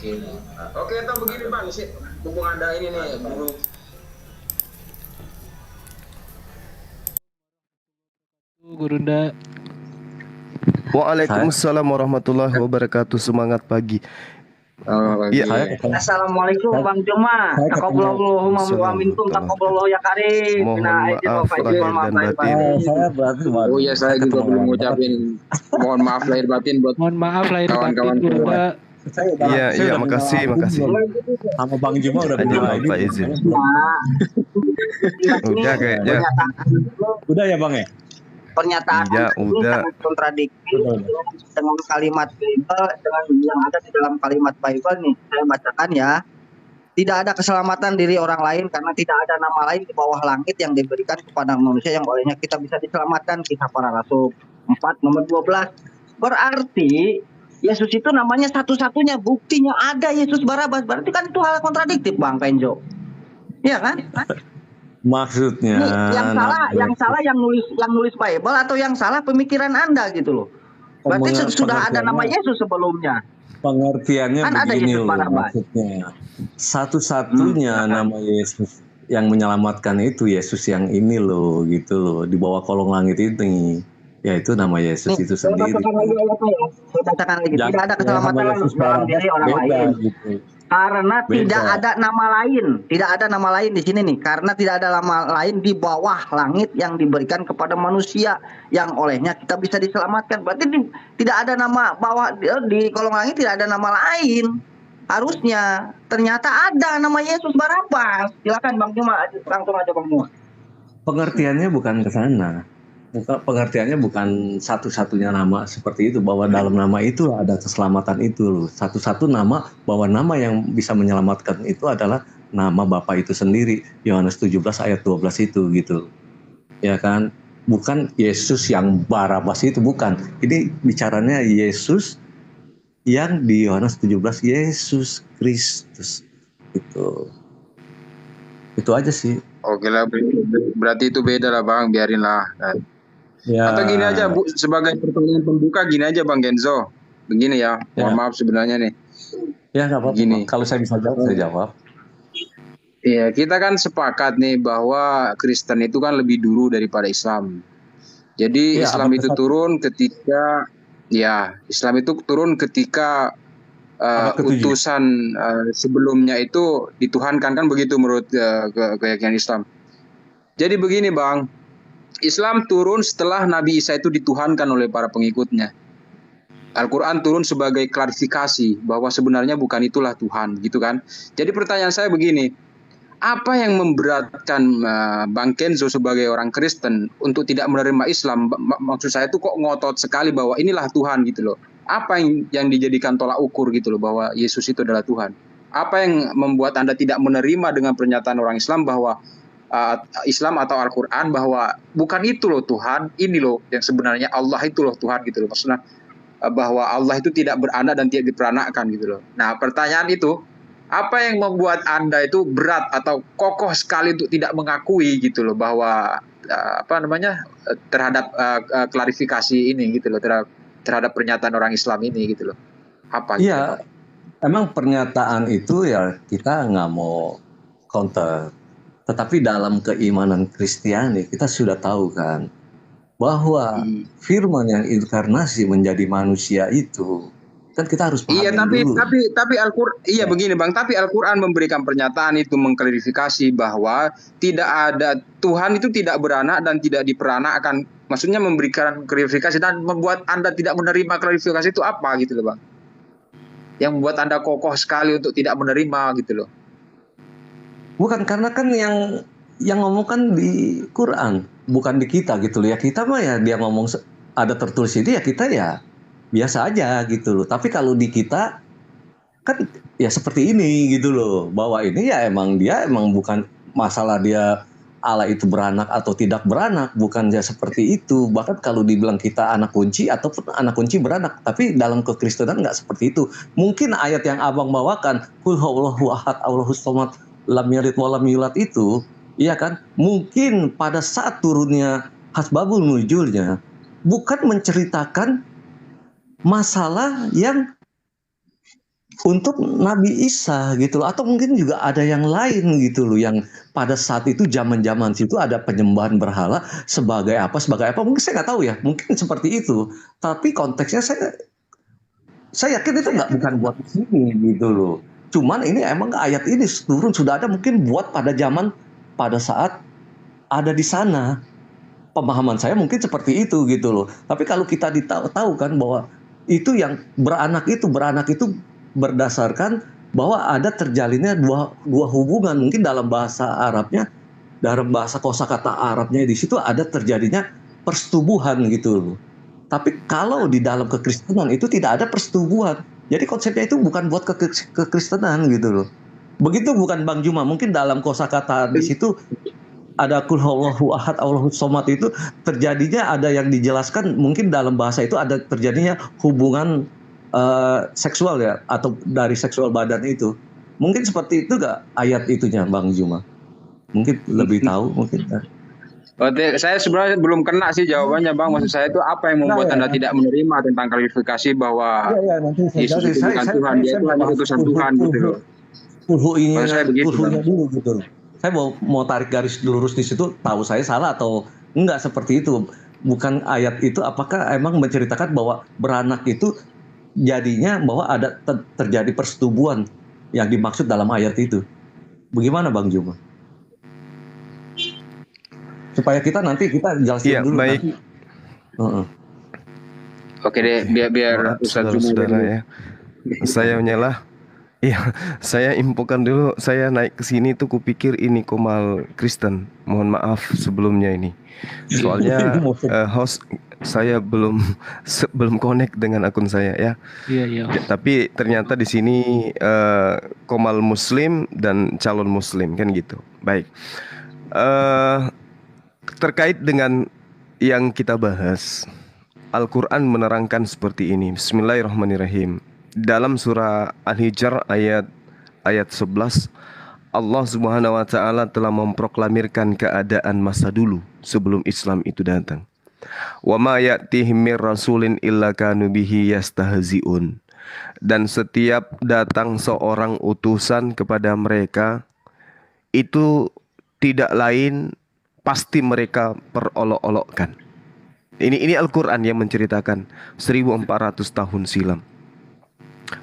Oke, itu begini Bang, sih. Mumpung ada ini nih, guru. Gurunda. Waalaikumsalam warahmatullahi wabarakatuh. Semangat pagi. Iya. Assalamualaikum Bang Juma. Taqabbalallahu wa minkum taqabbalallahu ya karim. Mohon maaf lahir dan batin. Saya berarti Oh iya, saya juga belum ngucapin mohon maaf lahir batin buat Mohon maaf lahir kawan-kawan batin Gurunda. Iya, makasih. sama Bang Juma udah Aja mulai. Bapak izin. Udah kayaknya. Udah ya Bang ya? Pernyataan Iya, ini udah. sangat kontradiksi dengan kalimat Bible, dengan yang ada di dalam kalimat Bible nih. Saya bacakan ya. Tidak ada keselamatan diri orang lain karena tidak ada nama lain di bawah langit yang diberikan kepada manusia yang olehnya kita bisa diselamatkan. Kisah para Rasul 4 nomor 12. Berarti Yesus itu namanya satu-satunya, buktinya ada Yesus Barabas. Berarti kan itu hal kontradiktif Bang Penjo. Iya kan? Maksudnya Nih, yang salah yang nulis Bible atau yang salah pemikiran Anda gitu loh. Berarti sudah ada nama Yesus sebelumnya. pengertiannya Kan ada begini Yesus loh Barabas. maksudnya. Satu-satunya nama Yesus yang menyelamatkan itu Yesus yang ini loh gitu loh di bawah kolong langit ini. Yaitu nama Yesus itu sendiri. Saya bacakan lagi. Tidak ada keselamatan dalam diri orang lain. Gitu. Karena Beda. tidak ada nama lain. Tidak ada nama lain di sini nih. Karena tidak ada nama lain di bawah langit yang diberikan kepada manusia yang olehnya kita bisa diselamatkan. Berarti tidak ada nama bawah di kolong langit, tidak ada nama lain. Harusnya ternyata ada nama Yesus Barabas. Silakan Bang Juma, langsung aja Bang Juma. Pengertiannya bukan ke sana. Pengertiannya bukan satu-satunya nama seperti itu, bahwa dalam nama itu ada keselamatan itu loh. Satu-satu nama, bahwa nama yang bisa menyelamatkan itu adalah nama Bapa itu sendiri. Yohanes 17 ayat 12 itu gitu. Ya kan? Bukan Yesus yang Barabas itu, bukan. Ini bicaranya Yesus yang di Yohanes 17, Yesus Kristus. Itu aja sih. Oke lah, berarti itu beda lah Bang, biarin lah. Ya. Atau gini aja Bu, sebagai pertanyaan pembuka gini aja Bang Genzo. Begini ya, mohon maaf sebenarnya nih. Ya nggak apa-apa. Gini. Kalau saya bisa jawab, saya jawab. Iya, kita kan sepakat nih bahwa Kristen itu kan lebih dulu daripada Islam. Jadi Ya, Islam abad itu ke-1. Islam itu turun ketika Abad ke-7. utusan sebelumnya itu dituhankan, kan begitu menurut keyakinan Islam. Jadi begini Bang, Islam turun setelah Nabi Isa itu dituhankan oleh para pengikutnya. Al-Quran turun sebagai klarifikasi bahwa sebenarnya bukan itulah Tuhan, gitu kan. Jadi pertanyaan saya begini, apa yang memberatkan Bang Kenzo sebagai orang Kristen untuk tidak menerima Islam? Maksud saya itu kok ngotot sekali bahwa inilah Tuhan gitu loh. Apa yang dijadikan tolak ukur gitu loh bahwa Yesus itu adalah Tuhan? Apa yang membuat Anda tidak menerima dengan pernyataan orang Islam bahwa Islam atau Al-Quran bahwa bukan itu loh Tuhan, ini loh yang sebenarnya Allah itu loh Tuhan gitu loh. Maksudnya bahwa Allah itu tidak beranak dan tidak diperanakkan gitu loh. Nah pertanyaan itu, apa yang membuat Anda itu berat atau kokoh sekali untuk tidak mengakui gitu loh bahwa terhadap klarifikasi ini gitu loh, terhadap pernyataan orang Islam ini gitu loh. Apa? Iya, emang pernyataan itu ya kita nggak mau counter. Tetapi dalam keimanan Kristiani kita sudah tahu kan bahwa firman yang inkarnasi menjadi manusia itu kan kita harus pahami dulu. Tapi Al-Qur'an begini Bang, tapi Al-Qur'an memberikan pernyataan itu mengklarifikasi bahwa tidak ada Tuhan itu tidak beranak dan tidak diperanakkan. Maksudnya memberikan klarifikasi, dan membuat Anda tidak menerima klarifikasi itu apa gitu loh Bang? Yang membuat Anda kokoh sekali untuk tidak menerima gitu loh. Bukan, karena kan yang ngomong kan di Quran, bukan di kita gitu loh. Ya kita mah ya dia ngomong ada tertulis itu ya kita ya biasa aja gitu loh. Tapi kalau di kita kan ya seperti ini gitu loh. Bahwa ini ya emang bukan masalah dia Allah itu beranak atau tidak beranak, bukan ya seperti itu. Bahkan kalau dibilang kita anak kunci ataupun anak kunci beranak, tapi dalam kekristenan nggak seperti itu. Mungkin ayat yang Abang bawakan, Qul huwallahu ahad Allahus samad lam yalid walam yulad itu, iya kan? Mungkin pada saat turunnya Hasbabul Nuzulnya bukan menceritakan masalah yang untuk Nabi Isa gitu loh, atau mungkin juga ada yang lain gitu loh, yang pada saat itu zaman-zaman situ ada penyembahan berhala sebagai apa, mungkin saya nggak tahu ya, mungkin seperti itu, tapi konteksnya saya yakin itu nggak bukan buat di sini gitu loh. Cuman ini emang ayat ini turun sudah ada mungkin buat pada saat ada di sana. Pemahaman saya mungkin seperti itu gitu loh. Tapi kalau kita tahu kan bahwa itu yang beranak itu berdasarkan bahwa ada terjalinnya dua hubungan, mungkin dalam bahasa Arabnya, dalam bahasa kosakata Arabnya di situ ada terjadinya persetubuhan gitu loh. Tapi kalau di dalam kekristenan itu tidak ada persetubuhan. Jadi konsepnya itu bukan buat kekristenan gitu loh. Begitu bukan Bang Juma, mungkin dalam kosakata di situ ada kul huwallahu ahad Allahus somad itu terjadinya ada yang dijelaskan, mungkin dalam bahasa itu ada terjadinya hubungan seksual ya, atau dari seksual badan itu. Mungkin seperti itu gak ayat itunya Bang Juma? Mungkin lebih tahu mungkin. Saya sebenarnya belum kena sih jawabannya Bang. Maksud saya itu apa yang membuat Anda tidak menerima tentang klarifikasi bahwa Yesus itu bukan Tuhan, dia itu hanya utusan Tuhan gitu loh. Maksud saya begitu Bang. Dulu gitu. Saya mau tarik garis lurus di situ, tahu saya salah atau enggak seperti itu. Bukan ayat itu apakah emang menceritakan bahwa beranak itu jadinya bahwa ada terjadi persetubuhan yang dimaksud dalam ayat itu. Bagaimana Bang Juma? Supaya nanti kita jelasin dulu. Baik. Oke deh, biar Ustaz saudara ya. Saya menyalah. Iya, saya infokan dulu. Saya naik ke sini tuh kupikir ini Komal Kristen. Mohon maaf sebelumnya ini. Soalnya host saya belum connect dengan akun saya ya. Iya. Tapi ternyata di sini Komal Muslim dan calon Muslim kan gitu. Baik. Terkait dengan yang kita bahas, Al-Quran menerangkan seperti ini. Bismillahirrahmanirrahim. Dalam surah Al-Hijr ayat 11, Allah Subhanahu wa taala telah memproklamirkan keadaan masa dulu sebelum Islam itu datang. Wa ma ya'tihim mir rasulin illa kanu bihi yastahzi'un. Dan setiap datang seorang utusan kepada mereka, itu tidak lain pasti mereka perolok-olokkan. Ini Al-Quran yang menceritakan 1400 tahun silam,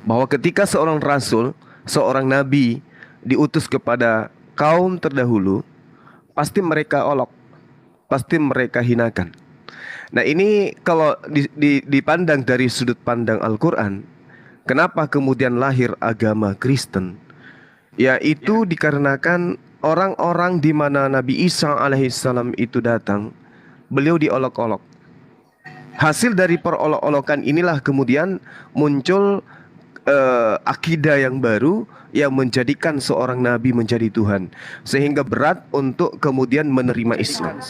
bahwa ketika seorang rasul, seorang nabi diutus kepada kaum terdahulu, pasti mereka olok, pasti mereka hinakan. Nah ini kalau dipandang dari sudut pandang Al-Quran, kenapa kemudian lahir agama Kristen? Yaitu dikarenakan orang-orang di mana Nabi Isa alaihissalam itu datang, beliau diolok-olok. Hasil dari perolok-olokan inilah kemudian muncul akidah yang baru yang menjadikan seorang nabi menjadi Tuhan, sehingga berat untuk kemudian menerima Islam.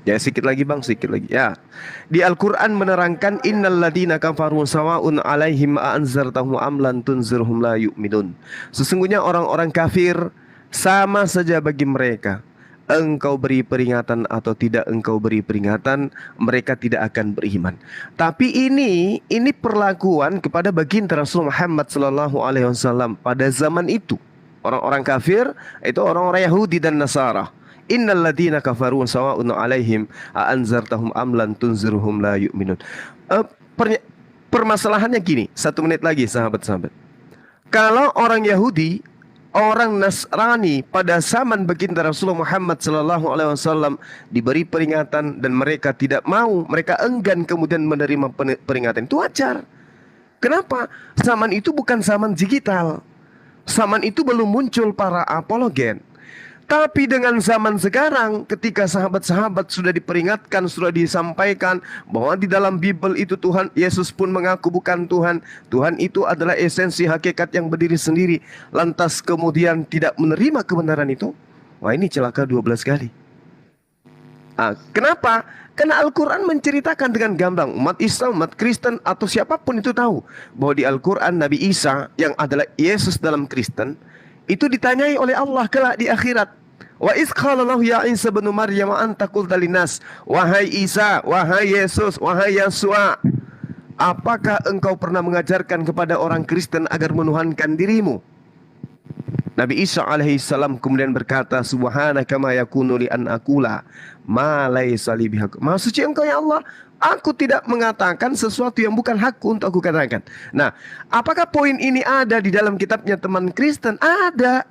Ya sedikit lagi Bang, sedikit lagi. Ya. Di Al-Qur'an menerangkan innal ladzina kafaru sawa'un 'alaihim a'anzartahum am lan tunzirhum la yu'minun. Sesungguhnya orang-orang kafir sama saja bagi mereka, engkau beri peringatan atau tidak engkau beri peringatan, mereka tidak akan beriman. Tapi ini perlakuan kepada baginda Rasul Muhammad sallallahu alaihi wasallam pada zaman itu. Orang-orang kafir itu orang-orang Yahudi dan Nasara. Innal ladzina kafaru sawa'un 'alaihim a'anzartahum am lan tunzirhum la yu'minun. Permasalahannya gini, 1 menit lagi sahabat-sahabat. Kalau orang Yahudi, orang Nasrani pada zaman baginda Rasulullah Muhammad sallallahu alaihi wasallam diberi peringatan dan mereka tidak mau, mereka enggan kemudian menerima peringatan, itu wajar. Kenapa? Zaman itu bukan zaman digital. Zaman itu belum muncul para apologen. Tapi dengan zaman sekarang, ketika sahabat-sahabat sudah diperingatkan, sudah disampaikan bahwa di dalam Bible itu Tuhan, Yesus pun mengaku bukan Tuhan. Tuhan itu adalah esensi hakikat yang berdiri sendiri. Lantas kemudian tidak menerima kebenaran itu. Wah ini celaka 12 kali. Kenapa? Karena Al-Quran menceritakan dengan gamblang. Umat Islam, umat Kristen atau siapapun itu tahu bahwa di Al-Quran Nabi Isa yang adalah Yesus dalam Kristen itu ditanyai oleh Allah kelak di akhirat. Wa iz qala lahu ya Isa bin Maryam anta qulta linnas, wahai Isa, wahai Yesus, wahai Yesua, apakah engkau pernah mengajarkan kepada orang Kristen agar menuhankan dirimu? Nabi Isa alaihissalam kemudian berkata, Subhanaka ma yakunu li an aqula ma laisa li bihaq. Maha suci engkau ya Allah, aku tidak mengatakan sesuatu yang bukan hakku untuk aku katakan. Nah, apakah poin ini ada di dalam kitabnya teman Kristen? Ada.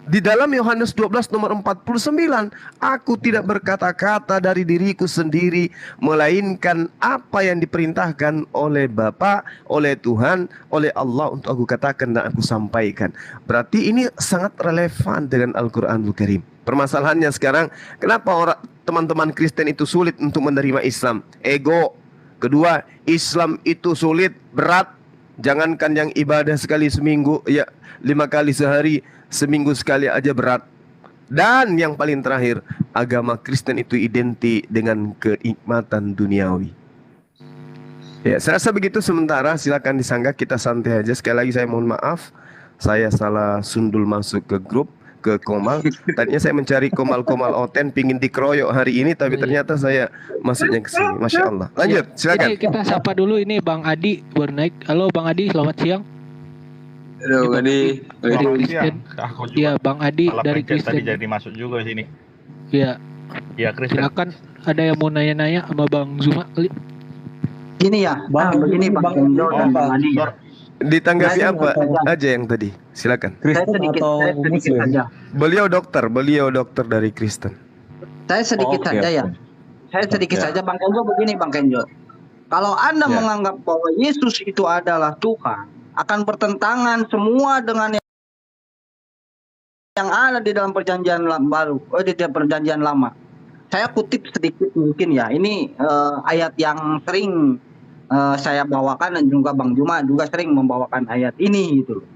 Di dalam Yohanes 12 nomor 49, aku tidak berkata-kata dari diriku sendiri, melainkan apa yang diperintahkan oleh Bapa, oleh Tuhan, oleh Allah untuk aku katakan dan aku sampaikan. Berarti ini sangat relevan dengan Al-Quranul Karim. Permasalahannya sekarang, kenapa teman-teman Kristen itu sulit untuk menerima Islam? Ego. Kedua, Islam itu sulit, berat. Jangankan yang ibadah sekali seminggu, ya 5 kali sehari, seminggu sekali aja berat. Dan yang paling terakhir, agama Kristen itu identik dengan kenikmatan duniawi. Ya, saya rasa begitu sementara. Silakan disanggah, kita santai aja. Sekali lagi saya mohon maaf, saya salah sundul masuk ke grup, ke Komal. Tadinya saya mencari Komal-Komal Oten, pingin dikeroyok hari ini, tapi ternyata saya masuknya ke sini. Masya Allah. Lanjut, silakan. Ini kita sapa dulu, ini Bang Adi baru naik. Halo Bang Adi, selamat siang. Halo, Adi. Dari Kristen. Iya, Bang Adi dari Kristen. Tadi jadi masuk juga sini. Iya, Iya, Kristen. silakan. Ada yang mau nanya-nanya sama Bang Zuma kali? Gini ya, begini Bang Bang Kenjo dan Bang Adi. Ditanggapi Saya apa saja. aja yang tadi? Silakan. Saya Kristen sedikit atau Muslim? saja. Beliau dokter dari Kristen. Saya sedikit Oke, saja ya. oke. Saya sedikit Ya. saja Bang Kenjo, begini Bang Kenjo. Kalau Anda Ya. menganggap bahwa Yesus itu adalah Tuhan, akan bertentangan semua dengan yang ada di dalam perjanjian baru, di dalam perjanjian lama. Saya kutip sedikit mungkin ya. Ini ayat yang sering saya bawakan, dan juga Bang Juma juga sering membawakan ayat ini gitu loh.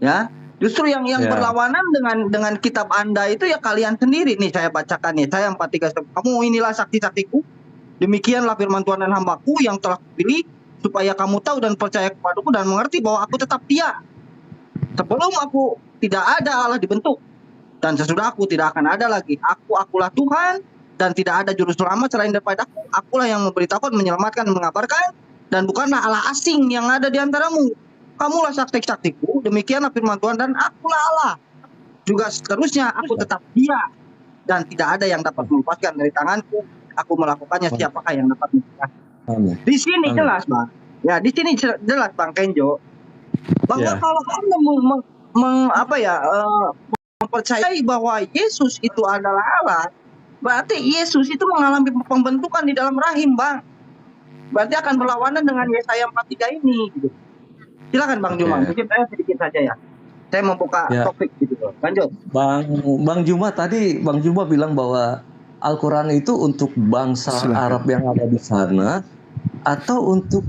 Ya. Justru yang Ya. berlawanan dengan kitab Anda itu ya kalian sendiri nih, saya bacakan nih. Saya 4:3, kamu inilah saksi-saksiku. Demikianlah firman Tuhan dan hambaku yang telah kupilih, supaya kamu tahu dan percaya kepadaku dan mengerti bahwa aku tetap Dia. Sebelum aku tidak ada, Allah dibentuk, dan sesudah aku tidak akan ada lagi. Akulah Tuhan, dan tidak ada juru selamat selain daripada aku. Akulah yang memberitahukan, menyelamatkan, mengabarkan, dan bukanlah Allah asing yang ada di antaramu. Kamulah saksi-saksiku, demikianlah firman Tuhan, dan akulah Allah. Juga seterusnya, aku tetap Dia, dan tidak ada yang dapat melepaskan dari tanganku. Aku melakukannya, siapakah yang dapat melepaskan? Amin. Di sini Amin. jelas, Bang. Ya, di sini jelas, Bang Kenjo, bahwa Ya. kalau Anda mempercayai bahwa Yesus itu adalah Allah, berarti Yesus itu mengalami pembentukan di dalam rahim, Bang. Berarti akan berlawanan dengan Yesaya 43 ini. Gitu. Silakan Bang Juma, Oke. mungkin saya sedikit saja ya. Saya membuka Ya. topik gitu. Lanjut. Bang Juma tadi, Bang Juma bilang bahwa Al-Quran itu untuk bangsa Silakan. Arab yang ada di sana, atau untuk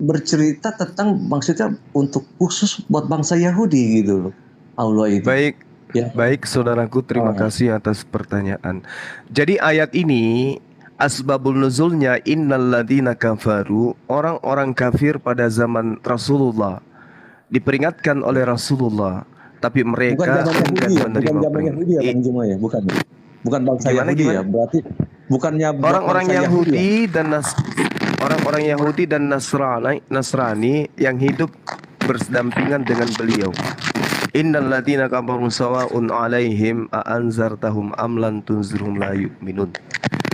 bercerita tentang, maksudnya untuk khusus buat bangsa Yahudi gitu loh. Allah itu. Baik, Ya. baik saudaraku, terima kasih atas pertanyaan. Jadi ayat ini asbabul nuzulnya innal ladina kafaru, orang-orang kafir pada zaman Rasulullah diperingatkan oleh Rasulullah, tapi Bukan mereka zaman Yahudi enggan ya, bukan menerima zaman Yahudi ya, Bang Juma ya, bukan. Bukan bangsa Gimana, Yahudi ya, gimana? berarti bukannya buat Orang-orang bangsa Yahudi ya? dan orang-orang Yahudi dan Nasrani yang hidup berdampingan dengan beliau. Innal ladzina kafaru sawa'un 'alaihim a anzartahum am lam tunzirhum la yu'minun.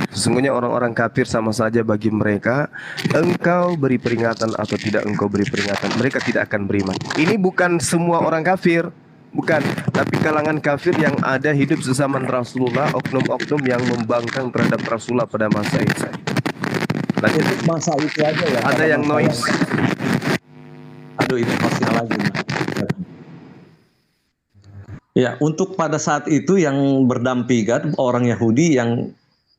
Sesungguhnya orang-orang kafir sama saja bagi mereka, engkau beri peringatan atau tidak engkau beri peringatan, mereka tidak akan beriman. Ini bukan semua orang kafir, bukan, tapi kalangan kafir yang ada hidup sezaman Rasulullah, oknum-oknum yang membangkang terhadap Rasulullah pada masa itu. Lanjut. Untuk masa itu aja ya. Ada Pada yang masa noise. Aduh, itu pasnya lagi. Ya, untuk pada saat itu yang berdampingan orang Yahudi yang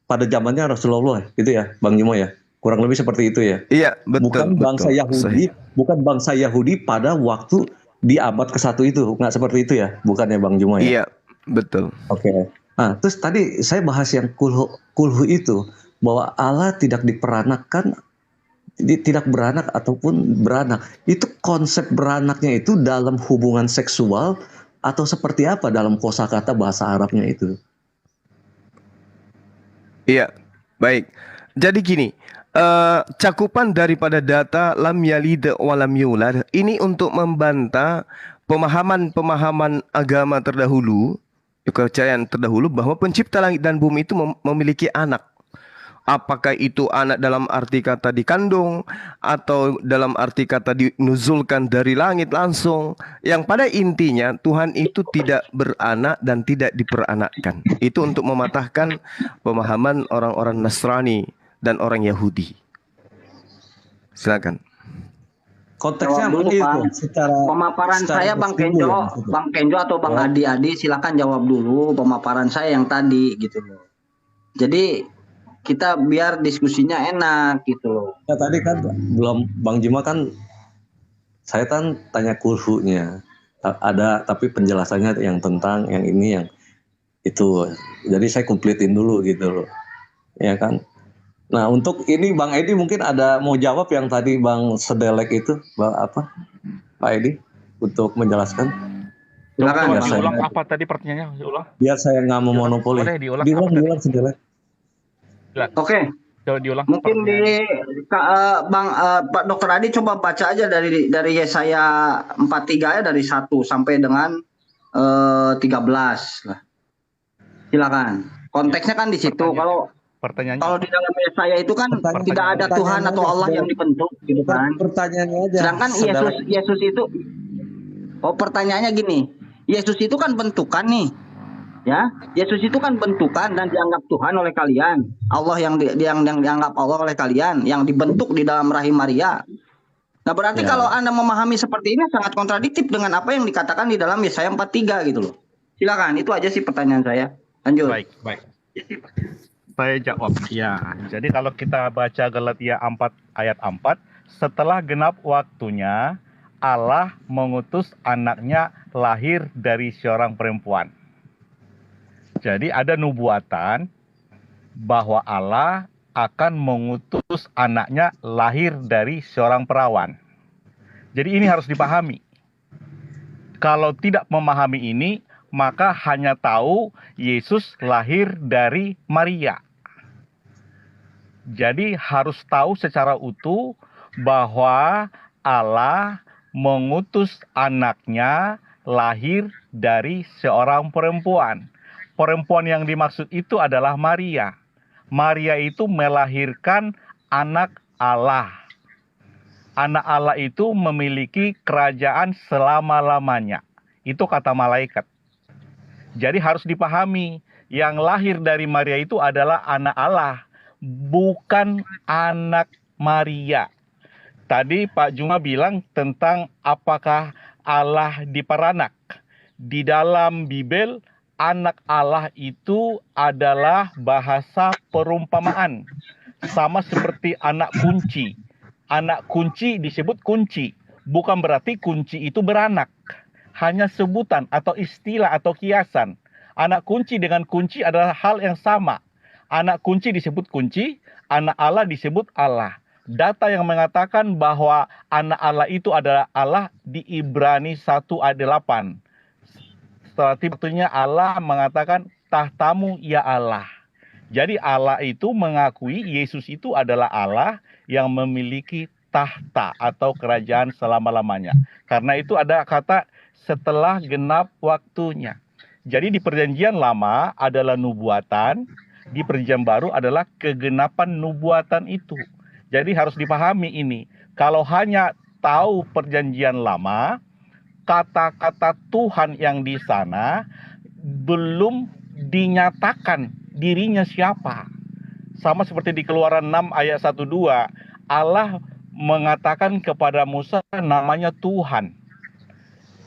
pada zamannya Rasulullah, itu ya, Bang Juma ya. Kurang lebih seperti itu ya. Iya, betul. Bukan bangsa betul. Yahudi, bukan bangsa Yahudi pada waktu di abad ke-1 itu, nggak seperti itu ya, bukannya Bang Juma ya? Iya, betul. Oke. Nah, terus tadi saya bahas yang kulhu itu, bahwa Allah tidak diperanakan, tidak beranak ataupun beranak. Itu konsep beranaknya itu dalam hubungan seksual atau seperti apa dalam kosakata bahasa Arabnya itu? Iya, baik. Jadi gini, cakupan daripada data lam yalid wa lam yulad ini untuk membantah pemahaman-pemahaman agama terdahulu, kepercayaan terdahulu bahwa pencipta langit dan bumi itu memiliki anak. Apakah itu anak dalam arti kata dikandung atau dalam arti kata dinuzulkan dari langit langsung. Yang pada intinya Tuhan itu tidak beranak dan tidak diperanakkan. Itu untuk mematahkan pemahaman orang-orang Nasrani dan orang Yahudi. Silakan. Konteksnya Jawab dulu, itu Pak. secara Pemaparan secara saya Bang dulu Kenjo, ya, maksudnya. Bang Kenjo atau Bang Adi silakan jawab dulu pemaparan saya yang tadi gitu loh. Jadi kita biar diskusinya enak gitu loh. Ya, tadi kan belum Bang Jima kan saya kan tanya kulhunya. Ada tapi penjelasannya yang tentang yang ini yang itu. Jadi saya kumpletin dulu gitu loh. Ya kan? Nah, untuk ini Bang Edi mungkin ada mau jawab yang tadi Bang Sedelek itu, Bang apa? Pak Edi untuk menjelaskan. Silakan. Biar Coba saya, diulang apa tadi pertanyaannya? Ulang. biar saya nggak memonopoli. Boleh diulang. Diulang Sedelek. Oke, Coba diulang. mungkin pertanyaannya. Bang Pak Dokter Adi coba baca aja dari Yesaya 43 ya dari 1 sampai dengan 13 lah. Silakan. Konteksnya kan di situ. Pertanyaannya. Kalau di dalam Yesaya itu kan Pertanyaan- tidak ada Tuhan atau Allah yang dibentuk gitu kan. Pertanyaannya aja. Sedangkan Yesus itu pertanyaannya gini. Yesus itu kan bentukan nih. Ya, Yesus itu kan bentukan dan dianggap Tuhan oleh kalian. Allah yang dianggap Allah oleh kalian, yang dibentuk di dalam rahim Maria. Nah, berarti Ya. kalau Anda memahami seperti ini sangat kontradiktif dengan apa yang dikatakan di dalam Yesaya 43 gitu loh. Silakan, itu aja sih pertanyaan saya. Lanjut. Baik. Saya jawab. Ya, jadi kalau kita baca Galatia 4 ayat 4, setelah genap waktunya, Allah mengutus anaknya lahir dari seorang perempuan. Jadi ada nubuatan bahwa Allah akan mengutus anaknya lahir dari seorang perawan. Jadi ini harus dipahami. Kalau tidak memahami ini, maka hanya tahu Yesus lahir dari Maria. Jadi harus tahu secara utuh bahwa Allah mengutus anaknya lahir dari seorang perempuan. Perempuan yang dimaksud itu adalah Maria. Maria itu melahirkan anak Allah. Anak Allah itu memiliki kerajaan selama-lamanya. Itu kata malaikat. Jadi harus dipahami, yang lahir dari Maria itu adalah anak Allah, bukan anak Maria. Tadi Pak Juma bilang tentang apakah Allah diperanak. Di dalam Bible, anak Allah itu adalah bahasa perumpamaan. Sama seperti anak kunci. Anak kunci disebut kunci. Bukan berarti kunci itu beranak. Hanya sebutan atau istilah atau kiasan. Anak kunci dengan kunci adalah hal yang sama. Anak kunci disebut kunci, anak Allah disebut Allah. Data yang mengatakan bahwa anak Allah itu adalah Allah di Ibrani 1 ayat 8. Setelah waktunya Allah mengatakan, tahtamu ya Allah. Jadi Allah itu mengakui Yesus itu adalah Allah yang memiliki tahta atau kerajaan selama-lamanya. Karena itu ada kata setelah genap waktunya. Jadi di perjanjian lama adalah nubuatan, di perjanjian baru adalah kegenapan nubuatan itu. Jadi harus dipahami ini. Kalau hanya tahu perjanjian lama, kata-kata Tuhan yang di sana belum dinyatakan dirinya siapa. Sama seperti di Keluaran 6 ayat 1-2, Allah mengatakan kepada Musa namanya Tuhan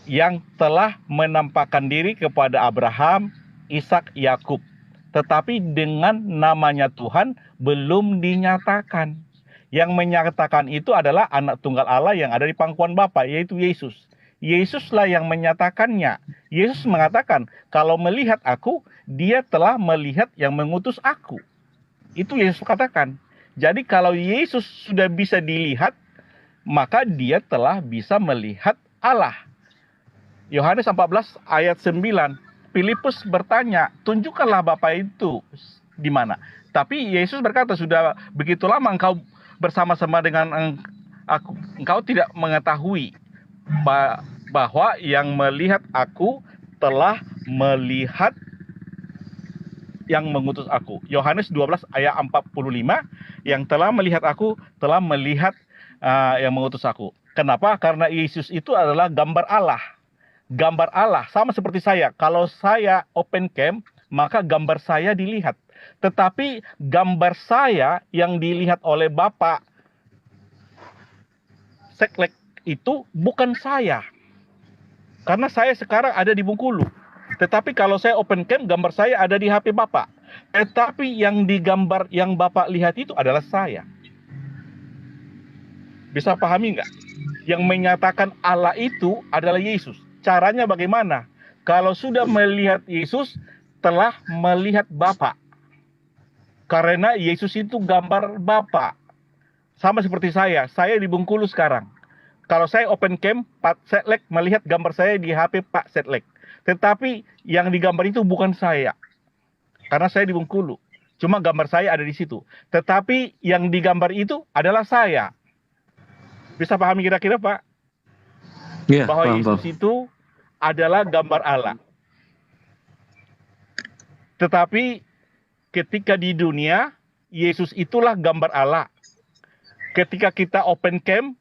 yang telah menampakkan diri kepada Abraham, Ishak, Yakub. Tetapi dengan namanya Tuhan belum dinyatakan. Yang menyatakan itu adalah anak tunggal Allah yang ada di pangkuan Bapa, yaitu Yesus. Yesuslah yang menyatakannya. Yesus mengatakan, kalau melihat aku, dia telah melihat yang mengutus aku. Itu Yesus katakan. Jadi kalau Yesus sudah bisa dilihat, maka dia telah bisa melihat Allah. Yohanes 14 ayat 9, Filipus bertanya, tunjukkanlah Bapa itu di mana. Tapi Yesus berkata, sudah begitu lama engkau bersama-sama dengan aku, engkau tidak mengetahui bahwa yang melihat aku telah melihat yang mengutus aku. Yohanes 12 ayat 45, yang telah melihat aku telah melihat yang mengutus aku. Kenapa? Karena Yesus itu adalah gambar Allah. Gambar Allah, sama seperti saya. Kalau saya open cam, maka gambar saya dilihat. Tetapi gambar saya yang dilihat oleh Bapak Setlek itu bukan saya. Karena saya sekarang ada di Bengkulu. Tetapi kalau saya open cam, gambar saya ada di HP Bapak. Tetapi yang digambar, yang Bapak lihat itu adalah saya. Bisa pahami nggak? Yang menyatakan Allah itu adalah Yesus. Caranya bagaimana? Kalau sudah melihat Yesus, telah melihat Bapa. Karena Yesus itu gambar Bapa. Sama seperti saya di Bengkulu sekarang. Kalau saya open cam, Pak Setlek melihat gambar saya di HP Pak Setlek. Tetapi yang digambar itu bukan saya. Karena saya di Bengkulu. Cuma gambar saya ada di situ. Tetapi yang digambar itu adalah saya. Bisa pahami kira-kira, Pak? Iya, Bahwa paham, Yesus paham. itu adalah gambar Allah. Tetapi ketika di dunia, Yesus itulah gambar Allah. Ketika kita open cam,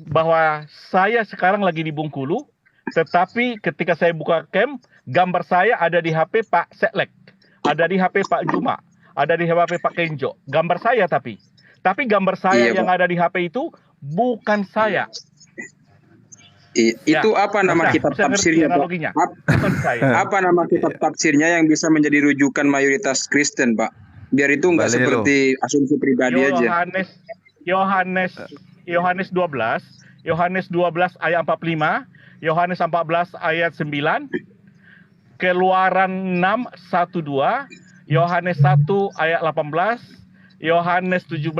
bahwa saya sekarang lagi di Bengkulu, tetapi ketika saya buka cam, gambar saya ada di HP Pak Setlek, ada di HP Pak Juma, ada di HP Pak Kenjo. Gambar saya tapi gambar saya Iya, yang Pak. ada di HP itu bukan saya. Itu apa nama kitab bisa ngerti tafsirnya, Pak? analoginya? Bukan saya. Apa nama kitab tafsirnya yang bisa menjadi rujukan mayoritas Kristen, Pak? Biar itu nggak Valero. seperti asumsi pribadi aja. Yohanes 12 ayat 45, Yohanes 14 ayat 9, Keluaran 6 1 2, Yohanes 1 ayat 18, Yohanes 17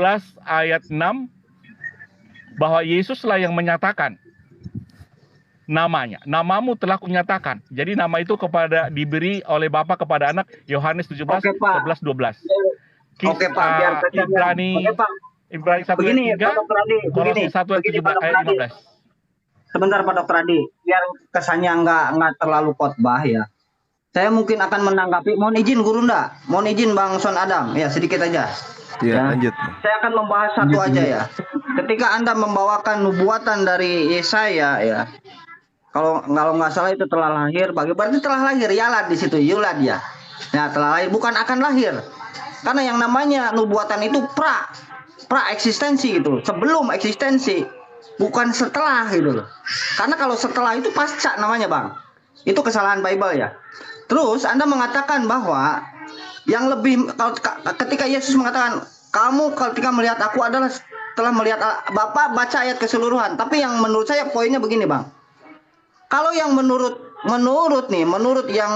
ayat 6, bahwa Yesuslah yang menyatakan namanya. Namamu telah kunyatakan. Jadi nama itu diberi oleh Bapa kepada anak, Yohanes 17 Oke, Pak. 11 12. Oke, Pak, biar saya Ibrani Oke, Pak. 1 ayat Begini, 3, Pak Dr. Adi, Kolose 1 ayat begini, 17 Pak Dr. ayat Adi. 15. Sebentar Pak Dr. Adi, biar kesannya nggak terlalu khotbah ya. Saya mungkin akan menanggapi. Mohon izin Guru Nda, mohon izin Bang Son Adam, ya sedikit aja. Ya, lanjut. Saya akan membahas satu aja ya. Ketika Anda membawakan nubuatan dari Yesaya ya, kalau nggak salah itu telah lahir, berarti telah lahir, yalad di situ, yulad ya. Ya telah lahir, bukan akan lahir. Karena yang namanya nubuatan itu pra eksistensi gitu, sebelum eksistensi, bukan setelah gitu loh. Karena kalau setelah itu pasca namanya Bang. Itu kesalahan Bible ya. Terus Anda mengatakan bahwa yang lebih, ketika Yesus mengatakan kamu ketika melihat aku adalah telah melihat Bapak, baca ayat keseluruhan. Tapi yang menurut saya poinnya begini Bang. Kalau yang menurut yang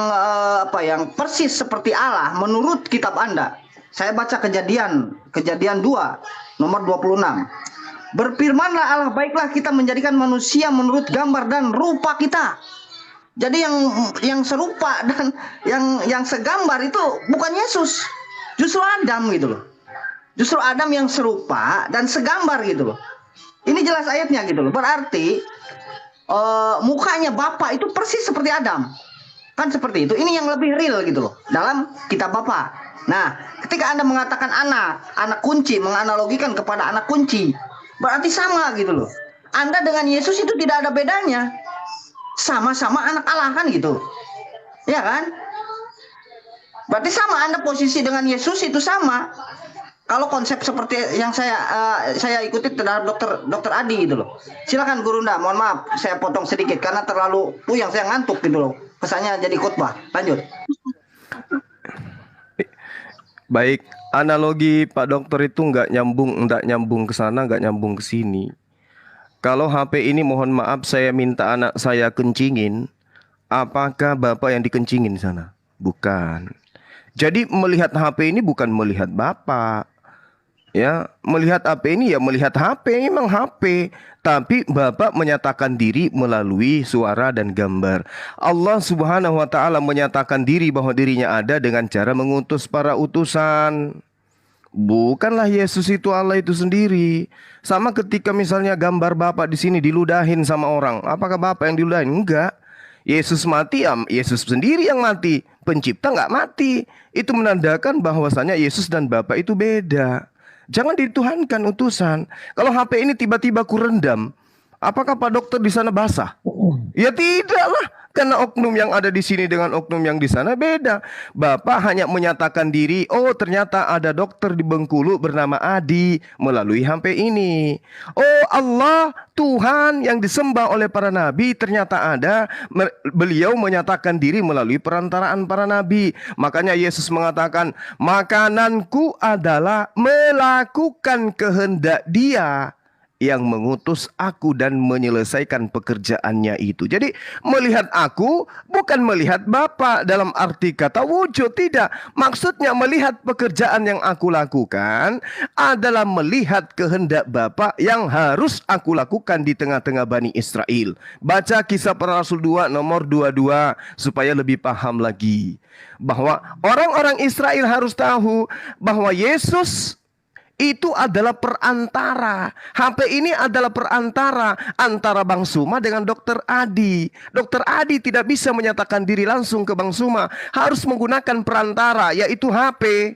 yang persis seperti Allah menurut kitab Anda, saya baca Kejadian 2 nomor 26. Berfirmanlah Allah, baiklah kita menjadikan manusia menurut gambar dan rupa kita. Jadi yang serupa dan yang segambar itu bukan Yesus, justru Adam gitu loh. Justru Adam yang serupa dan segambar gitu loh. Ini jelas ayatnya gitu loh. Berarti mukanya Bapak itu persis seperti Adam. Kan seperti itu. Ini yang lebih real gitu loh dalam kitab Bapak. Nah, ketika Anda mengatakan anak kunci, menganalogikan kepada anak kunci, berarti sama gitu loh. Anda dengan Yesus itu tidak ada bedanya. Sama-sama anak Allah kan gitu. Ya kan? Berarti sama, Anda posisi dengan Yesus itu sama. Kalau konsep seperti yang saya ikuti terhadap dokter Adi gitu loh. Silakan Guru Nda, mohon maaf saya potong sedikit karena terlalu puyeng, saya ngantuk gitu loh. Kesannya jadi khotbah. Lanjut. Baik, analogi Pak Dokter itu nggak nyambung ke sana, nggak nyambung ke sini. Kalau HP ini mohon maaf saya minta anak saya kencingin, apakah Bapak yang dikencingin sana? Bukan. Jadi melihat HP ini bukan melihat Bapak. Ya, melihat HP ini ya melihat HP, memang HP. Tapi Bapak menyatakan diri melalui suara dan gambar. Allah Subhanahu wa Ta'ala menyatakan diri bahwa dirinya ada dengan cara mengutus para utusan. Bukanlah Yesus itu Allah itu sendiri. Sama ketika misalnya gambar Bapak di sini diludahin sama orang. Apakah Bapak yang diludahin? Enggak. Yesus mati, ya Yesus sendiri yang mati. Pencipta nggak mati. Itu menandakan bahwasanya Yesus dan Bapa itu beda. Jangan dituhankan utusan. Kalau HP ini tiba-tiba ku rendam, apakah Pak Dokter di sana basah? Ya tidaklah. Karena oknum yang ada di sini dengan oknum yang di sana beda. Bapak hanya menyatakan diri, oh ternyata ada dokter di Bengkulu bernama Adi melalui HP ini. Oh Allah, Tuhan yang disembah oleh para nabi ternyata ada. Beliau menyatakan diri melalui perantaraan para nabi. Makanya Yesus mengatakan, makananku adalah melakukan kehendak Dia yang mengutus aku dan menyelesaikan pekerjaannya itu. Jadi melihat aku bukan melihat Bapa dalam arti kata wujud, tidak. Maksudnya melihat pekerjaan yang aku lakukan adalah melihat kehendak Bapa yang harus aku lakukan di tengah-tengah Bani Israel. Baca Kisah Para Rasul 2 nomor 22 supaya lebih paham lagi. Bahwa orang-orang Israel harus tahu bahwa Yesus itu adalah perantara. HP ini adalah perantara antara Bang Suma dengan Dokter Adi. Dokter Adi tidak bisa menyatakan diri langsung ke Bang Suma, harus menggunakan perantara, yaitu HP.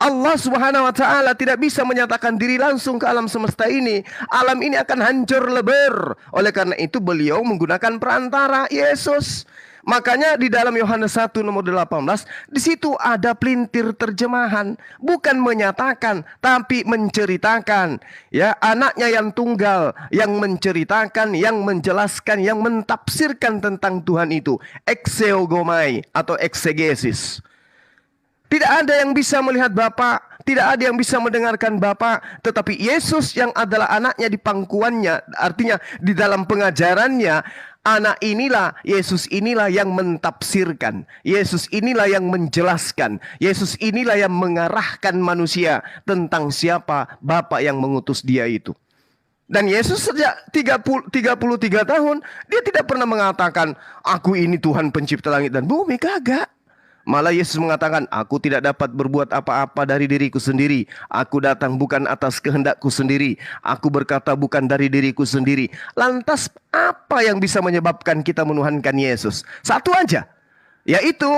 Allah Subhanahu wa Ta'ala tidak bisa menyatakan diri langsung ke alam semesta ini. Alam ini akan hancur lebur. Oleh karena itu beliau menggunakan perantara, Yesus. Makanya di dalam Yohanes 1 nomor 18, di situ ada pelintir terjemahan, bukan menyatakan tapi menceritakan. Ya, anaknya yang tunggal yang menceritakan, yang menjelaskan, yang mentafsirkan tentang Tuhan itu, exeogomai atau exegesis. Tidak ada yang bisa melihat Bapa, tidak ada yang bisa mendengarkan Bapa, tetapi Yesus yang adalah anaknya di pangkuannya, artinya di dalam pengajarannya, anak inilah, Yesus inilah yang mentafsirkan. Yesus inilah yang menjelaskan. Yesus inilah yang mengarahkan manusia tentang siapa Bapa yang mengutus dia itu. Dan Yesus sejak 33 tahun, dia tidak pernah mengatakan, aku ini Tuhan pencipta langit dan bumi, kagak. Malah Yesus mengatakan, aku tidak dapat berbuat apa-apa dari diriku sendiri. Aku datang bukan atas kehendakku sendiri. Aku berkata bukan dari diriku sendiri. Lantas apa yang bisa menyebabkan kita menuhankan Yesus? Satu aja, yaitu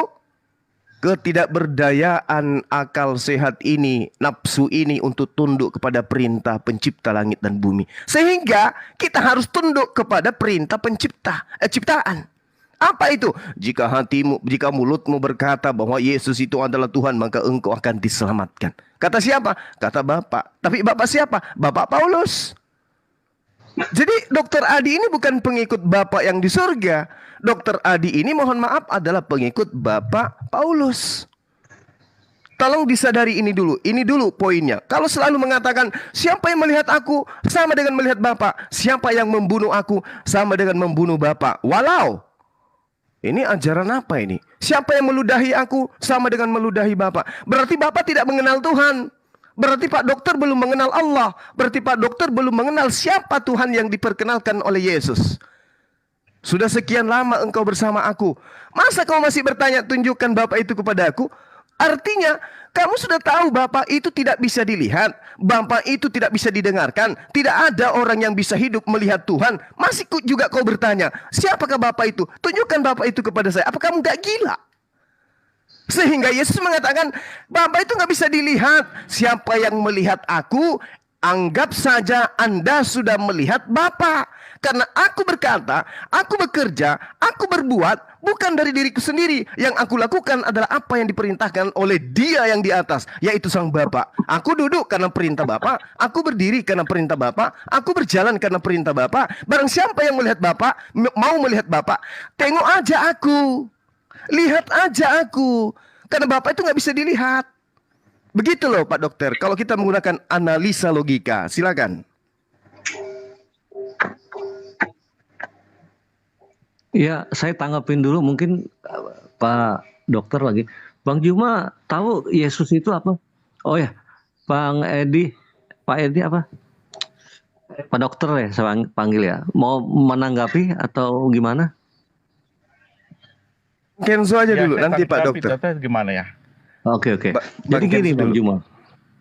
ketidakberdayaan akal sehat ini, nafsu ini untuk tunduk kepada perintah pencipta langit dan bumi. Sehingga kita harus tunduk kepada perintah ciptaan. Apa itu? Jika hatimu, jika mulutmu berkata bahwa Yesus itu adalah Tuhan, maka engkau akan diselamatkan. Kata siapa? Kata Bapak. Tapi Bapak siapa? Bapak Paulus. Jadi Dokter Adi ini bukan pengikut Bapak yang di surga. Dokter Adi ini mohon maaf adalah pengikut Bapak Paulus. Tolong disadari ini dulu poinnya. Kalau selalu mengatakan siapa yang melihat aku sama dengan melihat Bapak, siapa yang membunuh aku sama dengan membunuh Bapak. Walau ini ajaran apa ini? Siapa yang meludahi aku sama dengan meludahi Bapak. Berarti Bapak tidak mengenal Tuhan. Berarti Pak Dokter belum mengenal Allah. Berarti Pak Dokter belum mengenal siapa Tuhan yang diperkenalkan oleh Yesus. Sudah sekian lama engkau bersama aku. Masa kau masih bertanya tunjukkan Bapak itu kepada aku? Artinya kamu sudah tahu Bapak itu tidak bisa dilihat, Bapak itu tidak bisa didengarkan, tidak ada orang yang bisa hidup melihat Tuhan. Masih juga kau bertanya, siapakah Bapak itu? Tunjukkan Bapak itu kepada saya. Apa kamu gak gila? Sehingga Yesus mengatakan, Bapak itu gak bisa dilihat. Siapa yang melihat aku, anggap saja Anda sudah melihat Bapak. Karena aku berkata, aku bekerja, aku berbuat bukan dari diriku sendiri. Yang aku lakukan adalah apa yang diperintahkan oleh Dia yang di atas, yaitu Sang Bapa. Aku duduk karena perintah Bapa, aku berdiri karena perintah Bapa, aku berjalan karena perintah Bapa. Barang siapa yang melihat Bapa, mau melihat Bapa, tengok aja aku, lihat aja aku. Karena Bapa itu gak bisa dilihat. Begitu loh Pak Dokter, kalau kita menggunakan analisa logika. Silakan. Ya, saya tanggapin dulu mungkin Pak Dokter lagi. Bang Juma tahu Yesus itu apa? Oh ya, Bang Edi, Pak Edi apa? Pak Dokter ya, saya panggil ya. Mau menanggapi atau gimana? Kenzo aja dulu, nanti Pak Dokter. Gimana ya? Oke. Jadi gini Bang Juma.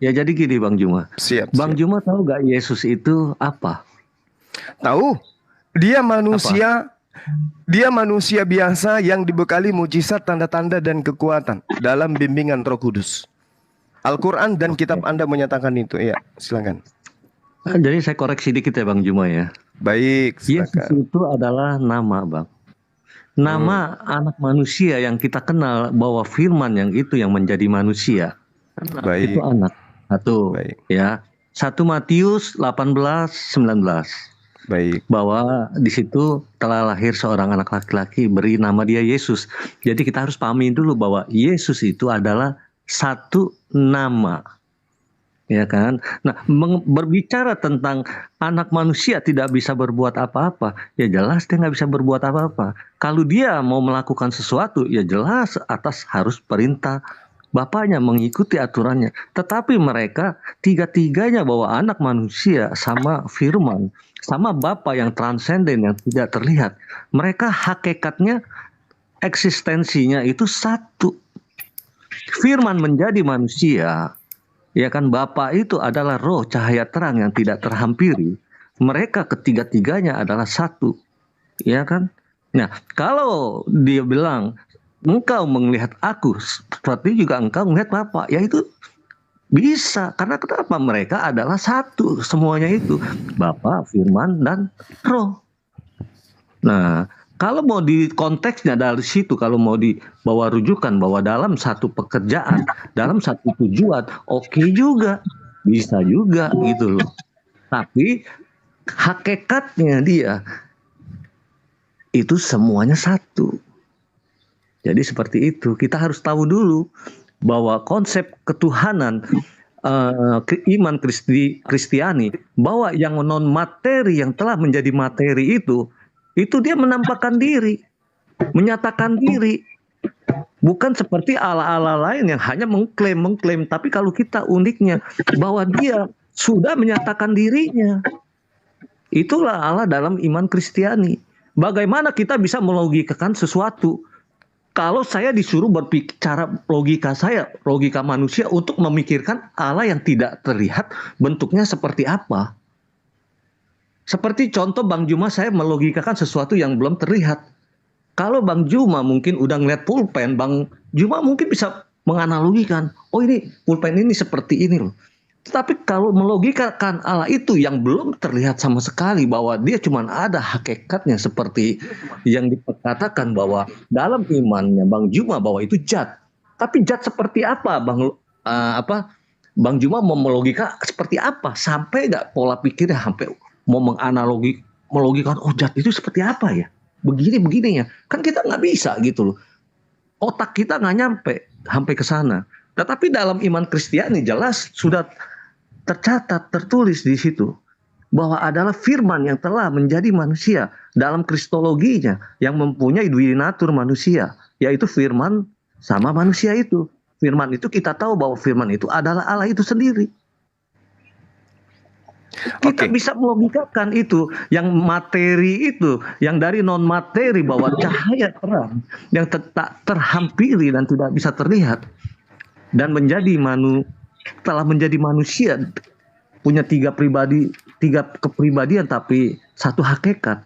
Ya jadi gini Bang Juma. Siap. Bang Juma tahu gak Yesus itu apa? Tahu? Dia manusia. Dia manusia biasa yang dibekali mujizat, tanda-tanda dan kekuatan dalam bimbingan Roh Kudus. Al-Quran dan kitab Anda menyatakan itu. Ya, silakan. Nah, jadi saya koreksi dikit ya Bang Juma ya. Baik, Yesus silakan. itu adalah nama Bang. Nama anak manusia yang kita kenal bahwa firman yang itu yang menjadi manusia. Baik. Itu anak. Satu. Baik. Ya. 1 Matius 18:19. Baik. Bahwa di situ telah lahir seorang anak laki-laki, beri nama dia Yesus. Jadi kita harus pahami dulu bahwa Yesus itu adalah satu nama. Ya kan? Nah, berbicara tentang anak manusia tidak bisa berbuat apa-apa, ya jelas dia nggak bisa berbuat apa-apa. Kalau dia mau melakukan sesuatu, ya jelas atas harus perintah Bapaknya, mengikuti aturannya. Tetapi mereka tiga-tiganya bahwa anak manusia sama firman, sama Bapa yang transenden yang tidak terlihat. Mereka hakikatnya, eksistensinya itu satu. Firman menjadi manusia. Ya kan, Bapa itu adalah roh cahaya terang yang tidak terhampiri. Mereka ketiga-tiganya adalah satu. Ya kan? Nah, kalau dia bilang engkau melihat aku seperti juga engkau melihat Bapa, ya itu bisa. Karena kenapa? Mereka adalah satu semuanya itu. Bapa, firman, dan roh. Nah, kalau mau di konteksnya dari situ, kalau mau dibawa rujukan bahwa dalam satu pekerjaan, dalam satu tujuan, oke juga, bisa juga gitu loh. Tapi hakikatnya dia itu semuanya satu. Jadi seperti itu. Kita harus tahu dulu bahwa konsep ketuhanan iman Kristiani, bahwa yang non materi yang telah menjadi materi itu dia menampakkan diri, menyatakan diri. Bukan seperti ala-ala lain yang hanya mengklaim. Tapi kalau kita uniknya bahwa dia sudah menyatakan dirinya. Itulah Allah dalam iman Kristiani. Bagaimana kita bisa melogikakan sesuatu? Kalau saya disuruh berbicara logika manusia untuk memikirkan Allah yang tidak terlihat bentuknya seperti apa. Seperti contoh Bang Juma, saya melogikakan sesuatu yang belum terlihat. Kalau Bang Juma mungkin udah ngeliat pulpen, Bang Juma mungkin bisa menganalogikan, oh ini pulpen ini seperti ini loh. Tetapi kalau melogikakan Allah itu yang belum terlihat sama sekali, bahwa dia cuma ada hakikatnya seperti yang dikatakan bahwa dalam imannya Bang Juma bahwa itu zat. Tapi zat seperti apa Bang Juma mau melogika seperti apa? Sampai nggak pola pikirnya sampai mau melogikan zat itu seperti apa ya? Begini ya. Kan kita nggak bisa gitu loh. Otak kita nggak nyampe sampai ke sana. Tetapi dalam iman Kristiani jelas sudah tercatat, tertulis di situ bahwa adalah firman yang telah menjadi manusia dalam kristologinya yang mempunyai dua natur manusia, yaitu firman sama manusia itu. Firman itu kita tahu bahwa firman itu adalah Allah itu sendiri. Kita bisa melogikakan itu, yang materi itu, yang dari non materi bahwa cahaya terang yang tak terhampiri dan tidak bisa terlihat dan telah menjadi manusia, punya tiga kepribadian tapi satu hakikat.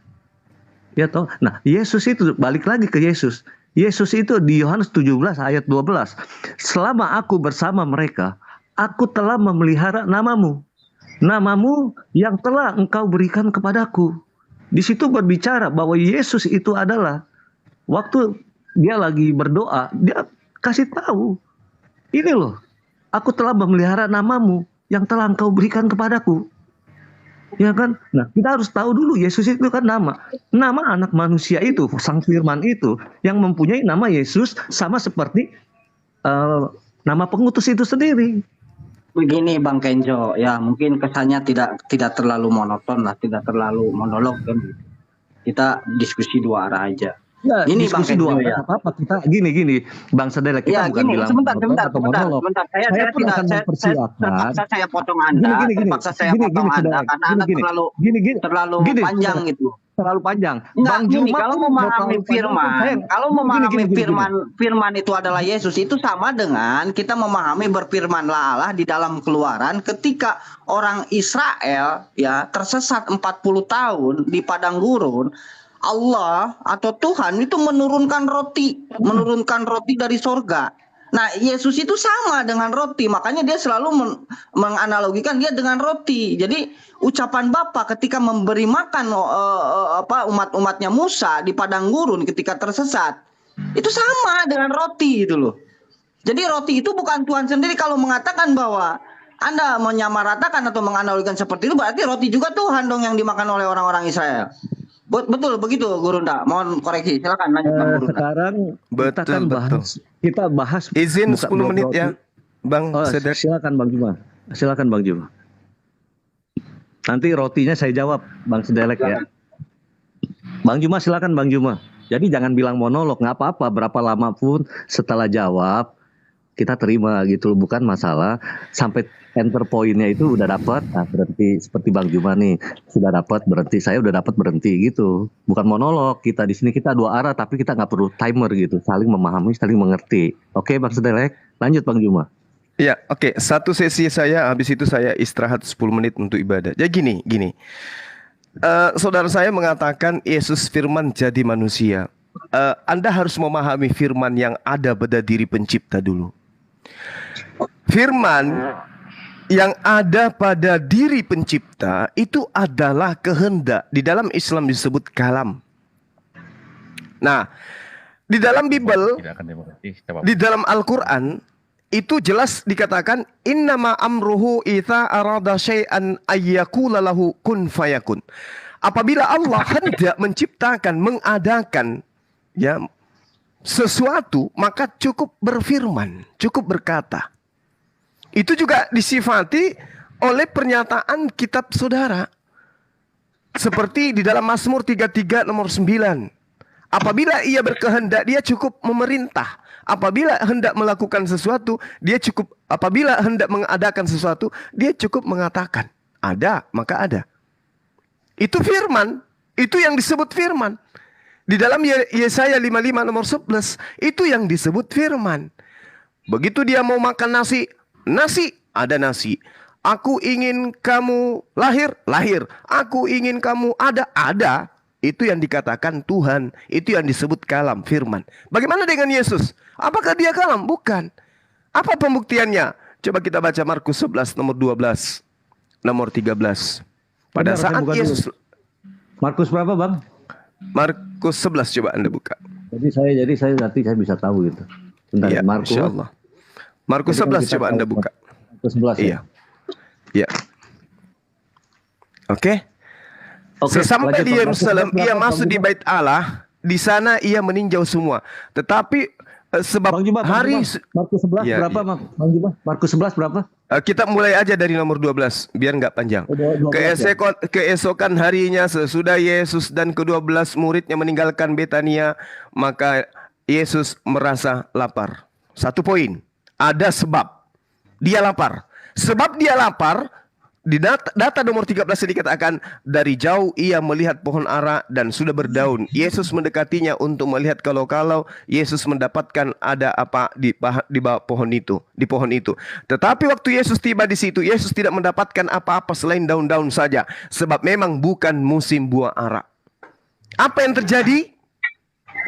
Ya toh. Nah, Yesus itu balik lagi ke Yesus. Yesus itu di Yohanes 17 ayat 12. Selama aku bersama mereka, aku telah memelihara namamu. Namamu yang telah engkau berikan kepadaku. Di situ berbicara bahwa Yesus itu adalah waktu dia lagi berdoa, dia kasih tahu, ini loh, aku telah memelihara namamu yang telah engkau berikan kepadaku. Ya kan? Nah, kita harus tahu dulu Yesus itu kan nama anak manusia itu, sang firman itu yang mempunyai nama Yesus sama seperti nama pengutus itu sendiri. Begini Bang Kenjo, ya mungkin kesannya tidak terlalu monoton lah, tidak terlalu monolog kan. Kita diskusi dua arah aja. Ya, ini diskusi Bang dua Kenjo, ya. apa kita gini Bang Sadela, kita ya, bukan gini, bilang sebentar. Saya pun akan mempersilakan. Saya potong Anda. Terpaksa saya potong Anda karena Anda terlalu panjang gitu. terlalu panjang. Enggak, Bang gini, Juma kalau pun mau memahami terlalu panjang, firman, sayang. kalau Gini, memahami gini, gini. firman itu adalah Yesus, itu sama dengan kita memahami berfirmanlah Allah di dalam Keluaran ketika orang Israel ya tersesat 40 tahun di padang gurun, Allah atau Tuhan itu menurunkan roti dari sorga. Nah, Yesus itu sama dengan roti, makanya dia selalu menganalogikan dia dengan roti. Jadi ucapan Bapa ketika memberi makan umat-umatnya Musa di padang gurun ketika tersesat, itu sama dengan roti itu loh. Jadi roti itu bukan Tuhan sendiri. Kalau mengatakan bahwa Anda menyamaratakan atau menganalogikan seperti itu, berarti roti juga Tuhan dong yang dimakan oleh orang-orang Israel. Betul begitu, Guru Nda. Mohon koreksi. Silakan lanjut, Bang Guru Nda. Sekarang kita Betul, kan bahas Izin buka 10 menit roti. ya, Bang Sedek. Silakan Bang Juma. Silakan Bang Juma. Nanti rotinya saya jawab, Bang Sedelek ya. Bang Juma silakan Bang Juma. Jadi jangan bilang monolog, nggak apa-apa. Berapa lama pun setelah jawab kita terima gitu, bukan masalah. Sampai enter poinnya itu udah dapat, nah berhenti. Seperti Bang Juma nih sudah dapat berhenti, saya udah dapat berhenti gitu. Bukan monolog, kita di sini kita dua arah, tapi kita nggak perlu timer gitu, saling memahami, saling mengerti. Oke Bang Sedelek, lanjut Bang Juma. Ya, oke. Satu sesi saya, habis itu saya istirahat 10 menit untuk ibadah. Jadi gini. Saudara saya mengatakan Yesus firman jadi manusia. Anda harus memahami firman yang ada pada diri pencipta dulu. Firman yang ada pada diri pencipta itu adalah kehendak. Di dalam Islam disebut kalam. Nah, di dalam Bible, Tidak akan demokratis. Coba. di dalam Al-Quran itu jelas dikatakan innama amruhu idza arada syai'an ayyakula lahu kun fayakun. Apabila Allah hendak menciptakan, mengadakan ya sesuatu, maka cukup berfirman, cukup berkata. Itu juga disifati oleh pernyataan kitab saudara. Seperti di dalam Mazmur 33 nomor 9. Apabila ia berkehendak, dia cukup memerintah. Apabila hendak melakukan sesuatu, dia cukup, apabila hendak mengadakan sesuatu, dia cukup mengatakan. Ada, maka ada. Itu firman. Itu yang disebut firman. Di dalam Yesaya 55 nomor 11, itu yang disebut firman. Begitu dia mau makan nasi, ada nasi. Aku ingin kamu lahir. Aku ingin kamu ada. Itu yang dikatakan Tuhan. Itu yang disebut kalam, firman. Bagaimana dengan Yesus? Apakah dia kalam? Bukan. Apa pembuktiannya? Coba kita baca Markus 11 nomor 12, nomor 13. Pada Benar, saat saya buka Yesus... dulu. Markus berapa Bang? Markus 11 coba Anda buka. Jadi saya nanti saya bisa tahu gitu. Bentar, Iya, Markus. insyaallah. Markus Jadi kan 11 kita coba tahu Anda buka. Markus 11 ya. Iya. Iya. Oke. Oke, Sesampai lanjut, di Bang. Yerusalem, Markus ia berapa, masuk Bang di Juma? bait Allah. Di sana ia meninjau semua. Tetapi sebab Bang Juma, hari Markus 11 Iya, berapa, iya. Bang Juma? Markus 11 berapa? Kita mulai aja dari nomor 12 biar nggak panjang. Oh, 12 ya? Keesokan harinya sesudah Yesus dan ke-12 muridnya meninggalkan Betania, maka Yesus merasa lapar. Satu poin, ada sebab. Dia lapar. Sebab dia lapar, di data nomor 13 dikatakan dari jauh ia melihat pohon ara dan sudah berdaun. Yesus mendekatinya untuk melihat kalau Yesus mendapatkan ada apa di bawah pohon itu, di pohon itu. Tetapi waktu Yesus tiba di situ, Yesus tidak mendapatkan apa-apa selain daun-daun saja, sebab memang bukan musim buah ara. Apa yang terjadi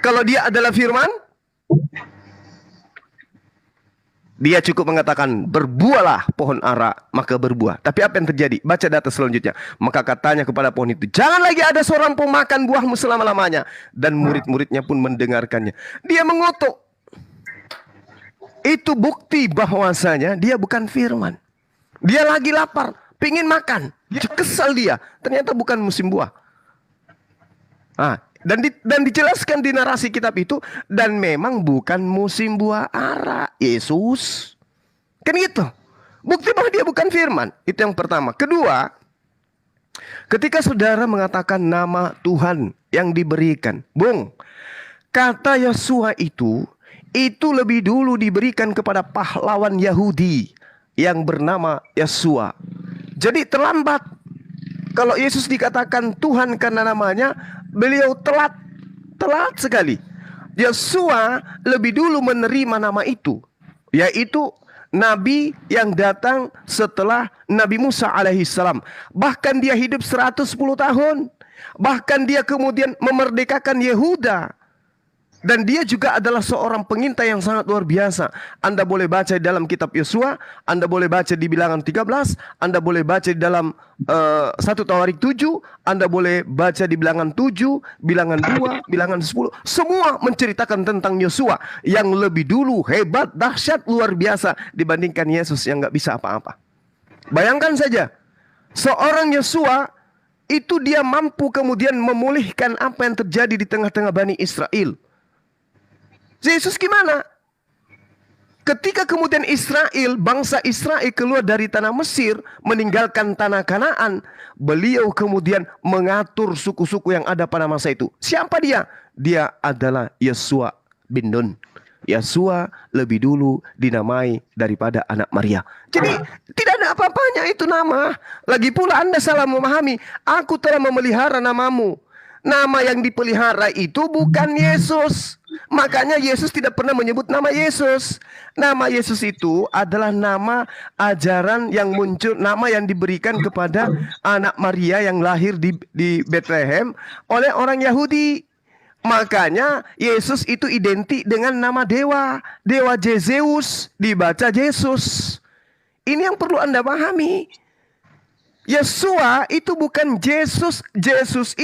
kalau dia adalah firman? Dia cukup mengatakan, berbuahlah pohon ara, maka berbuah. Tapi apa yang terjadi? Baca data selanjutnya. Maka katanya kepada pohon itu, jangan lagi ada seorang pun makan buahmu selama-lamanya. Dan murid-muridnya pun mendengarkannya. Dia mengutuk. Itu bukti bahwasanya dia bukan firman. Dia lagi lapar, pingin makan. Kesal dia. Ternyata bukan musim buah. Dan dijelaskan di narasi kitab itu, dan memang bukan musim buah ara. Yesus kan gitu, bukti bahwa dia bukan firman. Itu yang pertama. Kedua, ketika saudara mengatakan nama Tuhan yang diberikan, kata Yesua itu lebih dulu diberikan kepada pahlawan Yahudi yang bernama Yesua. Jadi terlambat. Kalau Yesus dikatakan Tuhan karena namanya, beliau telat sekali. Yesua lebih dulu menerima nama itu, yaitu Nabi yang datang setelah Nabi Musa alaihissalam. Bahkan dia hidup 110 tahun. Bahkan dia kemudian memerdekakan Yehuda. Dan dia juga adalah seorang pengintai yang sangat luar biasa. Anda boleh baca di dalam kitab Yosua, Anda boleh baca di Bilangan 13, Anda boleh baca di dalam 1 Tawarik 7, Anda boleh baca di Bilangan 7, Bilangan 2, Bilangan 10. Semua menceritakan tentang Yosua yang lebih dulu hebat, dahsyat, luar biasa dibandingkan Yesus yang gak bisa apa-apa. Bayangkan saja, seorang Yosua itu dia mampu kemudian memulihkan apa yang terjadi di tengah-tengah Bani Israel. Yesus gimana? Ketika kemudian bangsa Israel keluar dari tanah Mesir, meninggalkan tanah Kanaan, beliau kemudian mengatur suku-suku yang ada pada masa itu. Siapa dia? Dia adalah Yosua bin Nun. Yosua lebih dulu dinamai daripada anak Maria. Jadi tidak ada apa-apanya itu nama. Lagi pula Anda salah memahami. Aku telah memelihara namamu. Nama yang dipelihara itu bukan Yesus. Makanya Yesus tidak pernah menyebut nama Yesus. Nama Yesus itu adalah nama ajaran yang muncul, nama yang diberikan kepada anak Maria yang lahir di Bethlehem oleh orang Yahudi. Makanya Yesus itu identik dengan nama dewa. Dewa Zeus dibaca Yesus. Ini yang perlu Anda pahami. Yesua itu bukan Yesus. Yesus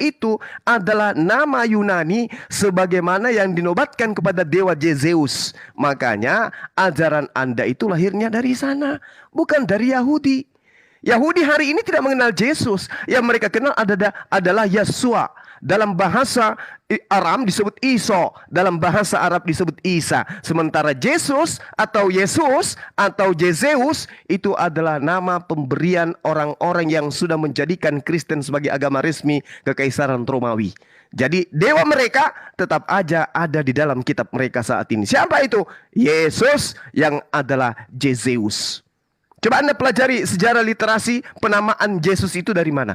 itu adalah nama Yunani sebagaimana yang dinobatkan kepada dewa Zeus. Makanya ajaran Anda itu lahirnya dari sana, bukan dari Yahudi. Yahudi hari ini tidak mengenal Yesus. Yang mereka kenal adalah Yesua. Dalam bahasa Aram disebut Iso, dalam bahasa Arab disebut Isa. Sementara Yesus atau Yesus atau Zeus itu adalah nama pemberian orang-orang yang sudah menjadikan Kristen sebagai agama resmi Kekaisaran Romawi. Jadi dewa mereka tetap aja ada di dalam kitab mereka saat ini. Siapa itu? Yesus yang adalah Zeus. Coba Anda pelajari sejarah literasi penamaan Yesus itu dari mana.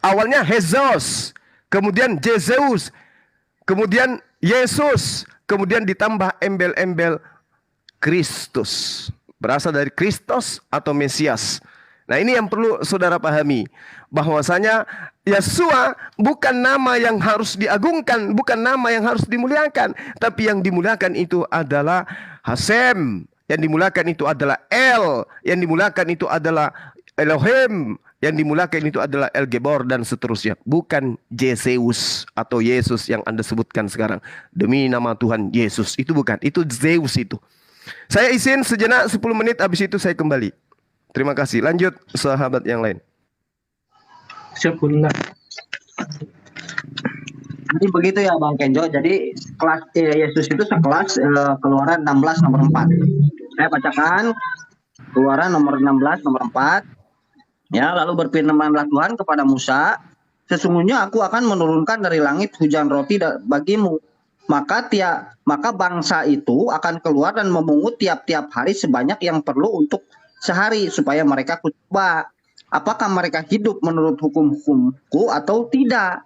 Awalnya Jesus, kemudian Zeus, kemudian Yesus, kemudian ditambah embel-embel Kristus. Berasal dari Kristus atau Mesias. Nah, ini yang perlu saudara pahami. Bahwasanya Yesua bukan nama yang harus diagungkan, bukan nama yang harus dimuliakan. Tapi yang dimuliakan itu adalah Hasem. Yang dimuliakan itu adalah El. Yang dimuliakan itu adalah Elohim. Yang dimuliakan itu adalah El Gebor dan seterusnya. Bukan Zeus atau Yesus yang Anda sebutkan sekarang. Demi nama Tuhan Yesus. Itu bukan. Itu Zeus itu. Saya izin sejenak 10 menit. Habis itu saya kembali. Terima kasih. Lanjut sahabat yang lain. Syukurlah. Jadi begitu ya Bang Kenjo. Jadi kelas Yesus itu sekelas Keluaran 16 nomor 4. Saya bacakan Keluaran nomor 16 nomor 4. Ya, lalu berfirmanlah Tuhan kepada Musa, sesungguhnya aku akan menurunkan dari langit hujan roti bagimu. Maka bangsa itu akan keluar dan memungut tiap-tiap hari sebanyak yang perlu untuk sehari supaya mereka coba apakah mereka hidup menurut hukum-hukumku atau tidak.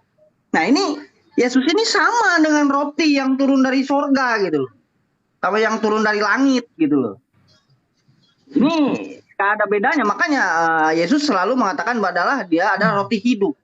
Nah, ini Yesus ini sama dengan roti yang turun dari sorga gitu loh. Sama yang turun dari langit gitu loh. Ini gak ada bedanya. Makanya Yesus selalu mengatakan bahwa dia adalah roti hidup.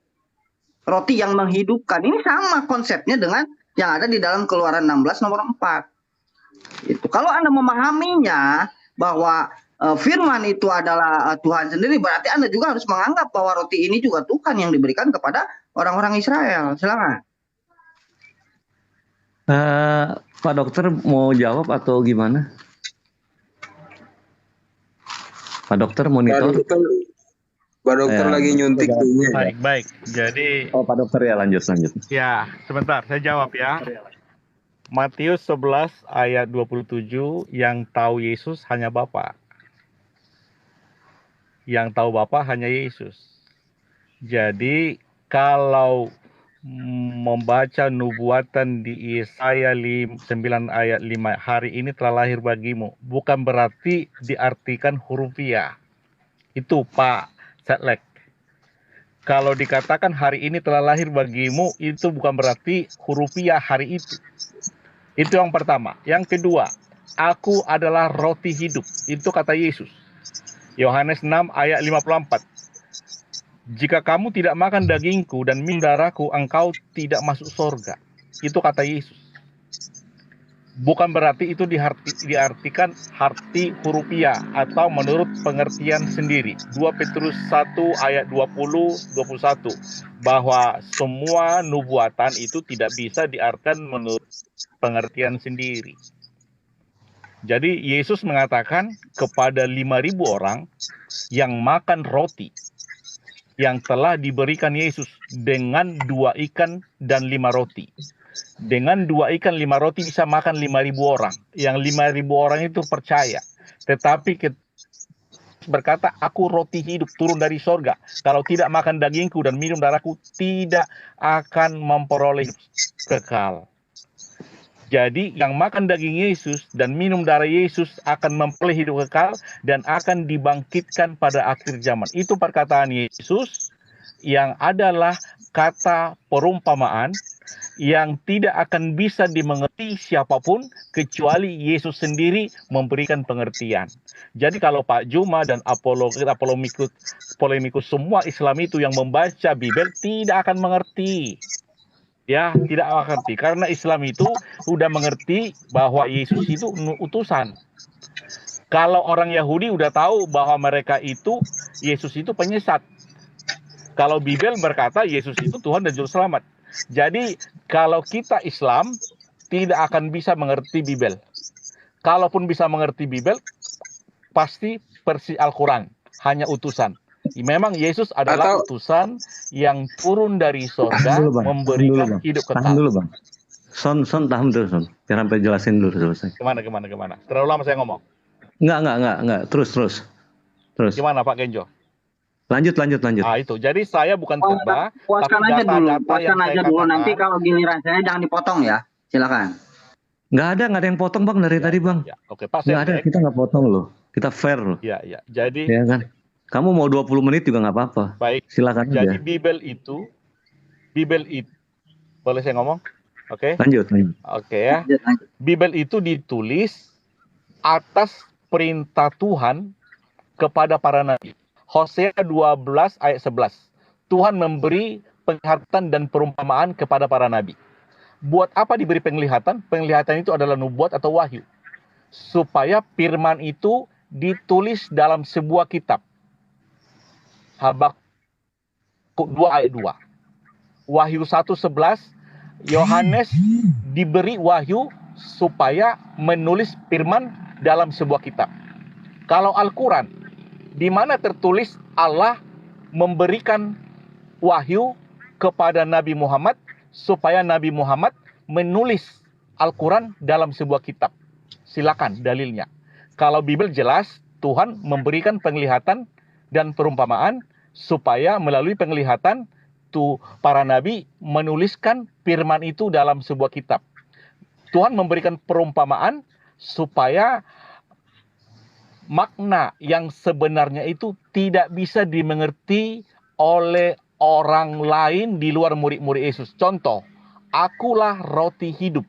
Roti yang menghidupkan. Ini sama konsepnya dengan yang ada di dalam Keluaran 16 nomor 4. Itu. Kalau Anda memahaminya bahwa firman itu adalah Tuhan sendiri, berarti Anda juga harus menganggap bahwa roti ini juga Tuhan yang diberikan kepada orang-orang Israel. Silakan. Pak Dokter mau jawab atau gimana? Pak Dokter monitor. Pak Dokter lagi nyuntik. Baik. Jadi Pak Dokter ya lanjut. ya, sebentar saya jawab ya. Matius 11 ayat 27, yang tahu Yesus hanya Bapa. Yang tahu Bapa hanya Yesus. Jadi kalau membaca nubuatan di Yesaya 9 ayat 5, hari ini telah lahir bagimu, bukan berarti diartikan hurufiah. Itu Pak Setlek. Kalau dikatakan hari ini telah lahir bagimu, itu bukan berarti hurufiah hari itu. Itu yang pertama. Yang kedua, aku adalah roti hidup. Itu kata Yesus. Yohanes 6 ayat 54. Jika kamu tidak makan dagingku dan minum darahku, engkau tidak masuk surga. Itu kata Yesus. Bukan berarti itu diartikan arti hurufiah atau menurut pengertian sendiri. 2 Petrus 1 ayat 20-21 bahwa semua nubuatan itu tidak bisa diartikan menurut pengertian sendiri. Jadi Yesus mengatakan kepada 5.000 orang yang makan roti yang telah diberikan Yesus dengan 2 ikan dan 5 roti. Dengan 2 ikan 5 roti bisa makan 5.000 orang. Yang 5.000 orang itu percaya. Tetapi berkata, aku roti hidup turun dari sorga. Kalau tidak makan dagingku dan minum darahku, tidak akan memperoleh hidup kekal. Jadi yang makan daging Yesus dan minum darah Yesus akan memperoleh hidup kekal dan akan dibangkitkan pada akhir zaman. Itu perkataan Yesus yang adalah kata perumpamaan yang tidak akan bisa dimengerti siapapun kecuali Yesus sendiri memberikan pengertian. Jadi kalau Pak Juma dan polemikus semua Islam itu yang membaca Bibel tidak akan mengerti. Ya, tidak akan mengerti. Karena Islam itu sudah mengerti bahwa Yesus itu utusan. Kalau orang Yahudi udah tahu bahwa mereka itu, Yesus itu penyesat. Kalau Bibel berkata Yesus itu Tuhan dan Juru Selamat. Jadi kalau kita Islam tidak akan bisa mengerti Bibel. Kalaupun bisa mengerti Bibel, pasti versi Al-Quran, hanya utusan. Memang Yesus adalah utusan yang turun dari surga memberikan hidup kekal. Tahan dulu, Bang. Son, tahan dulu, Son. Jangan sampai jelasin dulu selesai. Gimana? Terlalu lama saya ngomong. Enggak. Terus. Gimana Pak Genjo? Lanjut. Ah itu. Jadi saya bukan khotbah, Puaskan tapi aja dulu. Nanti kalau giliran saya jangan dipotong ya. Silakan. Nggak ada yang potong, Bang, dari tadi, Bang. Ya, oke, Pak. Nggak ada, kita nggak potong loh. Kita fair loh. Ya. Jadi ya kan? Kamu mau 20 menit juga nggak apa-apa. Baik. Silakan Jadi aja. Bibel itu boleh saya ngomong? Oke. Lanjut. Oke ya. Bibel itu ditulis atas perintah Tuhan kepada para nabi. Hosea 12 ayat 11. Tuhan memberi penglihatan dan perumpamaan kepada para nabi. Buat apa diberi penglihatan? Penglihatan itu adalah nubuat atau wahyu. Supaya firman itu ditulis dalam sebuah kitab. Habakuk 2 ayat 2. Wahyu 1:11. Yohanes diberi wahyu supaya menulis firman dalam sebuah kitab. Kalau Al-Quran, di mana tertulis Allah memberikan wahyu kepada Nabi Muhammad supaya Nabi Muhammad menulis Al-Quran dalam sebuah kitab. Silakan dalilnya. Kalau Bibel jelas Tuhan memberikan penglihatan dan perumpamaan supaya melalui penglihatan para nabi menuliskan firman itu dalam sebuah kitab. Tuhan memberikan perumpamaan supaya makna yang sebenarnya itu tidak bisa dimengerti oleh orang lain di luar murid-murid Yesus. Contoh, akulah roti hidup.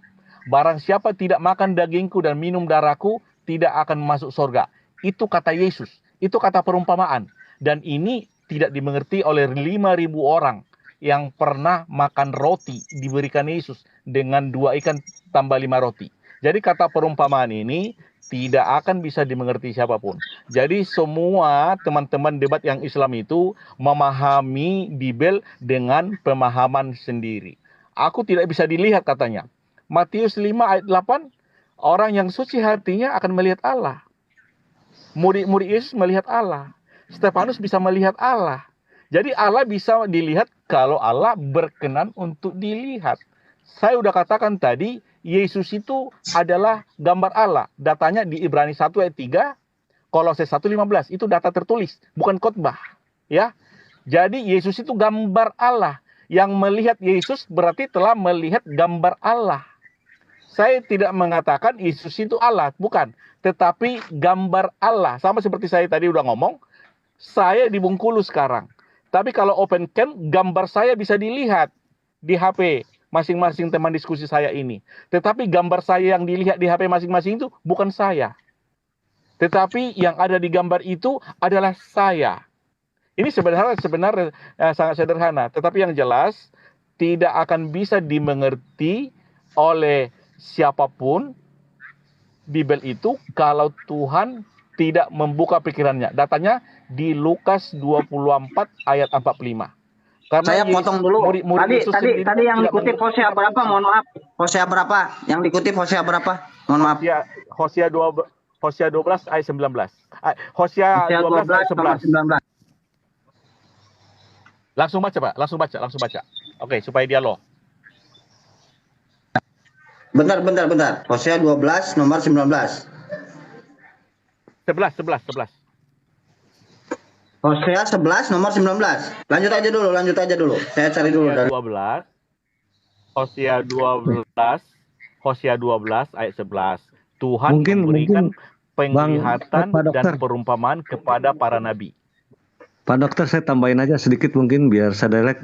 Barang siapa tidak makan dagingku dan minum darahku, tidak akan masuk surga. Itu kata Yesus. Itu kata perumpamaan. Dan ini tidak dimengerti oleh 5.000 orang yang pernah makan roti diberikan Yesus dengan 2 ikan tambah 5 roti. Jadi kata perumpamaan ini tidak akan bisa dimengerti siapapun. Jadi semua teman-teman debat yang Islam itu memahami Bibel dengan pemahaman sendiri. Aku tidak bisa dilihat katanya. Matius 5 ayat 8, orang yang suci hatinya akan melihat Allah. Murid-murid Yesus melihat Allah. Stefanus bisa melihat Allah. Jadi Allah bisa dilihat kalau Allah berkenan untuk dilihat. Saya udah katakan tadi, Yesus itu adalah gambar Allah. Datanya di Ibrani 1 ayat 3, Kolose 1:15. Itu data tertulis, bukan khotbah. Ya. Jadi Yesus itu gambar Allah. Yang melihat Yesus berarti telah melihat gambar Allah. Saya tidak mengatakan Yesus itu Allah, bukan. Tetapi gambar Allah. Sama seperti saya tadi udah ngomong, saya di Bengkulu sekarang. Tapi kalau open cam, gambar saya bisa dilihat di HP masing-masing teman diskusi saya ini. Tetapi gambar saya yang dilihat di HP masing-masing itu bukan saya. Tetapi yang ada di gambar itu adalah saya. Ini sebenarnya sangat sederhana. Tetapi yang jelas tidak akan bisa dimengerti oleh siapapun Bible itu kalau Tuhan tidak membuka pikirannya. Datanya di Lukas 24 ayat 45. Karena Saya potong dulu. Tadi yang dikutip Hosea berapa? Mohon maaf. Hosea berapa? Yang dikutip Hosea berapa? Mohon maaf. Hosea 12 ayat 19. Hosea 12 ayat 11. 19. Langsung baca, Pak. Langsung baca. Oke, supaya dialog. Bentar. Hosea 12 nomor 19. 11. Hosea 11 nomor 19. Lanjut aja dulu. Saya cari dulu dari Hosea 12 ayat 11. Tuhan memberikan penglihatan dan perumpamaan kepada para nabi. Pak Dokter, saya tambahin aja sedikit mungkin biar saudara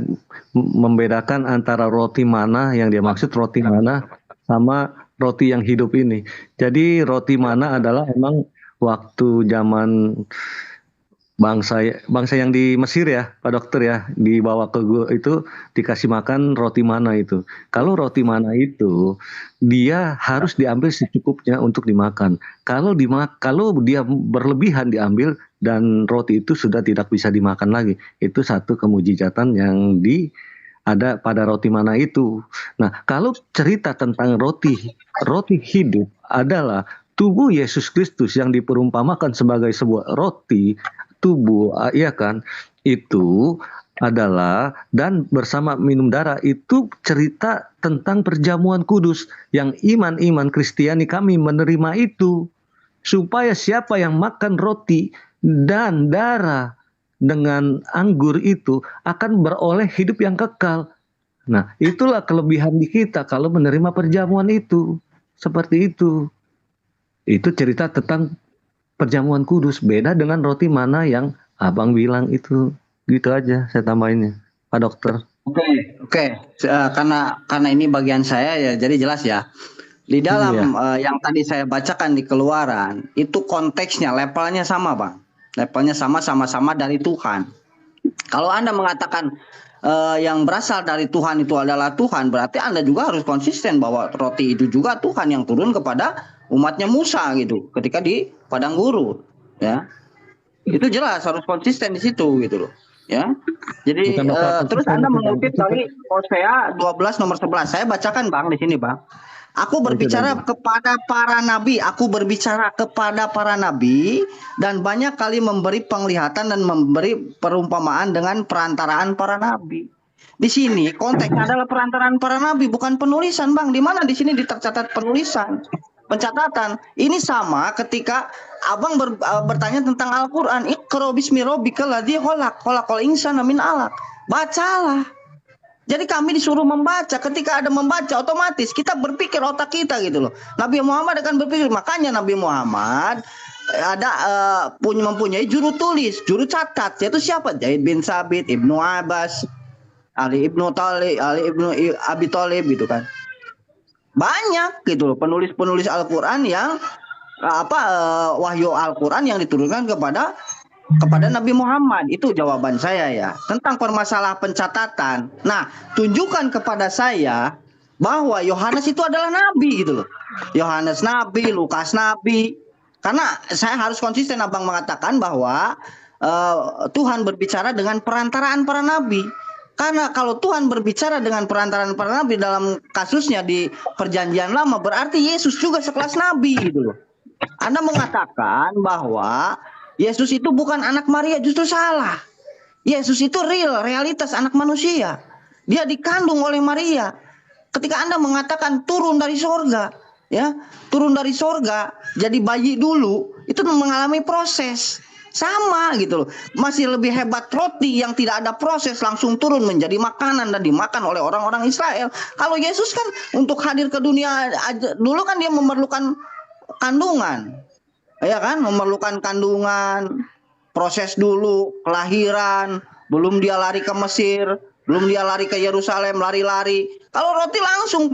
membedakan antara roti mana yang dia maksud roti mana sama roti yang hidup ini. Jadi roti mana adalah emang waktu zaman bangsa yang di Mesir ya, Pak Dokter ya, dibawa ke gua itu dikasih makan roti mana itu. Kalau roti mana itu dia harus diambil secukupnya untuk dimakan. Kalau dia berlebihan diambil dan roti itu sudah tidak bisa dimakan lagi. Itu satu kemujizatan yang ada pada roti mana itu. Nah, kalau cerita tentang roti hidup adalah tubuh Yesus Kristus yang diperumpamakan sebagai sebuah roti tubuh, ya kan? Itu adalah dan bersama minum darah itu cerita tentang perjamuan kudus yang iman Kristiani kami menerima itu supaya siapa yang makan roti dan darah dengan anggur itu akan beroleh hidup yang kekal. Nah, itulah kelebihan di kita kalau menerima perjamuan itu. Seperti itu. Itu cerita tentang perjamuan kudus, beda dengan roti mana yang Abang bilang itu. Gitu aja saya tambahinnya, Pak Dokter. Oke. Karena ini bagian saya ya, jadi jelas ya. Di dalam yang tadi saya bacakan di Keluaran, itu konteksnya, levelnya sama, Bang. Levelnya sama-sama dari Tuhan. Kalau Anda mengatakan yang berasal dari Tuhan itu adalah Tuhan, berarti Anda juga harus konsisten bahwa roti itu juga Tuhan yang turun kepada umatnya Musa gitu, ketika di padang gurun, ya. Itu jelas harus konsisten di situ gitu loh. Ya. Jadi terus Anda mengutip dari Hosea 12 nomor 11. Saya bacakan, Bang, di sini, Bang. Aku berbicara kepada para nabi dan banyak kali memberi penglihatan dan memberi perumpamaan dengan perantaraan para nabi. Di sini konteksnya adalah perantaraan para nabi, bukan penulisan, Bang. Di mana di sini tercatat penulisan, pencatatan. Ini sama ketika Abang bertanya tentang Al-Qur'an, Iqra bismi rabbikal ladzi khalaqal insana min 'alaq. Bacalah. Jadi kami disuruh membaca. Ketika ada membaca, otomatis kita berpikir otak kita gitu loh. Nabi Muhammad akan berpikir. Makanya Nabi Muhammad ada mempunyai juru tulis, juru catat. Yaitu siapa? Zaid bin Sabit, Ibnu Abbas, Ali ibnu Abi Thalib gitu kan. Banyak gitu loh penulis-penulis Al-Qur'an yang wahyu Al-Qur'an yang diturunkan kepada Nabi Muhammad. Itu jawaban saya ya tentang permasalahan pencatatan. Nah, tunjukkan kepada saya bahwa Yohanes itu adalah nabi gitu loh. Yohanes nabi, Lukas nabi. Karena saya harus konsisten, Abang mengatakan bahwa Tuhan berbicara dengan perantaraan para nabi. Karena kalau Tuhan berbicara dengan perantaraan para nabi dalam kasusnya di Perjanjian Lama, berarti Yesus juga sekelas nabi gitu loh. Anda mengatakan bahwa Yesus itu bukan anak Maria, justru salah. Yesus itu realitas anak manusia. Dia dikandung oleh Maria. Ketika Anda mengatakan turun dari sorga, ya, turun dari sorga, jadi bayi dulu, itu mengalami proses. Sama gitu loh. Masih lebih hebat roti yang tidak ada proses, langsung turun menjadi makanan dan dimakan oleh orang-orang Israel. Kalau Yesus kan untuk hadir ke dunia dulu kan dia memerlukan kandungan. Ya kan, memerlukan kandungan, proses dulu, kelahiran, Belum dia lari ke Mesir, belum dia lari ke Yerusalem, lari-lari. Kalau roti langsung.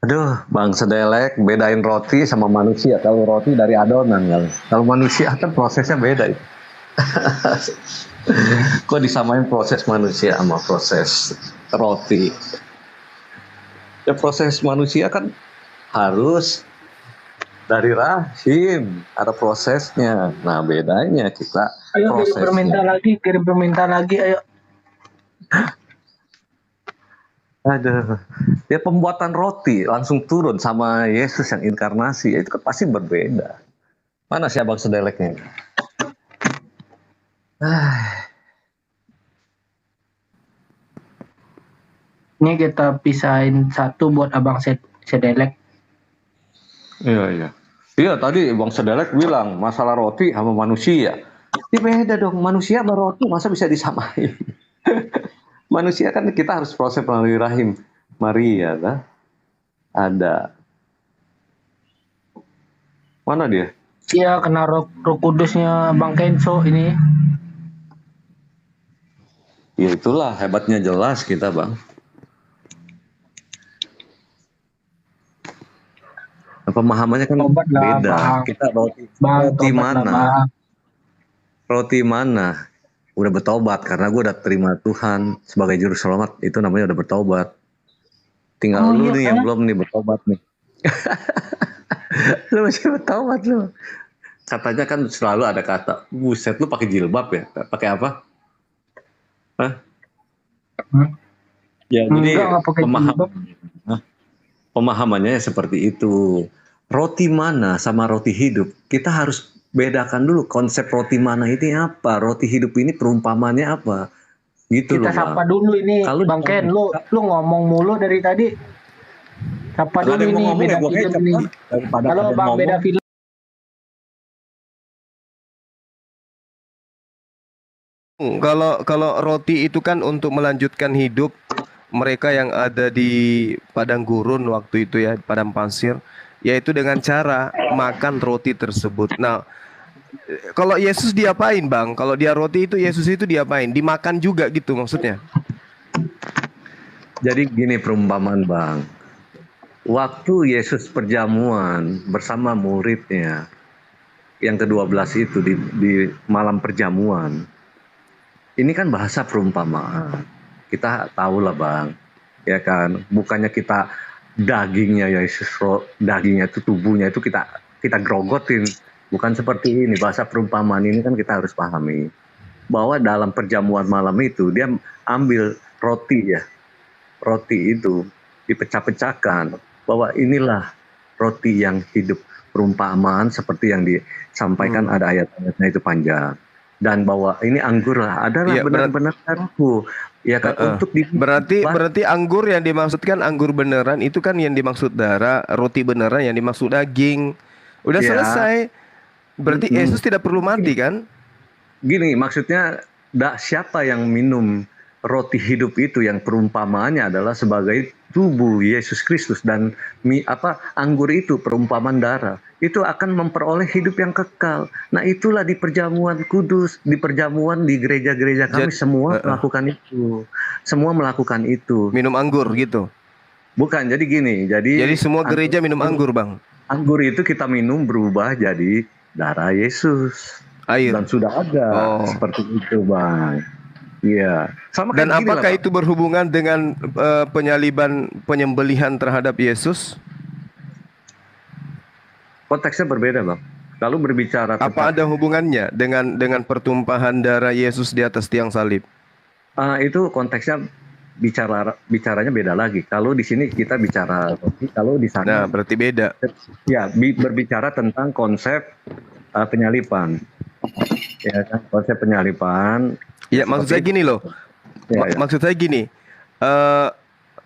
Aduh, Bang Sedelek, bedain roti sama manusia. Kalau roti dari adonan, kalau manusia kan prosesnya beda. Kok disamain proses manusia sama proses roti? Ya proses manusia kan harus dari rahim, ada prosesnya. Nah bedanya kita Ayo prosesnya. kirim permintaan lagi, ayo. Aduh, ya pembuatan roti langsung turun sama Yesus yang inkarnasi, ya itu kan pasti berbeda. Mana sih Abang Sedeleknya? Ini kita pisahin satu buat Abang Sedelek. Iya. Iya tadi Bang Sedelek bilang masalah roti sama manusia. Ini beda dong, manusia sama roti masa bisa disamain? Manusia kan kita harus proses melalui rahim Maria, kan? Ada. Mana dia? Iya, kena roh kudusnya Bang Kenso ini. Ya itulah hebatnya jelas kita, Bang. Pemahamannya kan Tobat lah, beda. Bang. Kita roti Tobat mana? lah, Bang. Roti mana? Udah bertobat karena gue udah terima Tuhan sebagai juru selamat, itu namanya udah bertobat. Tinggal lu nih yang belum nih bertobat nih. Lu masih bertobat lu. Katanya kan selalu ada kata, buset lu pakai jilbab ya? Pakai apa? Hah? Ya jadi pemahamannya seperti itu. Roti mana sama roti hidup, kita harus bedakan dulu konsep roti mana ini apa, roti hidup ini perumpamannya apa, gitu kita loh. Sapa dulu ini, Bang Ken, lu ngomong mulu dari tadi. Sapa dulu ini, beda film nih. Halo Bang, beda film. Kalau roti itu kan untuk melanjutkan hidup mereka yang ada di padang gurun waktu itu ya, padang pasir, yaitu dengan cara makan roti tersebut. Nah, kalau Yesus diapain, Bang? Kalau dia roti itu, Yesus itu diapain? Dimakan juga gitu maksudnya? Jadi gini perumpamaan, Bang. Waktu Yesus perjamuan bersama muridnya yang ke-12 itu di malam perjamuan, ini kan bahasa perumpamaan. Kita tahu lah, Bang, ya kan. Bukannya kita dagingnya Yesus, dagingnya itu tubuhnya itu kita grogotin. Bukan seperti ini. Bahasa perumpamaan ini kan kita harus pahami bahwa dalam perjamuan malam itu dia ambil roti ya, roti itu dipecah-pecahkan bahwa inilah roti yang hidup, perumpamaan seperti yang disampaikan ada ayat-ayatnya itu panjang. Dan bahwa ini anggur lah adalah benar-benar darahku. Ya kan untuk berarti anggur yang dimaksudkan anggur beneran itu kan yang dimaksud darah, roti beneran yang dimaksud daging. Udah selesai. Berarti Yesus tidak perlu mati kan? Gini maksudnya, siapa yang minum roti hidup itu yang perumpamaannya adalah sebagai tubuh Yesus Kristus, dan anggur itu perumpamaan darah, itu akan memperoleh hidup yang kekal. Nah itulah di perjamuan kudus, di perjamuan di gereja-gereja kami semua melakukan itu. Semua melakukan itu. Minum anggur gitu? Bukan, jadi gini. Jadi semua gereja minum anggur, Bang? Anggur itu kita minum berubah jadi darah Yesus. Air. Dan sudah ada seperti itu, Bang. Iya. Dan apakah itu berhubungan dengan penyembelihan terhadap Yesus? Konteksnya berbeda, Bang. Kalau berbicara apa ada hubungannya dengan pertumpahan darah Yesus di atas tiang salib? Itu konteksnya bicaranya beda lagi. Kalau di sini kita bicara, kalau di sana berarti beda. Ya, berbicara tentang konsep penyalipan. Ya kan, konsep penyalipan. Ya, maksud saya gini loh. Ya, ya. Maksud saya gini, eh,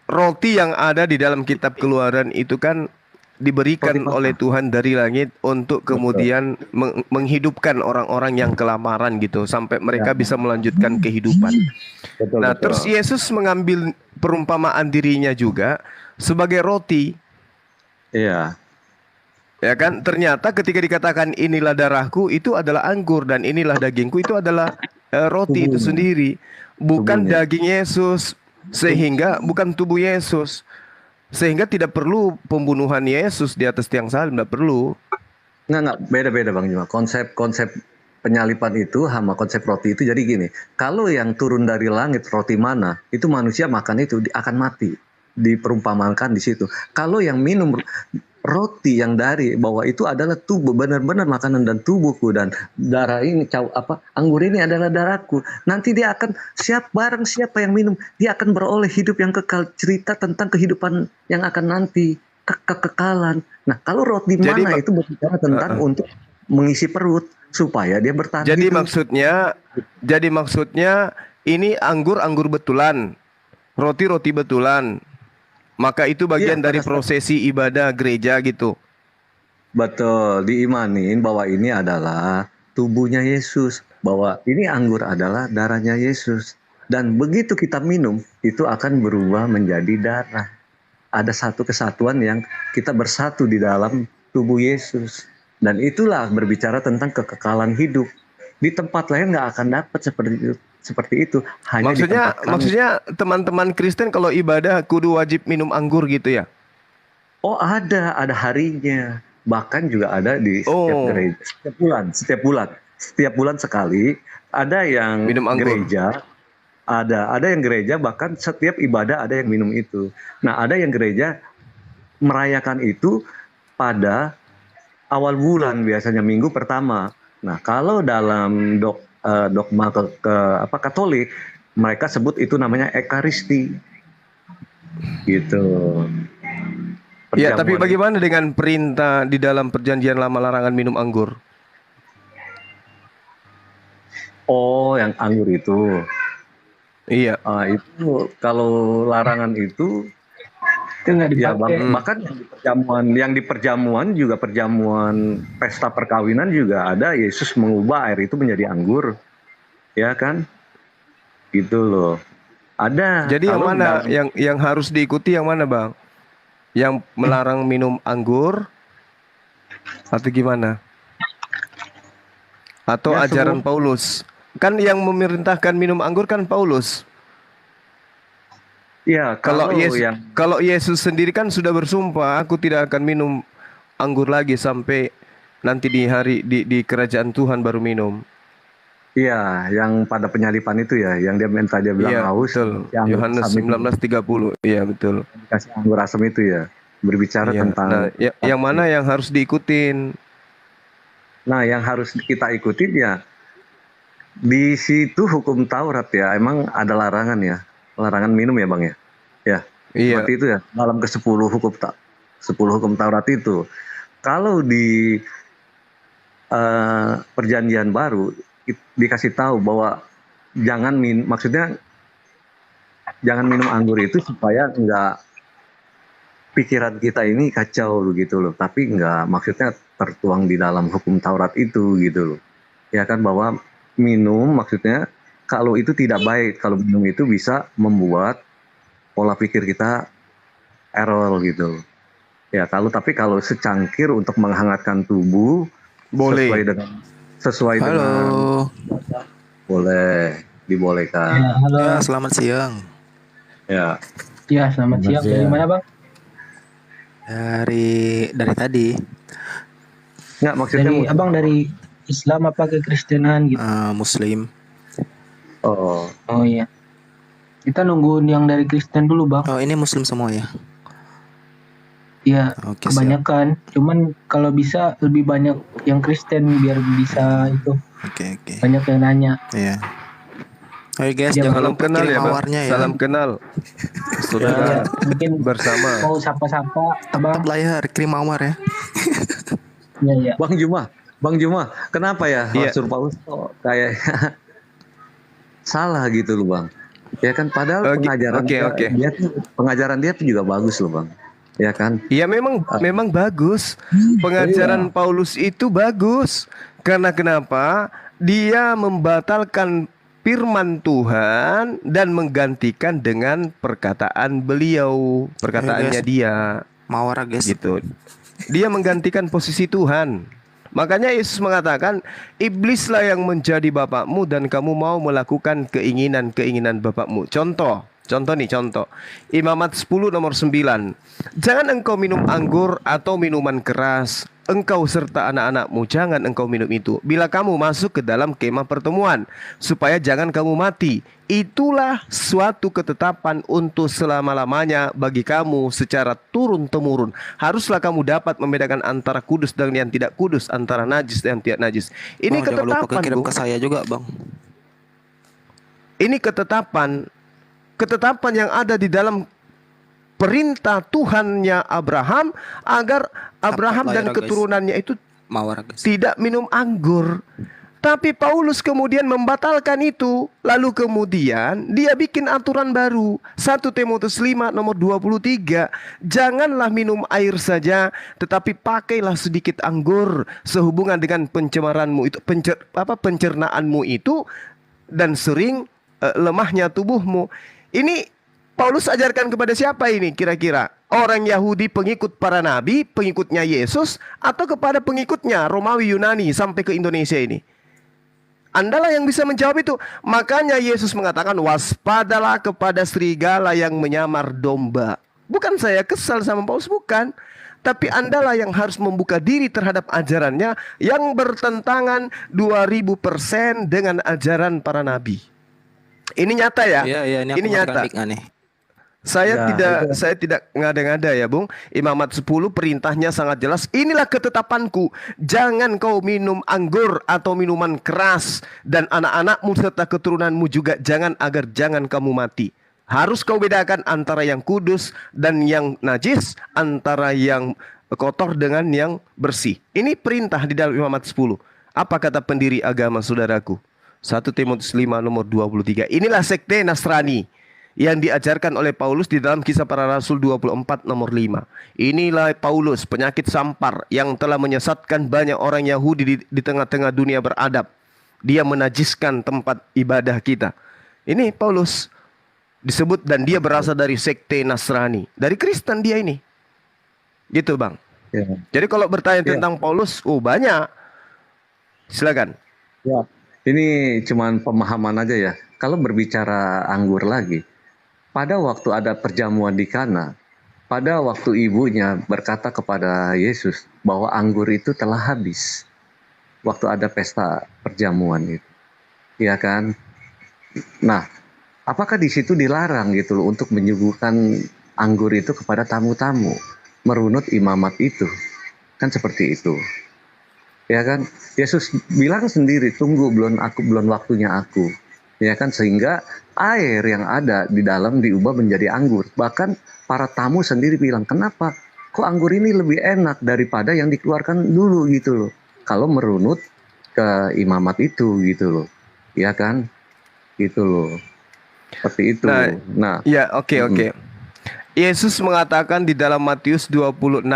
roti yang ada di dalam kitab Keluaran itu kan diberikan Roti mana? oleh Tuhan dari langit untuk Betul. kemudian menghidupkan orang-orang yang kelaparan gitu sampai mereka Ya. bisa melanjutkan kehidupan. Betul, Nah, betul. terus Yesus mengambil perumpamaan dirinya juga sebagai roti. Iya. Ya kan, ternyata ketika dikatakan inilah darahku itu adalah anggur dan inilah dagingku itu adalah roti itu Tubuhnya. sendiri, bukan Tubuhnya. daging Yesus, sehingga bukan tubuh Yesus, sehingga tidak perlu pembunuhan Yesus di atas tiang salib, tidak perlu. Nggak, beda-beda Bang Juma. Konsep penyalipan itu sama konsep roti itu jadi gini. Kalau yang turun dari langit roti mana, itu manusia makan itu akan mati. Diperumpamakan di situ. Kalau yang minum roti yang dari bawah itu adalah tubuh, benar-benar makanan dan tubuhku, dan darah ini anggur ini adalah darahku. Nanti dia akan barang siapa yang minum, dia akan beroleh hidup yang kekal. Cerita tentang kehidupan yang akan nanti, kekekalan. Nah, kalau roti Jadi, mana itu berbicara tentang untuk mengisi perut supaya dia bertahan Jadi hidup. maksudnya ini anggur betulan, roti betulan. Maka itu bagian Iya, dari pada saat- prosesi ibadah gereja gitu. Betul, diimanin bahwa ini adalah tubuhnya Yesus, bahwa ini anggur adalah darahnya Yesus. Dan begitu kita minum, itu akan berubah menjadi darah. Ada satu kesatuan yang kita bersatu di dalam tubuh Yesus. Dan itulah berbicara tentang kekekalan hidup. Di tempat lain nggak akan dapat seperti itu. Hanya di tempat kami. Maksudnya teman-teman Kristen kalau ibadah kudu wajib minum anggur gitu ya? Oh, ada harinya. Bahkan juga ada di setiap gereja. Setiap bulan sekali ada yang Minum anggur. gereja. Ada yang gereja bahkan setiap ibadah ada yang minum itu. Nah, ada yang gereja merayakan itu pada awal bulan, biasanya minggu pertama. Nah, kalau dalam dogma Katolik, mereka sebut itu namanya Ekaristi. Gitu. Ya, tapi Perjamuan. bagaimana dengan perintah di dalam Perjanjian Lama larangan minum anggur? Oh, yang anggur itu. Iya. Itu kalau larangan itu Itu nggak ya dipakai. bahkan yang di perjamuan juga, perjamuan pesta perkawinan juga ada Yesus mengubah air itu menjadi anggur, ya kan? Gitu loh. Ada. Jadi yang Kalau mana dalam- yang harus diikuti yang mana, Bang? Yang melarang minum anggur atau gimana? Atau Ya, ajaran semua. Paulus? Kan yang memerintahkan minum anggur kan Paulus. Ya, Kalau yang kalau Yesus sendiri kan sudah bersumpah, aku tidak akan minum anggur lagi sampai nanti di hari di kerajaan Tuhan baru minum. iya, yang pada penyalipan itu ya, yang dia bilang Iya, haus, betul. yang Yohanes asam itu, 19:30. Iya, betul. dikasih anggur asam itu ya, berbicara Iya. tentang. Nah, yang mana yang harus diikutin? Nah, yang harus kita ikutin ya, di situ hukum Taurat ya, emang ada larangan ya, larangan minum ya Bang ya, ya Iya. seperti itu ya, dalam ke-10 hukum Taurat itu. Kalau di perjanjian baru dikasih tahu bahwa maksudnya jangan minum anggur itu supaya enggak pikiran kita ini kacau gitu loh, tapi enggak, maksudnya tertuang di dalam hukum Taurat itu gitu loh. Ya kan, bahwa minum maksudnya kalau itu tidak baik, kalau minum itu bisa membuat pola pikir kita error gitu. Ya, tapi kalau secangkir untuk menghangatkan tubuh Boleh. sesuai dengan Halo. boleh, dibolehkan. Ya, halo. Ya, selamat siang. Ya. Ya, selamat siang. Dari mana, Bang? Dari tadi Nggak, maksudnya Dari Abang dari Islam apa ke Kristenan gitu. Muslim. oh, Oh iya. Kita nungguin yang dari Kristen dulu, Bang. Oh, ini Muslim semua ya? Iya, Oke, siap. kebanyakan. Cuman kalau bisa lebih banyak yang Kristen biar bisa itu. Oke. Banyak yang nanya. Iya. Oke guys, Ya, jangan Salam lupa kenal kirim ya, Bang. mawarnya ya. Salam kenal. Saudara Ya, mungkin bersama. mau sapa-sapa, Abang. Tetap lah ya, kirim mawar ya. Iya. Bang Juma, kenapa ya Iya. Rasul Paulus kok kayak salah gitu loh Bang? Ya kan, padahal pengajaran pengajaran dia tuh juga bagus loh Bang. Ya kan? Ya memang bagus. Pengajaran Paulus itu bagus. Karena kenapa? Dia membatalkan firman Tuhan dan menggantikan dengan perkataan beliau, perkataannya dia. Mawar guys. Gitu. Dia menggantikan posisi Tuhan. Makanya Yesus mengatakan, iblislah yang menjadi bapakmu dan kamu mau melakukan keinginan-keinginan bapakmu. Contoh Imamat 10 nomor 9. Jangan engkau minum anggur atau minuman keras. Engkau serta anak-anakmu jangan engkau minum itu bila kamu masuk ke dalam kemah pertemuan, supaya jangan kamu mati. Itulah suatu ketetapan untuk selama-lamanya bagi kamu secara turun-temurun. Haruslah kamu dapat membedakan antara kudus dan yang tidak kudus, antara najis dan tidak najis. Ini Bang, jangan lupa ketetapan, kirim Bung. ke saya juga Bang. Ini ketetapan yang ada di dalam perintah Tuhannya Abraham, agar Abraham dan Lahir, guys. keturunannya itu Mawar guys. tidak minum anggur. Tapi Paulus kemudian membatalkan itu. Lalu kemudian dia bikin aturan baru. 1 Timotius 5 nomor 23. Janganlah minum air saja, tetapi pakailah sedikit anggur sehubungan dengan pencemaranmu itu, pencernaanmu itu, dan sering lemahnya tubuhmu. Ini Paulus ajarkan kepada siapa ini kira-kira? Orang Yahudi pengikut para nabi, pengikutnya Yesus, atau kepada pengikutnya Romawi Yunani sampai ke Indonesia ini? Andalah yang bisa menjawab itu. Makanya Yesus mengatakan, waspadalah kepada serigala yang menyamar domba. Bukan saya kesal sama Paulus, bukan. Tapi Andalah yang harus membuka diri terhadap ajarannya yang bertentangan 2000% dengan ajaran para nabi. Ini nyata ya? Iya, ini nyata. Aneh. Saya tidak ngada-ngada ya Bung. Imamat 10 perintahnya sangat jelas. Inilah ketetapanku, jangan kau minum anggur atau minuman keras, dan anak-anakmu serta keturunanmu juga jangan, agar jangan kamu mati. Harus kau bedakan antara yang kudus dan yang najis, antara yang kotor dengan yang bersih. Ini perintah di dalam Imamat 10. Apa kata pendiri agama saudaraku? 1 Timotius 5 nomor 23. Inilah sekte Nasrani yang diajarkan oleh Paulus di dalam Kisah Para Rasul 24 nomor 5. Inilah Paulus, penyakit sampar yang telah menyesatkan banyak orang Yahudi di tengah-tengah dunia beradab. Dia menajiskan tempat ibadah kita. Ini Paulus disebut, dan dia berasal dari sekte Nasrani. Dari Kristen dia ini. Gitu Bang. Ya. Jadi kalau bertanya tentang Paulus, banyak. Silakan. Ya. Ini cuman pemahaman aja ya. Kalau berbicara anggur lagi, pada waktu ada perjamuan di Kana, pada waktu ibunya berkata kepada Yesus bahwa anggur itu telah habis. Waktu ada pesta perjamuan itu. Ya kan? Nah, apakah di situ dilarang gitu loh untuk menyuguhkan anggur itu kepada tamu-tamu? Merunut imamat itu. Kan seperti itu. Ya kan, Yesus bilang sendiri, tunggu, belum waktunya aku. Ya kan, sehingga air yang ada di dalam diubah menjadi anggur. Bahkan para tamu sendiri bilang, kenapa kok anggur ini lebih enak daripada yang dikeluarkan dulu gitu loh. Kalau merunut ke imamat itu gitu loh. Ya kan, gitu loh. Seperti itu. Nah, ya oke. Yesus mengatakan di dalam Matius 26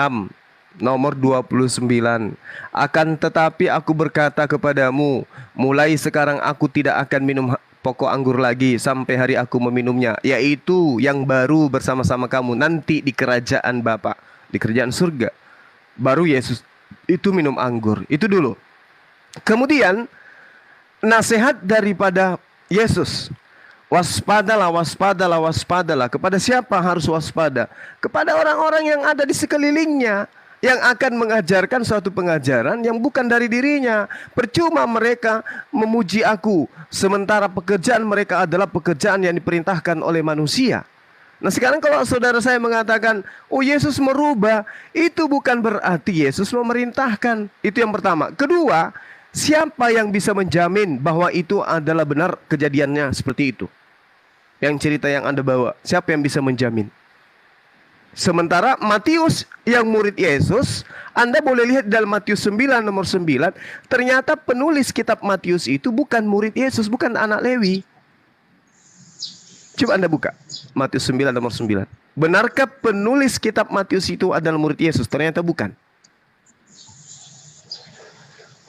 nomor 29, akan tetapi aku berkata kepadamu, mulai sekarang aku tidak akan minum pokok anggur lagi sampai hari aku meminumnya, yaitu yang baru bersama-sama kamu nanti di kerajaan Bapa, di kerajaan surga. Baru Yesus itu minum anggur. Itu dulu. Kemudian nasihat daripada Yesus, waspadalah, waspadalah, waspadalah. Kepada siapa harus waspada? Kepada orang-orang yang ada di sekelilingnya, yang akan mengajarkan suatu pengajaran yang bukan dari dirinya. Percuma mereka memuji aku, sementara pekerjaan mereka adalah pekerjaan yang diperintahkan oleh manusia. Nah sekarang kalau saudara saya mengatakan, oh Yesus merubah, itu bukan berarti Yesus memerintahkan. Itu yang pertama. Kedua, siapa yang bisa menjamin bahwa itu adalah benar kejadiannya seperti itu? Yang cerita yang Anda bawa, siapa yang bisa menjamin? Sementara Matius yang murid Yesus, Anda boleh lihat dalam Matius 9 nomor 9, ternyata penulis kitab Matius itu bukan murid Yesus, bukan anak Lewi. Coba Anda buka Matius 9 nomor 9. Benarkah penulis kitab Matius itu adalah murid Yesus? Ternyata bukan.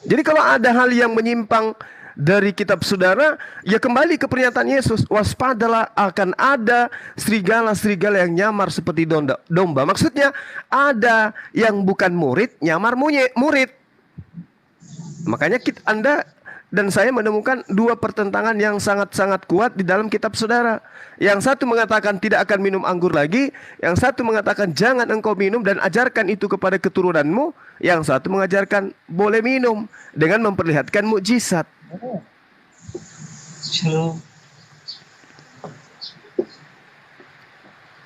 Jadi kalau ada hal yang menyimpang dari kitab saudara, ya kembali ke pernyataan Yesus. Waspadalah, akan ada serigala-serigala yang nyamar seperti domba. Maksudnya ada yang bukan murid, nyamar murid. Makanya Anda dan saya menemukan dua pertentangan yang sangat-sangat kuat di dalam kitab saudara. Yang satu mengatakan tidak akan minum anggur lagi, yang satu mengatakan jangan engkau minum dan ajarkan itu kepada keturunanmu, yang satu mengajarkan boleh minum dengan memperlihatkan mukjizat.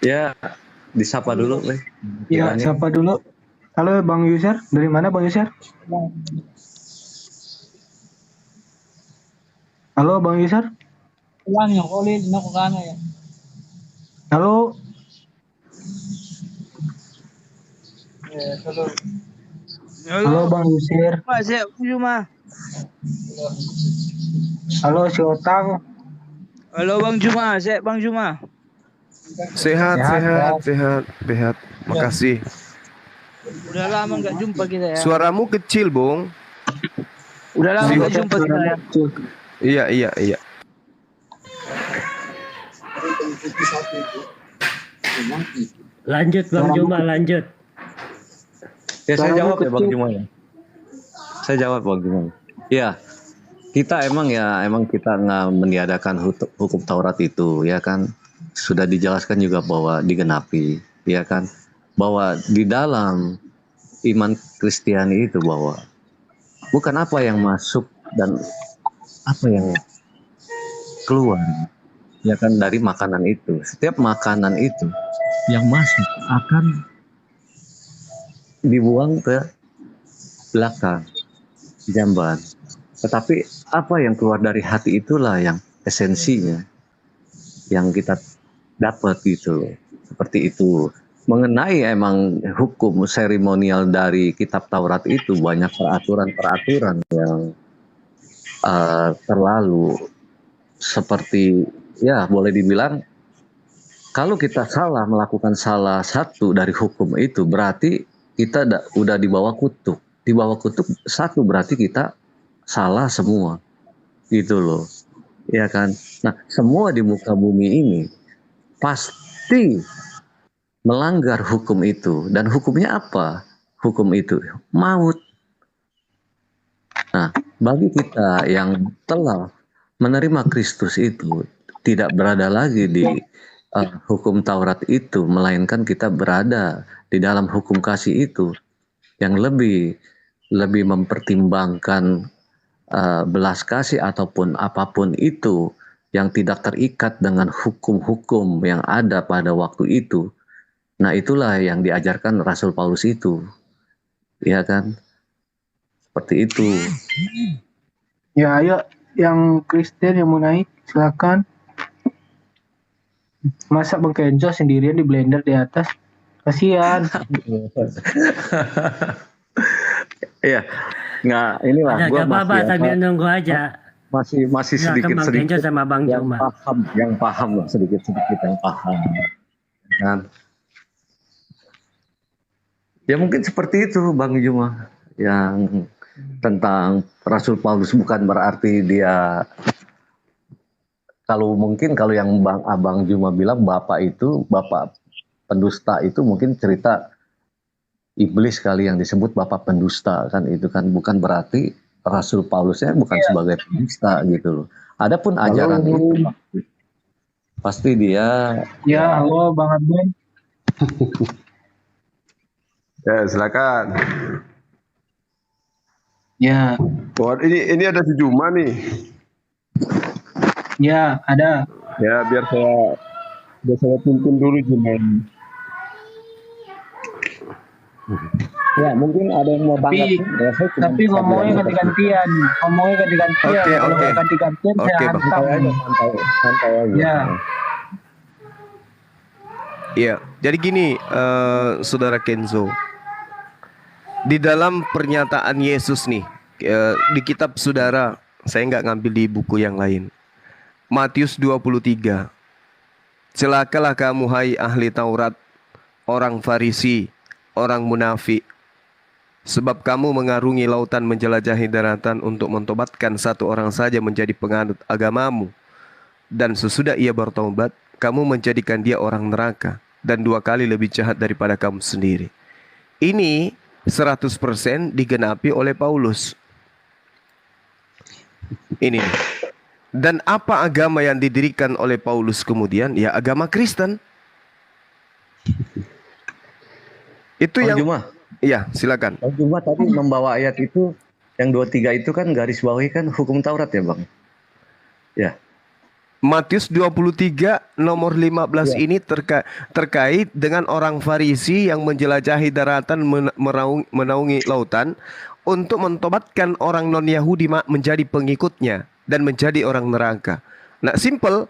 Ya, disapa dulu, Le. Ya, siapa dulu? Halo Bang Yusar, dari mana Bang Yusar? Halo Bang Yusar? Halo? Halo Bang Yusir. Halo si Otang. Halo Bang Juma, Bang Juma. Sehat. Makasih. Udah lama nggak jumpa kita ya. Suaramu kecil, Bung. Udah lama nggak jumpa kita ya. Iya. Lanjut Bang Juma, lanjut. Ya saya jawab ya Bang Juma ya. Saya jawab Bang Juma. Ya, kita emang kita nggak meniadakan hukum Taurat itu, ya kan. Sudah dijelaskan juga bahwa digenapi, ya kan. Bahwa di dalam iman Kristiani itu bahwa bukan apa yang masuk dan apa yang keluar, ya kan, dari makanan itu. Setiap makanan itu yang masuk akan dibuang ke belakang jamban. Tetapi apa yang keluar dari hati itulah yang esensinya yang kita dapat gitu. Seperti itu. Mengenai emang hukum seremonial dari kitab Taurat itu banyak peraturan-peraturan yang terlalu seperti ya boleh dibilang kalau kita salah melakukan salah satu dari hukum itu berarti kita udah di bawah kutuk. Di bawah kutuk satu berarti kita salah semua. Gitu loh. Ya kan? Nah, semua di muka bumi ini pasti melanggar hukum itu. Dan hukumnya apa? Hukum itu maut. Nah, bagi kita yang telah menerima Kristus itu tidak berada lagi di hukum Taurat itu, melainkan kita berada di dalam hukum kasih itu yang lebih mempertimbangkan belas kasih ataupun apapun itu yang tidak terikat dengan hukum-hukum yang ada pada waktu itu. Nah, itulah yang diajarkan Rasul Paulus itu. Ya kan? Seperti itu. Ya, ayo yang Kristen yang mau naik, silakan. Masa Bang Kenzo sendirian di blender di atas? Kasihan. Iya. Nggak, inilah Gak apa-apa sambil nunggu aja. Masih sedikit Bang Kenzo sama Bang yang Juma. paham lah, sedikit yang paham. Kan? Ya mungkin seperti itu Bang Juma, yang tentang Rasul Paulus bukan berarti dia, kalau yang Abang Juma bilang bapak pendusta itu mungkin cerita iblis kali yang disebut bapak pendusta kan, itu kan bukan berarti Rasul Paulusnya bukan sebagai pendusta gitu loh. Adapun ajaran itu pasti dia. Ya, halo Bang Admin. Ya, silakan. Ya. Oh, ini ada si Juma nih. Ya, ada. Ya, biar saya pimpin dulu Juma. Ya, mungkin ada yang mau banget. Tapi ngomongnya ganti-gantian. Oke. Ganti-gantian saya hantam. Santai aja. Ya. Iya, jadi gini, Saudara Kenzo, di dalam pernyataan Yesus nih, di kitab saudara, saya nggak ngambil di buku yang lain, Matius 23, Celakalah kamu hai ahli Taurat, orang Farisi, orang munafik. Sebab kamu mengarungi lautan menjelajahi daratan untuk mentobatkan satu orang saja menjadi penganut agamamu. Dan sesudah ia bertobat, kamu menjadikan dia orang neraka dan 2 kali lebih jahat daripada kamu sendiri. Ini 100% digenapi oleh Paulus. Ini nih. Dan apa agama yang didirikan oleh Paulus kemudian? Ya agama Kristen. Itu Bang yang Juma, ya silakan. Bang Juma tadi membawa ayat itu yang 23 itu kan garis bawahi kan hukum Taurat ya Bang? Ya. Matius 23 nomor 15 ini terkait dengan orang Farisi yang menjelajahi daratan menaungi lautan untuk mentobatkan orang non-Yahudi menjadi pengikutnya dan menjadi orang neraka. Nah, simple.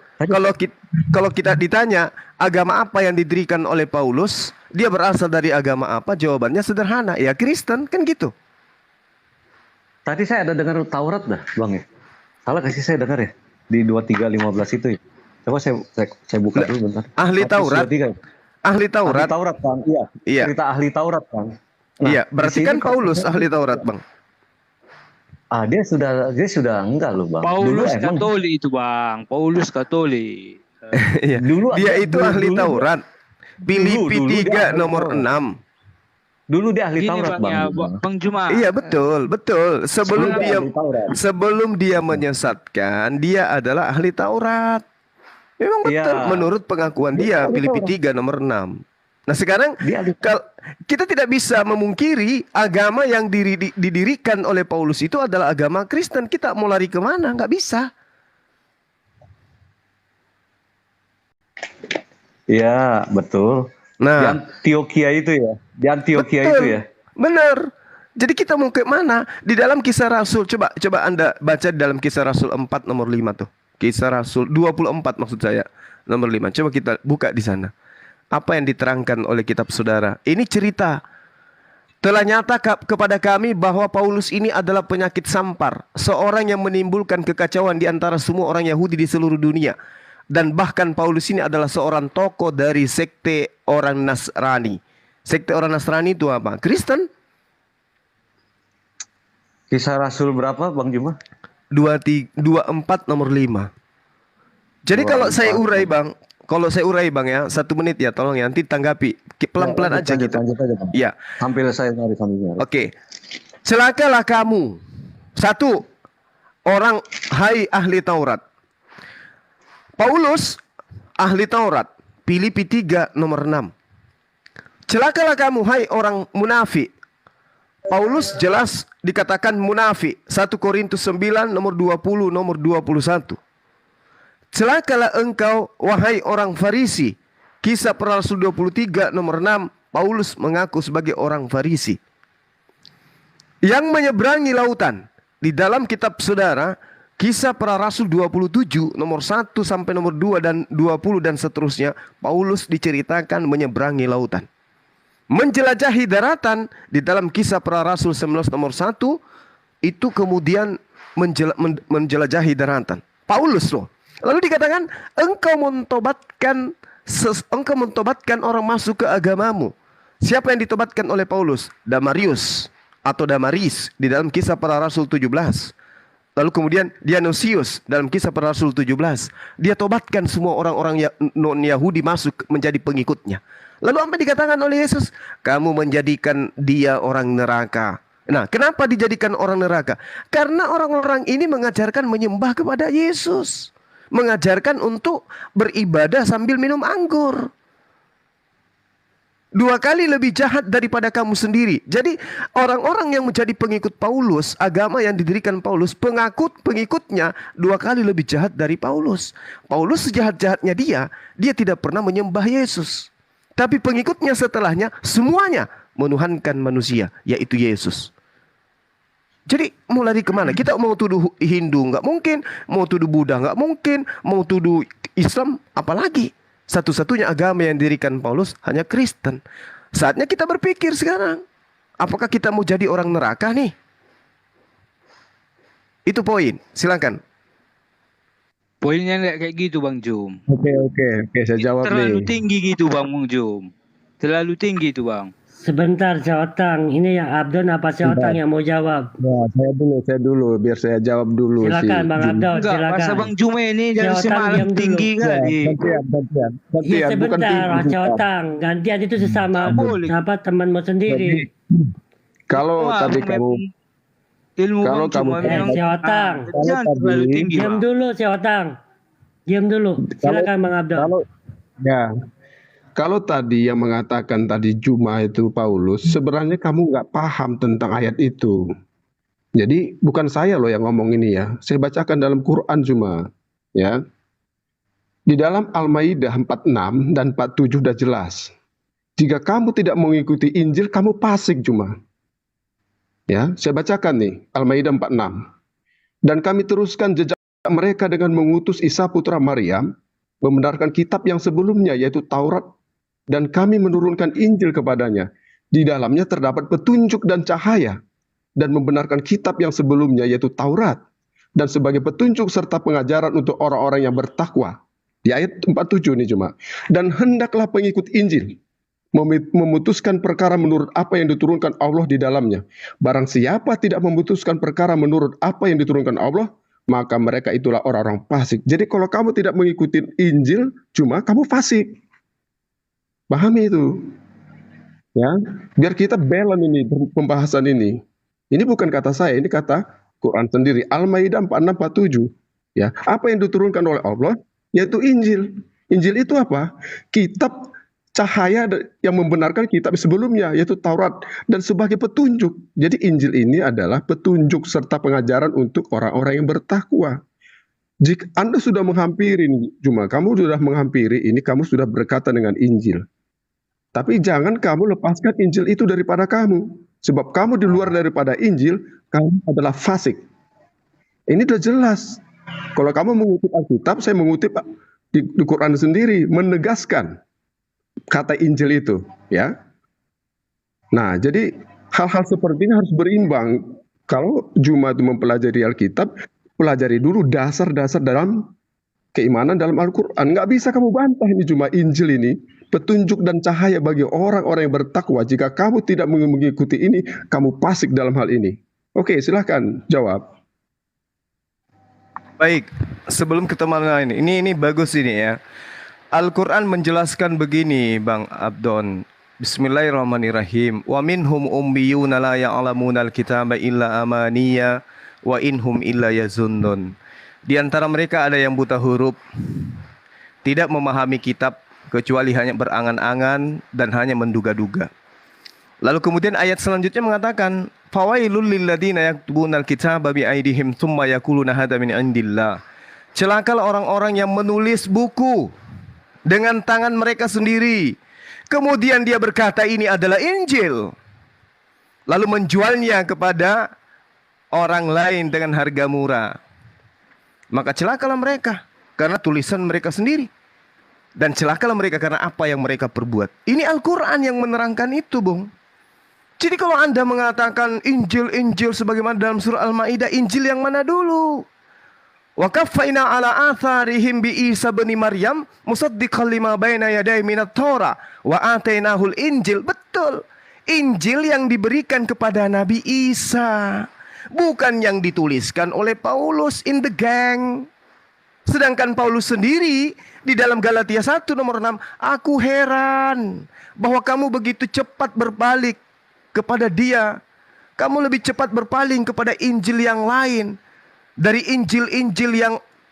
Kalau kita ditanya agama apa yang didirikan oleh Paulus, dia berasal dari agama apa? Jawabannya sederhana, ya Kristen, kan gitu. Tadi saya ada dengar Taurat dah, Bang ya. Salah kasih saya dengar ya di 23:15 itu ya. Coba saya buka dulu bentar. Ahli Taurat. 23. Ahli Taurat. Ahli Taurat, Bang. Iya. Iya. Cerita ahli Taurat, Bang. Nah, iya, berarti kan Paulus ahli Taurat, Bang. Dia sudah enggak loh, Bang. Paulus Dulu Katolik itu, Bang. Paulus Katolik. Iya. Dulu Dia itu ahli Taurat. Filipi 3 nomor 6. Dulu dia ahli Gini, Taurat, Bang, ya, Bang. Bang Juma. Iya betul. Sebelum dia menyesatkan, dia adalah ahli Taurat. Memang betul menurut pengakuan dia Filipi 3 nomor 6. Nah sekarang kita tidak bisa memungkiri agama yang didirikan oleh Paulus itu adalah agama Kristen. Kita mau lari kemana? Nggak bisa. Iya betul. Nah, di Antioquia itu ya. Di Antioquia itu ya. Benar. Jadi kita mau ke mana? Di dalam Kisah Rasul. Coba Anda baca di dalam Kisah Rasul 4 nomor 5 tuh. Kisah Rasul 24 maksud saya. Nomor 5. Coba kita buka di sana. Apa yang diterangkan oleh kitab saudara? Ini cerita. Telah nyata kepada kami bahwa Paulus ini adalah penyakit sampar. Seorang yang menimbulkan kekacauan di antara semua orang Yahudi di seluruh dunia. Dan bahkan Paulus ini adalah seorang tokoh dari sekte orang Nasrani. Sekte orang Nasrani itu apa? Kristen. Kisah Rasul berapa Bang Juma? 24 nomor 5. Jadi kalau saya urai Bang. Kalau saya urai Bang ya, 1 menit ya, tolong ya, nanti tanggapi. Pelan-pelan aja gitu. Iya. Sambil saya nyari. Oke. Celakalah kamu. 1. Orang hai ahli Taurat. Paulus ahli Taurat. Filipi 3 nomor 6. Celakalah kamu hai orang munafik. Paulus jelas dikatakan munafik. 1 Korintus 9 nomor 20 nomor 21. Celakalah engkau wahai orang Farisi. Kisah Para Rasul 23 nomor 6. Paulus mengaku sebagai orang Farisi yang menyeberangi lautan. Di dalam kitab saudara Kisah Para Rasul 27 nomor 1 sampai nomor 2 dan 20 dan seterusnya, Paulus diceritakan menyeberangi lautan. Menjelajahi daratan di dalam Kisah Para Rasul 19 nomor 1 itu kemudian menjelajahi daratan. Paulus loh. Lalu dikatakan engkau mentobatkan orang masuk ke agamamu. Siapa yang ditobatkan oleh Paulus? Damarius atau Damaris di dalam Kisah Para Rasul 17. Lalu kemudian Dionysius dalam Kisah Para Rasul 17. Dia tobatkan semua orang-orang non-Yahudi masuk menjadi pengikutnya. Lalu apa dikatakan oleh Yesus? Kamu menjadikan dia orang neraka. Nah, kenapa dijadikan orang neraka? Karena orang-orang ini mengajarkan menyembah kepada Yesus. Mengajarkan untuk beribadah sambil minum anggur. 2 kali lebih jahat daripada kamu sendiri. Jadi orang-orang yang menjadi pengikut Paulus, agama yang didirikan Paulus, pengikutnya 2 kali lebih jahat dari Paulus. Paulus sejahat-jahatnya dia tidak pernah menyembah Yesus. Tapi pengikutnya setelahnya semuanya menuhankan manusia, yaitu Yesus. Jadi mau lari kemana? Kita mau tuduh Hindu nggak mungkin, mau tuduh Buddha nggak mungkin, mau tuduh Islam apalagi. Satu-satunya agama yang didirikan Paulus hanya Kristen. Saatnya kita berpikir sekarang, apakah kita mau jadi orang neraka nih? Itu poin. Silakan. Poinnya nggak kayak gitu Bang Jum. Oke, saya jawab Terlalu nih. tinggi gitu Bang Jum. Terlalu tinggi itu Bang. Sebentar, Seotang. Ini yang Abdon apa Seotang Bentar. yang mau jawab? Ya, saya dulu, biar saya jawab dulu Silakan Bang Jum. Abdon, Enggak, silakan. masa Bang Jum ini dari Seotang semalam diam dulu. tinggi Ya, kali. Ya gantian. Bukan sebentar, tinggi. Seotang. Gantian itu sesama Nggak boleh. temanmu sendiri. Kalau Wah, tadi memang kamu ilmu kalau Bang Jum kamu- memang Seotang. jangan Kalau terlalu tadi- tinggi Diam Bang. dulu, Seotang. Diam dulu. Silakan Bang Abdon. Kalau tadi yang mengatakan tadi Juma itu Paulus, sebenarnya kamu nggak paham tentang ayat itu. Jadi bukan saya loh yang ngomong ini ya. Saya bacakan dalam Quran cuma ya. Di dalam Al-Maidah 46 dan 47 sudah jelas. Jika kamu tidak mengikuti Injil, kamu fasik cuma. Ya, saya bacakan nih Al-Maidah 46. Dan kami teruskan jejak mereka dengan mengutus Isa putra Maryam, membenarkan kitab yang sebelumnya yaitu Taurat, dan kami menurunkan Injil kepadanya. Di dalamnya terdapat petunjuk dan cahaya, dan membenarkan kitab yang sebelumnya yaitu Taurat, dan sebagai petunjuk serta pengajaran untuk orang-orang yang bertakwa. Di ayat 47 ini cuma. Dan hendaklah pengikut Injil memutuskan perkara menurut apa yang diturunkan Allah di dalamnya. Barang siapa tidak memutuskan perkara menurut apa yang diturunkan Allah, maka mereka itulah orang-orang fasik. Jadi kalau kamu tidak mengikuti Injil, cuma kamu fasik. Pahami itu. Ya, biar kita balance ini pembahasan ini. Ini bukan kata saya, ini kata Quran sendiri. Al-Maidah 46-47. Ya, apa yang diturunkan oleh Allah yaitu Injil. Injil itu apa? Kitab cahaya yang membenarkan kitab sebelumnya yaitu Taurat, dan sebagai petunjuk. Jadi Injil ini adalah petunjuk serta pengajaran untuk orang-orang yang bertakwa. Jika Anda sudah menghampiri ini, cuma kamu sudah menghampiri ini, kamu sudah berkata dengan Injil. Tapi jangan kamu lepaskan Injil itu daripada kamu. Sebab kamu di luar daripada Injil, kamu adalah fasik. Ini sudah jelas. Kalau kamu mengutip Alkitab, saya mengutip di Quran sendiri, menegaskan kata Injil itu. Ya. Nah, jadi hal-hal seperti ini harus berimbang. Kalau Juma itu mempelajari Alkitab, pelajari dulu dasar-dasar dalam keimanan dalam Al-Quran. Nggak bisa kamu bantah ini cuma Injil ini. Petunjuk dan cahaya bagi orang-orang yang bertakwa. Jika kamu tidak mengikuti ini, kamu fasik dalam hal ini. Oke, silahkan jawab. Baik, sebelum kita mulai ini bagus ini ya. Al-Quran menjelaskan begini, Bang Abdon. Bismillahirrahmanirrahim. Wa minhum ummiyuna la ya'lamuna al-kitaba illa amaniya wa inhum illa yazunnun. Di antara mereka ada yang buta huruf, tidak memahami kitab kecuali hanya berangan-angan dan hanya menduga-duga. Lalu kemudian ayat selanjutnya mengatakan, fawailul lilladzina yaktubuna al-kitaba bi aydihim tsumma yaquluna hadza min indillah. Celakalah orang-orang yang menulis buku dengan tangan mereka sendiri. Kemudian dia berkata ini adalah Injil. Lalu menjualnya kepada orang lain dengan harga murah. Maka celakalah mereka karena tulisan mereka sendiri. Dan celakalah mereka karena apa yang mereka perbuat. Ini Al-Quran yang menerangkan itu, Bung. Jadi kalau Anda mengatakan Injil sebagaimana dalam surah Al-Maidah, Injil yang mana dulu? Wa kaffaina ala atharihim bi Isa bin Maryam musaddiqan lima baina yadayhi minat Taurah wa atainahul Injil. Betul. Injil yang diberikan kepada Nabi Isa, bukan yang dituliskan oleh Paulus in the gang. Sedangkan Paulus sendiri di dalam Galatia 1 nomor 6, aku heran bahwa kamu begitu cepat berbalik kepada dia. Kamu lebih cepat berpaling kepada Injil yang lain dari Injil-Injil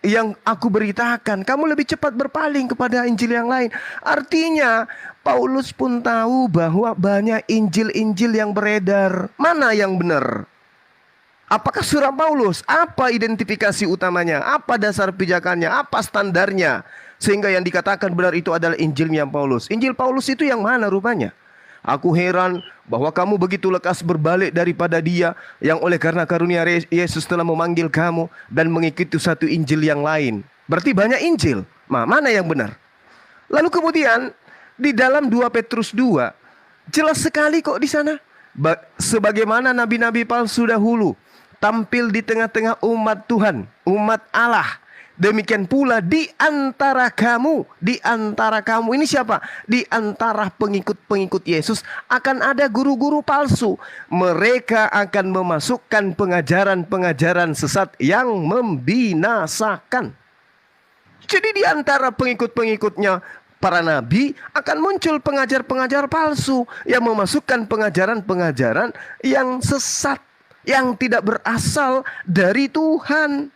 yang aku beritakan. Kamu lebih cepat berpaling kepada Injil yang lain. Artinya Paulus pun tahu bahwa banyak Injil-Injil yang beredar. Mana yang benar? Apakah surah Paulus? Apa identifikasi utamanya? Apa dasar pijakannya? Apa standarnya? Sehingga yang dikatakan benar itu adalah Injilnya Paulus. Injil Paulus itu yang mana rupanya? Aku heran bahwa kamu begitu lekas berbalik daripada dia, yang oleh karena karunia Yesus telah memanggil kamu dan mengikuti satu Injil yang lain. Berarti banyak Injil. Mana yang benar? Lalu kemudian di dalam 2 Petrus 2 jelas sekali kok di sana. Sebagaimana nabi-nabi palsu dahulu tampil di tengah-tengah umat Tuhan, umat Allah, Demikian pula di antara kamu ini siapa? Di antara pengikut-pengikut Yesus akan ada guru-guru palsu. Mereka akan memasukkan pengajaran-pengajaran sesat yang membinasakan. Jadi di antara pengikut-pengikutnya para nabi akan muncul pengajar-pengajar palsu yang memasukkan pengajaran-pengajaran yang sesat, yang tidak berasal dari Tuhan.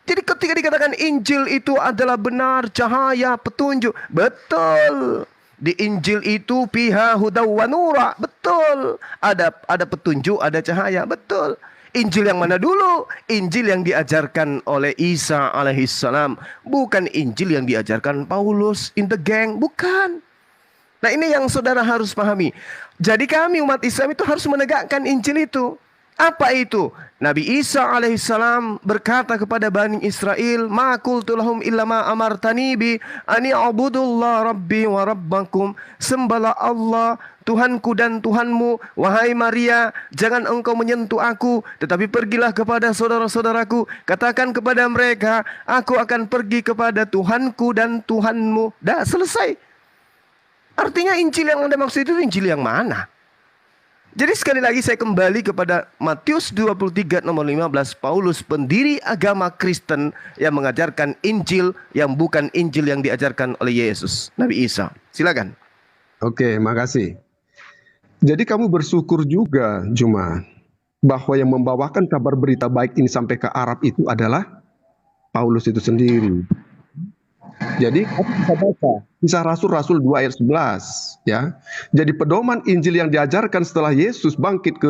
Jadi ketika dikatakan Injil itu adalah benar, cahaya, petunjuk, betul. Di Injil itu fiha hudaw wa nura, betul. Ada petunjuk, ada cahaya, betul. Injil yang mana dulu? Injil yang diajarkan oleh Isa alaihissalam, bukan Injil yang diajarkan Paulus in the gang, bukan. Nah, ini yang saudara harus pahami. Jadi kami umat Islam itu harus menegakkan Injil itu. Apa itu? Nabi Isa alaihissalam berkata kepada Bani Israel, "Ma qultu lahum illa ma amartani bi ani a'budullah rabbi wa rabbakum." Sembahlah Allah, Tuhanku dan Tuhanmu. Wahai Maria, jangan engkau menyentuh aku, tetapi pergilah kepada saudara-saudaraku. Katakan kepada mereka, aku akan pergi kepada Tuhanku dan Tuhanmu. Dah selesai. Artinya Injil yang Anda maksud itu Injil yang mana? Jadi sekali lagi saya kembali kepada Matius 23 nomor 15. Paulus pendiri agama Kristen yang mengajarkan Injil yang bukan Injil yang diajarkan oleh Yesus, Nabi Isa. Silakan. Oke, makasih. Jadi kamu bersyukur juga, Juma, bahwa yang membawakan kabar berita baik ini sampai ke Arab itu adalah Paulus itu sendiri. Jadi kamu bisa baca Kisah Rasul 2 ayat 11 ya. Jadi pedoman Injil yang diajarkan setelah Yesus bangkit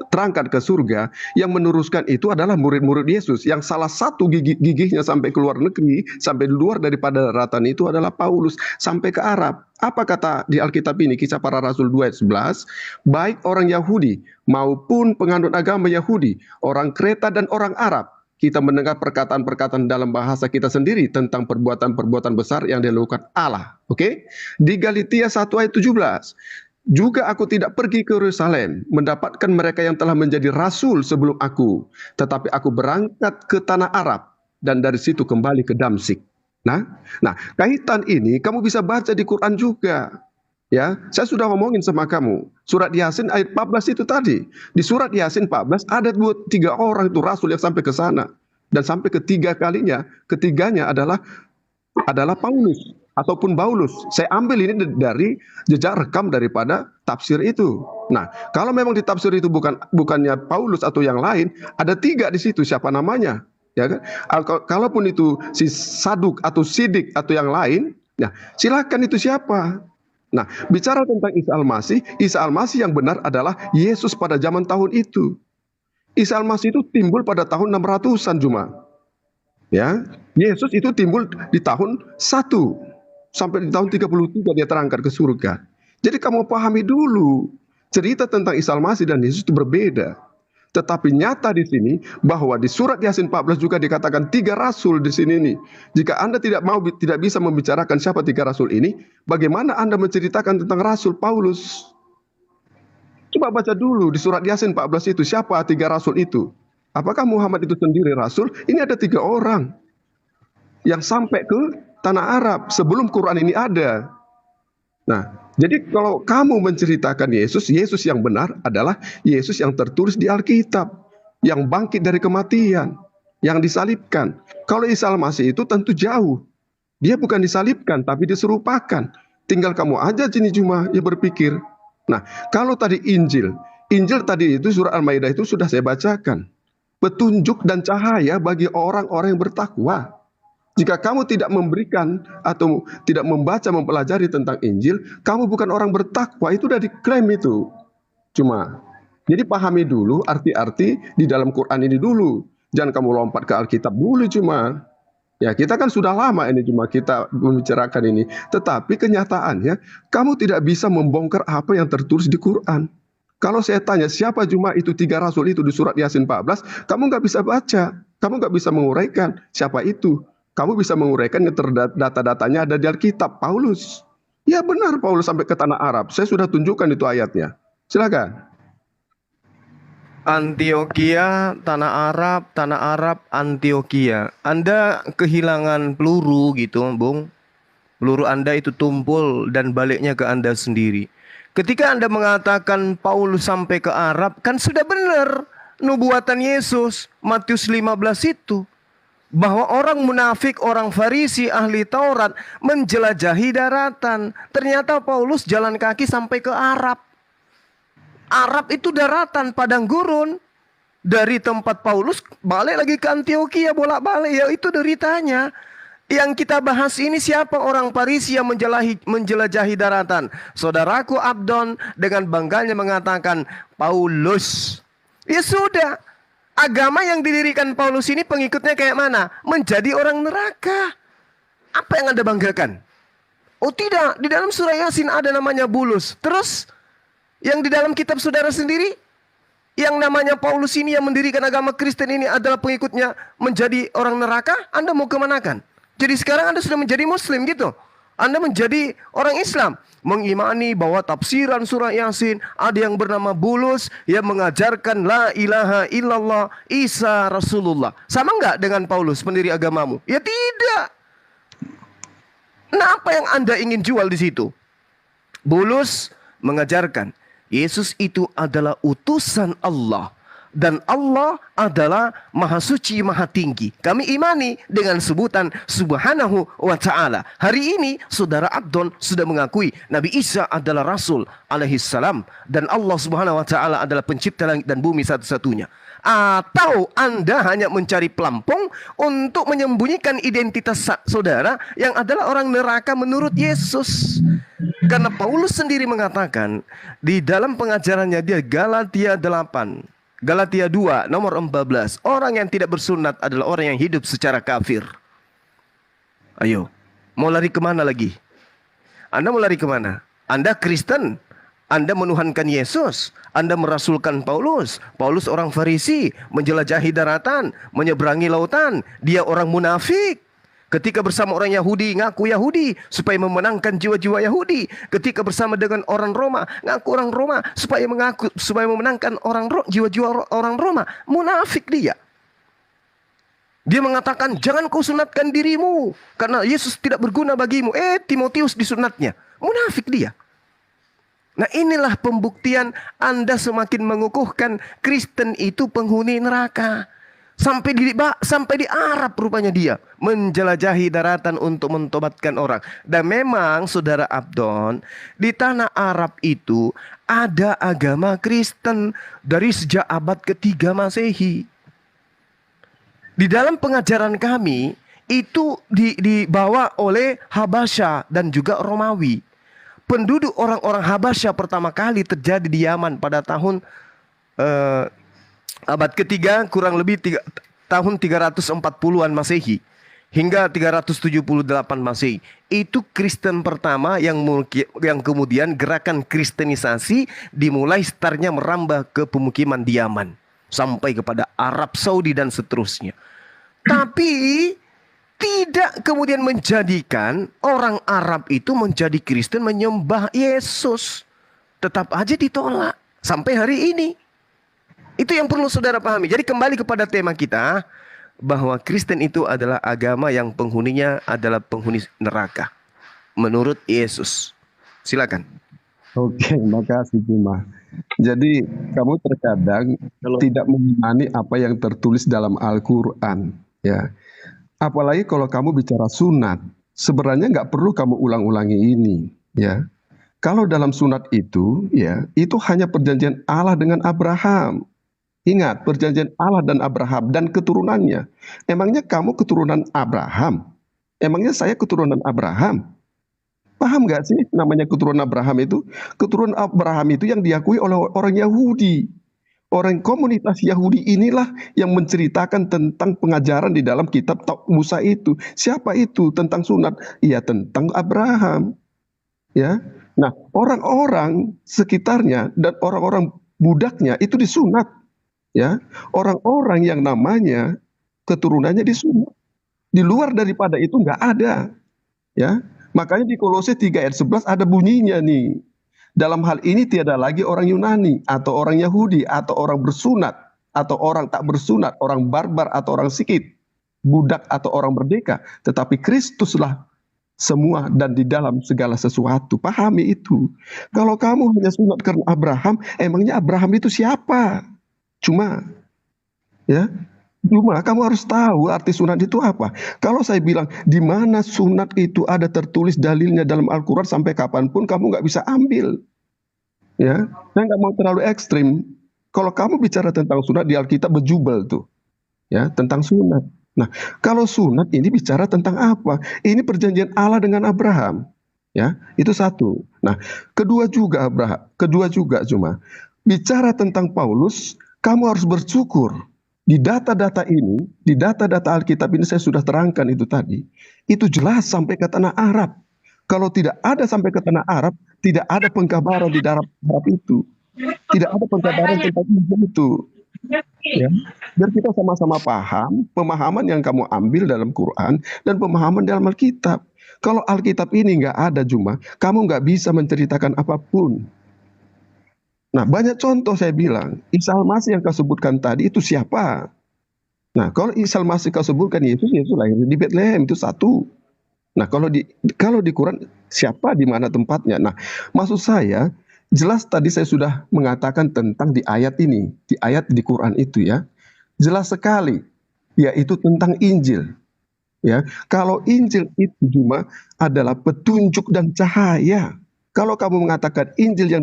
terangkat ke surga, yang meneruskan itu adalah murid-murid Yesus, yang salah satu gigihnya sampai ke luar negeri, sampai luar daripada daratan itu adalah Paulus sampai ke Arab. Apa kata di Alkitab ini, Kisah Para Rasul 2 ayat 11? Baik orang Yahudi maupun penganut agama Yahudi, orang Kreta dan orang Arab, kita mendengar perkataan-perkataan dalam bahasa kita sendiri tentang perbuatan-perbuatan besar yang dilakukan Allah. Oke? Di Galatia 1 ayat 17. Juga aku tidak pergi ke Yerusalem mendapatkan mereka yang telah menjadi rasul sebelum aku, tetapi aku berangkat ke tanah Arab dan dari situ kembali ke Damsyik. Nah, kaitan ini kamu bisa baca di Quran juga. Ya, saya sudah ngomongin sama kamu. Surat Yasin ayat 14 itu tadi. Di surat Yasin 14 ada 2-3 orang itu rasul yang sampai ke sana. Dan sampai ketiganya adalah Paulus ataupun Paulus. Saya ambil ini dari jejak rekam daripada tafsir itu. Nah, kalau memang di tafsir itu bukannya Paulus atau yang lain, ada 3 di situ, siapa namanya? Ya kan? Kalaupun itu si Saduk atau Sidik atau yang lain, nah silakan itu siapa? Nah, bicara tentang Isa Al-Masih yang benar adalah Yesus pada zaman tahun itu. Isa Al-Masih itu timbul pada tahun 600-an Juma. Ya, Yesus itu timbul di tahun 1 sampai di tahun 33 dia terangkat ke surga. Jadi kamu pahami dulu, cerita tentang Isa Al-Masih dan Yesus itu berbeda. Tetapi nyata di sini bahwa di surat Yasin 14 juga dikatakan 3 rasul di sini nih. Jika Anda tidak bisa membicarakan siapa 3 rasul ini, bagaimana Anda menceritakan tentang Rasul Paulus? Coba baca dulu di surat Yasin 14 itu siapa 3 rasul itu? Apakah Muhammad itu sendiri rasul? Ini ada 3 orang yang sampai ke tanah Arab sebelum Quran ini ada. Nah, jadi kalau kamu menceritakan Yesus yang benar adalah Yesus yang tertulis di Alkitab, yang bangkit dari kematian, yang disalibkan. Kalau Isa Al-Masih itu tentu jauh. Dia bukan disalibkan, tapi diserupakan. Tinggal kamu aja sini cuma ya berpikir. Nah, kalau tadi Injil tadi itu surah Al-Maidah itu sudah saya bacakan. Petunjuk dan cahaya bagi orang-orang yang bertakwa. Jika kamu tidak memberikan atau tidak membaca, mempelajari tentang Injil, kamu bukan orang bertakwa, itu udah diklaim itu. Jadi pahami dulu arti-arti di dalam Quran ini dulu. Jangan kamu lompat ke Alkitab dulu cuma. Ya, kita kan sudah lama ini cuma kita membicarakan ini. Tetapi kenyataannya, kamu tidak bisa membongkar apa yang tertulis di Quran. Kalau saya tanya siapa cuma itu 3 rasul itu di surat Yasin 14, kamu nggak bisa baca. Kamu nggak bisa menguraikan siapa itu. Kamu bisa menguraikan yang data-datanya ada di Alkitab, Paulus. Ya benar Paulus sampai ke tanah Arab. Saya sudah tunjukkan itu ayatnya. Silakan. Antioquia, tanah Arab, Antioquia. Anda kehilangan peluru gitu, Bung. Peluru Anda itu tumpul dan baliknya ke Anda sendiri. Ketika Anda mengatakan Paulus sampai ke Arab, kan sudah benar nubuatan Yesus, Matius 15 itu. Bahwa orang munafik, orang Farisi, ahli Taurat menjelajahi daratan. Ternyata Paulus jalan kaki sampai ke Arab. Arab itu daratan, padang gurun. Dari tempat Paulus balik lagi ke Antioquia, bolak-balik, ya itu deritanya. Yang kita bahas ini siapa orang Farisi yang menjelajahi daratan? Saudaraku Abdon dengan bangganya mengatakan Paulus. Ya sudah, agama yang didirikan Paulus ini pengikutnya kayak mana? Menjadi orang neraka. Apa yang Anda banggakan? Oh tidak, di dalam surah Yasin ada namanya Bulus. Terus yang di dalam kitab saudara sendiri, yang namanya Paulus ini yang mendirikan agama Kristen ini adalah pengikutnya menjadi orang neraka, Anda mau kemanakan? Jadi sekarang Anda sudah menjadi Muslim gitu. Anda menjadi orang Islam, mengimani bahwa tafsiran surah Yasin ada yang bernama Bulus yang mengajarkan la ilaha illallah Isa Rasulullah. Sama enggak dengan Paulus pendiri agamamu? Ya tidak. Nah, apa yang Anda ingin jual di situ? Bulus mengajarkan Yesus itu adalah utusan Allah. Dan Allah adalah maha suci, maha tinggi. Kami imani dengan sebutan subhanahu wa ta'ala. Hari ini saudara Abdon sudah mengakui Nabi Isa adalah Rasul alaihi salam. Dan Allah subhanahu wa ta'ala adalah pencipta langit dan bumi satu-satunya. Atau Anda hanya mencari pelampung untuk menyembunyikan identitas saudara yang adalah orang neraka menurut Yesus. Karena Paulus sendiri mengatakan di dalam pengajarannya dia Galatia 2 nomor 14, orang yang tidak bersunat adalah orang yang hidup secara kafir. Ayo, mau lari kemana lagi? Anda mau lari kemana? Anda Kristen, Anda menuhankan Yesus, Anda merasulkan Paulus. Paulus orang Farisi, menjelajahi daratan, menyeberangi lautan. Dia orang munafik. Ketika bersama orang Yahudi, ngaku Yahudi supaya memenangkan jiwa-jiwa Yahudi. Ketika bersama dengan orang Roma, ngaku orang Roma supaya memenangkan jiwa-jiwa orang Roma. Munafik dia. Dia mengatakan, jangan kau sunatkan dirimu karena Yesus tidak berguna bagimu. Timotius disunatnya. Munafik dia. Nah, inilah pembuktian Anda semakin mengukuhkan Kristen itu penghuni neraka. Sampai di Arab rupanya dia menjelajahi daratan untuk mentobatkan orang. Dan memang saudara Abdon, di tanah Arab itu ada agama Kristen dari sejak abad ketiga Masehi. Di dalam pengajaran kami itu dibawa oleh Habasya dan juga Romawi. Penduduk orang-orang Habasya pertama kali terjadi di Yaman pada tahun abad ketiga, kurang lebih tahun 340-an Masehi hingga 378 Masehi. Itu Kristen pertama yang kemudian gerakan kristenisasi dimulai startnya merambah ke pemukiman di Yaman sampai kepada Arab Saudi dan seterusnya. Tapi tidak kemudian menjadikan orang Arab itu menjadi Kristen menyembah Yesus. Tetap aja ditolak sampai hari ini. Itu yang perlu saudara pahami. Jadi kembali kepada tema kita, bahwa Kristen itu adalah agama yang penghuninya adalah penghuni neraka menurut Yesus. Silakan. Oke, makasih Juma. Jadi kamu terkadang tidak mengimani apa yang tertulis dalam Al-Quran, ya. Apalagi kalau kamu bicara sunat, sebenarnya nggak perlu kamu ulang-ulangi ini, ya. Kalau dalam sunat itu, ya, itu hanya perjanjian Allah dengan Abraham. Ingat, perjanjian Allah dan Abraham dan keturunannya. Emangnya kamu keturunan Abraham? Emangnya saya keturunan Abraham? Paham nggak sih namanya keturunan Abraham itu? Keturunan Abraham itu yang diakui oleh orang Yahudi. Orang komunitas Yahudi inilah yang menceritakan tentang pengajaran di dalam kitab Musa itu. Siapa itu tentang sunat? Ya, tentang Abraham. Ya. Nah, orang-orang sekitarnya dan orang-orang budaknya itu disunat. Ya, orang-orang yang namanya keturunannya disunat. Di luar daripada itu nggak ada. Ya, makanya di Kolose 3 ayat 11 ada bunyinya nih. Dalam hal ini tiada lagi orang Yunani atau orang Yahudi atau orang bersunat atau orang tak bersunat, orang barbar atau orang Sikit, budak atau orang merdeka, tetapi Kristuslah semua dan di dalam segala sesuatu. Pahami itu. Kalau kamu hanya sunat karena Abraham, emangnya Abraham itu siapa? Cuma kamu harus tahu arti sunat itu apa. Kalau saya bilang di mana sunat itu ada tertulis dalilnya dalam Al-Quran, sampai kapanpun kamu nggak bisa ambil. Ya, saya nggak mau terlalu ekstrim. Kalau kamu bicara tentang sunat di Alkitab berjubel tuh, ya, tentang sunat. Nah, kalau sunat ini bicara tentang apa? Ini perjanjian Allah dengan Abraham. Ya, itu satu. Nah, kedua juga cuma bicara tentang Paulus, kamu harus bersyukur. Di data-data ini, di data-data Alkitab ini saya sudah terangkan itu tadi. Itu jelas sampai ke tanah Arab. Kalau tidak ada sampai ke tanah Arab, tidak ada pengkabaran di darat Arab itu. Tidak ada pengkabaran tentang itu. Ya, biar kita sama-sama paham pemahaman yang kamu ambil dalam Quran dan pemahaman dalam Alkitab. Kalau Alkitab ini nggak ada cuma, kamu nggak bisa menceritakan apapun. Nah, banyak contoh saya bilang, Isa Al-Masih yang kau sebutkan tadi itu siapa? Nah, kalau Isa Al-Masih kau sebutkan Yesus lahir di Bethlehem, itu satu. Nah, kalau di Quran siapa, di mana tempatnya? Nah, maksud saya jelas tadi saya sudah mengatakan tentang di ayat ini, di ayat di Quran itu ya. Jelas sekali, yaitu tentang Injil. Ya, kalau Injil itu cuma adalah petunjuk dan cahaya. Kalau kamu mengatakan Injil yang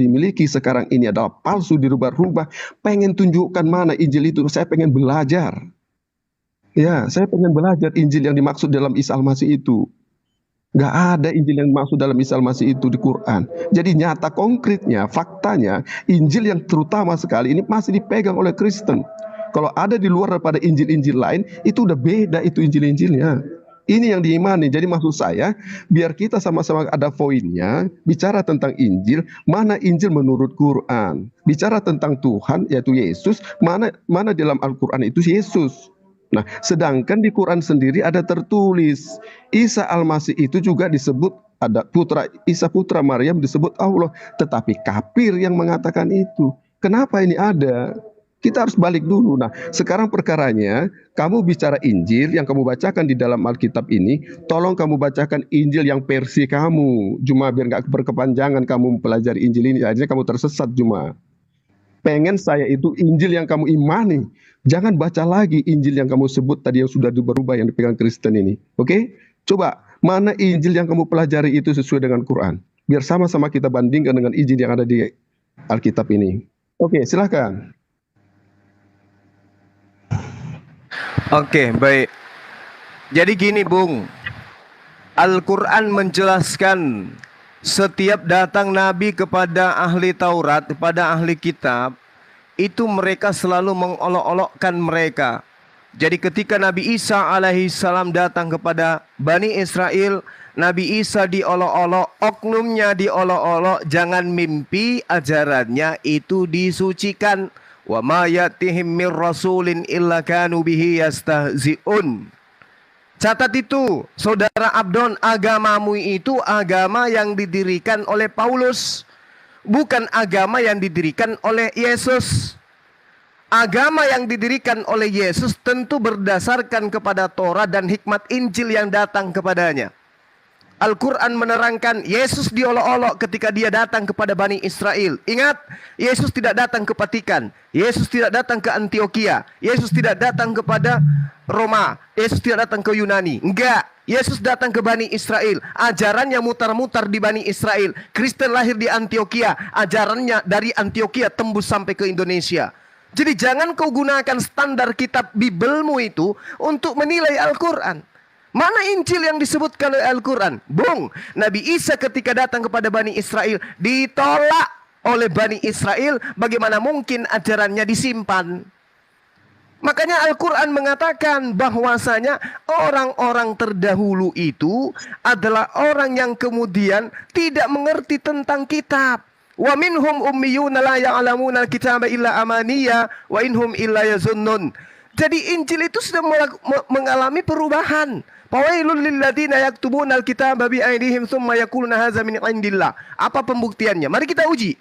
dimiliki sekarang ini adalah palsu, dirubah-rubah, pengen tunjukkan mana Injil itu, saya pengen belajar. Ya, saya pengen belajar Injil yang dimaksud dalam Isa Al-Masih itu. Nggak ada Injil yang dimaksud dalam Isa Al-Masih itu di Quran. Jadi nyata konkretnya, faktanya, Injil yang terutama sekali ini masih dipegang oleh Kristen. Kalau ada di luar daripada Injil-Injil lain, itu udah beda itu Injil-Injilnya. Ini yang diimani. Jadi maksud saya, biar kita sama-sama ada poinnya, bicara tentang Injil, mana Injil menurut Quran. Bicara tentang Tuhan, yaitu Yesus, mana dalam Al-Quran itu Yesus. Nah, sedangkan di Quran sendiri ada tertulis Isa Al-Masih itu juga disebut, ada Isa putra Maryam disebut Allah, tetapi kafir yang mengatakan itu. Kenapa ini ada? Kita harus balik dulu. Nah, sekarang perkaranya, kamu bicara Injil yang kamu bacakan di dalam Alkitab ini, tolong kamu bacakan Injil yang versi kamu. Cuma biar nggak berkepanjangan kamu mempelajari Injil ini, akhirnya kamu tersesat cuma. Pengen saya itu Injil yang kamu imani. Jangan baca lagi Injil yang kamu sebut tadi yang sudah berubah yang dipegang Kristen ini. Oke? Coba, mana Injil yang kamu pelajari itu sesuai dengan Quran. Biar sama-sama kita bandingkan dengan Injil yang ada di Alkitab ini. Oke, silakan. Oke, baik. Jadi gini, Bung. Al-Quran menjelaskan setiap datang Nabi kepada ahli Taurat, kepada ahli kitab, itu mereka selalu mengolok-olokkan mereka. Jadi ketika Nabi Isa alaihissalam datang kepada Bani Israel, Nabi Isa diolok-olok, oknumnya diolok-olok, jangan mimpi ajarannya itu disucikan. Wa ma yatihim mir rasulin illa kanu bihi yastahzi'un. Catat itu, saudara Abdon, agamamu itu agama yang didirikan oleh Paulus, bukan agama yang didirikan oleh Yesus. Agama yang didirikan oleh Yesus tentu berdasarkan kepada Torah dan hikmat Injil yang datang kepadanya. Al-Quran menerangkan Yesus diolok-olok ketika dia datang kepada Bani Israel. Ingat, Yesus tidak datang ke Vatikan, Yesus tidak datang ke Antioquia, Yesus tidak datang kepada Roma, Yesus tidak datang ke Yunani. Enggak, Yesus datang ke Bani Israel. Ajarannya mutar-mutar di Bani Israel. Kristen lahir di Antioquia, ajarannya dari Antioquia tembus sampai ke Indonesia. Jadi jangan kau gunakan standar kitab Bibelmu itu untuk menilai Al-Quran. Mana Injil yang disebutkan oleh Al-Quran? Bung, Nabi Isa ketika datang kepada Bani Israel ditolak oleh Bani Israel. Bagaimana mungkin ajarannya disimpan? Makanya Al-Quran mengatakan bahwasanya orang-orang terdahulu itu adalah orang yang kemudian tidak mengerti tentang kitab. Wa minhum ummiyuna la ya'lamuna al-kitaba illa amaniya wa inhum illa yazunnun. Jadi Injil itu sudah mengalami perubahan. Fawailul lilladzina yaktubuna alkitaba bi aydihim tsumma yaquluna hadza min indillah. Apa pembuktiannya? Mari kita uji.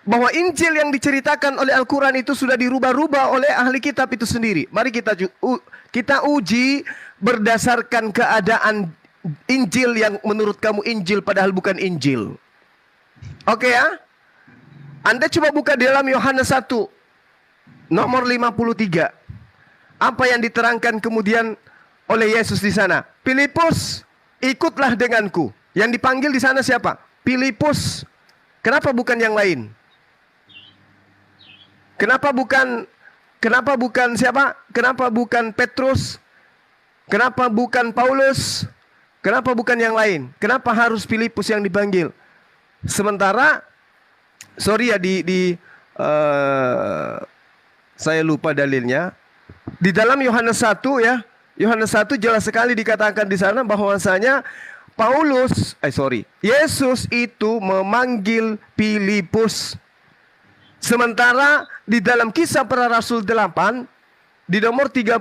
Bahwa Injil yang diceritakan oleh Al-Quran itu sudah dirubah-rubah oleh ahli kitab itu sendiri. Mari kita uji berdasarkan keadaan Injil yang menurut kamu Injil padahal bukan Injil. Oke ya? Anda coba buka di dalam Yohanes 1 nomor 53. Apa yang diterangkan kemudian oleh Yesus di sana? Filipus, ikutlah denganku. Yang dipanggil di sana siapa? Filipus. Kenapa bukan yang lain? Kenapa bukan siapa? Kenapa bukan Petrus? Kenapa bukan Paulus? Kenapa bukan yang lain? Kenapa harus Filipus yang dipanggil? Sementara sorry ya saya lupa dalilnya. Di dalam Yohanes 1 ya, Yohanes 1 jelas sekali dikatakan di sana bahwasanya Yesus itu memanggil Filipus. Sementara di dalam Kisah Para Rasul 8 di nomor 35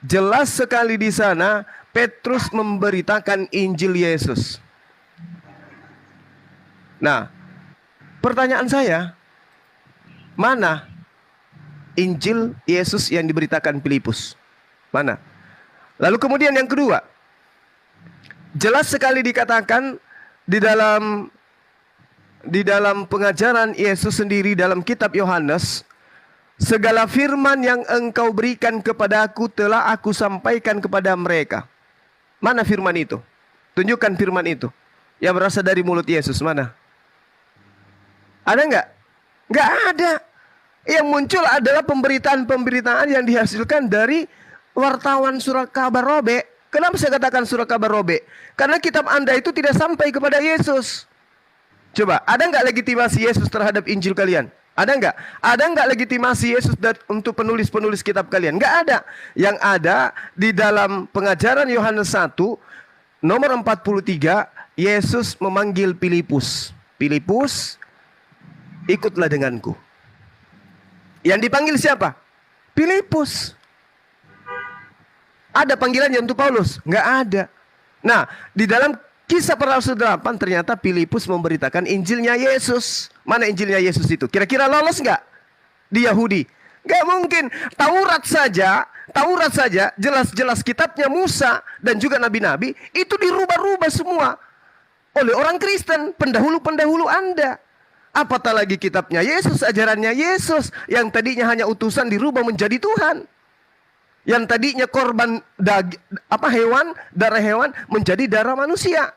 jelas sekali di sana Petrus memberitakan Injil Yesus. Nah, pertanyaan saya, mana Injil Yesus yang diberitakan Filipus? Mana? Lalu kemudian yang kedua, jelas sekali dikatakan di dalam pengajaran Yesus sendiri dalam kitab Yohanes, segala firman yang engkau berikan kepadaku telah aku sampaikan kepada mereka. Mana firman itu? Tunjukkan firman itu yang berasal dari mulut Yesus. Mana? Ada enggak? Enggak ada. Yang muncul adalah pemberitaan-pemberitaan yang dihasilkan dari wartawan surat kabar robek. Kenapa saya katakan surat kabar robek? Karena kitab Anda itu tidak sampai kepada Yesus. Coba, ada enggak legitimasi Yesus terhadap Injil kalian? Ada enggak? Ada enggak legitimasi Yesus untuk penulis-penulis kitab kalian? Enggak ada. Yang ada di dalam pengajaran Yohanes 1 nomor 43, Yesus memanggil Filipus. Filipus, ikutlah denganku. Yang dipanggil siapa? Filipus. Ada panggilannya untuk Paulus? Enggak ada. Nah, di dalam Kisah Para Rasul 8 ternyata Filipus memberitakan Injilnya Yesus. Mana Injilnya Yesus itu? Kira-kira lolos nggak di Yahudi? Nggak mungkin. Taurat saja jelas-jelas kitabnya Musa dan juga nabi-nabi itu dirubah-rubah semua oleh orang Kristen, pendahulu-pendahulu Anda. Apatah lagi kitabnya Yesus, ajarannya Yesus yang tadinya hanya utusan dirubah menjadi Tuhan. Yang tadinya korban darah hewan menjadi darah manusia.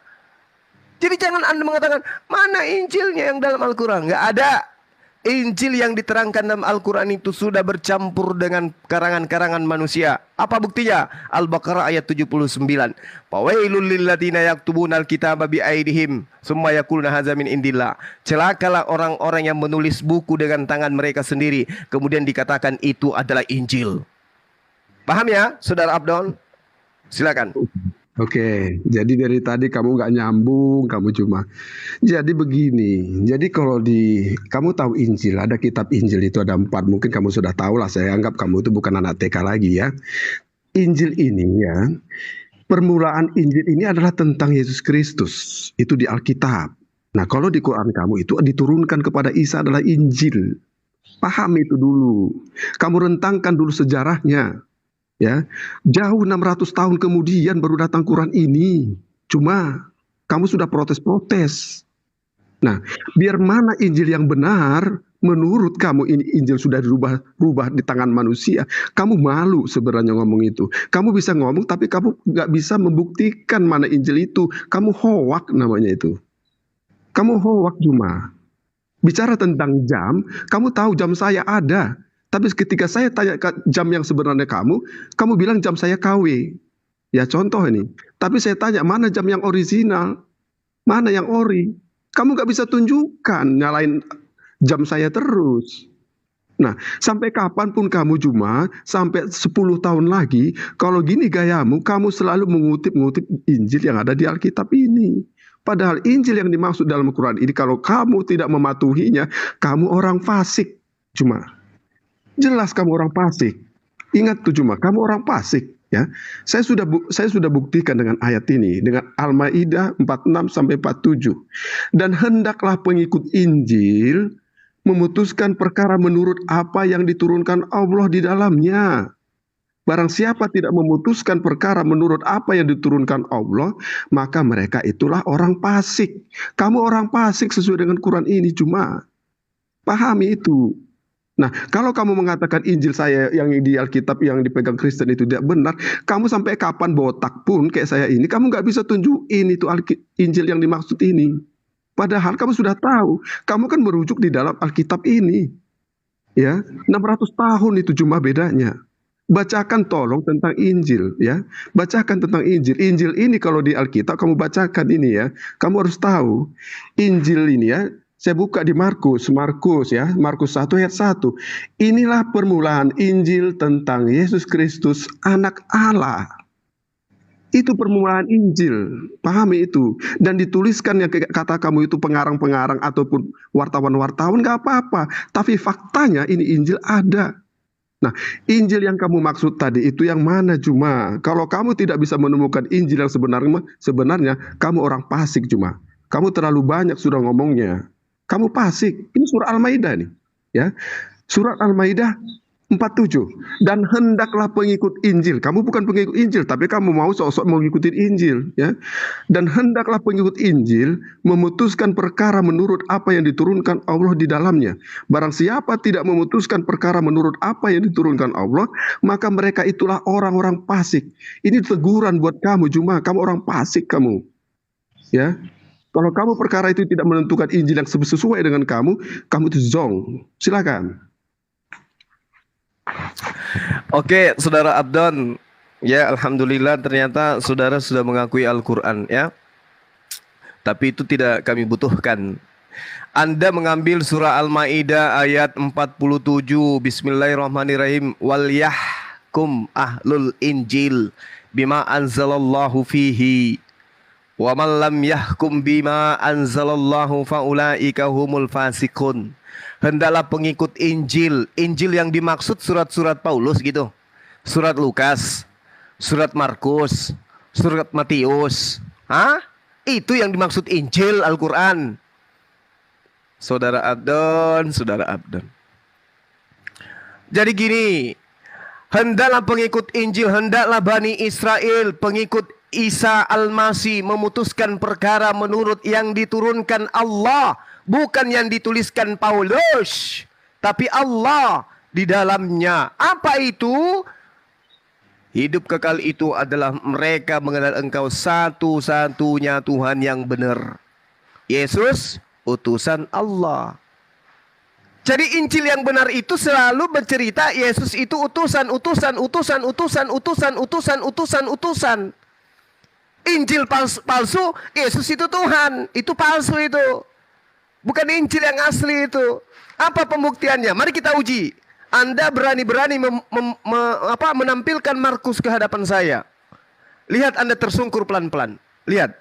Jadi jangan Anda mengatakan, mana Injilnya yang dalam Al-Quran? Nggak ada. Injil yang diterangkan dalam Al-Quran itu sudah bercampur dengan karangan-karangan manusia. Apa buktinya? Al-Baqarah ayat 79. Fawailul lilladzina yaktubuna alkitaba bi aydihim tsumma yaquluna hadza min indillah. Celakalah orang-orang yang menulis buku dengan tangan mereka sendiri, kemudian dikatakan itu adalah Injil. Paham ya, Saudara Abdon? Silakan. Oke, jadi dari tadi kamu nggak nyambung, kamu cuma. Jadi begini, jadi kalau kamu tahu Injil, ada kitab Injil itu ada 4, mungkin kamu sudah tahu lah, saya anggap kamu itu bukan anak TK lagi ya. Injil ini ya, permulaan Injil ini adalah tentang Yesus Kristus, itu di Alkitab. Nah kalau di Quran kamu itu diturunkan kepada Isa adalah Injil. Paham itu dulu, kamu rentangkan dulu sejarahnya. Ya, jauh 600 tahun kemudian baru datang Quran ini. Cuma kamu sudah protes-protes. Nah, biar mana Injil yang benar menurut kamu ini Injil sudah dirubah di tangan manusia. Kamu malu sebenarnya ngomong itu. Kamu bisa ngomong tapi kamu nggak bisa membuktikan mana Injil itu. Kamu hoak namanya itu. Kamu hoak cuma. Bicara tentang jam, kamu tahu jam saya ada. Tapi ketika saya tanya jam yang sebenarnya kamu bilang jam saya KW. Ya contoh ini. Tapi saya tanya mana jam yang original? Mana yang ori? Kamu gak bisa tunjukkan, nyalain jam saya terus. Nah, sampai kapanpun kamu cuma, sampai 10 tahun lagi, kalau gini gayamu, kamu selalu mengutip Injil yang ada di Alkitab ini. Padahal Injil yang dimaksud dalam Quran ini, kalau kamu tidak mematuhinya, kamu orang fasik. Cuma Jelas kamu orang fasik. Ingat tuh cuma kamu orang fasik. Ya, saya sudah buktikan dengan ayat ini, dengan Al-Maidah 46 sampai 47. Dan hendaklah pengikut Injil memutuskan perkara menurut apa yang diturunkan Allah di dalamnya. Barang siapa tidak memutuskan perkara menurut apa yang diturunkan Allah, maka mereka itulah orang fasik. Kamu orang fasik sesuai dengan Quran ini cuma. Pahami itu. Nah, kalau kamu mengatakan Injil saya yang di Alkitab yang dipegang Kristen itu tidak benar, kamu sampai kapan botak pun kayak saya ini, kamu nggak bisa tunjukin itu Injil yang dimaksud ini. Padahal kamu sudah tahu, kamu kan merujuk di dalam Alkitab ini. Ya, 600 tahun itu cuma bedanya. Bacakan tolong tentang Injil ya. Bacakan tentang Injil. Injil ini kalau di Alkitab kamu bacakan ini ya. Kamu harus tahu Injil ini ya. Saya buka di Markus ya, Markus 1 ayat 1. Inilah permulaan Injil tentang Yesus Kristus, anak Allah. Itu permulaan Injil, pahami itu. Dan dituliskan yang kata kamu itu pengarang-pengarang ataupun wartawan-wartawan, gak apa-apa. Tapi faktanya ini Injil ada. Nah, Injil yang kamu maksud tadi itu yang mana cuma? Kalau kamu tidak bisa menemukan Injil yang sebenarnya kamu orang fasik cuma. Kamu terlalu banyak sudah ngomongnya. Kamu fasik. Ini surah Al-Maidah nih, ya. Surat Al-Maidah 47. Dan hendaklah pengikut Injil. Kamu bukan pengikut Injil, tapi kamu mau sok-sok mengikuti Injil, ya. Dan hendaklah pengikut Injil memutuskan perkara menurut apa yang diturunkan Allah di dalamnya. Barang siapa tidak memutuskan perkara menurut apa yang diturunkan Allah, maka mereka itulah orang-orang fasik. Ini teguran buat kamu, cuma kamu orang fasik kamu. Ya. Kalau kamu perkara itu tidak menentukan Injil yang sesuai dengan kamu itu zong. Silakan. Oke, Saudara Abdon. Ya, alhamdulillah ternyata saudara sudah mengakui Al-Qur'an ya. Tapi itu tidak kami butuhkan. Anda mengambil surah Al-Maidah ayat 47. Bismillahirrahmanirrahim. Wal yahkum ahlul Injil bima anzalallahu fihi. Wa man lam yahkum bima anzalallahu faulaika humul fasikun. Hendaklah pengikut Injil. Injil yang dimaksud surat-surat Paulus gitu. Surat Lukas, surat Markus, surat Matius. Itu yang dimaksud Injil Al-Qur'an. Saudara Abdon. Jadi gini, hendaklah pengikut Injil, hendaklah Bani Israel, pengikut Isa Al-Masih memutuskan perkara menurut yang diturunkan Allah, bukan yang dituliskan Paulus, tapi Allah di dalamnya. Apa itu? Hidup kekal itu adalah mereka mengenal Engkau satu-satunya Tuhan yang benar, Yesus utusan Allah. Jadi Injil yang benar itu selalu bercerita Yesus itu utusan. Injil palsu, Yesus itu Tuhan. Itu palsu itu. Bukan Injil yang asli itu. Apa pembuktiannya? Mari kita uji. Anda berani-berani menampilkan Markus ke hadapan saya. Lihat Anda tersungkur pelan-pelan. Lihat.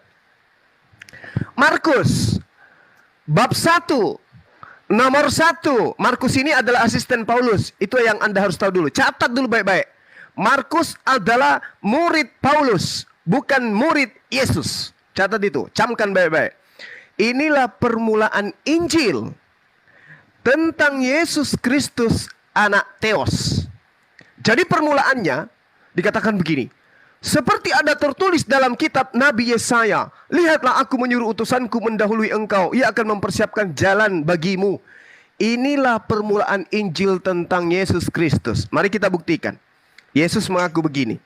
Markus. Bab 1. Nomor 1. Markus ini adalah asisten Paulus. Itu yang Anda harus tahu dulu. Catat dulu baik-baik. Markus adalah murid Paulus, bukan murid Yesus. Catat itu, camkan baik-baik. Inilah permulaan Injil tentang Yesus Kristus, anak Theos. Jadi permulaannya dikatakan begini. Seperti ada tertulis dalam kitab Nabi Yesaya, lihatlah aku menyuruh utusanku mendahului engkau, ia akan mempersiapkan jalan bagimu. Inilah permulaan Injil tentang Yesus Kristus. Mari kita buktikan. Yesus mengaku begini.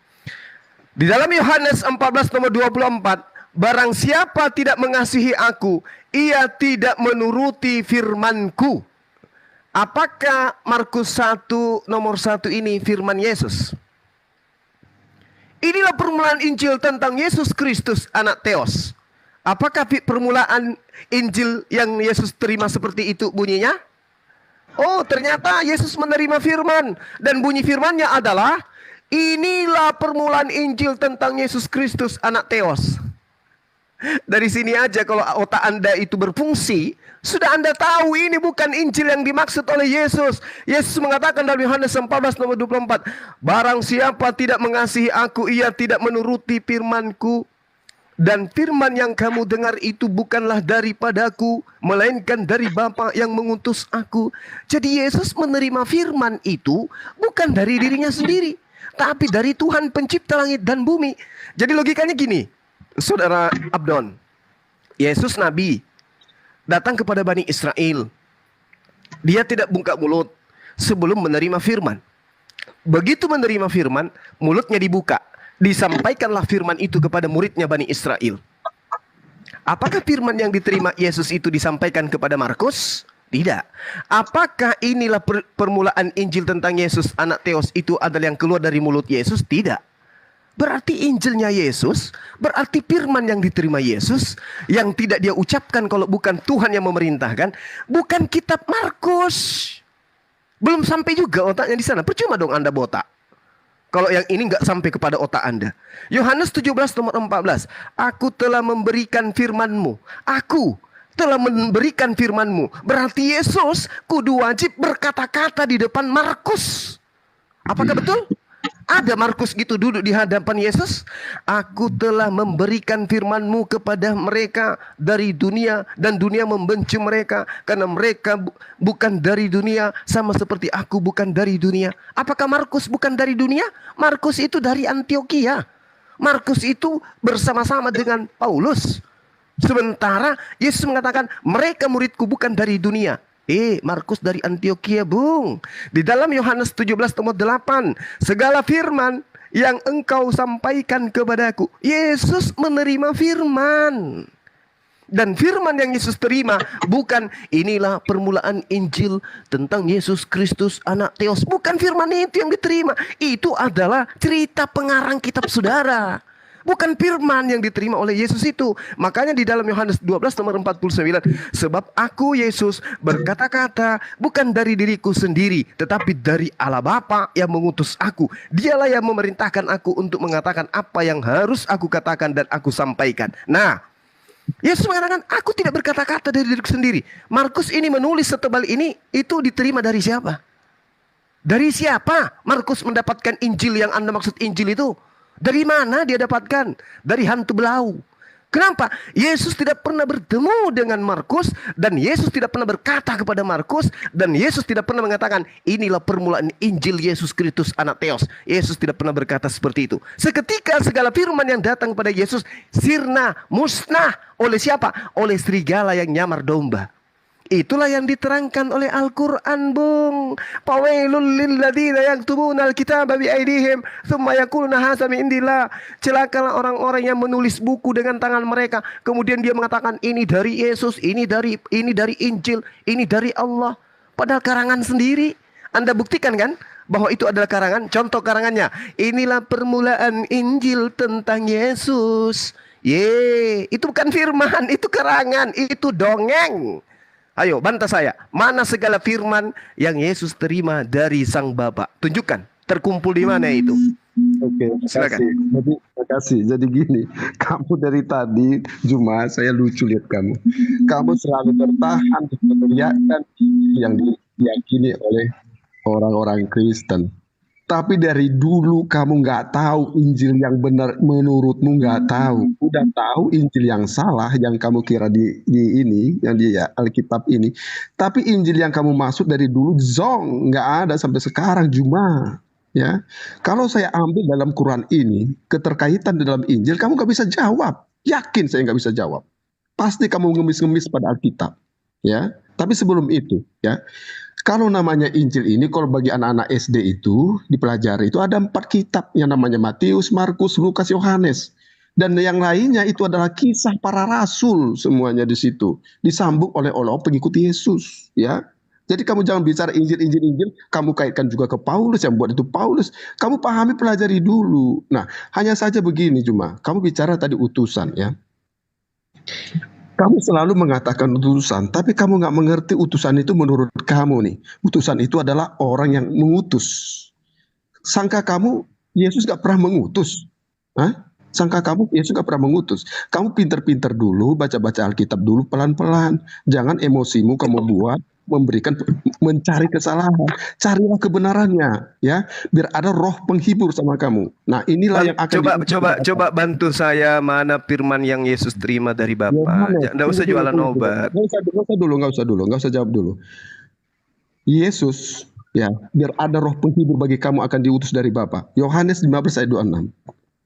Di dalam Yohanes 14 nomor 24, barang siapa tidak mengasihi aku, ia tidak menuruti firmanku. Apakah Markus 1 nomor 1 ini firman Yesus? Inilah permulaan Injil tentang Yesus Kristus, anak Theos. Apakah permulaan Injil yang Yesus terima seperti itu bunyinya? Oh, ternyata Yesus menerima firman. Dan bunyi firmannya adalah, inilah permulaan Injil tentang Yesus Kristus, anak Theos. Dari sini aja kalau otak Anda itu berfungsi, sudah Anda tahu ini bukan Injil yang dimaksud oleh Yesus. Yesus mengatakan dalam Yohanes 14 nomor 24, barang siapa tidak mengasihi aku, ia tidak menuruti firman-Ku. Dan firman yang kamu dengar itu bukanlah daripadaku, melainkan dari Bapa yang mengutus aku. Jadi Yesus menerima firman itu bukan dari dirinya sendiri, tapi dari Tuhan pencipta langit dan bumi. Jadi logikanya gini, Saudara Abdon, Yesus Nabi datang kepada Bani Israel. Dia tidak buka mulut sebelum menerima firman. Begitu menerima firman, mulutnya dibuka. Disampaikanlah firman itu kepada muridnya Bani Israel. Apakah firman yang diterima Yesus itu disampaikan kepada Markus? Tidak. Apakah inilah permulaan Injil tentang Yesus anak Theos itu adalah yang keluar dari mulut Yesus? Tidak. Berarti Injilnya Yesus, berarti firman yang diterima Yesus, yang tidak dia ucapkan kalau bukan Tuhan yang memerintahkan, bukan kitab Markus. Belum sampai juga otaknya di sana. Percuma dong Anda botak kalau yang ini nggak sampai kepada otak Anda. Yohanes 17 nomor 14. Aku telah memberikan firman-Mu. Aku telah memberikan firman-Mu. Berarti Yesus kudu wajib berkata-kata di depan Markus. Apakah betul? Ada Markus gitu duduk di hadapan Yesus. Aku telah memberikan firman-Mu kepada mereka dari dunia, dan dunia membenci mereka karena mereka bukan dari dunia, sama seperti aku bukan dari dunia. Apakah Markus bukan dari dunia? Markus itu dari Antioquia. Markus itu bersama-sama dengan Paulus. Sementara Yesus mengatakan mereka muridku bukan dari dunia. Markus dari Antioquia, Bung. Di dalam Yohanes 17 nomor 8, segala firman yang engkau sampaikan kepadaku. Yesus menerima firman. Dan firman yang Yesus terima bukan inilah permulaan Injil tentang Yesus Kristus anak Theos. Bukan firman itu yang diterima. Itu adalah cerita pengarang kitab saudara. Bukan firman yang diterima oleh Yesus itu. Makanya di dalam Yohanes 12 nomor 49. Sebab aku Yesus berkata-kata bukan dari diriku sendiri, tetapi dari Allah Bapa yang mengutus aku. Dialah yang memerintahkan aku untuk mengatakan apa yang harus aku katakan dan aku sampaikan. Nah, Yesus mengatakan aku tidak berkata-kata dari diriku sendiri. Markus ini menulis setebal ini, itu diterima dari siapa? Dari siapa Markus mendapatkan Injil yang Anda maksud Injil itu? Dari mana dia dapatkan? Dari hantu belau. Kenapa? Yesus tidak pernah bertemu dengan Markus, dan Yesus tidak pernah berkata kepada Markus, dan Yesus tidak pernah mengatakan inilah permulaan Injil Yesus Kristus anak Theos. Yesus tidak pernah berkata seperti itu. Seketika segala firman yang datang kepada Yesus sirna, musnah. Oleh siapa? Oleh serigala yang nyamar domba. Itulah yang diterangkan oleh Al-Quran, Bung. Fawailul lilladzina yaktubuna al-kitaba biaidihim tsumma yaquluna hadza min indillah. Celakalah orang-orang yang menulis buku dengan tangan mereka, kemudian dia mengatakan ini dari Yesus, ini dari Injil, ini dari Allah. Padahal karangan sendiri. Anda buktikan kan bahwa itu adalah karangan? Contoh karangannya, inilah permulaan Injil tentang Yesus. Itu bukan firman, itu karangan, itu dongeng. Ayo bantah saya, mana segala firman yang Yesus terima dari Sang Bapa? Tunjukkan, terkumpul di mana itu? Oke, silakan. Terima kasih. Jadi gini, kamu dari tadi Juma saya lucu lihat kamu. Kamu selalu bertahan meneriakkan yang diyakini oleh orang-orang Kristen. Tapi dari dulu kamu nggak tahu Injil yang benar, menurutmu nggak tahu. Udah tahu Injil yang salah yang kamu kira di ini, yang di Alkitab ini. Tapi Injil yang kamu maksud dari dulu zong, nggak ada sampai sekarang Juma. Ya, kalau saya ambil dalam Quran ini keterkaitan di dalam Injil, kamu nggak bisa jawab. Yakin saya nggak bisa jawab. Pasti kamu ngemis-ngemis pada Alkitab. Ya, tapi sebelum itu, ya. Kalau namanya Injil ini, kalau bagi anak-anak SD itu dipelajari, itu ada 4 kitab yang namanya Matius, Markus, Lukas, Yohanes. Dan yang lainnya itu adalah kisah para rasul semuanya di situ. Disambung oleh pengikut Yesus. Ya. Jadi kamu jangan bicara Injil, kamu kaitkan juga ke Paulus, yang buat itu Paulus. Kamu pahami, pelajari dulu. Nah, hanya saja begini cuma, kamu bicara tadi utusan ya. Kamu selalu mengatakan utusan, tapi kamu nggak mengerti utusan itu menurut kamu nih. Utusan itu adalah orang yang mengutus. Sangka kamu Yesus nggak pernah mengutus? Hah? Sangka kamu Yesus nggak pernah mengutus. Kamu pinter-pinter dulu, baca-baca Alkitab dulu pelan-pelan. Jangan emosimu kamu buat mencari kesalahan. Carilah kebenarannya, ya, biar ada roh penghibur sama kamu. Nah, inilah yang akan coba bantu saya, mana firman yang Yesus terima dari Bapa. Nggak usah jualan obat. Nggak usah jawab dulu. Yesus, ya, biar ada roh penghibur bagi kamu akan diutus dari Bapa. Yohanes 15 ayat 26.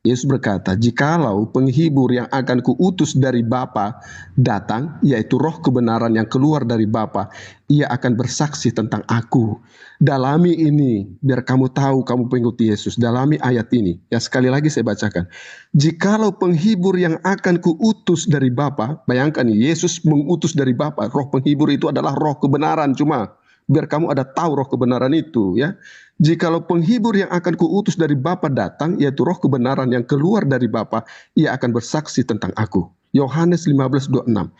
Yesus berkata, jikalau penghibur yang akan kuutus dari Bapa datang, yaitu roh kebenaran yang keluar dari Bapa, ia akan bersaksi tentang aku. Dalami ini, biar kamu tahu kamu pengikut Yesus. Dalami ayat ini. Ya, sekali lagi saya bacakan. Jikalau penghibur yang akan kuutus dari Bapa, bayangkan Yesus mengutus dari Bapa. Roh penghibur itu adalah roh kebenaran, cuma biar kamu ada tahu roh kebenaran itu, ya. Jikalau penghibur yang akan kuutus dari Bapa datang, yaitu roh kebenaran yang keluar dari Bapa, ia akan bersaksi tentang aku. Yohanes 15:26.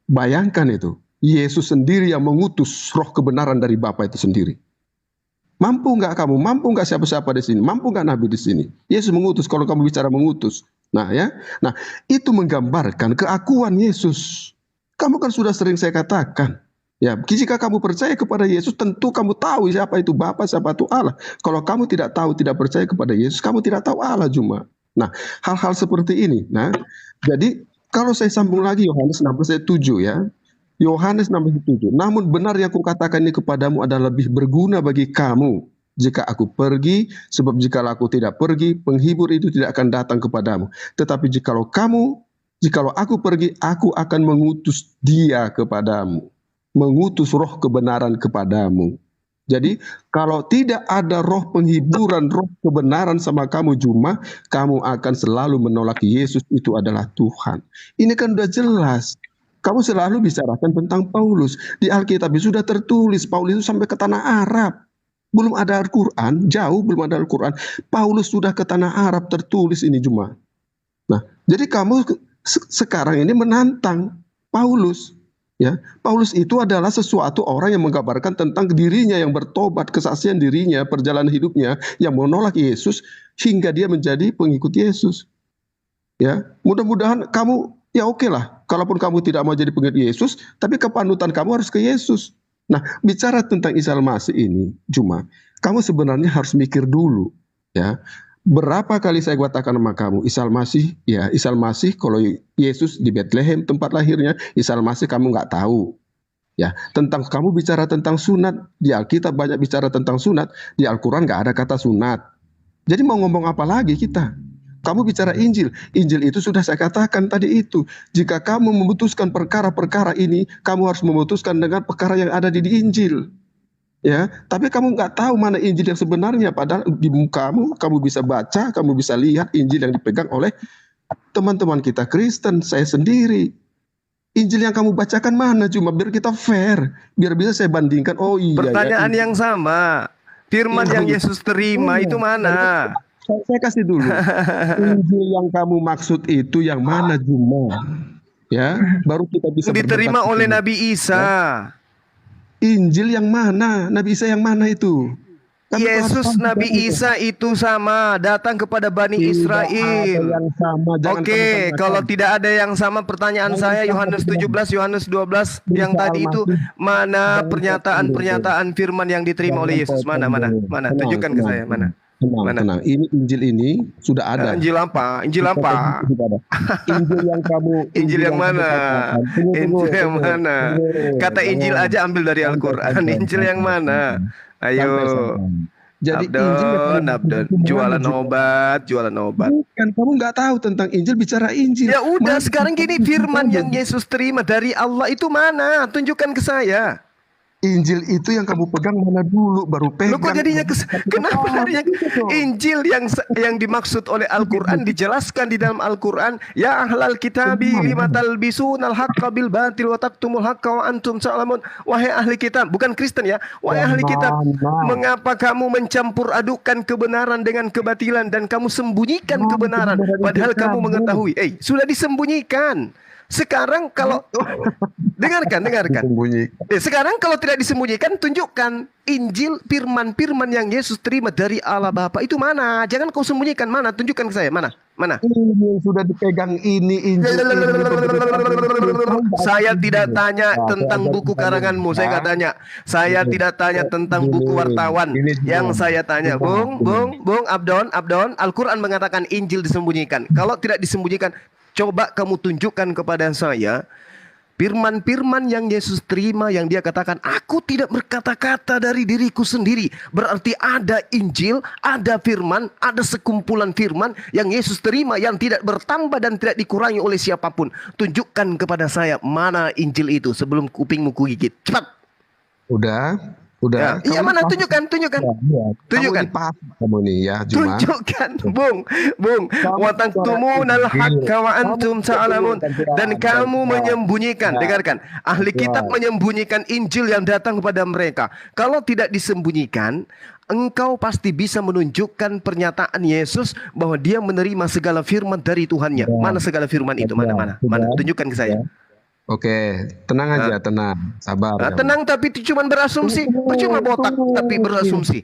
Bayangkan itu, Yesus sendiri yang mengutus roh kebenaran dari Bapa itu sendiri. Mampu nggak kamu? Mampu nggak siapa-siapa di sini? Mampu nggak nabi di sini? Yesus mengutus. Kalau kamu bicara mengutus, nah, ya, nah itu menggambarkan keakuan Yesus. Kamu kan sudah sering saya katakan. Ya, jika kamu percaya kepada Yesus, tentu kamu tahu siapa itu Bapa, siapa itu Allah. Kalau kamu tidak tahu, tidak percaya kepada Yesus, kamu tidak tahu Allah cuma. Nah, hal-hal seperti ini. Nah, jadi kalau saya sambung lagi Yohanes 16 ayat 7, ya. Yohanes 16 ayat 7. Namun benar yang kukatakan ini kepadamu adalah lebih berguna bagi kamu jika aku pergi, sebab jikalau aku tidak pergi, penghibur itu tidak akan datang kepadamu. Tetapi jikalau aku pergi, aku akan mengutus dia kepadamu. Mengutus roh kebenaran kepadamu. Jadi kalau tidak ada roh penghiburan, roh kebenaran sama kamu cuma, kamu akan selalu menolak Yesus itu adalah Tuhan. Ini kan udah jelas. Kamu selalu bicarakan tentang Paulus. Di Alkitab sudah tertulis Paulus itu sampai ke tanah Arab. Belum ada Al-Quran, jauh belum ada Al-Quran. Paulus sudah ke tanah Arab tertulis ini cuma. Nah, jadi kamu sekarang ini menantang Paulus. Ya, Paulus itu adalah sesuatu orang yang menggambarkan tentang dirinya yang bertobat, kesaksian dirinya, perjalanan hidupnya yang menolak Yesus hingga dia menjadi pengikut Yesus. Ya, mudah-mudahan kamu ya oke lah. Kalaupun kamu tidak mau jadi pengikut Yesus, tapi kepanutan kamu harus ke Yesus. Nah, bicara tentang Isa Al-Masih ini, cuma kamu sebenarnya harus mikir dulu, ya. Berapa kali saya katakan sama kamu, Isa Al-Masih, ya Isa Al-Masih kalau Yesus di Bethlehem tempat lahirnya, Isa Al-Masih kamu nggak tahu. Ya, tentang kamu bicara tentang sunat, di Alkitab banyak bicara tentang sunat, di Al-Quran nggak ada kata sunat. Jadi mau ngomong apa lagi kita? Kamu bicara Injil, Injil itu sudah saya katakan tadi itu. Jika kamu memutuskan perkara-perkara ini, kamu harus memutuskan dengan perkara yang ada di Injil. Ya, tapi kamu nggak tahu mana Injil yang sebenarnya. Padahal di mukamu, kamu bisa baca, kamu bisa lihat Injil yang dipegang oleh teman-teman kita Kristen, saya sendiri. Injil yang kamu bacakan mana? Cuma biar kita fair, biar bisa saya bandingkan. Oh iya. Pertanyaan yang sama. Firman yang Yesus terima itu mana? Saya kasih dulu. Injil yang kamu maksud itu yang mana cuma? Ya, baru kita bisa diterima oleh Nabi Isa. Ya. Injil yang mana? Nabi Isa yang mana itu? Yesus Nabi Isa itu sama, datang kepada Bani Israel. Oke, kalau tidak ada yang sama, pertanyaan saya Yohanes 17, Yohanes 12 yang tadi itu, mana pernyataan firman yang diterima oleh Yesus? Mana? Tunjukkan ke saya, mana? Tenang. Ini Injil ini sudah ada. Injil apa? Injil apa? Injil yang kamu. Injil yang mana? Injil yang mana? Kata Injil aja ambil dari Al-Quran. Injil yang mana? Ayo. Jadi Abdon, jualan obat. Kan kamu nggak tahu tentang Injil, bicara Injil. Ya udah, sekarang gini, firman yang Yesus terima dari Allah itu mana? Tunjukkan ke saya. Injil itu yang kamu pegang mana dulu, baru pegang. Loh, kok jadinya kenapa harinya Injil yang dimaksud oleh Al-Quran dijelaskan di dalam Al-Quran, ya ahlal kitabi lima talbisunal haqqa bil batil wa taktumul haqqa wa antum ta'lamun. Wahai ahli kitab, bukan Kristen ya. Wahai ahli kitab, mengapa kamu mencampur adukan kebenaran dengan kebatilan dan kamu sembunyikan kebenaran padahal kamu mengetahui. Sudah disembunyikan. Sekarang kalau dengarkan. Sekarang kalau tidak disembunyikan, tunjukkan Injil, firman-firman yang Yesus terima dari Allah Bapa itu mana? Jangan kau sembunyikan, mana? Tunjukkan ke saya, mana? Ini yang sudah dipegang ini Injil. Saya tidak tanya tentang buku karanganmu, saya nggak tanya. Saya tidak tanya tentang buku wartawan. Yang saya tanya, Bung Abdon, Al-Quran mengatakan Injil disembunyikan. Kalau tidak disembunyikan, coba kamu tunjukkan kepada saya firman-firman yang Yesus terima, yang dia katakan, aku tidak berkata-kata dari diriku sendiri. Berarti ada Injil, ada firman, ada sekumpulan firman yang Yesus terima, yang tidak bertambah dan tidak dikurangi oleh siapapun. Tunjukkan kepada saya mana Injil itu sebelum kupingmu kugigit. Cepat. Udah. Iya, mana? Tunjukkan. Tunjukkan. Kamu nih ya, Juma. Tunjukkan, Bung. Wa taktumunal haqqa wa antum ta'lamun. Dan kamu menyembunyikan. Dengarkan. Ahli kitab menyembunyikan Injil yang datang kepada mereka. Kalau tidak disembunyikan, engkau pasti bisa menunjukkan pernyataan Yesus bahwa dia menerima segala firman dari Tuhannya. Mana segala firman itu? Mana? Tunjukkan ke saya. Oke, tenang aja, tenang, sabar. Tenang tapi cuma berasumsi, percuma botak tapi berasumsi.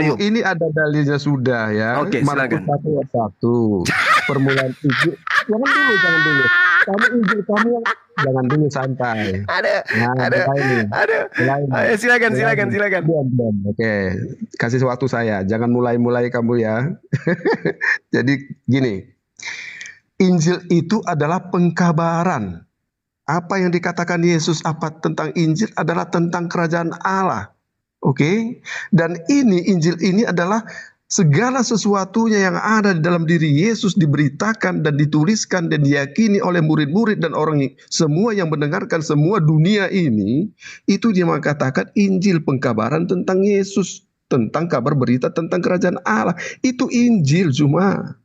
Ayo. Ini ada dalilnya sudah ya. Oke, silakan. Markus 1:1. Permulaan Injil. Jangan dulu. Kamu Injil kamu yang jangan dulu, santai. Ada. Ayo, silakan. Oke, kasih waktu saya. Jangan mulai kamu ya. Jadi gini. Injil itu adalah pengkabaran. Apa yang dikatakan Yesus tentang Injil adalah tentang kerajaan Allah. Oke? Dan Injil ini adalah segala sesuatunya yang ada di dalam diri Yesus diberitakan dan dituliskan dan diyakini oleh murid-murid dan orang semua yang mendengarkan semua dunia ini. Itu dia mengatakan Injil, pengkabaran tentang Yesus, tentang kabar berita tentang kerajaan Allah. Itu Injil cuma.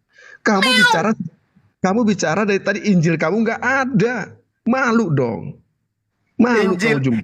Kamu bicara dari tadi Injil kamu nggak ada. Malu dong.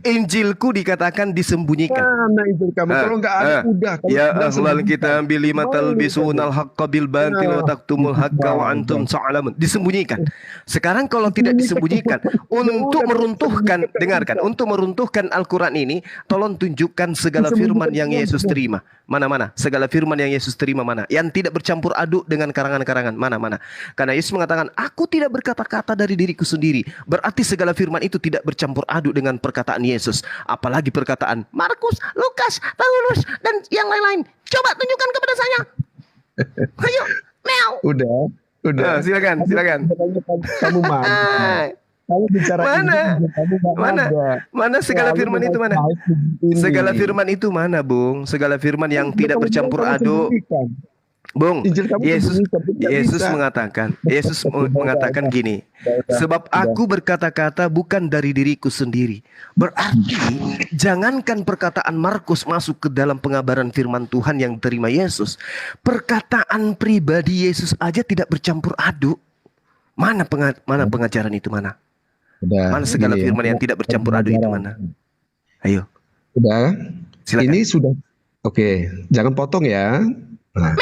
Injilku dikatakan disembunyikan. Mana Injil kamu? Kalau nggak ada udah. Ya ahlal kitab lima talbisunal haqqa bil batil wa taktumul haqqa wa antum ta'lamun. Disembunyikan. Sekarang kalau tidak disembunyikan, untuk meruntuhkan, dengarkan, untuk meruntuhkan Al-Quran ini, tolong tunjukkan segala firman yang Yesus terima. Mana? Segala firman yang Yesus terima mana? Yang tidak bercampur aduk dengan karangan-karangan. Mana? Karena Yesus mengatakan, aku tidak berkata-kata dari diriku sendiri. Berarti segala firman itu tidak bercampur aduk dengan perkataan Yesus. Apalagi perkataan Markus, Lukas, Paulus, dan yang lain-lain. Coba tunjukkan kepada saya. Ayo, Mel. Udah. Silakan. Kamu Kamu bicara mana segala firman itu mana? Segala firman itu mana, Bung? Segala firman yang tidak bercampur aduk. Bung, Yesus mengatakan gini, sebab aku berkata-kata bukan dari diriku sendiri. Berarti jangankan perkataan Markus masuk ke dalam pengabaran firman Tuhan yang terima Yesus, perkataan pribadi Yesus aja tidak bercampur aduk. Mana pengajaran itu mana? Mana segala firman yang tidak bercampur aduk itu mana? Ayo. Udah. Silakan. Ini sudah. Oke, jangan potong ya. Nah.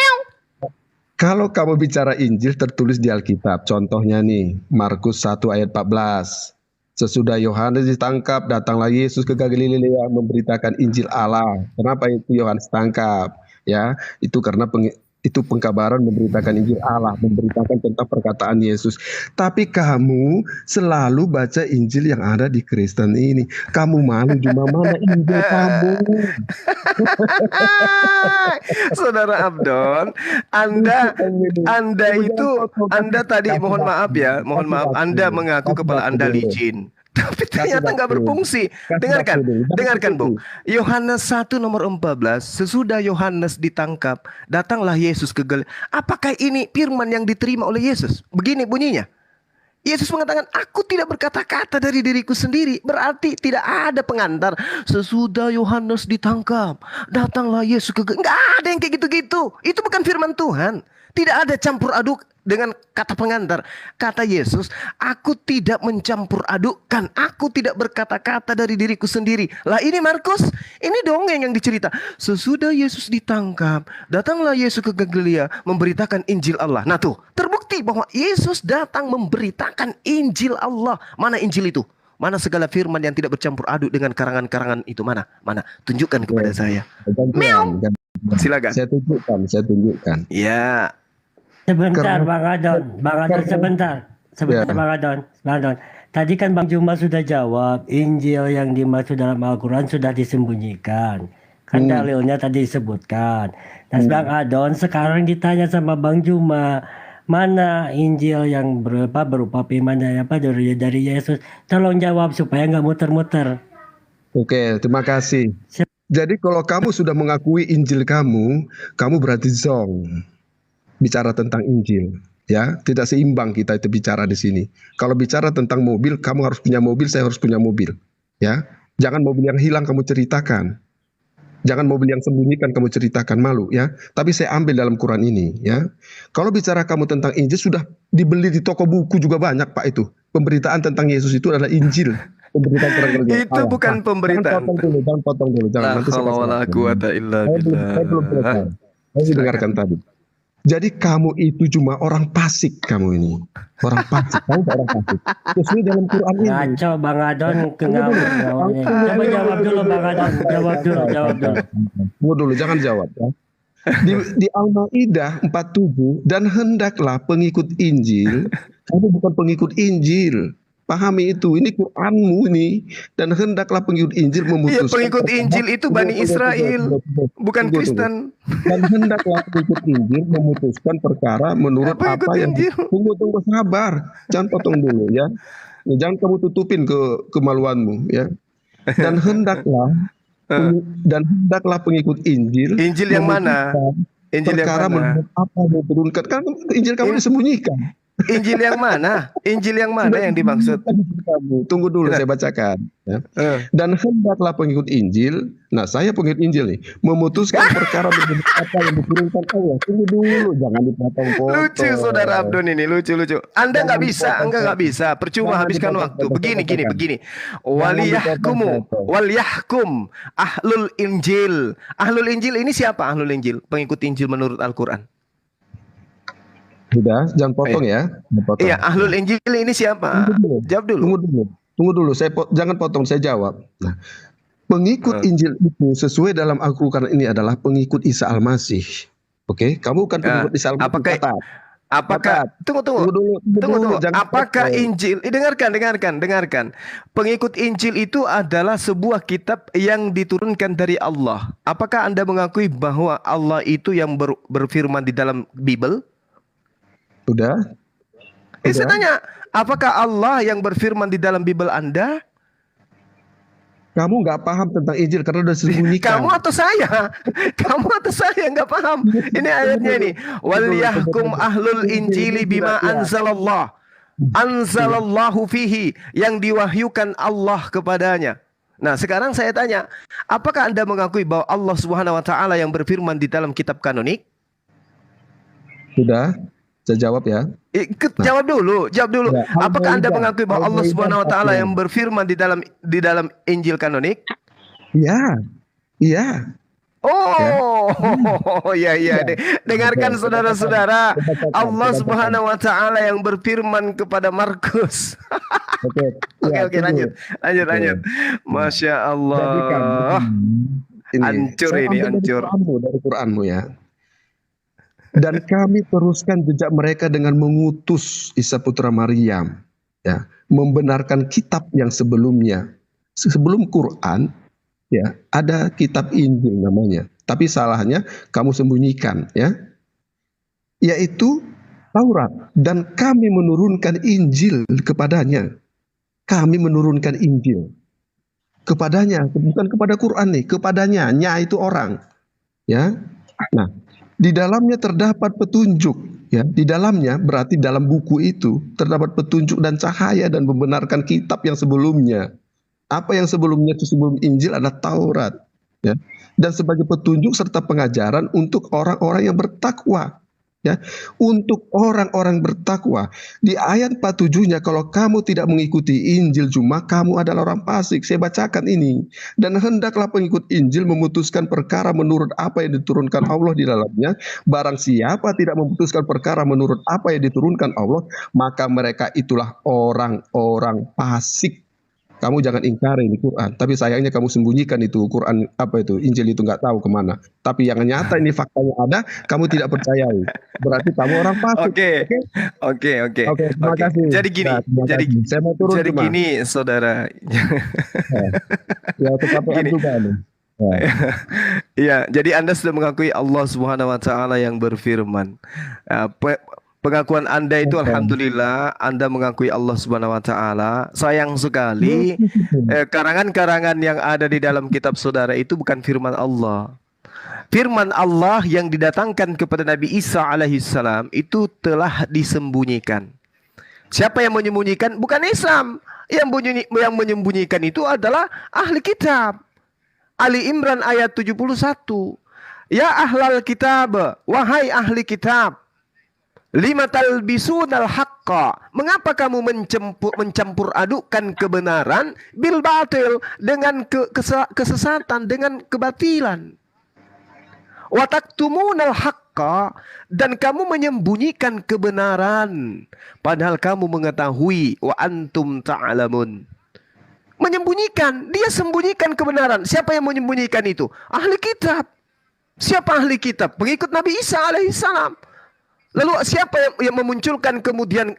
Kalau kamu bicara Injil tertulis di Alkitab, contohnya nih, Markus 1 ayat 14. Sesudah Yohanes ditangkap, datanglah Yesus ke Galilea memberitakan Injil Allah. Kenapa itu Yohanes tangkap? Ya, itu karena itu pengkabaran memberitakan Injil Allah, memberitakan tentang perkataan Yesus. Tapi kamu selalu baca Injil yang ada di Kristen ini. Kamu malu cuma mana Injil kamu? Saudara Abdon, Anda tadi mohon maaf, Anda mengaku kepala Anda licin. Tapi ternyata nggak berfungsi. Dengarkan Bung. Yohanes 1 nomor 14. Sesudah Yohanes ditangkap, datanglah Yesus ke Galilea. Apakah ini firman yang diterima oleh Yesus? Begini bunyinya. Yesus mengatakan, aku tidak berkata-kata dari diriku sendiri. Berarti tidak ada pengantar. Sesudah Yohanes ditangkap, datanglah Yesus ke Galilea. Nggak ada yang kayak gitu-gitu. Itu bukan firman Tuhan. Tidak ada campur aduk dengan kata pengantar. Kata Yesus, aku tidak mencampur adukkan. Aku tidak berkata-kata dari diriku sendiri. Lah ini Markus, ini dongeng yang dicerita. Sesudah Yesus ditangkap, datanglah Yesus ke Galilea memberitakan Injil Allah. Nah tuh, terbukti bahwa Yesus datang memberitakan Injil Allah. Mana Injil itu? Mana segala firman yang tidak bercampur aduk dengan karangan-karangan itu? Mana? Tunjukkan kepada saya. Silakan. Saya tunjukkan. Ya. Sebentar Bang Adon, sebentar Bang Adon. Tadi kan Bang Juma sudah jawab, Injil yang dimaksud dalam Al-Quran sudah disembunyikan. Kan dalilnya tadi disebutkan. Nah Bang Adon sekarang ditanya sama Bang Juma, mana Injil yang berupa firman dari Yesus? Tolong jawab supaya nggak muter-muter. Oke, terima kasih. Jadi kalau kamu sudah mengakui Injil kamu berarti zong bicara tentang Injil, ya. Tidak seimbang kita itu bicara di sini. Kalau bicara tentang mobil, kamu harus punya mobil, saya harus punya mobil, ya. Jangan mobil yang hilang kamu ceritakan. Jangan mobil yang sembunyikan kamu ceritakan, malu ya. Tapi saya ambil dalam Quran ini ya. Kalau bicara kamu tentang Injil sudah dibeli di toko buku juga banyak Pak itu. Pemberitaan tentang Yesus itu adalah Injil. Pemberitaan kerja. Itu bukan pemberitaan. Jangan potong dulu. Jangan nanti saya belum selesai. Saya dengarkan tadi. Jadi kamu itu cuma orang fasik kamu ini. Orang fasik, kamu orang fasik. Sesuai dalam Quran ini. Ngaco Bang Adon, coba jawab dulu Bang Adon, jawab dulu. Tunggu dulu, jangan jawab ya. Di Al-Maidah 47, dan hendaklah pengikut Injil, kamu bukan pengikut Injil. Pahami itu, ini Quranmu ini. Dan hendaklah pengikut Injil memutuskan. Iya, pengikut Injil itu Bani Israel, bukan Kristen. Dan hendaklah pengikut Injil memutuskan perkara menurut apa yang tunggu sabar. Jangan potong dulu ya. Jangan kamu tutupin kemaluanmu ya. Dan hendaklah pengikut Injil. Injil yang mana? Injil perkara yang mana? Menurut apa yang diturunkan? Kan Injil kamu disembunyikan. Injil yang mana? Injil yang mana yang dimaksud? Tunggu dulu saya bacakan ya. Dan hendaklah pengikut Injil, nah saya pengikut Injil nih, memutuskan perkara menurut apa yang diturunkan Allah. Tunggu dulu, jangan dipotong-potong. Lucu Saudara Abdon ini, lucu. Anda nggak bisa, percuma habiskan waktu. Begini. Waliyahkum ahlul Injil. Ahlul Injil ini siapa Ahlul Injil? Pengikut Injil menurut Al-Quran. Sudah, jangan potong ya. Iya, Ahlul Injil ini siapa? Jawab dulu. Tunggu dulu. Jangan potong, saya jawab. Nah, pengikut Injil itu sesuai dalam Al-Quran ini adalah pengikut Isa Al-Masih. Oke, kamu bukan pengikut Isa Al-Masih. Apakah tunggu dulu. Apakah Injil? Dengarkan. Pengikut Injil itu adalah sebuah kitab yang diturunkan dari Allah. Apakah Anda mengakui bahwa Allah itu yang berfirman di dalam Bible? Sudah. Saya tanya, apakah Allah yang berfirman di dalam Bible Anda? Kamu nggak paham tentang Injil karena udah disembunyikan. Kamu atau saya? Nggak paham. Ini ayatnya ini. Waliyahkum ahlul injili bima anzalallah. Anzalallahu fihi. Yang diwahyukan Allah kepadanya. Nah sekarang saya tanya, apakah Anda mengakui bahwa Allah Subhanahu wa Ta'ala yang berfirman di dalam kitab kanonik? Sudah. Saya jawab ya. Jawab dulu. Ya, apakah Anda mengakui bahwa Allah Subhanahu wa Ta'ala yang berfirman di dalam Injil kanonik? Iya. Iya. Dengarkan saudara-saudara. Allah Subhanahu wa Ta'ala yang berfirman kepada Markus. Oke, lanjut. Masya Allah. Hancur ini. Dari Quranmu ya. Dan kami teruskan jejak mereka dengan mengutus Isa putra Maryam, ya, membenarkan kitab yang sebelumnya. Sebelum Quran, ya, ada kitab Injil namanya. Tapi salahnya kamu sembunyikan, ya, yaitu Taurat. Dan kami menurunkan Injil kepadanya. Kami menurunkan Injil kepadanya, bukan kepada Quran nih, kepadanya. Nya itu orang, ya. Nah. Di dalamnya terdapat petunjuk, ya. Di dalamnya berarti dalam buku itu terdapat petunjuk dan cahaya dan membenarkan kitab yang sebelumnya. Apa yang sebelumnya itu sebelum Injil adalah Taurat, ya. Dan sebagai petunjuk serta pengajaran untuk orang-orang yang bertakwa. Ya, untuk orang-orang bertakwa. Di ayat 47-nya, kalau kamu tidak mengikuti Injil cuma kamu adalah orang fasik. Saya bacakan ini. Dan hendaklah pengikut Injil memutuskan perkara menurut apa yang diturunkan Allah di dalamnya. Barang siapa tidak memutuskan perkara menurut apa yang diturunkan Allah, maka mereka itulah orang-orang fasik. Kamu jangan ingkari ini Quran, tapi sayangnya kamu sembunyikan itu Quran, apa itu Injil itu nggak tahu kemana. Tapi yang nyata ini faktanya ada, kamu tidak percayai. Berarti kamu orang fasik. Oke. Terima kasih. Jadi gini, Nah, terima jadi kasih. Saya mau turun jadi cuma. gini, saudara. Ya, untuk KPM Gini. juga nih. Ya. Ya, jadi Anda sudah mengakui Allah Subhanahu wa taala yang berfirman. Pengakuan Anda itu alhamdulillah Anda mengakui Allah Subhanahu wa taala. Sayang sekali karangan-karangan yang ada di dalam kitab saudara itu bukan firman Allah. Firman Allah yang didatangkan kepada Nabi Isa alaihissalam itu telah disembunyikan. Siapa yang menyembunyikan? Bukan Islam. Yang menyembunyikan itu adalah ahli kitab. Ali Imran ayat 71. Ya ahlal kitab, wahai ahli kitab, lima talbisunal haqqa, mengapa kamu mencampur adukkan kebenaran bil batil, dengan kesesatan, dengan kebatilan. Wa taktumunal haqqa, dan kamu menyembunyikan kebenaran padahal kamu mengetahui. Wa antum ta'lamun. Menyembunyikan, dia sembunyikan kebenaran. Siapa yang menyembunyikan itu? Ahli kitab. Siapa ahli kitab? Pengikut Nabi Isa alaihissalam. Lalu siapa yang memunculkan kemudian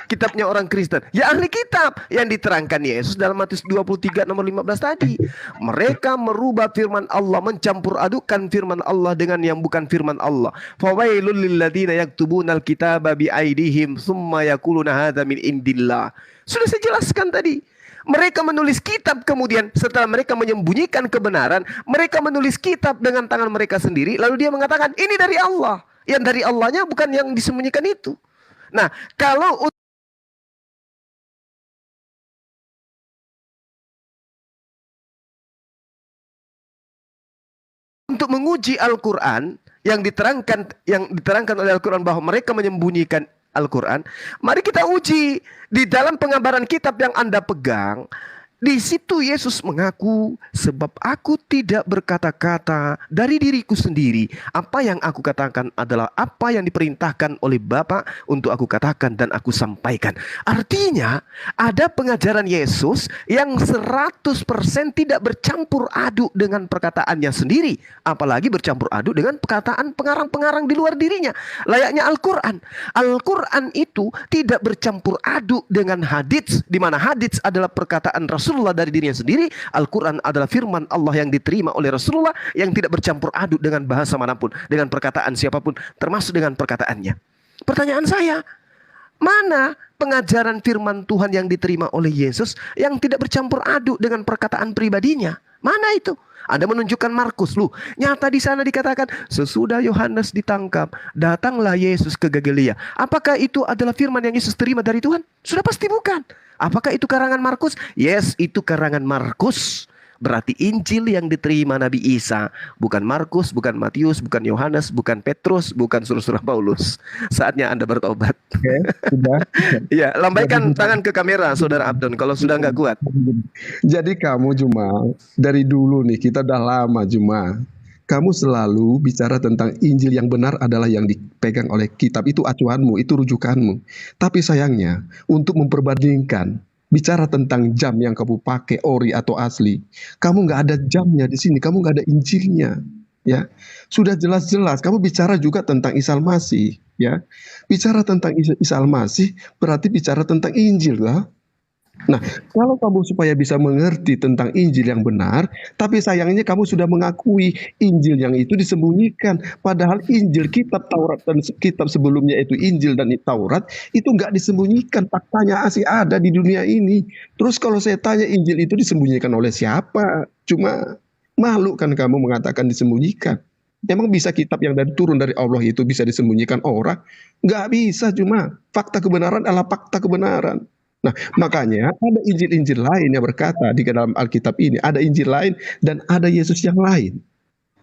kitabnya orang Kristen? Ya ahli kitab yang diterangkan Yesus dalam Matius 23 nomor 15 tadi. Mereka merubah firman Allah, mencampur adukkan firman Allah dengan yang bukan firman Allah. Fawailul lilladzina yaktubunal kitaba biaidihim tsumma yaquluna hadza min indillah. Sudah saya jelaskan tadi. Mereka menulis kitab, kemudian setelah mereka menyembunyikan kebenaran, mereka menulis kitab dengan tangan mereka sendiri, lalu dia mengatakan ini dari Allah. Yang dari Allahnya bukan yang disembunyikan itu. Nah, kalau untuk menguji Al-Quran yang diterangkan oleh Al-Quran bahwa mereka menyembunyikan Al-Quran, mari kita uji di dalam pengabaran kitab yang Anda pegang. Di situ Yesus mengaku, sebab aku tidak berkata-kata dari diriku sendiri. Apa yang aku katakan adalah apa yang diperintahkan oleh Bapa untuk aku katakan dan aku sampaikan. Artinya ada pengajaran Yesus yang 100% tidak bercampur aduk dengan perkataannya sendiri. Apalagi bercampur aduk dengan perkataan pengarang-pengarang di luar dirinya. Layaknya Al-Quran. Al-Quran itu tidak bercampur aduk dengan hadits, di mana hadits adalah perkataan Rasulullah dari dirinya sendiri. Al-Quran adalah firman Allah yang diterima oleh Rasulullah, yang tidak bercampur aduk dengan bahasa manapun, dengan perkataan siapapun, termasuk dengan perkataannya. Pertanyaan saya, mana pengajaran firman Tuhan yang diterima oleh Yesus yang tidak bercampur aduk dengan perkataan pribadinya? Mana itu? Anda menunjukkan Markus, nyata di sana dikatakan sesudah Yohanes ditangkap, datanglah Yesus ke Galilea. Apakah itu adalah firman yang Yesus terima dari Tuhan? Sudah pasti bukan. Apakah itu karangan Markus? Yes, itu karangan Markus. Berarti Injil yang diterima Nabi Isa bukan Markus, bukan Matius, bukan Yohanes, bukan Petrus, bukan surah-surah Paulus. Saatnya Anda bertobat. Oke, sudah. Ya, lambaikan tangan ke kamera, Saudara Abdon, kalau sudah nggak kuat. Jadi kamu Juma, dari dulu nih, kita udah lama Juma, kamu selalu bicara tentang Injil yang benar adalah yang dipegang oleh kitab. Itu acuanmu, itu rujukanmu. Tapi sayangnya, untuk memperbandingkan, bicara tentang jam yang kamu pakai, ori atau asli, kamu nggak ada jamnya di sini, kamu nggak ada Injilnya. Ya, sudah jelas-jelas kamu bicara juga tentang Isa Al-Masih, ya. Bicara tentang Isa Al-Masih berarti bicara tentang Injil lah. Nah, kalau kamu supaya bisa mengerti tentang Injil yang benar, tapi sayangnya kamu sudah mengakui Injil yang itu disembunyikan. Padahal Injil, kitab Taurat dan kitab sebelumnya itu Injil dan Taurat, itu nggak disembunyikan. Faktanya masih ada di dunia ini. Terus kalau saya tanya Injil itu disembunyikan oleh siapa? Cuma malu kan kamu mengatakan disembunyikan. Emang bisa kitab yang turun dari Allah itu bisa disembunyikan orang? Nggak bisa, cuma fakta kebenaran adalah fakta kebenaran. Nah, makanya ada Injil-Injil lain yang berkata di dalam Alkitab ini, ada Injil lain dan ada Yesus yang lain.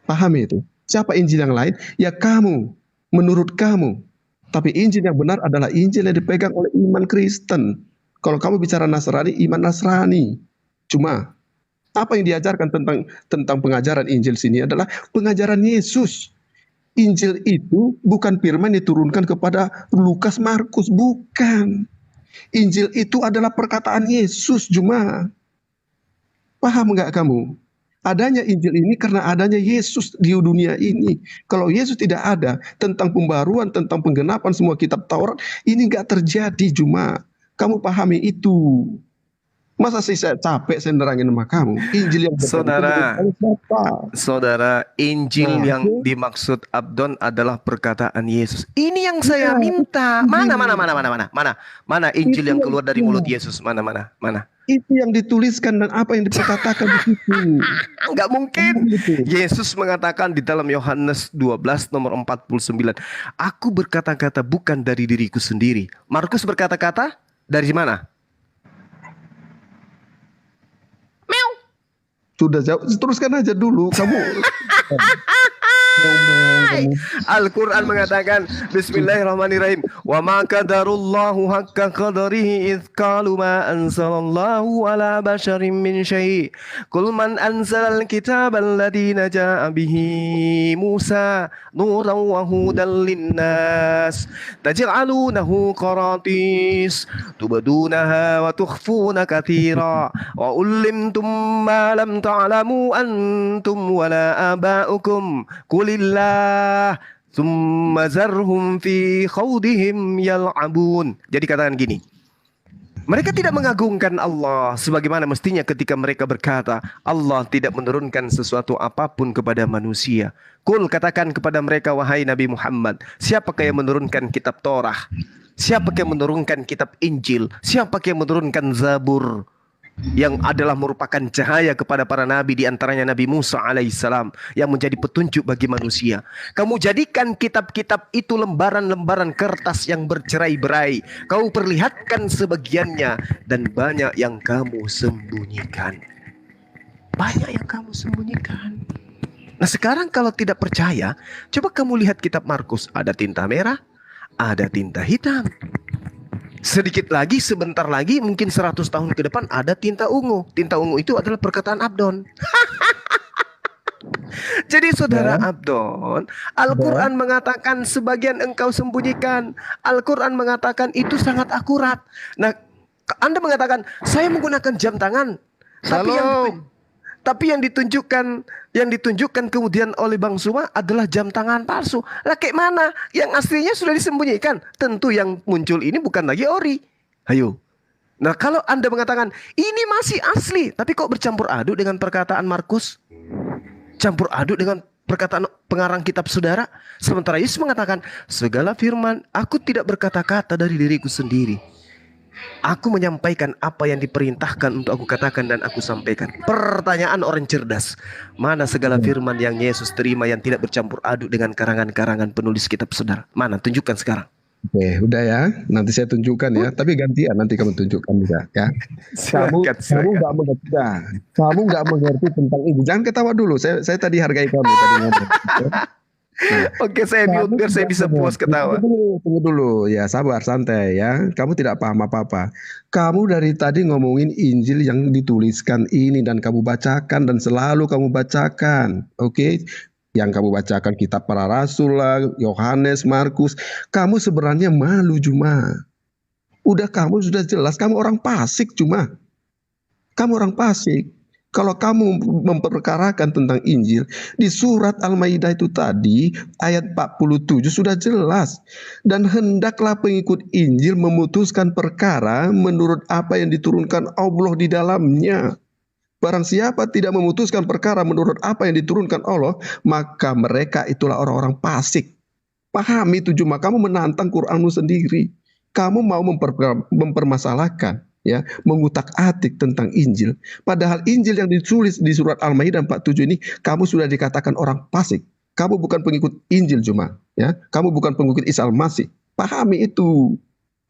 Paham itu? Siapa Injil yang lain? Ya kamu. menurut kamu. Tapi Injil yang benar adalah Injil yang dipegang oleh iman Kristen. Kalau kamu bicara Nasrani, iman Nasrani. Cuma apa yang diajarkan tentang pengajaran Injil sini adalah pengajaran Yesus. Injil itu bukan firman diturunkan kepada Lukas, Markus, bukan. Injil itu adalah perkataan Yesus, cuma. Paham nggak kamu? Adanya Injil ini karena adanya Yesus di dunia ini. Kalau Yesus tidak ada, tentang pembaruan, tentang penggenapan semua kitab Taurat, ini nggak terjadi, cuma. Kamu pahami itu. Masa sih saya capek saya nerangin sama kamu? Injil yang Saudara, Injil yang dimaksud Abdon adalah perkataan Yesus. Ini yang saya minta. Mana Injil yang keluar dari mulut Yesus? Mana? Itu yang dituliskan dan apa yang diperkatakan di situ. Enggak mungkin. Yesus mengatakan di dalam Yohanes 12 nomor 49, aku berkata-kata bukan dari diriku sendiri. Markus berkata-kata dari mana? Sudah jauh, teruskan aja dulu kamu. Al-Quran mengatakan Bismillahirrahmanirrahim, wa ma qadarullahu haqqa qadarihi idh qalu ma anzalallahu ala basharin min syai' qul man anzalal kitaba alladhi naja'a bihi Musa nuran wa hudan linnas taj'alunahu qaratis tubdunaha wa tukhfuna katsira wa ullimtum ma lam ta'lamu antum wala aba'ukum Kulillah Thumma zarhum fi khawdihim yal'abun. Jadi katakan gini, mereka tidak mengagungkan Allah sebagaimana mestinya ketika mereka berkata Allah tidak menurunkan sesuatu apapun kepada manusia. Kul, katakan kepada mereka wahai Nabi Muhammad, siapakah yang menurunkan kitab Torah? Siapakah yang menurunkan kitab Injil? Siapakah yang menurunkan Zabur? Yang adalah merupakan cahaya kepada para nabi, di antaranya Nabi Musa alaihissalam, yang menjadi petunjuk bagi manusia. Kamu jadikan kitab-kitab itu lembaran-lembaran kertas yang bercerai-berai. Kau perlihatkan sebagiannya dan banyak yang kamu sembunyikan. Banyak yang kamu sembunyikan. Nah sekarang kalau tidak percaya, coba kamu lihat kitab Markus. Ada tinta merah, ada tinta hitam. Sedikit lagi, sebentar lagi, mungkin 100 tahun ke depan ada tinta ungu. Tinta ungu itu adalah perkataan Abdon. Jadi saudara Abdon, Al-Quran mengatakan sebagian engkau sembunyikan. Al-Quran mengatakan itu sangat akurat. Nah, Anda mengatakan saya menggunakan jam tangan, tapi yang ditunjukkan kemudian oleh Bang Suma adalah jam tangan palsu. Lah kayak mana? Yang aslinya sudah disembunyikan. Tentu yang muncul ini bukan lagi ori. Ayo. Nah kalau Anda mengatakan ini masih asli, tapi kok bercampur aduk dengan perkataan Markus? Campur aduk dengan perkataan pengarang kitab saudara. Sementara Yesus mengatakan segala firman, aku tidak berkata-kata dari diriku sendiri. Aku menyampaikan apa yang diperintahkan untuk aku katakan dan aku sampaikan. Pertanyaan orang cerdas, mana segala firman yang Yesus terima yang tidak bercampur aduk dengan karangan-karangan penulis kitab saudara? Mana? Tunjukkan sekarang. Oke, udah ya. Nanti saya tunjukkan ya. Tapi gantian nanti kamu tunjukkan juga ya. Kamu nggak mengerti. Kamu nggak mengerti tentang ini. Jangan ketawa dulu. Saya tadi hargai kamu tadi ngomong. Oke, saya mute biar saya bisa puas ketawa. Tunggu dulu, ya sabar, santai ya. Kamu tidak paham apa-apa. Kamu dari tadi ngomongin Injil yang dituliskan ini dan kamu bacakan dan selalu kamu bacakan, oke? Yang kamu bacakan kitab para rasul lah, Yohanes, Markus. Kamu sebenarnya malu cuma. Kamu sudah jelas, kamu orang fasik cuma. Kamu orang fasik. Kalau kamu memperkarakan tentang Injil, di surat Al-Maidah itu tadi, ayat 47 sudah jelas. Dan hendaklah pengikut Injil memutuskan perkara menurut apa yang diturunkan Allah di dalamnya. Barang siapa tidak memutuskan perkara menurut apa yang diturunkan Allah, maka mereka itulah orang-orang fasik. Pahami itu, cuma kamu menantang Qur'anmu sendiri. Kamu mau mempermasalahkan, ya, mengutak-atik tentang Injil. Padahal Injil yang ditulis di surat Al-Maidah 47 ini, kamu sudah dikatakan orang fasik. Kamu bukan pengikut Injil cuma, ya. Kamu bukan pengikut Isa Al-Masih. Pahami itu.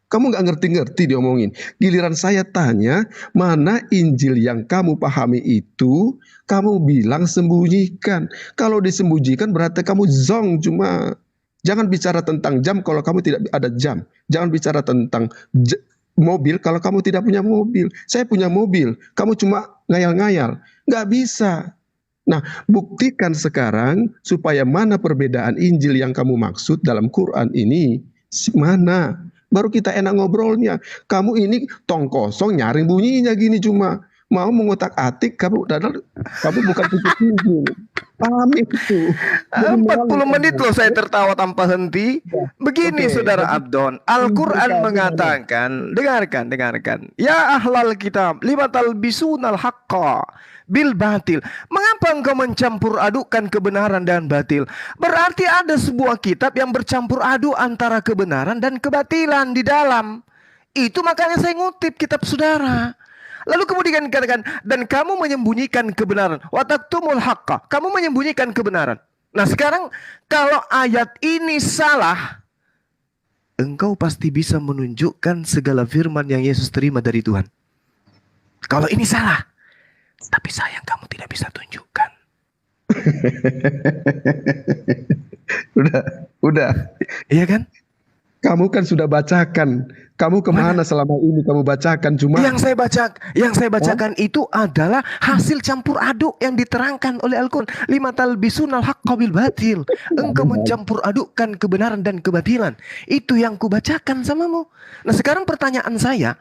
Kamu nggak ngerti-ngerti diomongin. Giliran saya tanya, mana Injil yang kamu pahami itu, kamu bilang sembunyikan. Kalau disembunyikan berarti kamu zong cuma. Jangan bicara tentang jam kalau kamu tidak ada jam. Jangan bicara tentang mobil kalau kamu tidak punya mobil. Saya punya mobil, kamu cuma ngayal-ngayal. Nggak bisa. Nah, buktikan sekarang supaya mana perbedaan Injil yang kamu maksud dalam Quran ini. Mana? Baru kita enak ngobrolnya. Kamu ini tong kosong nyaring bunyinya gini cuma. Mau mengotak-atik kamu bukan pikir Injil. Paham itu. 40 menit loh saya tertawa tanpa henti. Begini saudara Abdon, Al-Quran mengatakan, dengarkan. Ya ahlal kitab, lima talbisunal haqqa bil batil. Mengapa engkau mencampur adukkan kebenaran dan batil? Berarti ada sebuah kitab yang bercampur aduk antara kebenaran dan kebatilan di dalam. Itu makanya saya ngutip kitab saudara. Lalu kemudian dikatakan, dan kamu menyembunyikan kebenaran. Wa taktumul haqqa. Kamu menyembunyikan kebenaran. Nah sekarang kalau ayat ini salah, engkau pasti bisa menunjukkan segala firman yang Yesus terima dari Tuhan. Kalau ini salah, tapi sayang kamu tidak bisa tunjukkan. Udah. Iya kan? Kamu kan sudah bacakan. Kamu kemana selama ini kamu bacakan cuma yang saya bacakan itu adalah hasil campur aduk yang diterangkan oleh Al-Quran. Lima talbisunal haqqa bil batil. Engkau mencampur adukkan kebenaran dan kebatilan. Itu yang kubacakan samamu. Nah sekarang pertanyaan saya,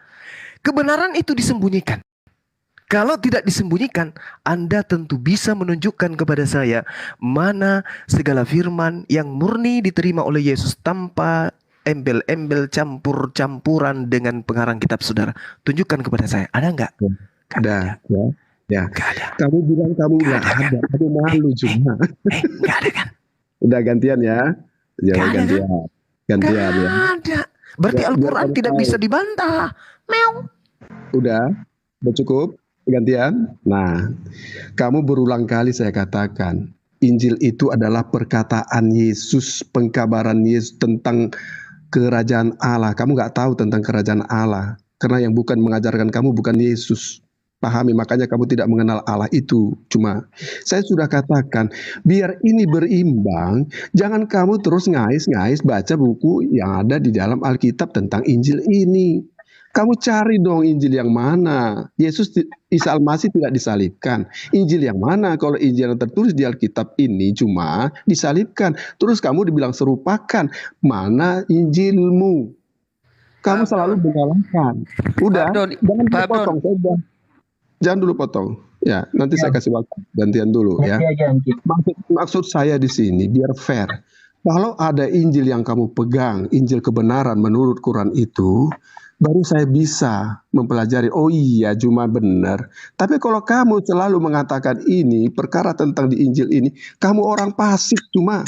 kebenaran itu disembunyikan. Kalau tidak disembunyikan, Anda tentu bisa menunjukkan kepada saya mana segala firman yang murni diterima oleh Yesus tanpa embel-embel campur-campuran dengan pengarang kitab saudara. Tunjukkan kepada saya. Ada nggak? Ada. Ya. Nggak ada. Kamu bilang kamu nggak ada. Kamu malu cuma. Nggak ada kan? Udah gantian ya. Jangan gantian. Kan? Gantian ya. Nggak ada. Berarti Al-Quran tidak bisa dibantah. Udah cukup. Gantian. Nah, kamu berulang kali saya katakan. Injil itu adalah perkataan Yesus, pengkabaran Yesus tentang kerajaan Allah. Kamu nggak tahu tentang kerajaan Allah. Karena yang bukan mengajarkan kamu bukan Yesus. Pahami, makanya kamu tidak mengenal Allah itu. Cuma, saya sudah katakan, biar ini berimbang, jangan kamu terus ngais-ngais baca buku yang ada di dalam Alkitab tentang Injil ini. Kamu cari dong Injil yang mana. Yesus Isa Al-Masih tidak disalibkan. Injil yang mana? Kalau Injil yang tertulis di Alkitab ini cuma disalibkan. Terus kamu dibilang serupakan. Mana Injilmu? Kamu selalu menyalahkan. Udah, jangan dulu potong. Jangan dulu potong. Ya, nanti saya kasih waktu gantian dulu ya. Maksud saya di sini biar fair. Kalau ada Injil yang kamu pegang, Injil kebenaran menurut Quran itu, baru saya bisa mempelajari, oh iya cuma benar. Tapi kalau kamu selalu mengatakan ini, perkara tentang di Injil ini, kamu orang fasik cuma.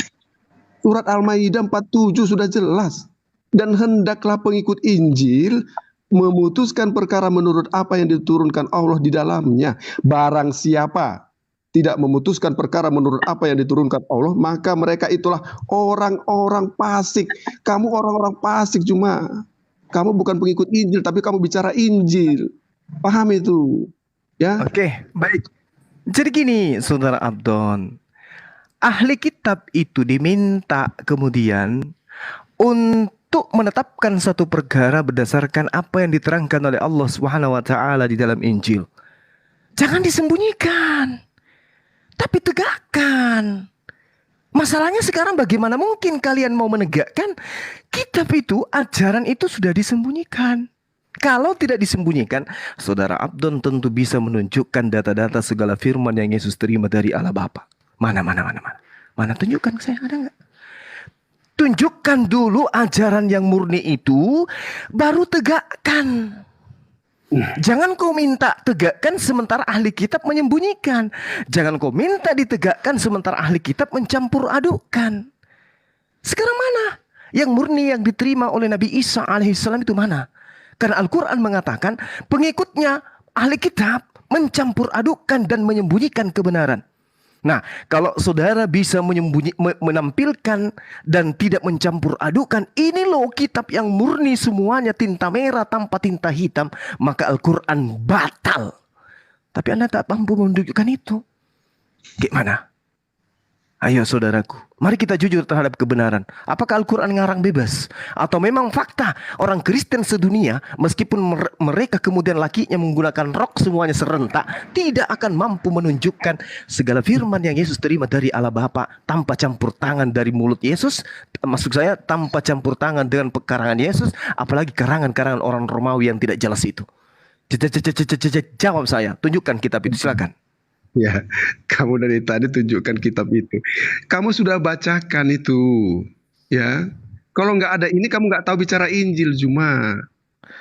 Surat Al-Maidah 47 sudah jelas. Dan hendaklah pengikut Injil memutuskan perkara menurut apa yang diturunkan Allah di dalamnya. Barang siapa tidak memutuskan perkara menurut apa yang diturunkan Allah, maka mereka itulah orang-orang fasik. Kamu orang-orang fasik cuma. Kamu bukan pengikut Injil, tapi kamu bicara Injil. Paham itu? Ya. Oke, baik. Jadi gini, Saudara Abdon. Ahli kitab itu diminta kemudian untuk menetapkan satu perkara berdasarkan apa yang diterangkan oleh Allah Subhanahu wa taala di dalam Injil. Jangan disembunyikan, tapi tegakkan. Masalahnya sekarang bagaimana mungkin kalian mau menegakkan kitab itu, ajaran itu sudah disembunyikan. Kalau tidak disembunyikan, Saudara Abdon tentu bisa menunjukkan data-data segala firman yang Yesus terima dari Allah Bapa. Mana? Mana tunjukkan ke saya, ada nggak? Tunjukkan dulu ajaran yang murni itu, baru tegakkan. Jangan kau minta tegakkan sementara ahli kitab menyembunyikan. Jangan kau minta ditegakkan sementara ahli kitab mencampur adukkan. Sekarang mana? Yang murni yang diterima oleh Nabi Isa alaihissalam itu mana? Karena Al-Quran mengatakan pengikutnya ahli kitab mencampur adukkan dan menyembunyikan kebenaran. Nah, kalau saudara bisa menampilkan dan tidak mencampur adukan, ini loh kitab yang murni semuanya tinta merah tanpa tinta hitam, maka Al-Quran batal. Tapi Anda tak mampu menunjukkan itu. Gimana? Ayo saudaraku, mari kita jujur terhadap kebenaran. Apakah Al-Quran ngarang bebas? Atau memang fakta orang Kristen sedunia, meskipun mereka kemudian lakinya menggunakan rok semuanya serentak, tidak akan mampu menunjukkan segala firman yang Yesus terima dari Allah Bapa tanpa campur tangan dari mulut Yesus. Maksud saya tanpa campur tangan dengan karangan Yesus, apalagi karangan-karangan orang Romawi yang tidak jelas itu. Jawab saya, tunjukkan kitab itu, silakan. Ya, kamu dari tadi tunjukkan kitab itu. Kamu sudah bacakan itu, ya. Kalau nggak ada ini, kamu nggak tahu bicara Injil cuma.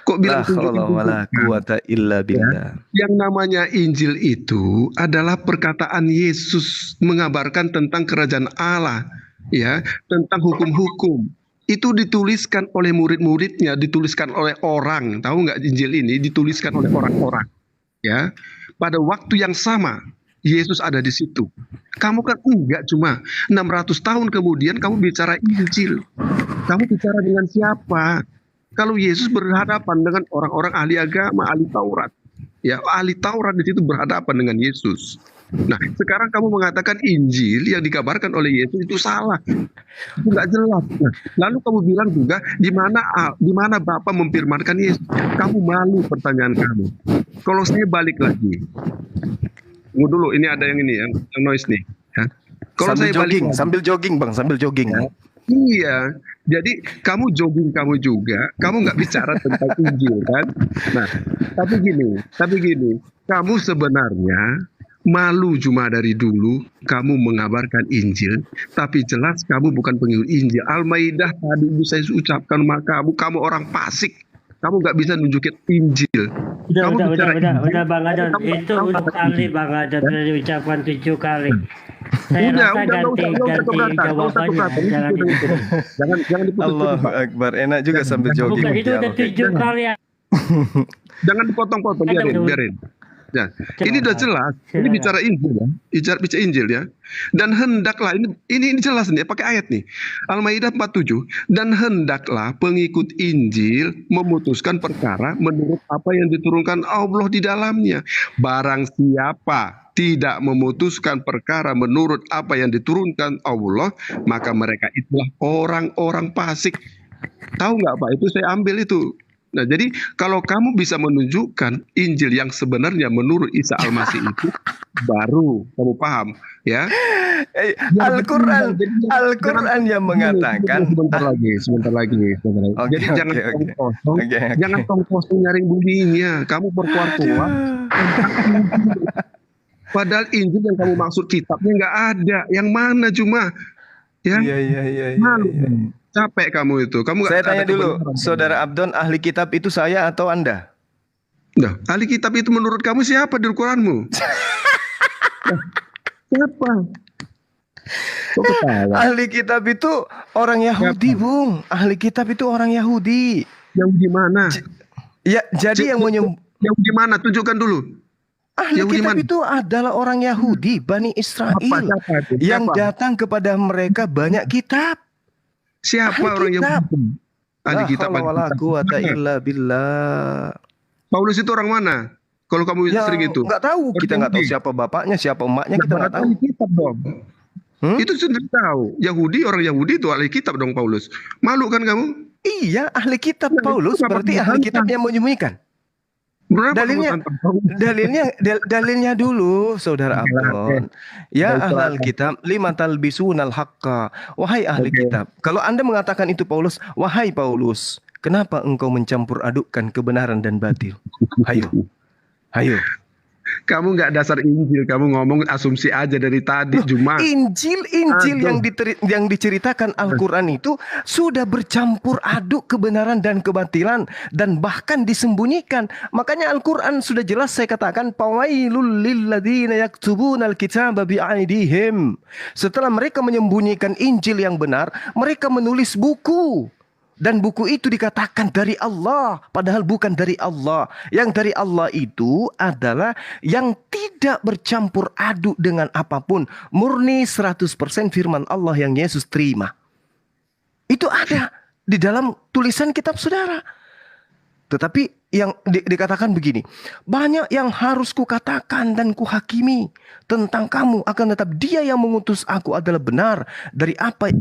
Kok bilang quwata illa billah. Yang namanya Injil itu adalah perkataan Yesus mengabarkan tentang kerajaan Allah, ya, tentang hukum-hukum. Itu dituliskan oleh murid-muridnya, dituliskan oleh orang. Tahu nggak Injil ini dituliskan oleh orang-orang, ya. Pada waktu yang sama Yesus ada di situ. Kamu kan enggak cuma 600 tahun kemudian kamu bicara Injil. Kamu bicara dengan siapa? Kalau Yesus berhadapan dengan orang-orang ahli agama, ahli Taurat. Ya, ahli Taurat di situ berhadapan dengan Yesus. Nah, sekarang kamu mengatakan Injil yang dikabarkan oleh Yesus itu salah. Itu enggak jelas. Nah, lalu kamu bilang juga di mana Bapa memfirmankan Yesus. Kamu malu pertanyaan kamu. Kalau saya balik lagi. Tunggu dulu, ini ada yang ini yang noise nih. Ya. Kalau sambil saya jogging, balik, sambil jogging bang, sambil jogging. Ya. Iya, jadi kamu jogging kamu juga, kamu nggak bicara tentang Injil kan? Nah, tapi gini, kamu sebenarnya malu cuma dari dulu kamu mengabarkan Injil, tapi jelas kamu bukan pengikut Injil. Al-Maidah tadi saya ucapkan sama kamu orang fasik. Kamu nggak bisa nunjukin Injil. Udah Bang Adon. Itu udah kali Bang Adon sudah diucapkan 7 kali. Saya rasa ganti jawabannya. Jangan diputus. Allahu Akbar, enak juga sambil jogging. Bukan, itu udah 7 kali ya. Jangan dipotong-potong, biarin. Ya, ini udah jelas. Ini bicara Injil ya, bicara Injil ya. Dan hendaklah ini jelas nih, pakai ayat nih. Al-Maidah 47. Dan hendaklah pengikut Injil memutuskan perkara menurut apa yang diturunkan Allah di dalamnya. Barang siapa tidak memutuskan perkara menurut apa yang diturunkan Allah, maka mereka itulah orang-orang fasik. Tahu nggak Pak? Itu saya ambil itu. Nah, jadi kalau kamu bisa menunjukkan Injil yang sebenarnya menurut Isa Al-Masih itu, baru kamu paham, ya. Al-Quran yang mengatakan. Sebentar lagi. Okay, jadi jangan tong kosong nyaring bunyinya. Kamu berkuar-kuar. Padahal Injil yang kamu maksud kitabnya nggak ada. Yang mana cuma, ya? Iya. Capek kamu itu. Saya tanya dulu, Saudara Abdon, ahli kitab itu saya atau Anda? Nah, ahli kitab itu menurut kamu siapa di Al-Quranmu? Siapa? Ahli kitab itu orang Yahudi, siapa? Bung. Ahli kitab itu orang Yahudi. Yahudi mana? Ya, jadi yang Yahudi mana? Tunjukkan dulu. Ahli kitab itu adalah orang Yahudi, Bani Israel, yang datang kepada mereka banyak kitab. Siapa orang yang ahli kitab? Paulus itu orang mana? Kalau kamu sering itu? Nggak tahu, kita nggak tahu siapa bapaknya, siapa emaknya, kita nggak tahu. Ahli kitab dong. Itu sudah tahu. Orang Yahudi itu ahli kitab dong Paulus. Malu kan kamu? Iya, ahli kitab Paulus berarti ahli kitab yang menyembunyikan. Dalilnya dulu, Saudara Abdon. Ya ahlal kitab, lima talbisunal haqqa. Wahai ahli kitab, kalau Anda mengatakan itu Paulus, wahai Paulus, kenapa engkau mencampur adukkan kebenaran dan batil? Hayo. Kamu nggak dasar Injil, kamu ngomong asumsi aja dari tadi. Cuma Injil yang diceritakan Al-Quran itu sudah bercampur aduk kebenaran dan kebatilan dan bahkan disembunyikan. Makanya Al-Quran sudah jelas saya katakan, fawailul lilladzina yaktubunal kitaba bi'aidihim. Setelah mereka menyembunyikan Injil yang benar, mereka menulis buku. Dan buku itu dikatakan dari Allah, padahal bukan dari Allah. Yang dari Allah itu adalah yang tidak bercampur aduk dengan apapun. Murni 100% firman Allah yang Yesus terima. Itu ada di dalam tulisan kitab saudara. Tetapi yang dikatakan begini, banyak yang harus kukatakan dan kuhakimi tentang kamu, akan tetap dia yang mengutus aku adalah benar dari apa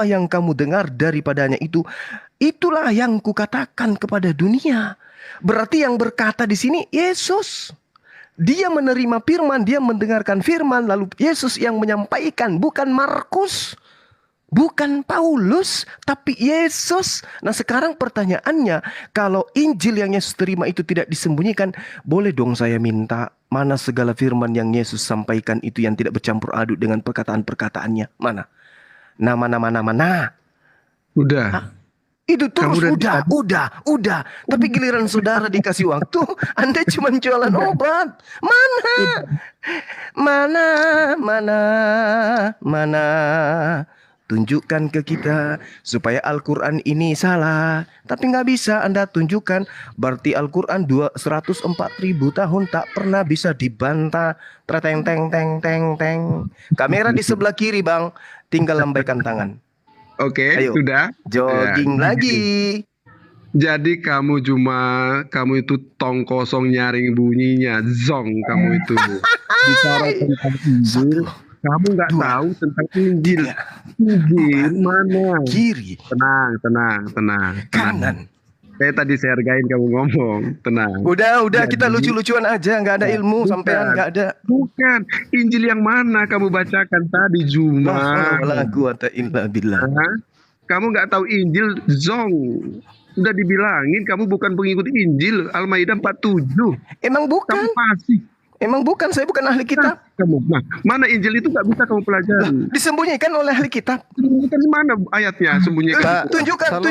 yang kamu dengar daripadanya itulah yang kukatakan kepada dunia. Berarti yang berkata di sini Yesus. Dia menerima firman, dia mendengarkan firman, lalu Yesus yang menyampaikan, bukan Markus. Bukan Paulus, tapi Yesus. Nah sekarang pertanyaannya, kalau Injil yang Yesus terima itu tidak disembunyikan, boleh dong saya minta mana segala firman yang Yesus sampaikan itu yang tidak bercampur aduk dengan perkataan-perkataannya? Mana? Mana? Udah. Itu terus udah. Tapi giliran saudara dikasih waktu, Anda cuma jualan obat. Mana? Tunjukkan ke kita supaya Al-Quran ini salah. Tapi nggak bisa Anda tunjukkan. Berarti Al-Quran 104.000 tahun tak pernah bisa dibantah. Teng. Kamera di sebelah kiri bang. Tinggal lambaikan tangan. Oke, ayo, sudah. Jogging lagi. Jadi kamu itu tong kosong nyaring bunyinya. Zong kamu itu. Bicara tentang Injil. Kamu nggak tahu tentang Injil. Injil mana? Kiri. Tenang. Kanan. Tadi saya hargain kamu ngomong. Tenang. Udah kita lucu-lucuan aja. Nggak ada ilmu sampean, nggak ada. Bukan. Injil yang mana kamu bacakan tadi Juma? Kamu nggak tahu Injil, zong. Udah dibilangin kamu bukan pengikut Injil. Al-Maidah 47. Emang bukan? Kamu fasik. Emang bukan, saya bukan ahli kitab. Mana Injil itu nggak bisa kamu pelajari. Disembunyikan oleh ahli kitab. Disembunyikan mana ayatnya? Sembunyikan. Tunjukkan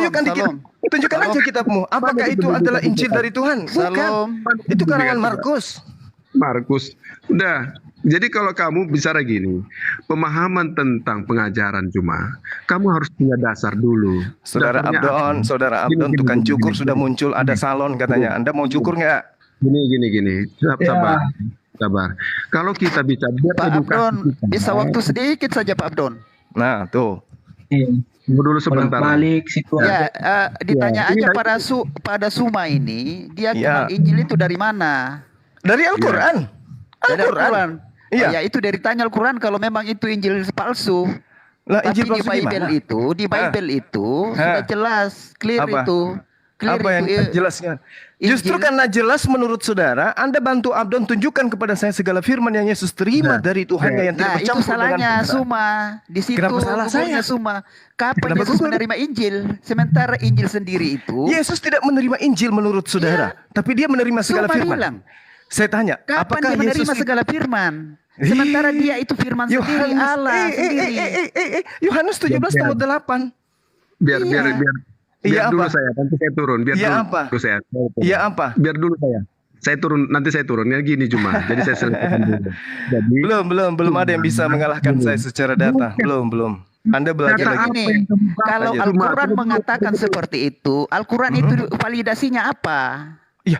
aja kitabmu. Apakah itu adalah Injil dari Tuhan? Bukan. Itu karangan Markus. Udah. Jadi kalau kamu bicara gini, pemahaman tentang pengajaran cuma, kamu harus punya dasar dulu. Saudara Abdon, tukang cukur sudah muncul. Ada salon katanya. Anda mau cukur nggak? Gini. Sabar. Kalau kita bisa Pak Abdon, bisa waktu sedikit saja Pak Abdon. Nah, tuh. Tunggu dulu sebentar. Balik situasi. Ditanya aja pada Suma ini, dia kenal Injil itu dari mana? Dari Al-Quran. Dari Al-Quran. Iya. Ya, itu dari tanya Al-Quran kalau memang itu Injil palsu. Lah, tapi Injil palsu di Bible itu sudah jelas, clear itu. Apa yang jelasnya? Justru karena jelas menurut saudara, Anda bantu Abdon tunjukkan kepada saya segala firman yang Yesus terima dari Tuhannya yang tidak bercampur dengan itu salahnya Suma. Di situ salah saya Suma. Kapan Yesus menerima Injil? Sementara Injil sendiri itu Yesus tidak menerima Injil menurut saudara, tapi dia menerima segala firman. Bilang, saya tanya, kapan dia menerima segala firman? Sementara dia itu firman sendiri, Allah sendiri. Yohanes 17 ayat 8. Biar dulu saya, nanti saya turun. Biar dulu saya turun, nanti saya turun. Ya gini cuma. Jadi saya selesaikan dulu. Jadi, belum ada yang bisa mengalahkan saya secara data. Belum. Anda belajar lagi. Kalau Al-Quran mengatakan seperti itu, Al-Quran itu validasinya apa? Ya,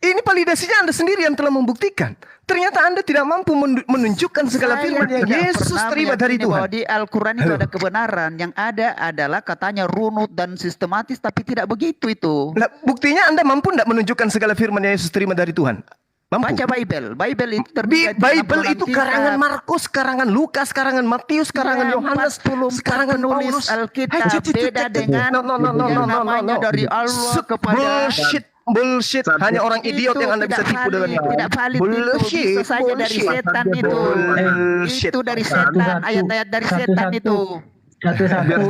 ini validasinya Anda sendiri yang telah membuktikan. Ternyata Anda tidak mampu menunjukkan segala firman yang Yesus terima dari Tuhan. Bahwa di Al-Quran itu ada kebenaran. Yang ada adalah katanya runut dan sistematis, tapi tidak begitu itu. Nah, buktinya Anda mampu tidak menunjukkan segala firman yang Yesus terima dari Tuhan? Mampu. Baca Bible itu Bible itu karangan Markus, karangan Lukas, karangan Matius, karangan Yohanes, karangan penulis Alkitab beda dengan yang namanya dari Allah kepada Bullshit. Hanya orang idiot yang Anda bisa tipu dengan itu. Tidak valid. Bullshit. Bisa saja dari setan itu. Itu dari setan. Ayat-ayat dari setan itu. Satu-satu.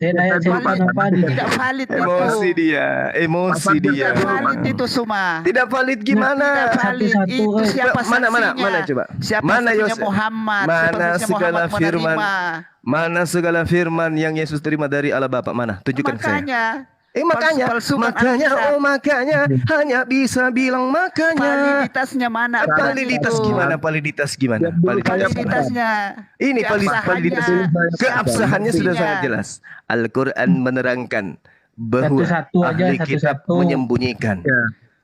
Tidak valid itu. Emosi dia. Tidak valid itu semua. Tidak valid gimana? Tidak valid itu siapa saksinya? Mana coba? Siapa mana Yosef? Muhammad? Mana segala firman? Menerima. Mana segala firman yang Yesus terima dari Allah Bapa? Mana? Tunjukkan saya. Makanya hanya bisa bilang makanya. Validitasnya mana? Validitas gimana? Validitasnya. Ini validitas. Keabsahannya sudah sangat jelas. Al-Quran menerangkan bahwa ahli kitab menyembunyikan.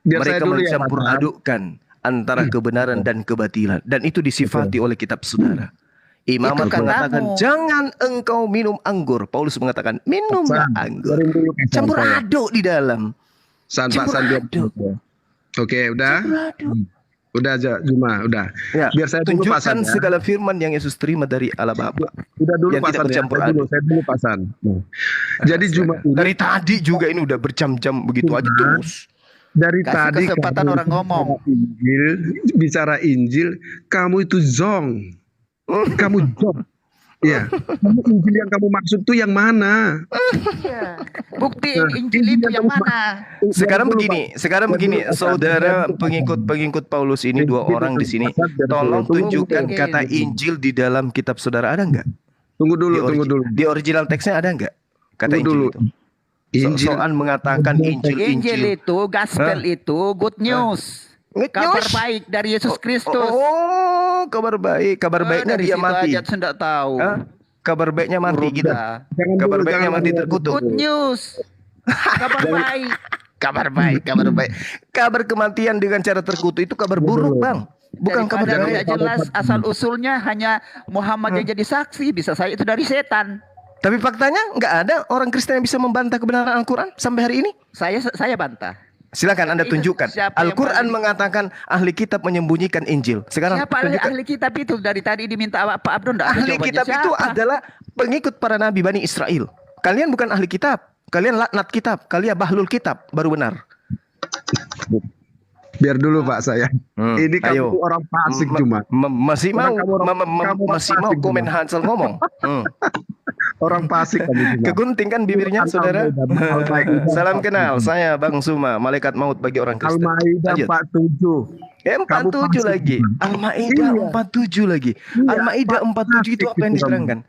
Mereka mencampur adukkan antara kebenaran dan kebatilan. Dan itu disifati oleh kitab saudara. Imam mengatakan jangan engkau minum anggur. Paulus mengatakan minumlah anggur. Campur aduk di dalam. Pak San biar. Oke, udah. Udah aja Juma, udah. Ya, Biar saya dulu Pak San, tunjukkan ya. segala firman yang Yesus terima dari Allah Bapa. Udah dulu yang Pak tidak San, ya. bercampur Saya dulu Pak San. Jadi Juma ini, dari tadi juga ini udah berjam-jam begitu aja terus. dari Kasih tadi kesempatan kamu orang ngomong. bicara Injil, kamu itu zong. Kamu zong. Ya, Injil yang kamu maksud tuh yang mana? Iya. Bukti Injil itu yang mana? Sekarang begini, saudara pengikut Paulus ini dua orang di sini, tolong tunjukkan kata Injil di dalam kitab saudara, ada nggak? Tunggu dulu. Di original teksnya ada nggak kata Injil itu? Soal mengatakan Injil itu, gospel itu good news. Kabar baik dari Yesus Kristus. Oh, kabar baik. Kabar baiknya dia mati. Tidak tahu. Kabar baiknya mati gitu. Kabar baiknya mati terkutuk. Good news. Kabar baik. Kabar baik. Kabar kematian dengan cara terkutuk itu kabar buruk, Bang. Bukan kabar baik. Tidak jelas asal usulnya, hanya Muhammad yang jadi saksi, bisa saya itu dari setan. Tapi faktanya nggak ada orang Kristen yang bisa membantah kebenaran Al-Quran sampai hari ini. Saya bantah. Silakan Anda tunjukkan. Al-Quran mengatakan ahli kitab menyembunyikan Injil. Sekarang siapa ahli kitab itu? Dari tadi diminta Pak Abdul. Ahli kitab itu adalah pengikut para nabi Bani Israel. Kalian bukan ahli kitab. Kalian laknat kitab. Kalian bahlul kitab. Baru benar. Biar dulu Pak saya. Ini kamu orang fasik cuma. Masih mau komen Hansel ngomong. Orang fasik kamu. Kegunting kan bibirnya saudara. Salam kenal, saya Bang Suma, malaikat maut bagi orang Kristen. Al-Maidah 47. 47 lagi. Al-Maidah 47 lagi. Al-Maidah 47 itu apa yang diterangkan?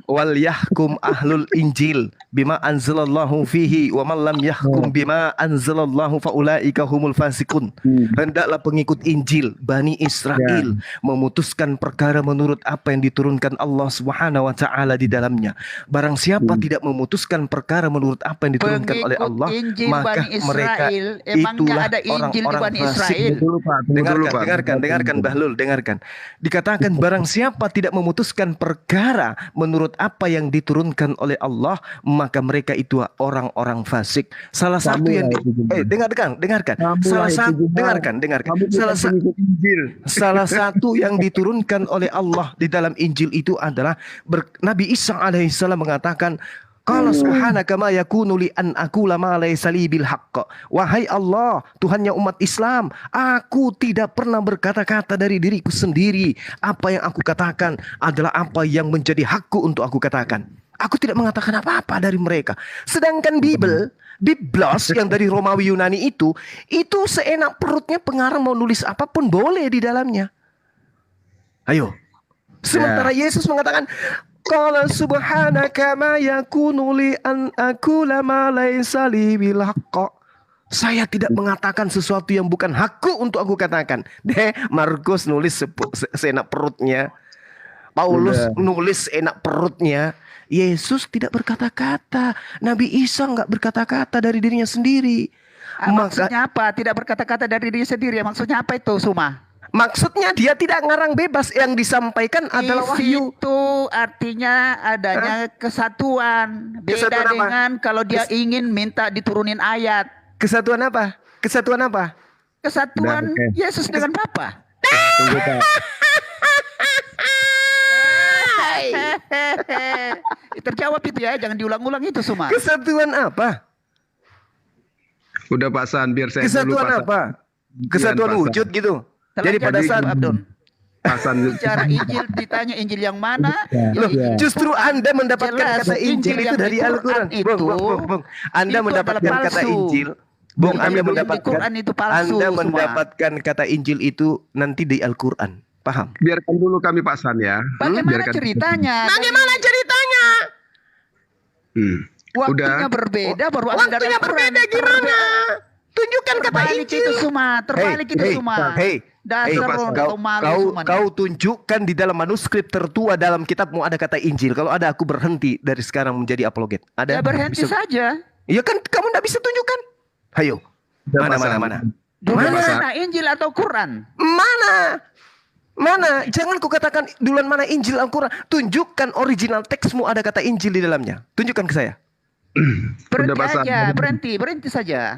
Wal yahkum ahlul Injil bima anzalallahu fihi wa man lam yahkum bima anzalallahu faulaika humul fasikun. Hendaklah pengikut Injil Bani Israel memutuskan perkara menurut apa yang diturunkan Allah Subhanahu wa taala di dalamnya. Barang siapa tidak memutuskan perkara menurut apa yang diturunkan oleh Allah, maka mereka itulah orang-orang fasik. Dengarkan Bahlul, dengarkan. Dikatakan barang siapa tidak memutuskan perkara menurut apa yang diturunkan oleh Allah, maka mereka itu orang-orang fasik. Salah satu yang dengarkan. Salah satu yang diturunkan oleh Allah di dalam Injil itu adalah Nabi Isa alaihissalam mengatakan, qala subhanaka ma yakunu li an aqula ma laysa li bil haqq. Wahai Allah, Tuhannya umat Islam, aku tidak pernah berkata-kata dari diriku sendiri. Apa yang aku katakan adalah apa yang menjadi hakku untuk aku katakan. Aku tidak mengatakan apa-apa dari mereka. Sedangkan Biblos yang dari Romawi Yunani itu seenak perutnya pengarang mau nulis apapun boleh di dalamnya. Ayo. Sementara Yesus mengatakan, qala subhanaka ma yakunu li an aqula ma laysa li bil haqq. Saya tidak mengatakan sesuatu yang bukan hakku untuk aku katakan. Markus nulis seenak perutnya. Paulus nulis enak perutnya. Yesus tidak berkata-kata. Nabi Isa nggak berkata-kata dari dirinya sendiri. Maksudnya apa? Tidak berkata-kata dari dirinya sendiri. Maksudnya apa itu, Suma? Maksudnya dia tidak ngarang bebas, yang disampaikan adalah wahyu. Itu artinya adanya kesatuan. Beda dengan kalau dia ingin minta diturunin ayat. Kesatuan apa? Kesatuan apa? Kesatuan Yesus dengan Bapa. Tunggu Pak. Terjawab itu ya, jangan diulang-ulang itu semua. Kesatuan apa? Udah Pak San, biar saya kesatuan dulu Pak apa? Kesatuan wujud gitu. Jadi pada saat Abdon Hasan bicara Injil, ditanya Injil yang mana? Justru Anda mendapatkan kata Injil itu dari Al-Quran. Bung. Anda mendapatkan kata Injil. Bung, Anda mendapatkan kata Injil itu nanti di Al-Quran. Paham? Biarkan dulu kami Pak San ya. Bagaimana ceritanya? Waktunya berbeda, baru waktunya berbeda gimana? Tunjukkan kata Injil. Terbalik itu semua. Kau tunjukkan di dalam manuskrip tertua dalam kitabmu ada kata Injil. Kalau ada, aku berhenti dari sekarang menjadi apologet. Ada? Ya berhenti saja. Ya kan kamu tidak bisa tunjukkan. Hayo. Mana? Mana Injil atau Quran? Mana? Jangan ku katakan duluan mana Injil Al-Quran. Tunjukkan original teksmu ada kata Injil di dalamnya. Tunjukkan ke saya. Berhenti saja.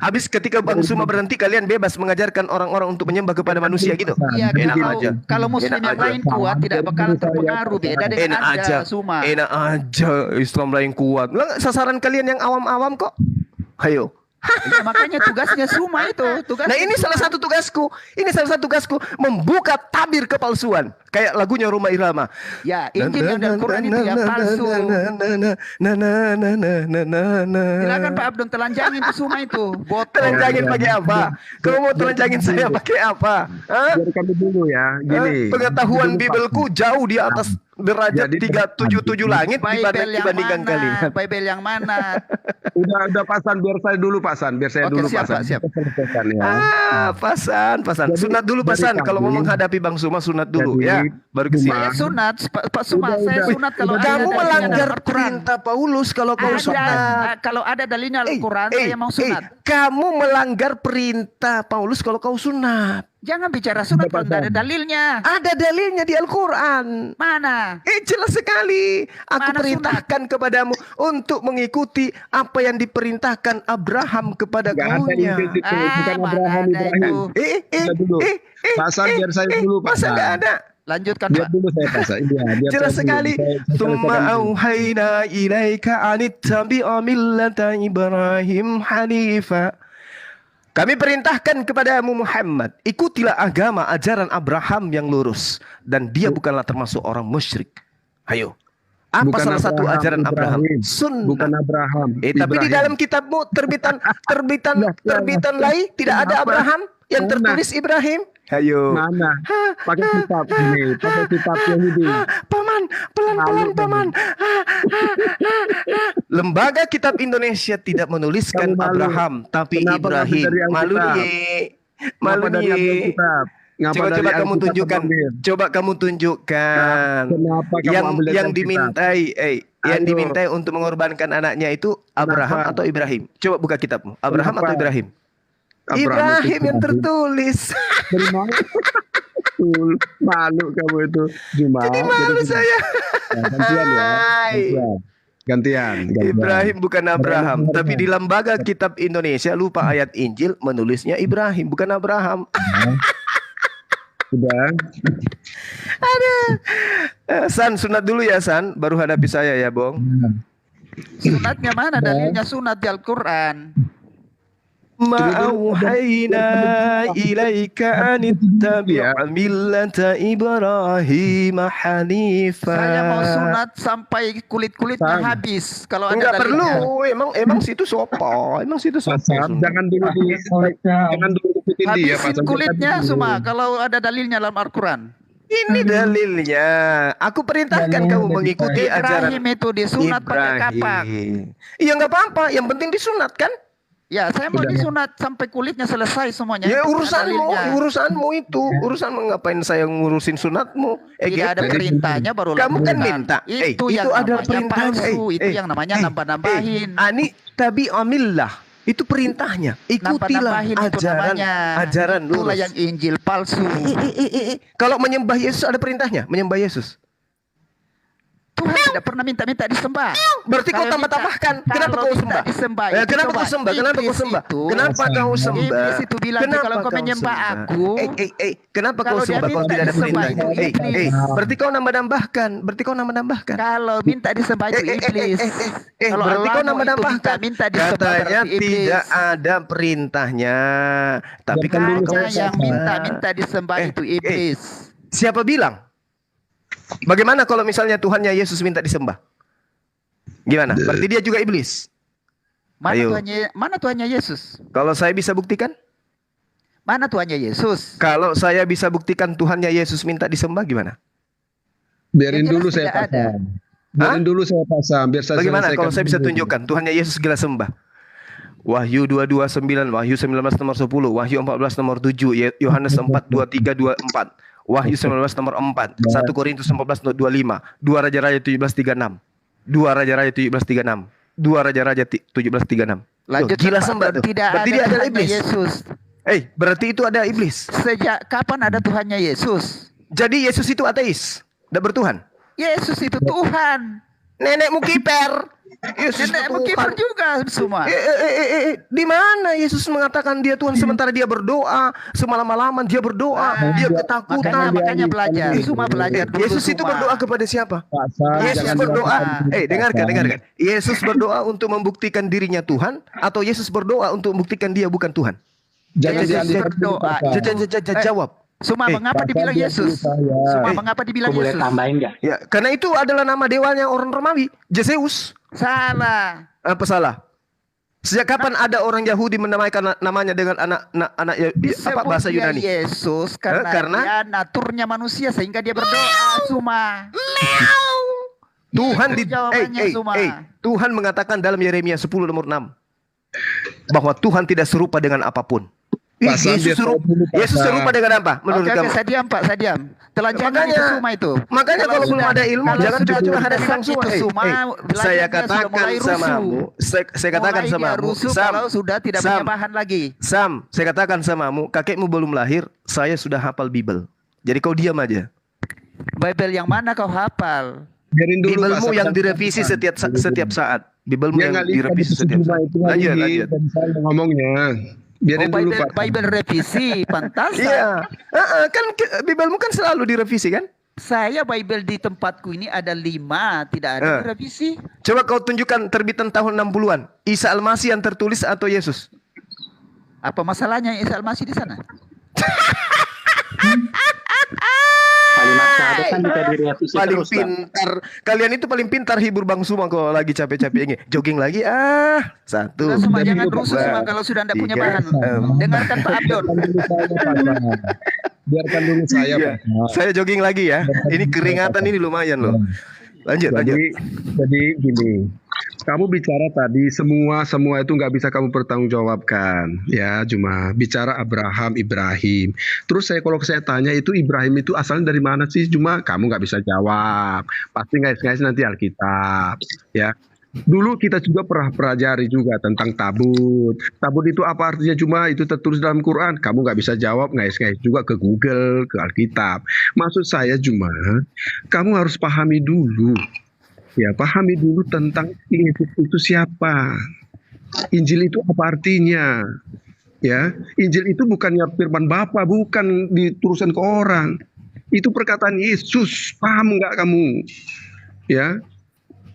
Habis ketika Bang Suma berhenti, kalian bebas mengajarkan orang-orang untuk menyembah kepada manusia gitu. Iya, Enak kalau muslim yang lain kuat tidak bakalan terpengaruh, beda dengan Anda, Suma. Enak aja, Islam lain kuat. Lah, sasaran kalian yang awam-awam kok. Ayo. Ya, makanya tugasnya Suma itu. Nah, ini salah satu tugasku. Membuka tabir kepalsuan. Kayak lagunya Roma Irama. Ya, Injil yang dalam Quran itu ya palsu. Silakan Pak Abdon telanjangin tuh Suma itu. Telanjangin pakai apa? Kamu mau telanjangin saya pakai apa? Biar kami dulu ya. Gini. Pengetahuan Bibelku jauh di atas derajat 377 langit dibandingkan kali. Bible yang mana? Udah pasan, biar saya dulu pasan, Siap. Pasan. Sunat dulu pasan. Kalau mau menghadapi Bang Suma sunat dulu ya. Baru ke sini. Saya sunat, Pak Suma, saya sunat kalau kamu melanggar perintah Paulus kalau kau sunat. Kalau ada dalilnya Al-Quran, saya mau sunat. Kamu melanggar perintah Paulus kalau kau sunat. Jangan bicara sunat kalau tidak ada dalilnya. Ada dalilnya di Al-Quran. Mana? Jelas sekali. Aku perintahkan kepadamu untuk mengikuti apa yang diperintahkan Abraham kepada kaumnya. Bukan Abraham, Ibrahim. Pasan biar saya dulu, Pak. Masa nggak ada? Lanjutkan, Pak. Dulu saya pasan. Jelas sekali. Tsumma auhayna ilaika anittabi'a millata Ibrahim hanifa. Kami perintahkan kepadamu Muhammad, ikutilah agama ajaran Abraham yang lurus, dan dia bukanlah termasuk orang musyrik. Ayo. Apa Bukan salah satu ajaran Abraham? Sunnah. Bukan Abraham. Tapi di dalam kitabmu terbitan lain tidak ada Abraham yang tertulis Ibrahim. Ayo. Mana? Pakai kitab ini, pakai kitab Yahudi. Paman, pelan-pelan paman. Lembaga Kitab Indonesia tidak menuliskan Abraham, tapi Ibrahim. Malu nih. Coba kamu tunjukkan. Yang dimintai untuk mengorbankan anaknya itu Abraham atau Ibrahim? Coba buka kitabmu. Abraham atau Ibrahim? Ibrahim yang tertulis. Malu kamu itu. Jadi malu saya. Gantian ya. Gantian. Ibrahim bukan Abraham. Tapi di lembaga Kitab Indonesia lupa ayat Injil menulisnya Ibrahim bukan Abraham. Sudah. San, sunat dulu ya San, baru hadapi saya ya Bong. Sunatnya mana? Dalilnya sunat di Al-Quran. Ma'auhayna ilaika anittabi'a millata Ibrahim hanifa. Saya mau sunat sampai kulit-kulitnya habis. Kalau ada enggak dalilnya. perlu, emang situ sopo. Jangan dulu ikutin dia. Habisin kulitnya semua kalau ada dalilnya dalam Al-Quran. Ini dalilnya. Aku perintahkan kamu mengikuti ajaran Ibrahim itu disunat pakai kapak. Iya nggak apa-apa, yang penting disunat kan? Ya, saya mau disunat sampai kulitnya selesai semuanya. Ya urusanmu itu. Urusanmu ngapain saya ngurusin sunatmu? Tidak ada perintahnya baru kamu kan minta. Itu yang ada namanya perintahnya. palsu. Itu yang namanya nambah-nambahin. Ani tabi amillah. Itu perintahnya. Ikutilah ajaran lurus. Itulah yang Injil palsu. Kalau menyembah Yesus ada perintahnya. Menyembah Yesus. Tuhan tidak pernah minta disembah. Berarti kau tambah-tambahkan. Kenapa kau sembah? Kenapa kau sembah? Kenapa kau sembah? Kenapa kau sembah? Iblis itu bilang kalau kau menyembah aku. Kenapa kau sembah kalau tidak ada perintahnya? Berarti kau nambah-nambahkan. Kalau minta disembah itu iblis. Berarti kau nambah-nambahkan. Katanya tidak ada perintahnya. Tapi kan kau yang minta disembah itu iblis. Siapa bilang? Bagaimana kalau misalnya Tuhannya Yesus minta disembah? Gimana? Berarti dia juga iblis. Mana Tuhannya Yesus? Kalau saya bisa buktikan? Mana Tuhannya Yesus? Kalau saya bisa buktikan Tuhannya Yesus minta disembah gimana? Biarin dulu saya pasang. Biar saya bagaimana kalau saya bisa tunjukkan Tuhannya Yesus segala sembah? Wahyu 229, Wahyu 19 nomor 10, Wahyu 14 nomor 7, Yohanes 4 23 24. Wahyu 19 nomor 4, 1 Korintus 14 nomor 25, 2 Raja-Raja 17:36, 2 Raja-Raja 17:36, 2 Raja-Raja 17:36. Lanjut, gila sembah tuh. Berarti dia ada iblis. Yesus. Berarti itu ada iblis. Sejak kapan ada Tuhannya Yesus? Jadi Yesus itu ateis, tidak bertuhan. Yesus itu Tuhan. Nenekmu kiper. Yesus Nenekmu kiper juga semua. Di mana Yesus mengatakan dia Tuhan sementara dia berdoa semalam-malaman dia berdoa, dia ketakutan. Makanya belajar, semua belajar dulu. Yesus itu semua. berdoa kepada siapa? Yesus jangan berdoa. lupa. Dengarkan. Yesus berdoa untuk membuktikan dirinya Tuhan atau Yesus berdoa untuk membuktikan dia bukan Tuhan? Jangan Yesus dialihkan berdoa. Jawab. Semua mengapa dibilang Yesus? Semua mengapa dibilang Boleh Yesus? tambahin nggak? Ya, karena itu adalah nama dewanya orang Romawi, Zeus. Salah. Apa salah? Sejak kapan ada orang Yahudi menamakan namanya dengan anak Disebut bahasa dia Yunani? Yesus karena dia naturnya manusia sehingga dia berdoa semua. Tuhan Jawabannya semua. Tuhan mengatakan dalam Yeremia 10 nomor 6 bahwa Tuhan tidak serupa dengan apapun. Yesus serupa dengan apa? Menurut kamu? Saya diam Pak, saya diam. Telanjangan itu semua itu. Makanya kalau belum ada ilmu jangan cuma ada semua. Saya katakan samamu, kalau sudah tidak punya bahan lagi. Sam, saya katakan samamu, kakekmu belum lahir, saya sudah hafal Bible. Jadi kau diam aja. Bible yang mana kau hafal? Biblemu yang direvisi setiap saat. Biblemu yang direvisi setiap saat. Lanjut. Ngomongnya. Biarin dulu Pak. Bible revisi, pantas. Iya. Kan Biblemu kan selalu direvisi kan? Saya Bible di tempatku ini ada 5, tidak ada direvisi. Coba kau tunjukkan terbitan tahun 60-an. Isa Al-Masih yang tertulis atau Yesus? Apa masalahnya Isa Al-Masih di sana? Kalimat syahadat kan bisa direvisi Paling terus, Pak. pintar. Kalian itu paling pintar hibur Bang Suma kalau lagi capek-capek ini. Jogging lagi. Satu. Sudah semua jangan rusuh semua kalau sudah tidak punya bahan. Dengarkan Pak Abdul. Biarkan dulu saya Pak. Saya jogging lagi ya. Ini keringatan ini lumayan loh. Lanjut. Jadi gini, kamu bicara tadi semua itu nggak bisa kamu pertanggungjawabkan, ya cuma bicara Ibrahim. Terus kalau saya tanya itu Ibrahim itu asalnya dari mana sih? Cuma kamu nggak bisa jawab. Pasti ngais-ngais nanti Alkitab, ya. Dulu kita juga pernah pelajari juga tentang tabut. Tabut itu apa artinya? Cuma itu tertulis dalam Quran. Kamu nggak bisa jawab, ngais-ngais juga ke Google, ke Alkitab. Maksud saya cuma, kamu harus pahami dulu. Ya, pahami dulu tentang Yesus itu siapa. Injil itu apa artinya? Ya, Injil itu bukannya firman Bapa, bukan dituliskan ke orang. Itu perkataan Yesus. Paham nggak kamu? Ya.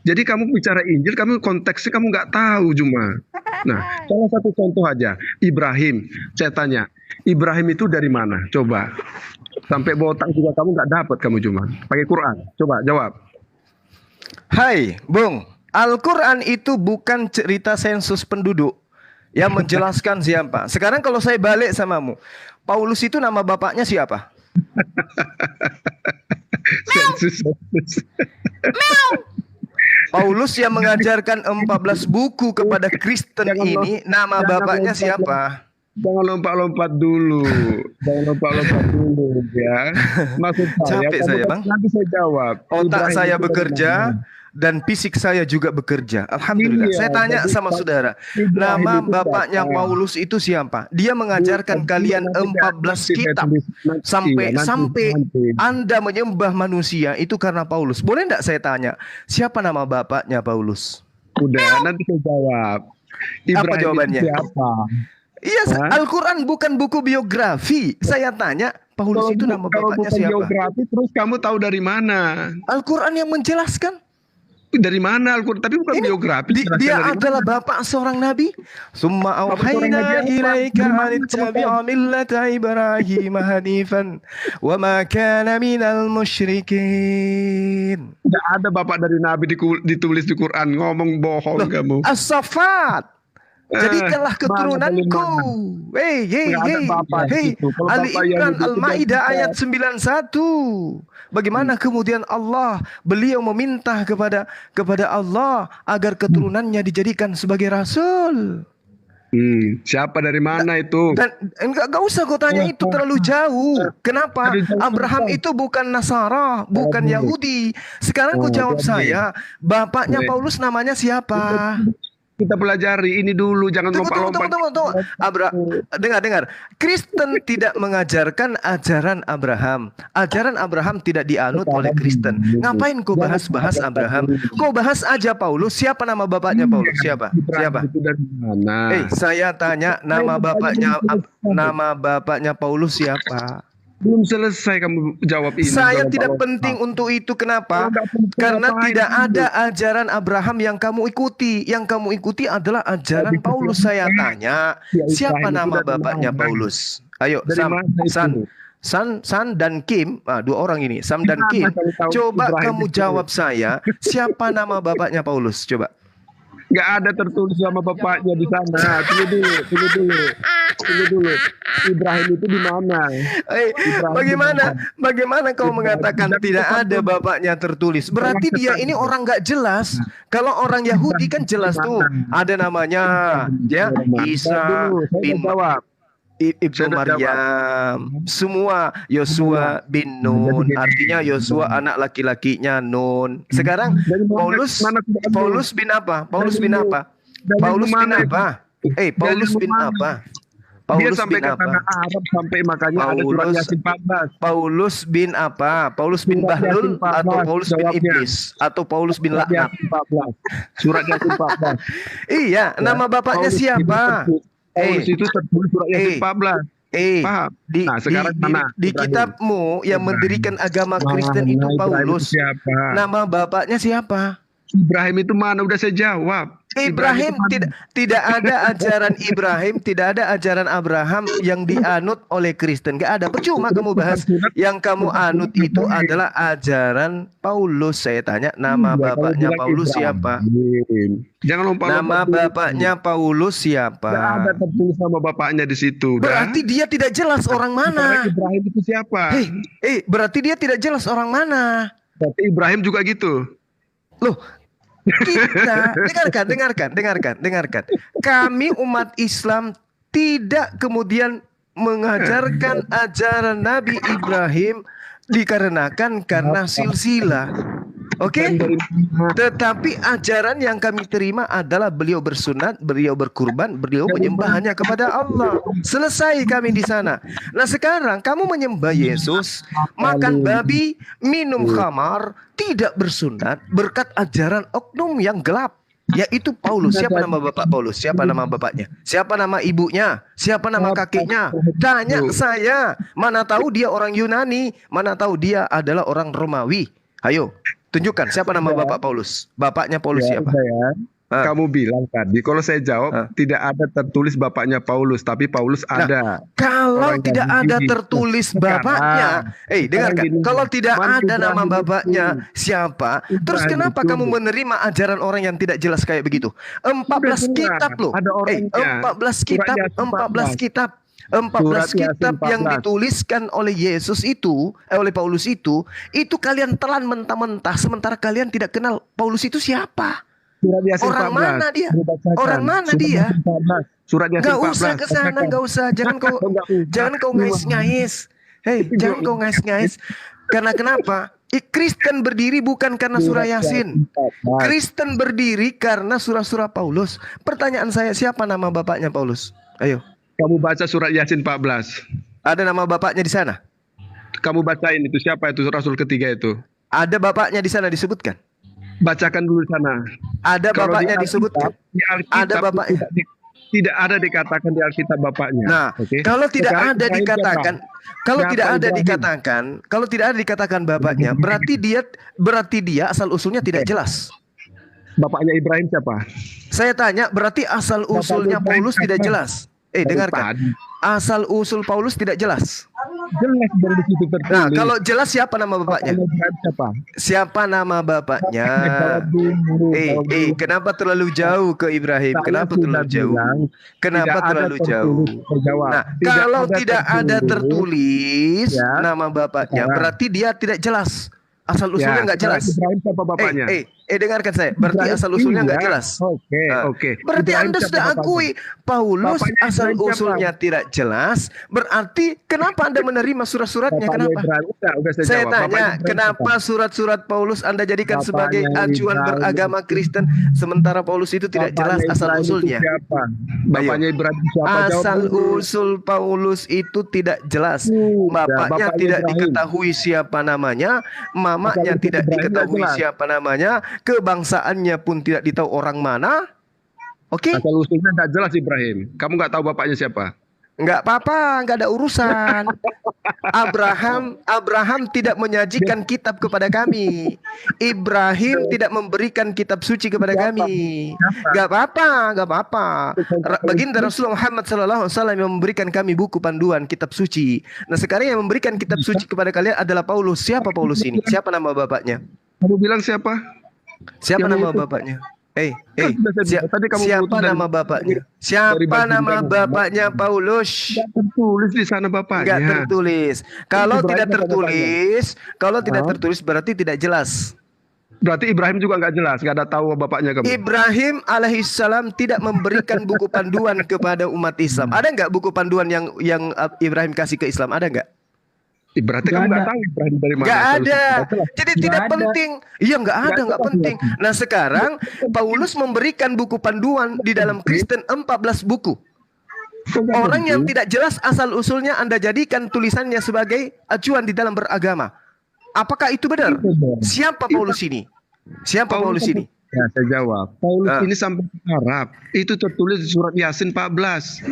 Jadi kamu bicara Injil, kamu konteksnya kamu nggak tahu cuma. Nah, salah satu contoh aja, Ibrahim. Saya tanya, Ibrahim itu dari mana? Coba. Sampai botak juga kamu nggak dapat kamu cuma. Pakai Quran. Coba jawab. Hai, Bung. Al-Quran itu bukan cerita sensus penduduk yang menjelaskan siapa. Sekarang kalau saya balik samamu, Paulus itu nama bapaknya siapa? Sensus. Paulus yang mengajarkan 14 buku kepada Kristen ini, nama bapaknya siapa? Jangan lompat-lompat dulu. Ya. Maksud saya, capek saya, Bang. Nanti saya jawab. Otak saya bekerja dan fisik saya juga bekerja. Alhamdulillah. Saya tanya sama saudara, nama bapaknya Paulus itu siapa? Dia mengajarkan kalian 14 kitab. Sampai Anda menyembah manusia itu karena Paulus. Boleh enggak saya tanya, siapa nama bapaknya Paulus? Udah, nanti saya jawab. Apa jawabannya? Siapa? Iya, Al-Quran bukan buku biografi. Saya tanya, Paulus itu nama bapaknya siapa? Biografi, terus kamu tahu dari mana? Al-Quran yang menjelaskan. Dari mana Al-Quran? Tapi bukan biografi. Dia adalah bapak seorang nabi. Summa auhayna ilaika anittabi'a millata Ibrahim hanifan wa ma kana minal musyrikin. Tidak ada bapak dari nabi ditulis di Quran. Ngomong bohong kamu. As-Saffat. Jadikanlah keturunanku. Hei. Ali Imran Al-Maidah ayat 91. Bagaimana kemudian beliau meminta kepada Allah agar keturunannya dijadikan sebagai rasul. Siapa dari mana itu? Dan enggak usah kau tanya itu terlalu jauh. Kenapa? Abraham itu bukan Nasara, bukan Yahudi. Sekarang kau jawab saya, bapaknya Paulus namanya siapa? kita pelajari ini dulu, jangan lompat-lompat. Tunggu. Dengar. Kristen tidak mengajarkan ajaran Abraham. Ajaran Abraham tidak dianut oleh Kristen. Ngapain kau bahas Abraham? Kau bahas aja Paulus. Siapa nama bapaknya Paulus? Siapa? Itu dari mana? Saya tanya nama bapaknya Paulus siapa? Belum selesai kamu jawab ini. Saya tidak penting untuk itu. Kenapa? Karena tidak ada ajaran Abraham yang kamu ikuti. Yang kamu ikuti adalah ajaran Paulus. Saya tanya, siapa nama bapaknya Paulus? Ayo, San dan Kim, dua orang ini, Sam dan Kim. Coba kamu jawab saya, siapa nama bapaknya Paulus? Coba. Nggak ada tertulis sama bapaknya di sana. Tunggu dulu. Ibrahim itu di mana? Bagaimana kau mengatakan tidak ada bapaknya tertulis? Berarti dia ini orang nggak jelas. Kalau orang Yahudi kan jelas tuh, ada namanya, ya, Isa bin Ibnu Maryam, semua Yosua bin Nun, artinya Yosua anak laki-lakinya Nun. Sekarang Paulus bin apa? Paulus bin apa? Dia sampai ke tanah Arab sampai makanya ada surat Yasin 14. Paulus bin apa? Paulus bin Bahlul atau Paulus bin Iblis atau Paulus bin Laknat? Surat Yasin 14. Iya, nama bapaknya siapa? Paulus itu tertulis surat Yasin 14. Paham? Nah, sekarang di kitabmu yang mendirikan agama Kristen itu Paulus. Nama bapaknya siapa? Ibrahim itu mana? Udah saya jawab. Ibrahim tidak ada ajaran Ibrahim, tidak ada ajaran Abraham yang dianut oleh Kristen. Gak ada. Percuma kamu bahas. Yang kamu anut itu adalah ajaran Paulus. Saya tanya nama bapaknya Paulus siapa? Jangan lompat. Nama bapaknya Paulus siapa? Gak ada tertulis nama bapaknya di situ. Berarti dia tidak jelas orang mana. Ibrahim itu siapa? Berarti dia tidak jelas orang mana. Berarti Ibrahim juga gitu. Loh, kita dengarkan. Kami umat Islam tidak kemudian mengajarkan ajaran Nabi Ibrahim dikarenakan karena silsilah. Oke? Tetapi ajaran yang kami terima adalah beliau bersunat, beliau berkurban, beliau menyembah hanya kepada Allah. Selesai kami di sana. Nah, sekarang kamu menyembah Yesus, makan babi, minum khamar, tidak bersunat berkat ajaran oknum yang gelap, yaitu Paulus. Siapa nama bapak Paulus? Siapa nama bapaknya? Siapa nama ibunya? Siapa nama kakeknya? Tanya saya. Mana tahu dia orang Yunani, mana tahu dia adalah orang Romawi. Ayo, tunjukkan siapa nama bapak Paulus. Bapaknya Paulus siapa? Kamu bilang tadi, kalau saya jawab tidak ada tertulis bapaknya Paulus, tapi Paulus ada. Kalau tidak ada tertulis bapaknya, dengarkan. Kalau tidak ada nama bapaknya siapa, terus kenapa kamu menerima ajaran orang yang tidak jelas kayak begitu? 14 kitab loh. 14 kitab yang dituliskan oleh Yesus itu, oleh Paulus itu kalian telan mentah-mentah, sementara kalian tidak kenal Paulus itu siapa. Orang mana dia? Orang mana dia? Surat Yasin 14. Gak usah ke sana, gak usah. Jangan kau ngais-ngais. Jangan kau ngais-ngais. Karena kenapa? Kristen berdiri bukan karena surah Yasin. Kristen berdiri karena surah-surah Paulus. Pertanyaan saya, siapa nama bapaknya Paulus? Ayo. Kamu baca surat Yasin 14. Ada nama bapaknya di sana? Kamu bacain itu, siapa itu Rasul ketiga itu? Ada bapaknya di sana disebutkan? Bacakan dulu sana. Ada bapaknya disebutkan? Ada bapaknya. Tidak ada dikatakan di Alkitab bapaknya. Nah, kalau tidak ada dikatakan bapaknya, berarti dia asal usulnya tidak jelas. Bapaknya Ibrahim siapa? Saya tanya, berarti asal usulnya Paulus tidak jelas. Dengarkan. Asal usul Paulus tidak jelas. Jelas dari situ tertulis. Nah, kalau jelas siapa nama bapaknya? Siapa nama bapaknya? Kenapa terlalu jauh ke Ibrahim? Kenapa terlalu jauh? Kenapa terlalu jauh? Nah, kalau tidak ada tertulis nama bapaknya, berarti dia tidak jelas. Asal usulnya nggak jelas. Ibrahim siapa bapaknya? dengarkan saya. Berarti asal usulnya nggak jelas. Oke. Berarti Ibrahim Anda siapa sudah bapaknya? akui Paulus Bapaknya asal Ibrahim siapa? usulnya tidak jelas. Berarti kenapa Anda menerima surat-suratnya? Bapaknya Kenapa? Ibrahim, udah saya Saya jawab. Bapaknya tanya, Ibrahim kenapa siapa? surat-surat Paulus Anda jadikan Bapaknya sebagai acuan Ibrahim. beragama Kristen, sementara Paulus itu tidak jelas Bapaknya asal Ibrahim itu usulnya? siapa? Bapaknya Ibrahim siapa? Jawab Asal dulu. usul Paulus itu tidak jelas. Bapaknya Bapaknya tidak Ibrahim. diketahui siapa namanya, mamanya Asal tidak Ibrahim nggak diketahui jelas. siapa namanya, kebangsaannya pun tidak ditahu orang mana. Oke? Asal usulnya nggak jelas Ibrahim. Kamu nggak tahu bapaknya siapa? Nggak apa-apa, nggak ada urusan. Abraham tidak menyajikan kitab kepada kami. Ibrahim tidak memberikan kitab suci kepada kami. Nggak apa-apa. Baginda Rasulullah Muhammad SAW yang memberikan kami buku panduan kitab suci. Nah sekarang yang memberikan kitab suci kepada kalian adalah Paulus. Siapa Paulus ini? Siapa nama bapaknya? Kamu bilang siapa? Siapa Yang nama itu. bapaknya? Tadi kamu Siapa putus dari- nama bapaknya? dari Siapa baginda nama Muhammad. bapaknya Paulus? Nggak tertulis di sana bapaknya. Enggak tertulis. Kalau Ibrahim tidak apa tertulis, Hah? tertulis berarti tidak jelas. Berarti Ibrahim juga nggak jelas, nggak ada tahu bapaknya kamu. Ibrahim alaihissalam tidak memberikan buku panduan kepada umat Islam. Ada nggak buku panduan yang Ibrahim kasih ke Islam? Ada nggak? Berarti kamu nggak tahu Ibrahim dari mana. Nggak Kalau ada. nggak jelas. Jadi Nggak tidak ada. penting. Iya nggak penting. Nah sekarang Paulus memberikan buku panduan di dalam Kristen 14 buku. Orang yang tidak jelas asal usulnya Anda jadikan tulisannya sebagai acuan di dalam beragama. Apakah itu benar? Siapa Paulus ini? Siapa Paulus ini? Ya, saya jawab. Paulus Ah. ini sampai ke Arab. Itu tertulis di surat Yasin 14.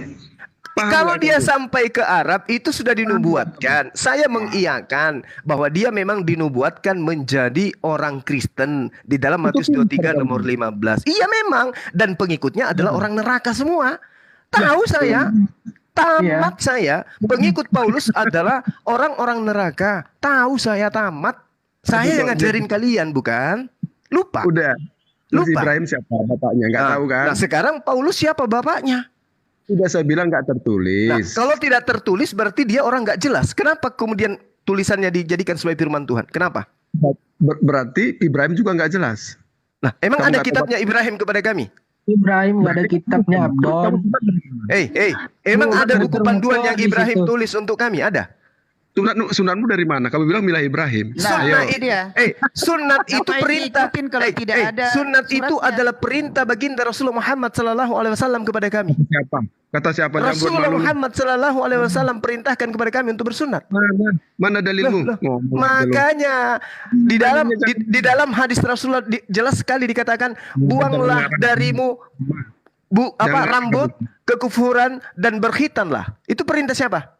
Paham Kalau nggak dia kamu? sampai ke Arab itu sudah dinubuatkan. Saya mengiyakan bahwa dia memang dinubuatkan menjadi orang Kristen di dalam Matius 23 nomor 15. Iya memang, dan pengikutnya adalah orang neraka semua. Tahu saya. Tamat saya. Pengikut Paulus adalah orang-orang neraka. Tahu saya tamat. Saya yang ngajarin kalian bukan? Lupa. Udah. Terus Lupa. Ibrahim siapa bapaknya? Nggak tahu kan? Nah sekarang Paulus siapa bapaknya? Sudah saya bilang nggak Nah, tertulis. kalau tidak tertulis berarti dia orang nggak jelas. Kenapa kemudian tulisannya dijadikan sebagai firman Tuhan? Kenapa? Berarti Ibrahim juga nggak jelas. Nah, emang Kamu ada nggak tahu kitabnya Ibrahim kepada kami? Ibrahim nggak ada kitabnya Abdon. Emang Lu ada buku termuka panduan yang di Ibrahim situ. tulis untuk kami? Ada? Sunatmu dari mana? Kamu bilang milah Ibrahim. Nah, Ayo. itu dia. Sunat itu Ngapain perintah. diikutin kalau tidak ada Sunat itu suratnya? adalah perintah baginda Rasulullah Muhammad SAW kepada kami. Siapa? Kata siapa? Jangan buat Rasulullah malu. Muhammad SAW perintahkan kepada kami untuk bersunat. Mana dalilmu? Ngomong Makanya di dalam hadis Rasulullah jelas sekali dikatakan buanglah darimu rambut, kekufuran dan berkhitanlah. Itu perintah siapa?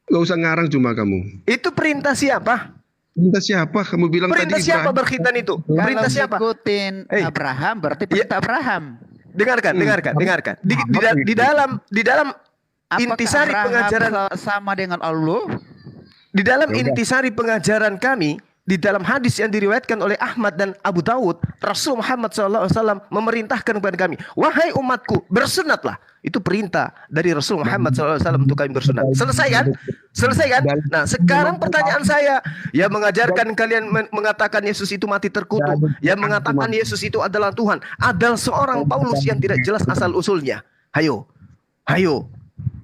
Gak usah ngarang cuma kamu. Itu perintah siapa? Perintah siapa? Kamu bilang Perintah tadi siapa Ibrahim. berkhitan itu? Perintah Kalau siapa? ngikutin Abraham berarti perintah Abraham. Dengarkan. Di dalam Apakah intisari Abraham pengajaran sama dengan Allah? di dalam intisari pengajaran kami di dalam hadis yang diriwayatkan oleh Ahmad dan Abu Dawud, Rasul Muhammad SAW memerintahkan kepada kami, wahai umatku, bersunatlah. Itu perintah dari Rasul Muhammad SAW untuk kami bersunat. Selesai kan? Nah, sekarang pertanyaan saya, yang mengajarkan kalian mengatakan Yesus itu mati terkutuk, yang mengatakan Yesus itu adalah Tuhan, adalah seorang Paulus yang tidak jelas asal usulnya. Hayo.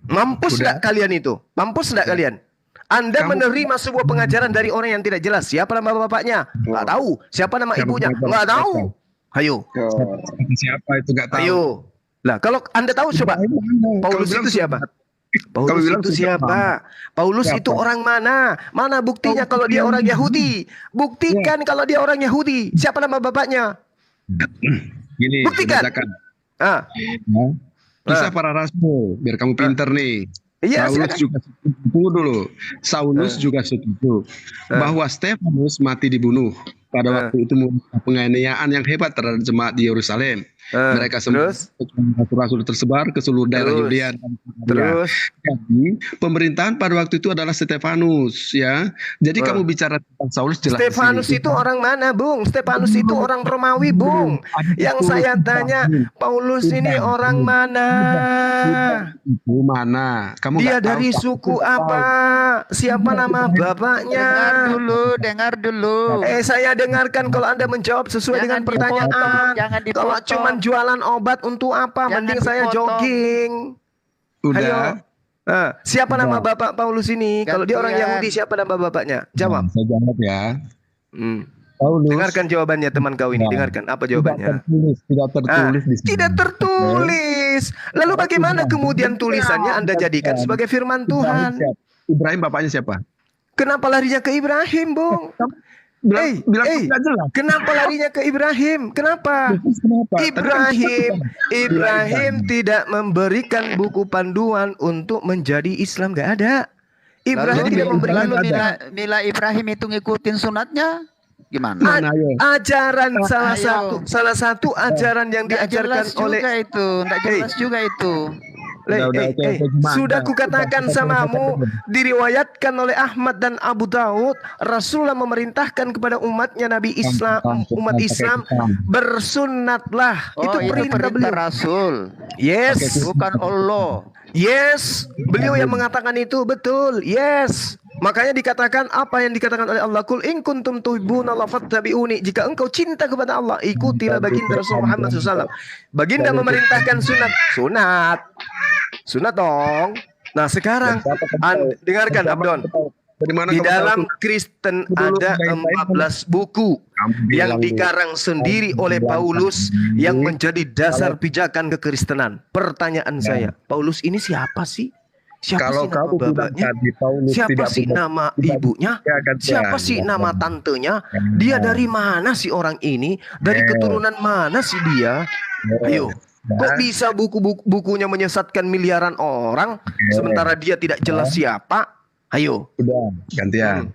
Mampus nggak kalian itu? Mampus nggak kalian? Anda menerima sebuah pengajaran dari orang yang tidak jelas. Siapa nama bapaknya? Nggak tahu. Siapa nama ibunya? Nggak tahu. Hayo. Siapa itu nggak tahu. Ayo. Lah, kalau Anda tahu coba. Paulus itu siapa? Paulus itu siapa? Paulus itu orang mana? Mana buktinya kalau dia orang Yahudi? Buktikan kalau dia orang Yahudi. Siapa nama bapaknya? Gini, buktikan. Kisah para rasul, biar kamu pinter nih. Iya, Saulus juga setuju dulu. Saulus juga setuju bahwa Stefanus mati dibunuh pada waktu itu penganiayaan yang hebat terhadap jemaat di Yerusalem. Mereka semua rasul tersebar ke seluruh daerah Yudea dan Samaria. Jadi pemerintahan pada waktu itu adalah Stefanus, ya. Jadi kamu bicara tentang Saulus jelas. Stefanus itu orang mana, Bung? Stefanus itu orang Romawi, Bung. Yang saya tanya, Paulus ini orang mana? Itu mana? Kamu Dia nggak dari tahu. suku apa? Siapa nama bapaknya? Dengar dulu. Saya dengarkan kalau Anda menjawab sesuai dengan pertanyaan. Jangan dipotong. Kalau cuma jualan obat untuk apa? Jangan Mending saya dipotong. jogging. Udah. Ayo. Siapa nama bapak Paulus ini? Kalau dia orang Gantian. Yahudi, siapa nama bapaknya? Jawab. Saya jawab ya. Paulus Dengarkan jawabannya teman kau ini. Dengarkan apa jawabannya. tidak tertulis di sini. Tidak tertulis. Lalu bagaimana kemudian tulisannya Anda jadikan sebagai firman Tuhan? Ibrahim bapaknya siapa? Kenapa larinya ke Ibrahim, Bung? Bilang nggak jelas. Kenapa larinya ke Ibrahim? Kenapa? Ibrahim tidak memberikan buku panduan untuk menjadi Islam, nggak ada. Ibrahim tidak memberikan. Lalu Mila Ibrahim itu ngikutin sunatnya gimana? Ajaran salah satu ajaran yang diajarkan oleh Nggak jelas juga itu. Sudah kukatakan samamu, diriwayatkan oleh Ahmad dan Abu Daud, Rasulullah memerintahkan kepada umatnya umat Islam bersunatlah. Itu perintah beliau. Rasul. Yes. Bukan Allah. Yes, beliau yang mengatakan itu betul. Yes. Makanya dikatakan apa yang dikatakan oleh Allah, Qul in kuntum tuhibbunallaha fattabi'uni. Jika engkau cinta kepada Allah, ikutilah baginda Rasul Muhammad SAW. Baginda memerintahkan sunat dong. Nah sekarang dengarkan Abdon. Di dalam Kristen ada 14 buku yang dikarang sendiri oleh Paulus yang menjadi dasar pijakan kekristenan. Pertanyaan saya, Paulus ini siapa sih? Siapa sih nama bapaknya? Siapa sih nama ibunya? Siapa sih nama tantenya? Dia dari mana sih orang ini? Dari keturunan mana sih dia? Ayo. Kok bisa bukunya menyesatkan miliaran orang sementara dia tidak jelas siapa? Ayo. Udah, gantian.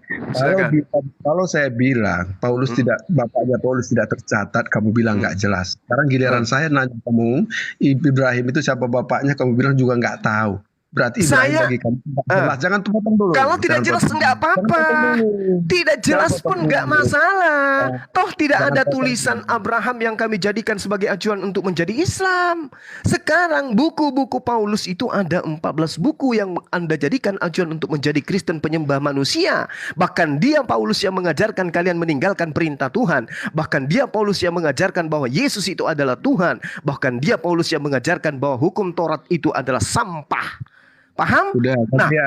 Kalau saya bilang Paulus bapaknya Paulus tidak tercatat, kamu bilang nggak jelas. Sekarang giliran saya nanya kamu, Ibrahim itu siapa bapaknya, kamu bilang juga nggak tahu. Berarti Ibrahim bagi kamu tidak jelas. Jangan potong dulu. Kalau tidak jelas enggak apa-apa. Tidak jelas pun enggak masalah. Toh tidak ada tulisan Abraham yang kami jadikan sebagai acuan untuk menjadi Islam. Sekarang buku-buku Paulus itu ada 14 buku yang Anda jadikan acuan untuk menjadi Kristen penyembah manusia. Bahkan dia Paulus yang mengajarkan kalian meninggalkan perintah Tuhan. Bahkan dia Paulus yang mengajarkan bahwa Yesus itu adalah Tuhan. Bahkan dia Paulus yang mengajarkan bahwa hukum Taurat itu adalah sampah. Paham?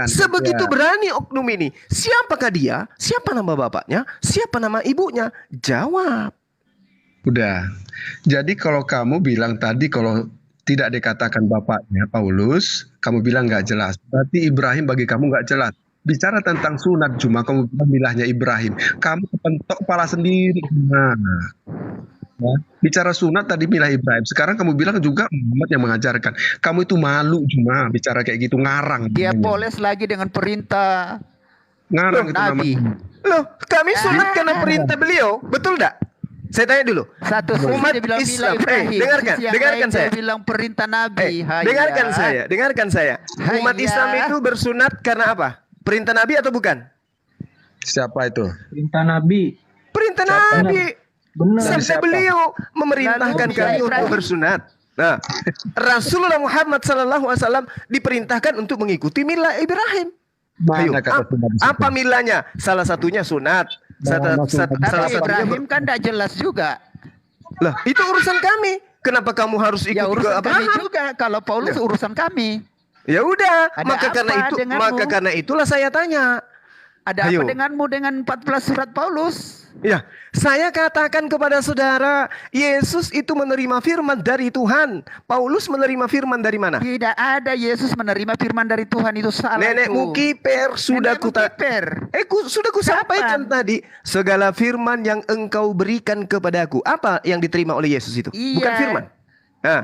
Sebegitu berani oknum ini. Siapakah dia? Siapa nama bapaknya? Siapa nama ibunya? Jawab. Udah. Jadi kalau kamu bilang tadi kalau tidak dikatakan bapaknya Paulus, kamu bilang nggak jelas. Berarti Ibrahim bagi kamu nggak jelas. Bicara tentang sunat cuma kamu bilang milahnya Ibrahim. Kamu kepentok kepala sendiri. Ya. Bicara sunat tadi milah Ibrahim. Sekarang kamu bilang juga Muhammad yang mengajarkan. Kamu itu malu cuma bicara kayak gitu, ngarang. Dia poles lagi dengan perintah. Ngarang itu Nabi. Loh, kami sunat karena perintah beliau. Betul enggak? Saya tanya dulu. Umat Islam. Dengarkan saya. Bilang perintah Nabi. Dengarkan saya. Umat Islam itu bersunat karena apa? Perintah Nabi atau bukan? Siapa itu? Perintah Nabi. Perintah Nabi. Sampai beliau memerintahkan kami untuk bersunat. Nah, Rasulullah Muhammad SAW diperintahkan untuk mengikuti milah Ibrahim. Ayo, apa milahnya? Salah satunya sunat. Salah satunya Ibrahim kan tidak jelas juga. Lah, itu urusan kami. Kenapa kamu harus ikut ya, urusan ke Abraham? Kami juga. Kalau Paulus urusan kami. Ya udah, maka karena itulah saya tanya. Ada apa denganmu dengan 14 surat Paulus? Ya, saya katakan kepada saudara, Yesus itu menerima firman dari Tuhan. Paulus menerima firman dari mana? Tidak ada Yesus menerima firman dari Tuhan, itu salah. Nenekmu kiper, sudah kusampaikan tadi. Segala firman yang engkau berikan kepadaku. Apa yang diterima oleh Yesus itu? Iya. Bukan firman.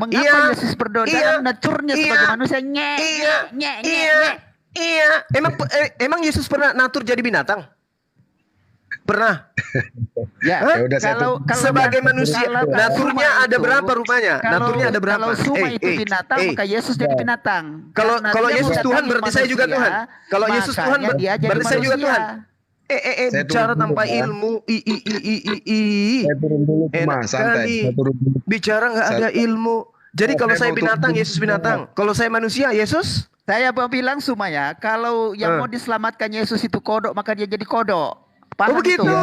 Mengapa Yesus berdoa dalam naturnya sebagai manusia? Iya. Emang Yesus pernah natur jadi binatang? Pernah. Ya, Ya udah, saya kalau Sebagai manusia, kalau naturnya Suma ada itu- berapa rupanya? Naturnya ada berapa? Kalau Suma itu binatang, maka Yesus jadi binatang. Kalau Karena kalau dia Yesus mendatangi Tuhan berarti saya juga manusia, Tuhan. Kalau Yesus Tuhan makanya dia jadi berarti saya juga manusia. Tuhan. Saya Bicara turun dulu, tanpa Pak. ilmu. Saya turun dulu cuma Enak santai. kali. Saya turun dulu. Bicara nggak ada ilmu. Jadi kalau saya binatang, Yesus binatang. Kalau saya manusia, Yesus. Saya mau bilang Suma ya, kalau yang mau diselamatkan Yesus itu kodok, maka dia jadi kodok. Paham Oh begitu. itu?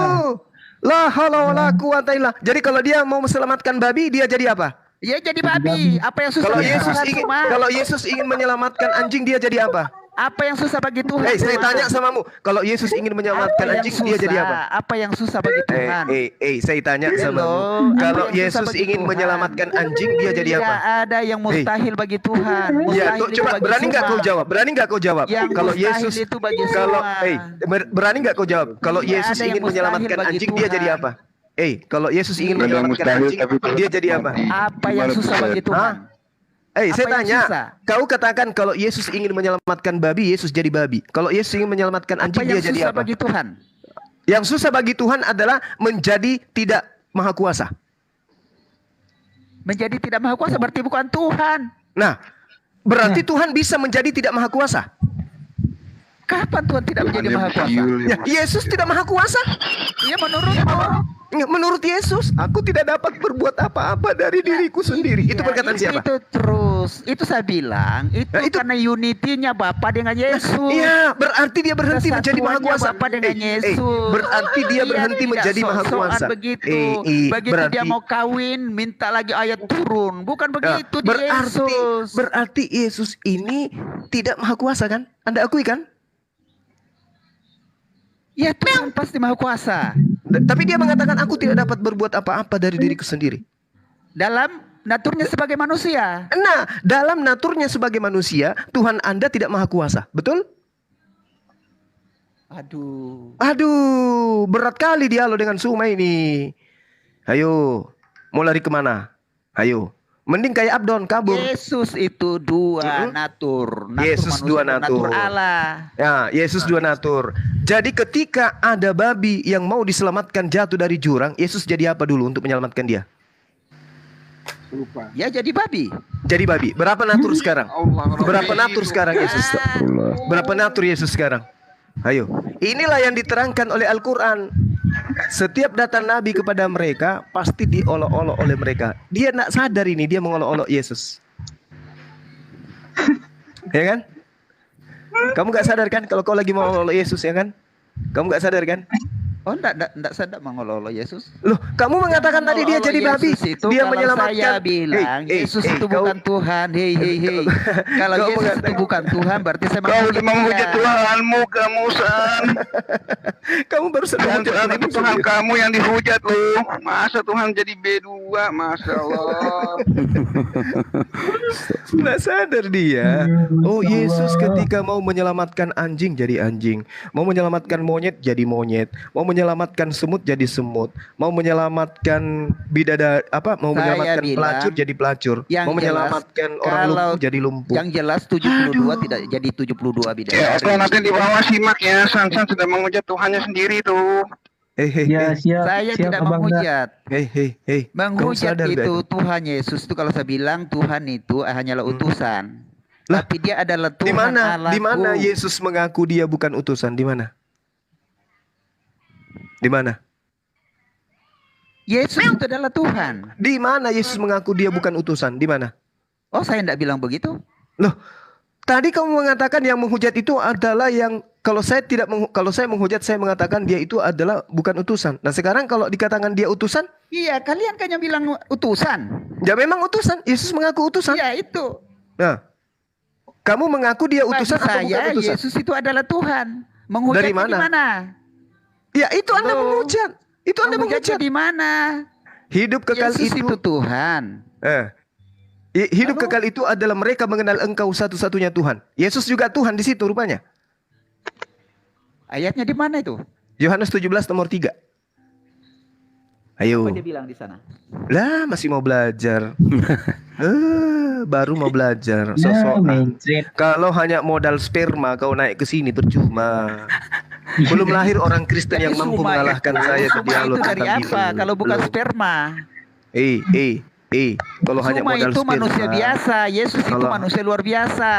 La haula wala quwata illa. Jadi kalau dia mau menyelamatkan babi, dia jadi apa? Ya jadi babi. Apa yang susah Kalau bagi Yesus Tuhan, ingin Suma? kalau Yesus ingin menyelamatkan anjing, dia jadi apa? Apa yang susah bagi Tuhan? Saya Suma? tanya samamu. Kalau Yesus ingin menyelamatkan Apa yang anjing, dia jadi susah? apa? Apa yang susah bagi Tuhan? Saya tanya samamu. Loh, Kalau apa yang susah Yesus bagi ingin Tuhan? menyelamatkan anjing, dia jadi apa? Tidak ada yang mustahil bagi Tuhan. Ya, Mustahil itu coba bagi berani nggak Suma. kau jawab? Berani nggak kau jawab? Yang Kalau mustahil Yesus itu bagi kalau Suma. berani nggak kau jawab? Kalau Tidak Yesus ada yang ingin mustahil menyelamatkan bagi anjing, dia Tuhan. jadi apa? Kalau Yesus ingin Tidak ada yang menyelamatkan mustahil, anjing, tapi dia jadi apa? Apa yang susah bagi Tuhan? Saya Apa yang tanya, susah? kau katakan kalau Yesus ingin menyelamatkan babi, Yesus jadi babi. Kalau Yesus ingin menyelamatkan Apa anjing, yang dia jadi susah apa? bagi Tuhan? Yang susah bagi Tuhan adalah menjadi tidak maha kuasa. Menjadi tidak maha kuasa berarti bukan Tuhan. Nah, berarti Tuhan bisa menjadi tidak maha kuasa. Kapan Tuhan tidak menjadi Hanya maha kuasa? biul, Ya, Yesus tidak maha kuasa. Iya menurutmu. Menurut Yesus, aku tidak dapat berbuat apa-apa dari diriku sendiri. Itu Ya, perkataan siapa? Itu terus. Itu saya bilang. Itu karena unity-nya Bapa dengan Yesus. Iya, berarti dia berhenti menjadi maha Kesatuannya kuasa. Bapa dengan Yesus. Berarti dia Iya, berhenti tidak menjadi maha sok-sokan kuasa. begitu. Begitu berarti dia mau kawin, minta lagi ayat turun. Bukan begitu di Yesus. berarti Yesus ini tidak maha kuasa kan? Anda akui kan? Ya Tuhan pasti maha kuasa. Tapi dia mengatakan aku tidak dapat berbuat apa-apa dari diriku sendiri. Dalam naturnya sebagai manusia. Nah, dalam naturnya sebagai manusia, Tuhan Anda tidak maha kuasa. Betul? Aduh, berat kali dialog dengan Suma ini. Ayo, mau lari kemana? Ayo, mending kayak Abdon kabur. Yesus itu dua natur. Yesus manusia dua dan natur. Allah. Ya, Yesus dua natur. Jadi ketika ada babi yang mau diselamatkan jatuh dari jurang, Yesus jadi apa dulu untuk menyelamatkan dia? Ya jadi babi. Jadi babi. Berapa natur sekarang? Berapa natur sekarang Yesus? Berapa natur Yesus sekarang? Ayo. Inilah yang diterangkan oleh Al-Quran. Setiap datang Nabi kepada mereka, pasti diolok-olok oleh mereka. Dia nak sadar ini, dia mengolok-olok Yesus. Ya kan? Kamu gak sadar kan kalau kau lagi mau olok Yesus, ya kan? Kamu gak sadar kan? Oh enggak sadar mengolok-olok Yesus. Loh, kamu mengatakan tadi dia jadi babi. Itu Dia kalau menyelamatkan. saya bilang Yesus itu bukan Tuhan. Hei. Kalau Kau Yesus itu bukan Tuhan berarti saya Kau udah menghujat Tuhanmu, kamu San. Kamu baru Dan Tuhan itu Tuhan kamu yang dihujat lu. Masa Tuhan jadi B2, Masya Allah. Nggak sadar dia. Oh, Yesus ketika mau menyelamatkan anjing jadi anjing, mau menyelamatkan monyet jadi monyet, mau menyelamatkan semut jadi semut, mau menyelamatkan bidadari mau menyelamatkan pelacur jadi pelacur, mau menyelamatkan orang lumpuh jadi lumpuh. Yang jelas 72 tidak jadi 72 bidadari. Ya, oke, nanti di bawah simak ya. San sudah menghujat Tuhannya sendiri tuh. Saya tidak menghujat. Hei. Menghujat itu Tuhan Yesus itu kalau saya bilang Tuhan itu hanyalah utusan. Tapi dia adalah Tuhan Allahku. Di mana Yesus mengaku dia bukan utusan? Di mana? Di mana? Yesus itu adalah Tuhan. Di mana Yesus mengaku dia bukan utusan? Di mana? Oh, saya tidak bilang begitu. Loh, tadi kamu mengatakan yang menghujat itu adalah yang kalau saya menghujat saya mengatakan dia itu adalah bukan utusan. Nah, sekarang kalau dikatakan dia utusan? Iya, kalian kan yang bilang utusan. Ya memang utusan. Yesus mengaku utusan. Iya, itu. Nah, kamu mengaku dia utusan Bagi atau bukan saya, utusan? Yesus itu adalah Tuhan. Menghujat Dari mana? di mana? Ya, itu Anda menghujat. Itu Anda menghujat. Di mana? Hidup kekal Yesus itu Tuhan. Hidup kekal itu adalah mereka mengenal Engkau satu-satunya Tuhan. Yesus juga Tuhan di situ rupanya. Ayatnya di mana itu? Yohanes 17 nomor 3. Ayo. Apa dia bilang di sana? Lah, masih mau belajar. Baru mau belajar. Sosok. Kalau hanya modal sperma kau naik ke sini percuma. Belum lahir orang Kristen yang mampu Suma mengalahkan itu- saya di Suma dialog itu dari tentang apa? itu. Kalau bukan Belum. sperma. Kalau hanya Suma modal itu manusia sperma. biasa. Yesus itu Kalau- manusia luar biasa.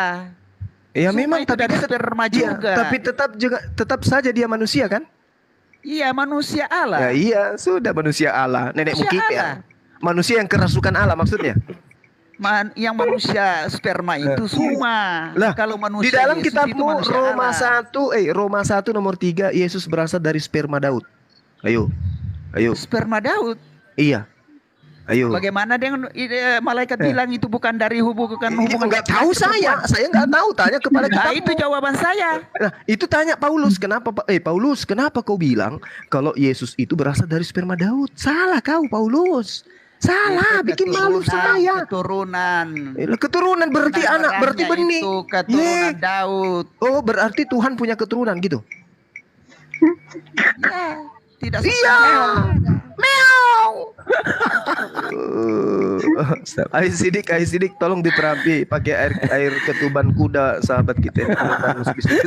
Ya Suma memang, itu dari sperma Iya, juga. tapi tetap saja dia manusia kan? Iya, manusia Allah. Ya iya, sudah manusia Allah. Nenek Manusia moyang Allah. Manusia yang kerasukan Allah maksudnya. Yang manusia sperma itu Suma. Lah, kalau manusia di dalam Yesus itu kitabmu manusia Roma Allah. 1 Roma 1 nomor 3 Yesus berasal dari sperma Daud. Ayo. Sperma Daud. Iya. Ayo. Bagaimana dengan malaikat bilang itu bukan dari hubungan Enggak tahu saya enggak tahu, tanya kepada Nah, kitabmu. itu jawaban saya. Nah, itu tanya Paulus, Paulus, kenapa kau bilang kalau Yesus itu berasal dari sperma Daud? Salah kau, Paulus. Salah, bikin malu saya. Keturunan berarti anak, berarti benih. Itu keturunan Daud. Oh, berarti Tuhan punya keturunan gitu. Ya, tidak Iya. Meow. Ayo sidik, tolong diterapi pakai air ketuban kuda sahabat kita.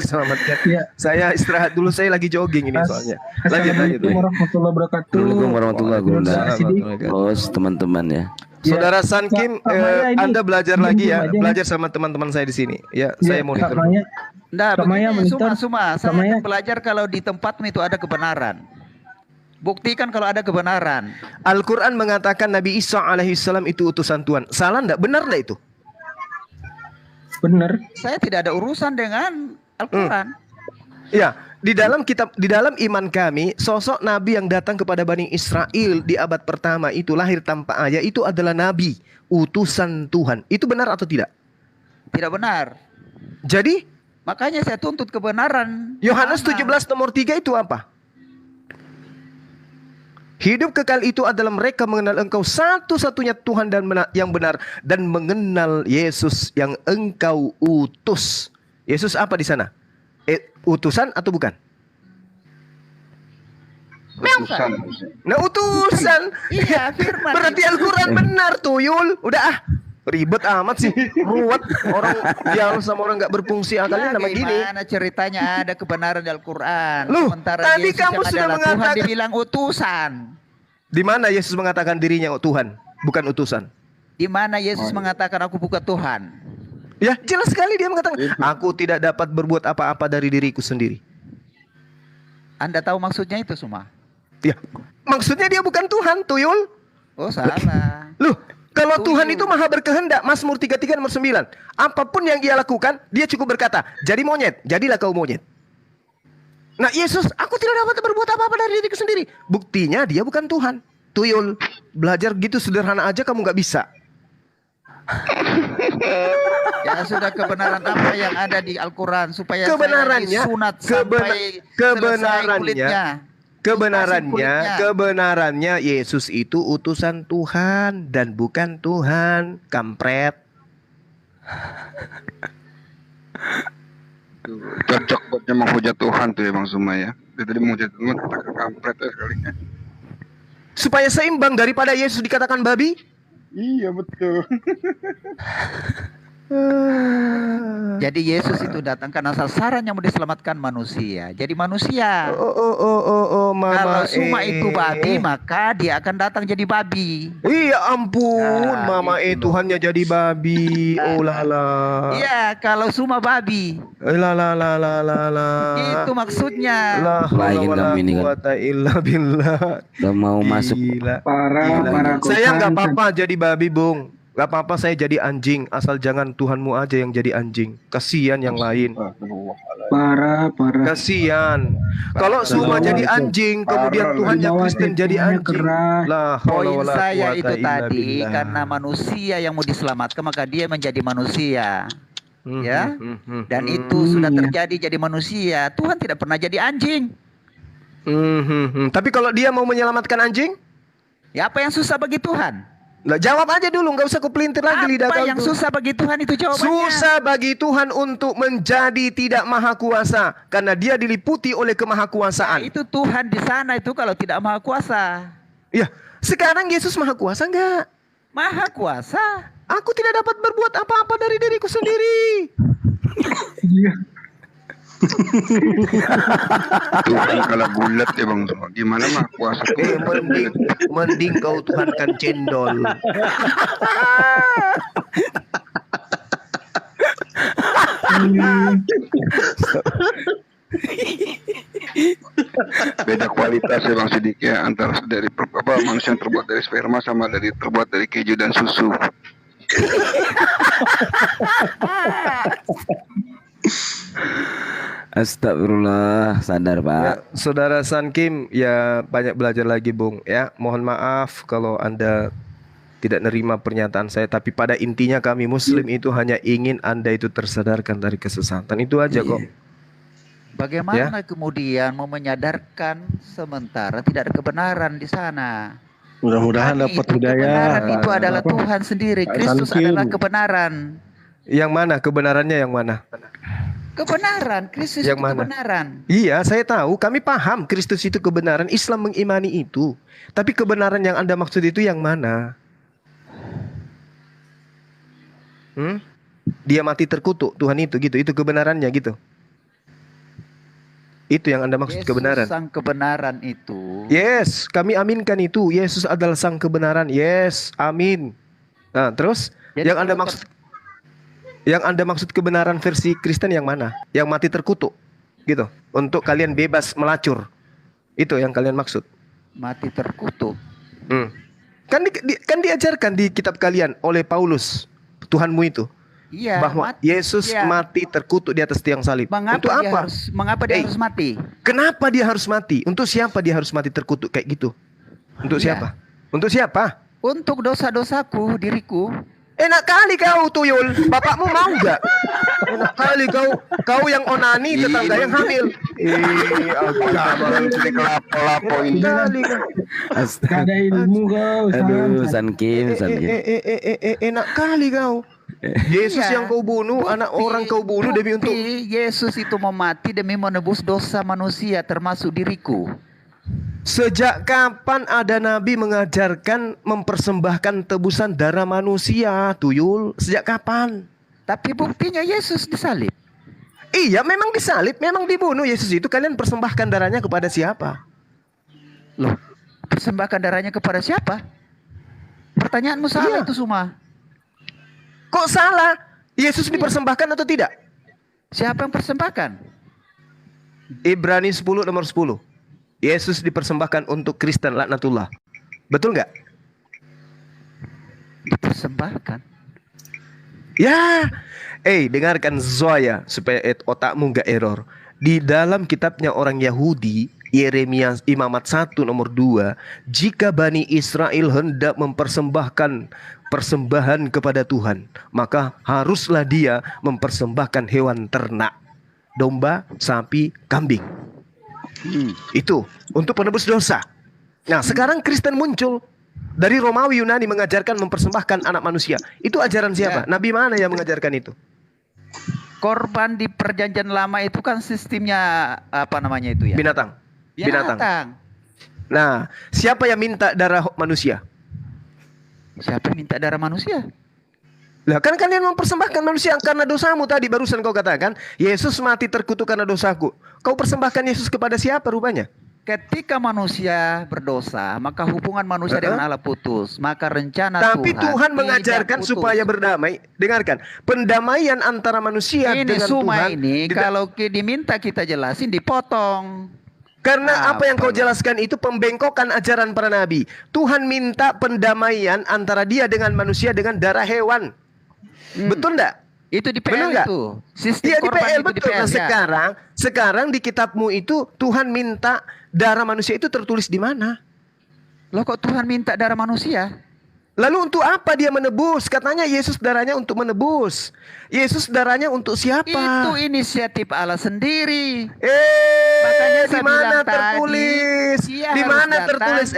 Selamatkan. Saya istirahat dulu, saya lagi jogging ini soalnya. Assalamualaikum warahmatullahi wabarakatuh. Assalamualaikum warahmatullahi wabarakatuh. Host teman-teman ya. Saudara Sankim, Anda belajar lagi ya, belajar sama teman-teman saya di sini. Ya, saya monitor. Nah, Samaya begini, monitor. Saya akan belajar kalau di tempatmu itu ada kebenaran. Buktikan kalau ada kebenaran. Al-Quran mengatakan Nabi Isa alaihissalam itu utusan Tuhan. Salah enggak? Benar enggak itu? Benar. Saya tidak ada urusan dengan Al-Quran. Ya, di dalam iman kami, sosok Nabi yang datang kepada Bani Israel di abad pertama itu lahir tanpa ayah, itu adalah Nabi, utusan Tuhan. Itu benar atau tidak? Tidak benar. Jadi? Makanya saya tuntut kebenaran. Yohanes 17 nomor 3 itu apa? Hidup kekal itu adalah mereka mengenal engkau satu-satunya Tuhan dan yang benar, dan mengenal Yesus yang engkau utus. Yesus apa di sana? Utusan atau bukan? Utusan. Nah, utusan. Iya, firman. Berarti Al-Quran benar, tuyul. Udah ribet amat sih. Ruwet orang dialog sama orang nggak berfungsi akalnya nama gini. Bagaimana ceritanya ada kebenaran di Al-Quran? Loh, Sementara tadi Yesus kamu yang sudah adalah Tuhan mengatakan- dibilang utusan. Di mana Yesus mengatakan dirinya Tuhan, bukan utusan? Di mana Yesus mengatakan aku bukan Tuhan? Ya, jelas sekali dia mengatakan, aku tidak dapat berbuat apa-apa dari diriku sendiri. Anda tahu maksudnya itu semua? Ya, maksudnya dia bukan Tuhan, tuyul. Oh, salah. Loh, kalau Tuhan itu maha berkehendak, Mazmur 33 nomor 9. Apapun yang ia lakukan, dia cukup berkata, jadi monyet, jadilah kau monyet. Nah, Yesus, aku tidak dapat berbuat apa-apa dari diriku sendiri. Buktinya dia bukan Tuhan. Tuyul, belajar gitu sederhana aja kamu nggak bisa. Ya sudah, kebenaran apa yang ada di Al-Quran supaya Kebenarannya, saya disunat sampai selesai kulitnya. Kebenarannya Yesus itu utusan Tuhan dan bukan Tuhan, kampret. Cocok buat menghujat Tuhan tuh ya Bang Suma ya. Dia tadi menghujat Tuhan, kata kampret ya sekali. Supaya seimbang daripada Yesus dikatakan babi. Iya betul. Jadi Yesus itu datang karena sasarannya mau diselamatkan manusia. Jadi manusia. Mama. Kalau Suma itu babi, maka dia akan datang jadi babi. Iya ampun, Mama Tuhannya jadi babi. Oh lala. Iya, kalau Suma babi. Itu maksudnya. Lain kami ini kan. Udah mau masuk. Parah. Saya nggak apa-apa jadi babi, Bung. Gak apa-apa saya jadi anjing, asal jangan Tuhanmu aja yang jadi anjing. Kasihan yang lain. Parah. Kasihan. Kalau semua jadi anjing, kemudian Tuhannya Kristen jadi anjing. Lah, poin saya itu tadi, karena manusia yang mau diselamatkan, maka dia menjadi manusia. Ya. Dan itu sudah terjadi jadi manusia. Tuhan tidak pernah jadi anjing. Tapi kalau dia mau menyelamatkan anjing? Ya, apa yang susah bagi Tuhan? Nah, jawab aja dulu, nggak usah kupelintir lagi lidah kau. Apa yang susah bagi Tuhan itu jawabannya? Susah bagi Tuhan untuk menjadi tidak maha kuasa karena dia diliputi oleh kemahakuasaan. Itu Tuhan di sana itu kalau tidak maha kuasa. Ya, sekarang Yesus maha kuasa enggak? Maha kuasa. Aku tidak dapat berbuat apa-apa dari diriku sendiri. Tuhan kalau bulat ya bang, gimana mah kuasa Tuhan. Mending kau tuhankan cendol. Beda kualitas ya bang sedikit antara dari manusia yang terbuat dari sperma sama terbuat dari keju dan susu. Astagfirullah, sadar Pak. Ya, Saudara San Kim, ya banyak belajar lagi Bung. Ya, mohon maaf kalau Anda tidak nerima pernyataan saya. Tapi pada intinya kami Muslim itu hanya ingin Anda itu tersadarkan dari kesesatan. Itu aja kok. Bagaimana kemudian mau menyadarkan sementara tidak ada kebenaran di sana? Mudah-mudahan dapat hidayah. Kebenaran itu adalah Tuhan sendiri. Kristus adalah kebenaran. Yang mana kebenarannya yang mana? Kebenaran, Kristus yang itu mana? kebenaran. Iya, saya tahu. Kami paham Kristus itu kebenaran. Islam mengimani itu. Tapi kebenaran yang Anda maksud itu yang mana? Dia mati terkutuk Tuhan itu gitu. Itu kebenarannya gitu. Itu yang Anda maksud Yesus kebenaran. Sang kebenaran itu. Yes, kami aminkan itu. Yesus adalah sang kebenaran. Yes, amin. Nah, terus Jadi yang Anda maksud kebenaran versi Kristen yang mana? Yang mati terkutuk gitu. Untuk kalian bebas melacur. Itu yang kalian maksud. Mati terkutuk. Kan diajarkan di kitab kalian oleh Paulus, Tuhanmu itu. Iya, bahwa Yesus mati terkutuk di atas tiang salib. Untuk apa? Mengapa dia harus mati? Kenapa dia harus mati? Untuk siapa dia harus mati terkutuk kayak gitu? Untuk siapa? Untuk siapa? Untuk dosa-dosaku, diriku. Enak kali kau tuyul. Bapakmu mau nggak? Enak kali kau yang onani, tetangga yang hamil. Kelapa-kelapa ini. Gak ada ilmu kau. Aduh, San Kim. Enak kali kau. Yesus yang kau bunuh, anak orang kau bunuh demi untuk Yesus itu mau mati demi menebus dosa manusia termasuk diriku. Sejak kapan ada nabi mengajarkan mempersembahkan tebusan darah manusia, tuyul? Sejak kapan? Tapi buktinya Yesus disalib. Iya, memang disalib, memang dibunuh Yesus itu. Kalian persembahkan darahnya kepada siapa? Loh, persembahkan darahnya kepada siapa? Pertanyaanmu salah itu semua. Kok salah? Yesus dipersembahkan atau tidak? Siapa yang persembahkan? Ibrani 10 nomor 10. Yesus dipersembahkan untuk Kristen laknatullah. Betul nggak? Dipersembahkan. Ya. Dengarkan Zoya supaya otakmu nggak error. Di dalam kitabnya orang Yahudi, Yeremia Imamat 1 nomor 2, jika Bani Israel hendak mempersembahkan persembahan kepada Tuhan, maka haruslah dia mempersembahkan hewan ternak, domba, sapi, kambing. Itu untuk penebus dosa. Nah, sekarang Kristen muncul dari Romawi Yunani mengajarkan mempersembahkan anak manusia. Itu ajaran siapa? Nabi mana yang mengajarkan itu? Korban di perjanjian lama itu kan sistemnya apa namanya itu ya? Binatang. Binatang. Nah, siapa yang minta darah manusia? Siapa yang minta darah manusia? Lah kan kalian mempersembahkan manusia karena dosamu tadi barusan kau katakan Yesus mati terkutuk karena dosaku. Kau persembahkan Yesus kepada siapa rupanya? Ketika manusia berdosa, maka hubungan manusia dengan Allah putus. Maka rencana Tapi Tuhan mengajarkan supaya berdamai. Dengarkan, pendamaian antara manusia dengan Tuhan. Ini kalau diminta kita jelasin dipotong. Karena apa yang kau jelaskan itu pembengkokan ajaran para nabi. Tuhan minta pendamaian antara dia dengan manusia dengan darah hewan. Betul enggak? Itu di PL itu. Iya di PL betul. Nah, sekarang di kitabmu itu Tuhan minta darah manusia itu tertulis di mana? Loh kok Tuhan minta darah manusia? Lalu untuk apa dia menebus? Katanya Yesus darahnya untuk menebus. Yesus darahnya untuk siapa? Itu inisiatif Allah sendiri. Makanya di mana tertulis? Di mana tertulis?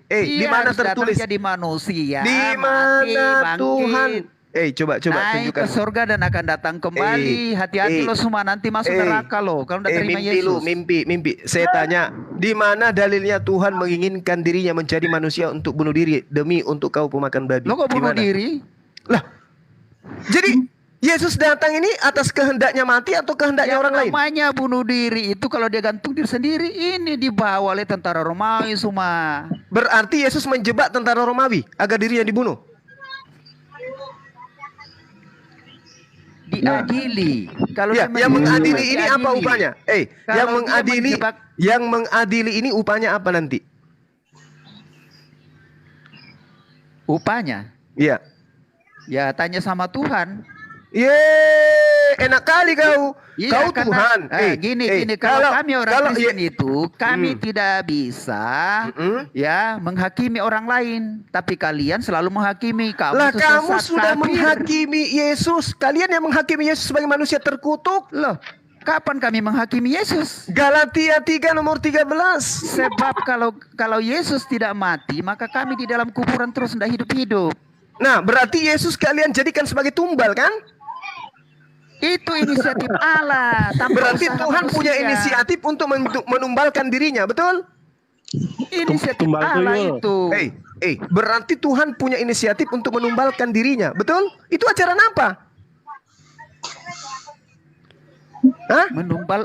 Di mana tertulis? Jadi manusia. Di mana Tuhan? Coba naik tunjukkan. Ke surga dan akan datang kembali. Hati-hati lo semua nanti masuk neraka lo. Kalau udah terima Yesus. Mimpi. Saya tanya, di mana dalilnya Tuhan menginginkan dirinya menjadi manusia untuk bunuh diri demi untuk kau pemakan babi? Lo kok bunuh diri? Lah, jadi Yesus datang ini atas kehendaknya mati atau kehendaknya orang lain? Namanya bunuh diri itu kalau dia gantung diri sendiri, ini dibawa oleh tentara Romawi semua. Berarti Yesus menjebak tentara Romawi agar dirinya dibunuh. Diadili. Kalau ya, yang mengadili ini apa upahnya? Yang mengadili ini upahnya apa nanti? Upahnya? Iya. Ya tanya sama Tuhan. Enak kali kau. Iya, kau karena, Tuhan. Gini, kalau kami orang Kristen itu, kami tidak bisa ya menghakimi orang lain, tapi kalian selalu menghakimi. Kamu sudah menghakimi Yesus. Kalian yang menghakimi Yesus sebagai manusia terkutuk. Loh, kapan kami menghakimi Yesus? Galatia 3 nomor 13. Sebab kalau Yesus tidak mati, maka kami di dalam kuburan terus tidak hidup-hidup. Nah, berarti Yesus kalian jadikan sebagai tumbal kan? Itu inisiatif Allah. Berarti Tuhan punya inisiatif untuk menumbalkan dirinya, betul? Inisiatif Allah itu. Berarti Tuhan punya inisiatif untuk menumbalkan dirinya, betul? Itu ajaran apa? Hah?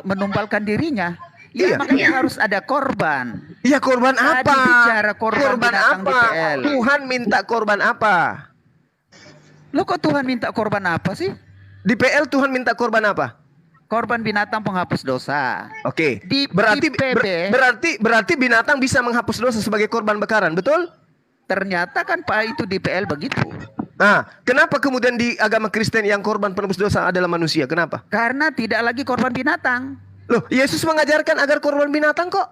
Menumbalkan dirinya. Ya, makanya harus ada korban. Iya, korban apa? Tadi bicara korban apa? Tuhan minta korban apa? Lo kok Tuhan minta korban apa sih? Di PL Tuhan minta korban apa? Korban binatang penghapus dosa. Oke. Berarti berarti binatang bisa menghapus dosa sebagai korban bakaran, betul? Ternyata kan Pak itu di PL begitu. Nah, kenapa kemudian di agama Kristen yang korban penebus dosa adalah manusia? Kenapa? Karena tidak lagi korban binatang. Loh, Yesus mengajarkan agar korban binatang kok.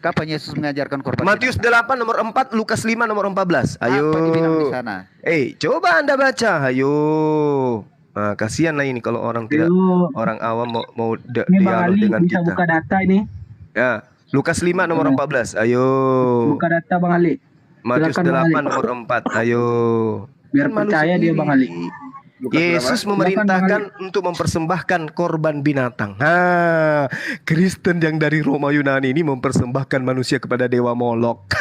Kapan Yesus mengajarkan korban Matius binatang? 8 nomor 4, Lukas 5 nomor 14. Ayo. Apa dibilang di sana? Coba Anda baca. Ayo. Nah, kasihan lah ini kalau orang orang awam mau dialog dengan bisa kita. Buka data ini. Ya, Lukas 5 nomor 14. Ayo. Buka data Bang Ali. Matius 8 nomor 4. Ayo. Biar percaya dia Bang Ali. Yesus memerintahkan untuk mempersembahkan korban binatang. Kristen yang dari Roma Yunani ini mempersembahkan manusia kepada dewa Molok.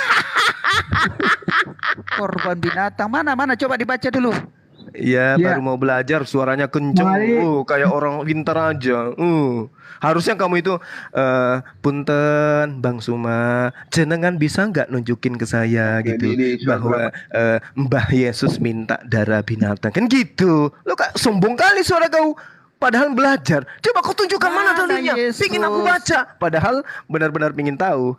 Korban binatang mana coba dibaca dulu. Ya, baru mau belajar suaranya kenceng. Kayak orang pintar aja. Harusnya kamu itu punten Bang Suma, jenengan bisa nggak nunjukin ke saya gitu bahwa Mbah Yesus minta darah binatang kan gitu. Lo kak sombong kali suara kau. Padahal belajar. Coba kau tunjukkan mana dalilnya. Pingin aku baca. Padahal benar-benar pingin tahu.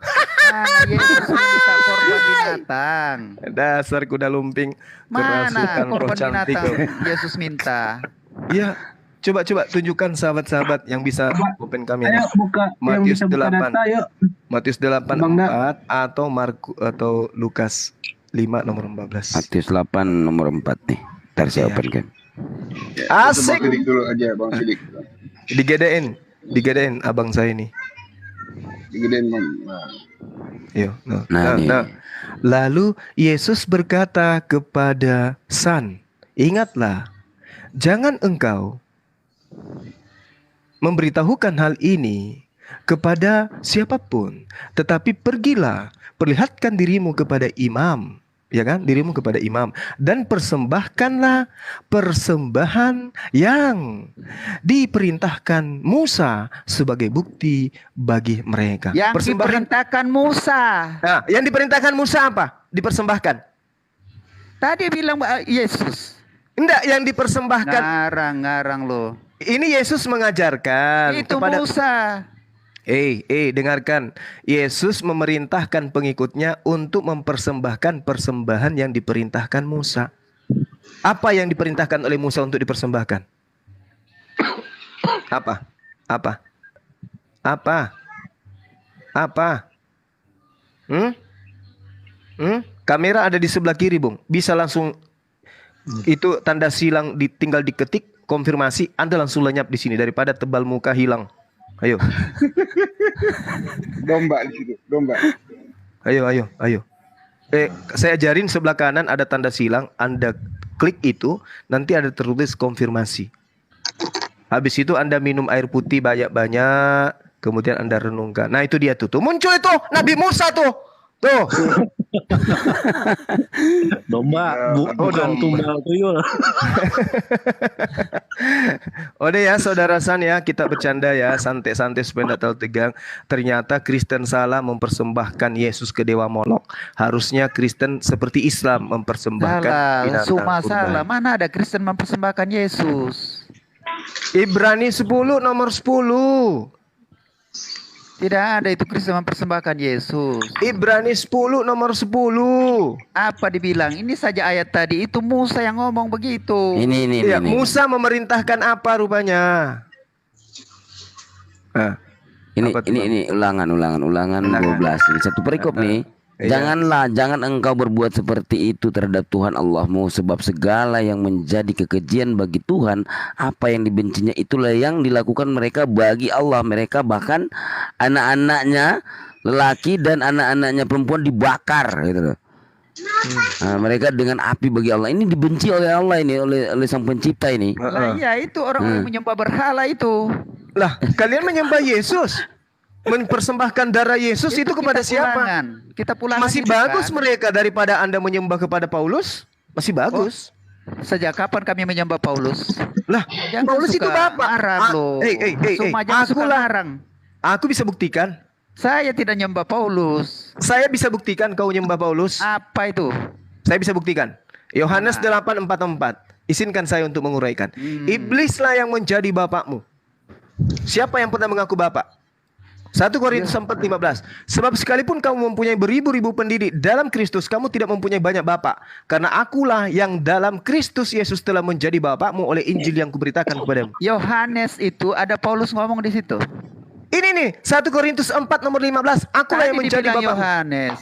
Yesus minta korban binatang. Dasar kuda lumping. Mana korban binatang Yesus minta? Ya, coba tunjukkan sahabat-sahabat yang bisa open kamera. Ayo buka Matius yang bisa 8. buka data, yuk. Matius 8 4 atau atau Lukas 5 nomor 14. Matius 8 nomor 4 nih. Ntar saya open kan. Asik. Dulu aja Bang Sidik. Digedein abang saya ini. Digedein Bang. Yo, nah. Lalu Yesus berkata kepada San, ingatlah, jangan engkau memberitahukan hal ini kepada siapapun, tetapi pergilah, perlihatkan dirimu kepada imam, ya kan? Dirimu kepada imam dan persembahkanlah persembahan yang diperintahkan Musa sebagai bukti bagi mereka. Yang diperintahkan Musa. Nah, yang diperintahkan Musa apa? Dipersembahkan. Tadi bilang Yesus. Enggak, yang dipersembahkan. Ngarang lo. Ini Yesus mengajarkan itu kepada Musa. Dengarkan. Yesus memerintahkan pengikutnya untuk mempersembahkan persembahan yang diperintahkan Musa. Apa yang diperintahkan oleh Musa untuk dipersembahkan? Apa? Kamera ada di sebelah kiri, Bung. Bisa langsung itu tanda silang tinggal diketik, konfirmasi, Anda langsung lenyap di sini daripada tebal muka hilang. Ayo. Domba di situ, domba. Ayo. Saya ajarin sebelah kanan ada tanda silang, Anda klik itu, nanti ada tertulis konfirmasi. Habis itu Anda minum air putih banyak-banyak, kemudian Anda renungkan. Nah, itu dia tuh. Muncul itu Nabi Musa tuh. Domba, bukan tunggal tuyul. Udah ya saudara San ya, kita bercanda ya, santai-santai supaya tidak terlalu tegang. Ternyata Kristen salah mempersembahkan Yesus ke dewa Molok. Harusnya Kristen seperti Islam mempersembahkan binatang Suma kurban. salah. Mana ada Kristen mempersembahkan Yesus? Ibrani 10 nomor 10. Tidak ada itu Kristen mempersembahkan Yesus. Ibrani 10 nomor 10. Apa dibilang? Ini saja ayat tadi itu Musa yang ngomong begitu. Ini. Ya, Musa memerintahkan apa rupanya? Ini ulangan 12. Ini satu perikop nih. Jangan engkau berbuat seperti itu terhadap Tuhan Allahmu, sebab segala yang menjadi kekejian bagi Tuhan, apa yang dibencinya itulah yang dilakukan mereka bagi Allah. Mereka bahkan anak-anaknya lelaki dan anak-anaknya perempuan dibakar gitu loh. Nah, mereka dengan api bagi Allah. Ini dibenci oleh Allah ini, oleh Sang Pencipta ini. Lah iya, itu orang yang menyembah berhala itu. Lah, kalian menyembah Yesus? Mempersembahkan darah Yesus itu kepada siapa? Kita pulangan Masih itu, bagus kan? mereka daripada Anda menyembah kepada Paulus. Masih bagus. Sejak kapan kami menyembah Paulus? Lah, Jangan Paulus suka itu bapak. marah loh. Semua jangan suka larang. Aku bisa buktikan. Saya tidak nyembah Paulus. Saya bisa buktikan kau nyembah Paulus. Apa itu? Saya bisa buktikan. Yohanes 8:44. Izinkan saya untuk menguraikan. Iblislah yang menjadi bapakmu. Siapa yang pernah mengaku bapak? 1 Korintus 4:15. Sebab sekalipun kamu mempunyai beribu-ribu pendidik dalam Kristus, kamu tidak mempunyai banyak bapak. Karena akulah yang dalam Kristus Yesus telah menjadi bapakmu oleh Injil yang kuberitakan kepadamu. Yohanes itu ada Paulus ngomong di situ. Ini nih 1 Korintus 4 nomor 15. Akulah yang menjadi bapakmu.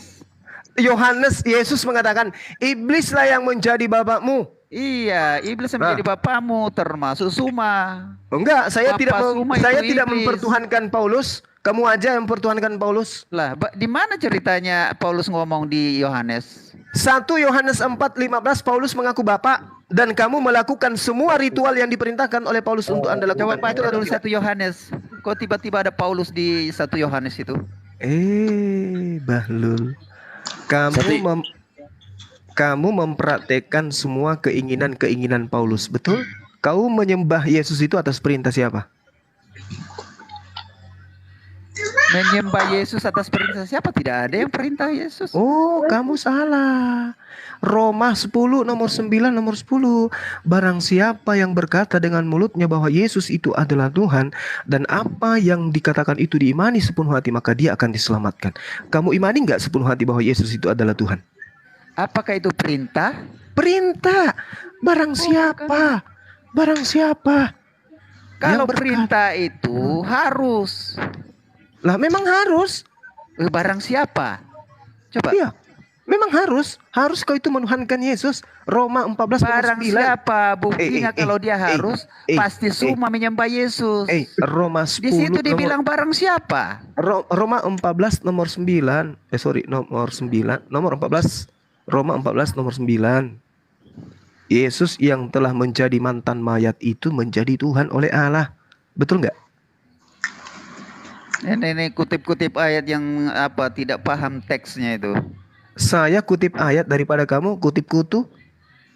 Yohanes, Yesus mengatakan, iblislah yang menjadi bapakmu. Iya, iblis yang menjadi bapakmu, termasuk Suma. Enggak, saya Bapak tidak iblis. mempertuhankan Paulus. Kamu aja yang mempertuhankan Paulus. Lah, di mana ceritanya Paulus ngomong di Yohanes? 1 Yohanes 4:15 Paulus mengaku bapak dan kamu melakukan semua ritual yang diperintahkan oleh Paulus untuk Anda lakukan. Coba baca dulu 1 Yohanes. Kok tiba-tiba ada Paulus di 1 Yohanes itu? Bahlul. Kamu mempraktekkan semua keinginan-keinginan Paulus, betul? Kau menyembah Yesus itu atas perintah siapa? Menyembah Yesus atas perintah siapa? Tidak ada yang perintah Yesus. Oh, kamu salah. Roma 10 nomor 9 nomor 10. Barang siapa yang berkata dengan mulutnya bahwa Yesus itu adalah Tuhan dan apa yang dikatakan itu diimani sepenuh hati, maka dia akan diselamatkan. Kamu imani nggak sepenuh hati bahwa Yesus itu adalah Tuhan? Apakah itu perintah? Perintah. Barang siapa? Barang siapa? Kalau perintah itu harus. Lah memang harus. Barang siapa? Coba. Iya. Memang harus kau itu menuhankan Yesus. Roma 14 barang 9. Siapa buktinya kalau dia harus pasti Suma menyembah Yesus. Roma 10 di situ dibilang barang siapa? Roma 14 nomor 9. Nomor 9. Nomor 14. Roma 14 nomor 9. Yesus yang telah menjadi mantan mayat itu menjadi Tuhan oleh Allah. Betul nggak? Ini kutip-kutip ayat yang apa tidak paham teksnya itu. Saya kutip ayat daripada kamu kutip kutu.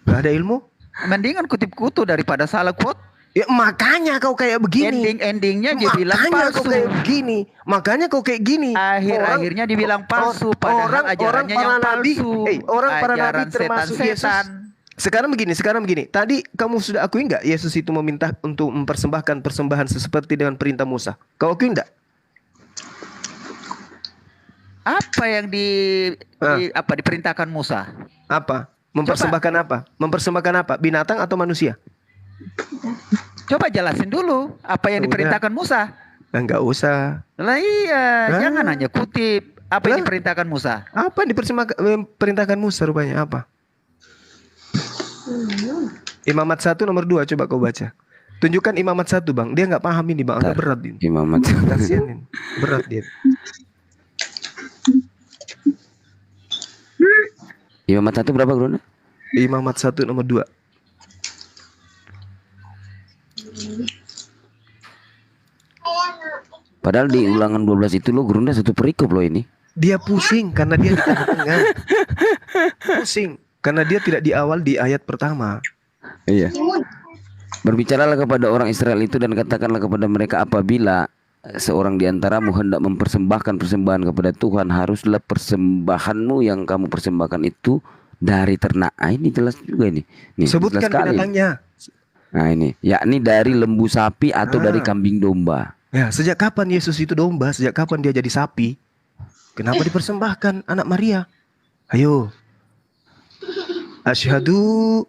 Gak ada ilmu. Mendingan kutip kutu daripada salah quote. Ya makanya kau kayak begini. Endingnya dia bilang palsu. Kau kayak begini. Makanya kau kayak gini. Akhirnya dibilang palsu. Padahal ajarannya yang palsu. Orang para nabi termasuk setan. Yesus. Sekarang begini. Tadi kamu sudah akui nggak Yesus itu meminta untuk mempersembahkan persembahan seperti dengan perintah Musa? Kau akui nggak? Apa yang diperintahkan Musa? Apa? Mempersembahkan apa? Mempersembahkan apa? Binatang atau manusia? Coba jelasin dulu apa yang diperintahkan Musa. Enggak usah. Lah iya, jangan hanya kutip. Apa yang diperintahkan Musa? Apa yang diperintahkan Musa rupanya apa? Imamat 1 nomor 2 coba kau baca. Tunjukkan Imamat 1 bang. Dia nggak paham ini bang. Agak berat ini. Imamat 1. Kasian ini. Berat dia. Imamat 1 berapa Grona? Imamat 1 nomor 2. Padahal di ulangan 12 itu lo Grunda satu perikop lo ini. Dia pusing karena dia di tengah-tengah. Pusing karena dia tidak di awal di ayat pertama. Iya. Berbicaralah kepada orang Israel itu dan katakanlah kepada mereka, apabila seorang di antaramu hendak mempersembahkan persembahan kepada Tuhan, haruslah persembahanmu yang kamu persembahkan itu dari ternak. Ini jelas juga ini. Nih, sebutkan binatangnya. Nah ini, yakni dari lembu sapi atau dari kambing domba. Ya, sejak kapan Yesus itu domba? Sejak kapan dia jadi sapi? Kenapa dipersembahkan anak Maria? Ayo. Asyhadu.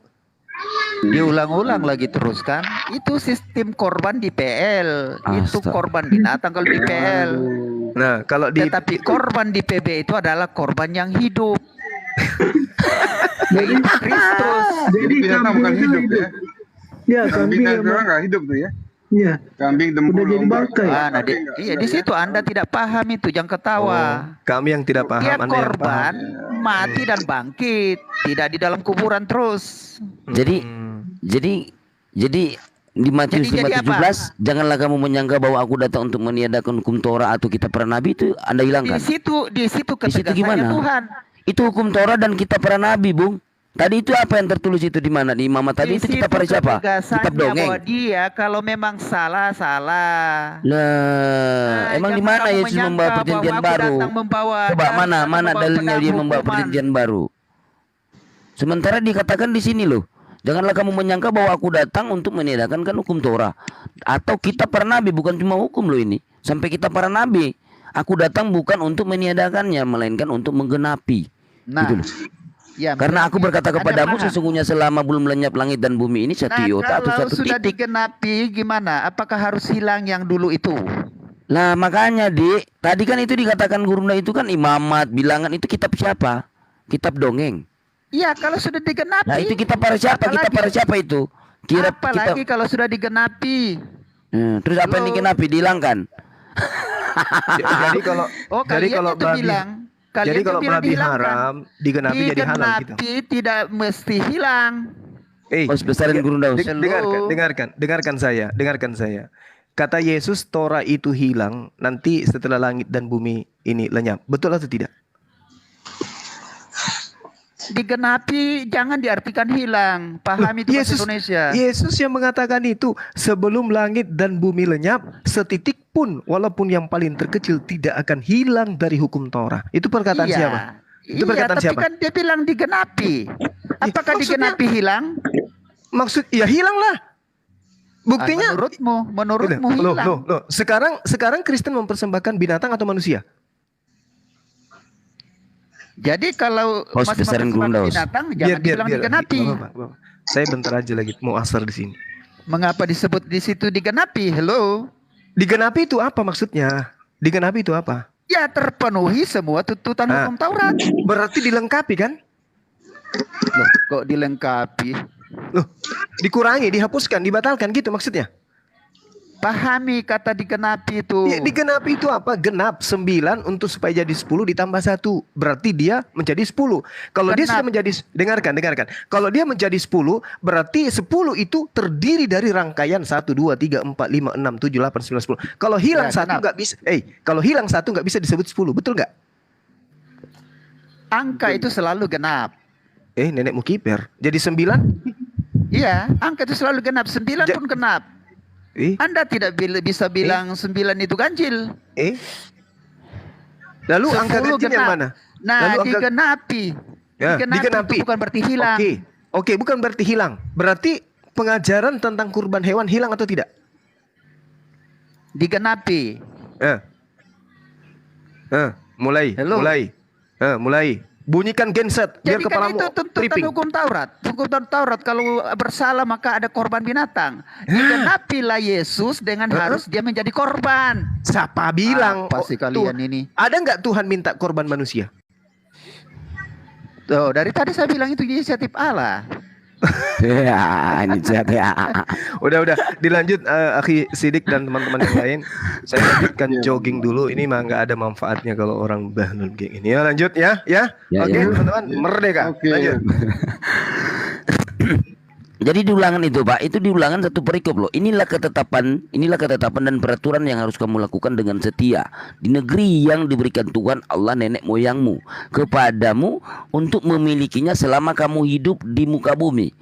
Diulang-ulang lagi terus kan. Itu sistem korban di PL. Itu korban binatang kalau di PL. Nah, kalau di tetapi korban di PB itu adalah korban yang hidup. Yaitu Kristus. Jadi binatang bukan hidup ya. Ya, kambing binatang nggak hidup tuh ya. Iya. Kambing dempul. Udah jadi bangkai. Nah, di situ Anda tidak paham itu, jangan ketawa. Kami yang tidak paham, Dia Anda yang korban mati dan bangkit, tidak di dalam kuburan terus. Jadi di Matius 5:17, janganlah kamu menyangka bahwa aku datang untuk meniadakan hukum Torah atau kitab para nabi, itu Anda hilangkan. Di situ ketegasannya Tuhan. Itu hukum Torah dan kitab para nabi, Bung. Tadi itu apa yang tertulis itu di mana? Di Imamat tadi itu kitab para siapa? Kitab dongeng. Bahwa dia kalau memang salah. Lah, emang di mana Yesus membawa perjanjian baru? Coba mana dalilnya dia membawa perjanjian baru? Sementara dikatakan di sini loh. Janganlah kamu menyangka bahwa aku datang untuk meniadakan hukum Torah atau kitab para nabi, bukan cuma hukum loh ini. Sampai kitab para nabi. Aku datang bukan untuk meniadakannya, melainkan untuk menggenapi. Nah, gitu loh. Ya, karena aku berkata kepadamu, sesungguhnya selama belum lenyap langit dan bumi ini satu iota atau satu titik. Kalau sudah digenapi gimana? Apakah harus hilang yang dulu itu? Lah makanya tadi kan itu dikatakan gurunda itu kan imamat, bilangan, itu kitab siapa? Kitab dongeng. Iya, kalau sudah digenapi. Nah itu kitab para siapa? Kitab para siapa itu? Apalagi kalau sudah digenapi. Terus apa yang digenapi? Dihilangkan. Jadi kalau bilang. Jadi kalau babi haram digenapi jadi halal gitu. Tidak mesti hilang. Besarin gurunda. Dengarkan saya. Kata Yesus Torah itu hilang nanti setelah langit dan bumi ini lenyap. Betul atau tidak? Digenapi jangan diartikan hilang. Pahami itu bahasa Indonesia. Yesus yang mengatakan itu, sebelum langit dan bumi lenyap, setitik pun walaupun yang paling terkecil tidak akan hilang dari hukum Torah. Itu perkataan siapa? Itu perkataan siapa? Tapi kan dia bilang digenapi. Apakah digenapi hilang? Hilang lah. Buktinya menurutmu hilang. Loh. Sekarang Kristen mempersembahkan binatang atau manusia? Jadi kalau masih mempersembahkan binatang jangan dibilang digenapi. Saya bentar aja lagi mau asar di sini. Mengapa disebut di situ digenapi? Hello. Digenapi itu apa maksudnya? Digenapi itu apa? Ya terpenuhi semua tuntutan hukum Taurat. Berarti dilengkapi kan? Loh, kok dilengkapi? Loh, dikurangi, dihapuskan, dibatalkan gitu maksudnya? Pahami kata digenapi itu. Ya, digenapi itu apa? Genap 9 untuk supaya jadi 10 ditambah 1. Berarti dia menjadi 10. Kalau dia sudah menjadi, dengarkan. Kalau dia menjadi 10, berarti 10 itu terdiri dari rangkaian 1, 2, 3, 4, 5, 6, 7, 8, 9, 10. Kalau hilang satu nggak bisa. Kalau hilang satu nggak bisa disebut 10, betul nggak? Angka itu selalu genap. Nenekmu kiper. Jadi 9? Iya, angka itu selalu genap. 9 pun genap. Anda tidak bisa bilang 9 itu ganjil. Lalu angka ganjil yang mana? Nah, digenapi. Digenapi. Bukan berarti hilang. Oke, bukan berarti hilang. Berarti pengajaran tentang kurban hewan hilang atau tidak? Digenapi. Mulai. Bunyikan genset biar jadi kepalamu kan itu tuntutan hukum Taurat. Hukum Taurat kalau bersalah maka ada korban binatang. Digenapilah Yesus dengan harus dia menjadi korban. Siapa bilang? Apa sih kalian ini? Ada nggak Tuhan minta korban manusia? Tuh, dari tadi saya bilang itu inisiatif Allah. Ya, inisiatif. Udah, dilanjut Akhi Sidik dan teman-teman yang lain. Saya lanjutkan jogging dulu. Ini mah nggak ada manfaatnya kalau orang bahnul kayak gini. Ya lanjut ya. Oke, teman-teman, merdeka. Lanjut. Jadi di ulangan itu Pak, itu di ulangan satu perikop loh. Inilah ketetapan dan peraturan yang harus kamu lakukan dengan setia di negeri yang diberikan Tuhan Allah nenek moyangmu kepadamu untuk memilikinya selama kamu hidup di muka bumi.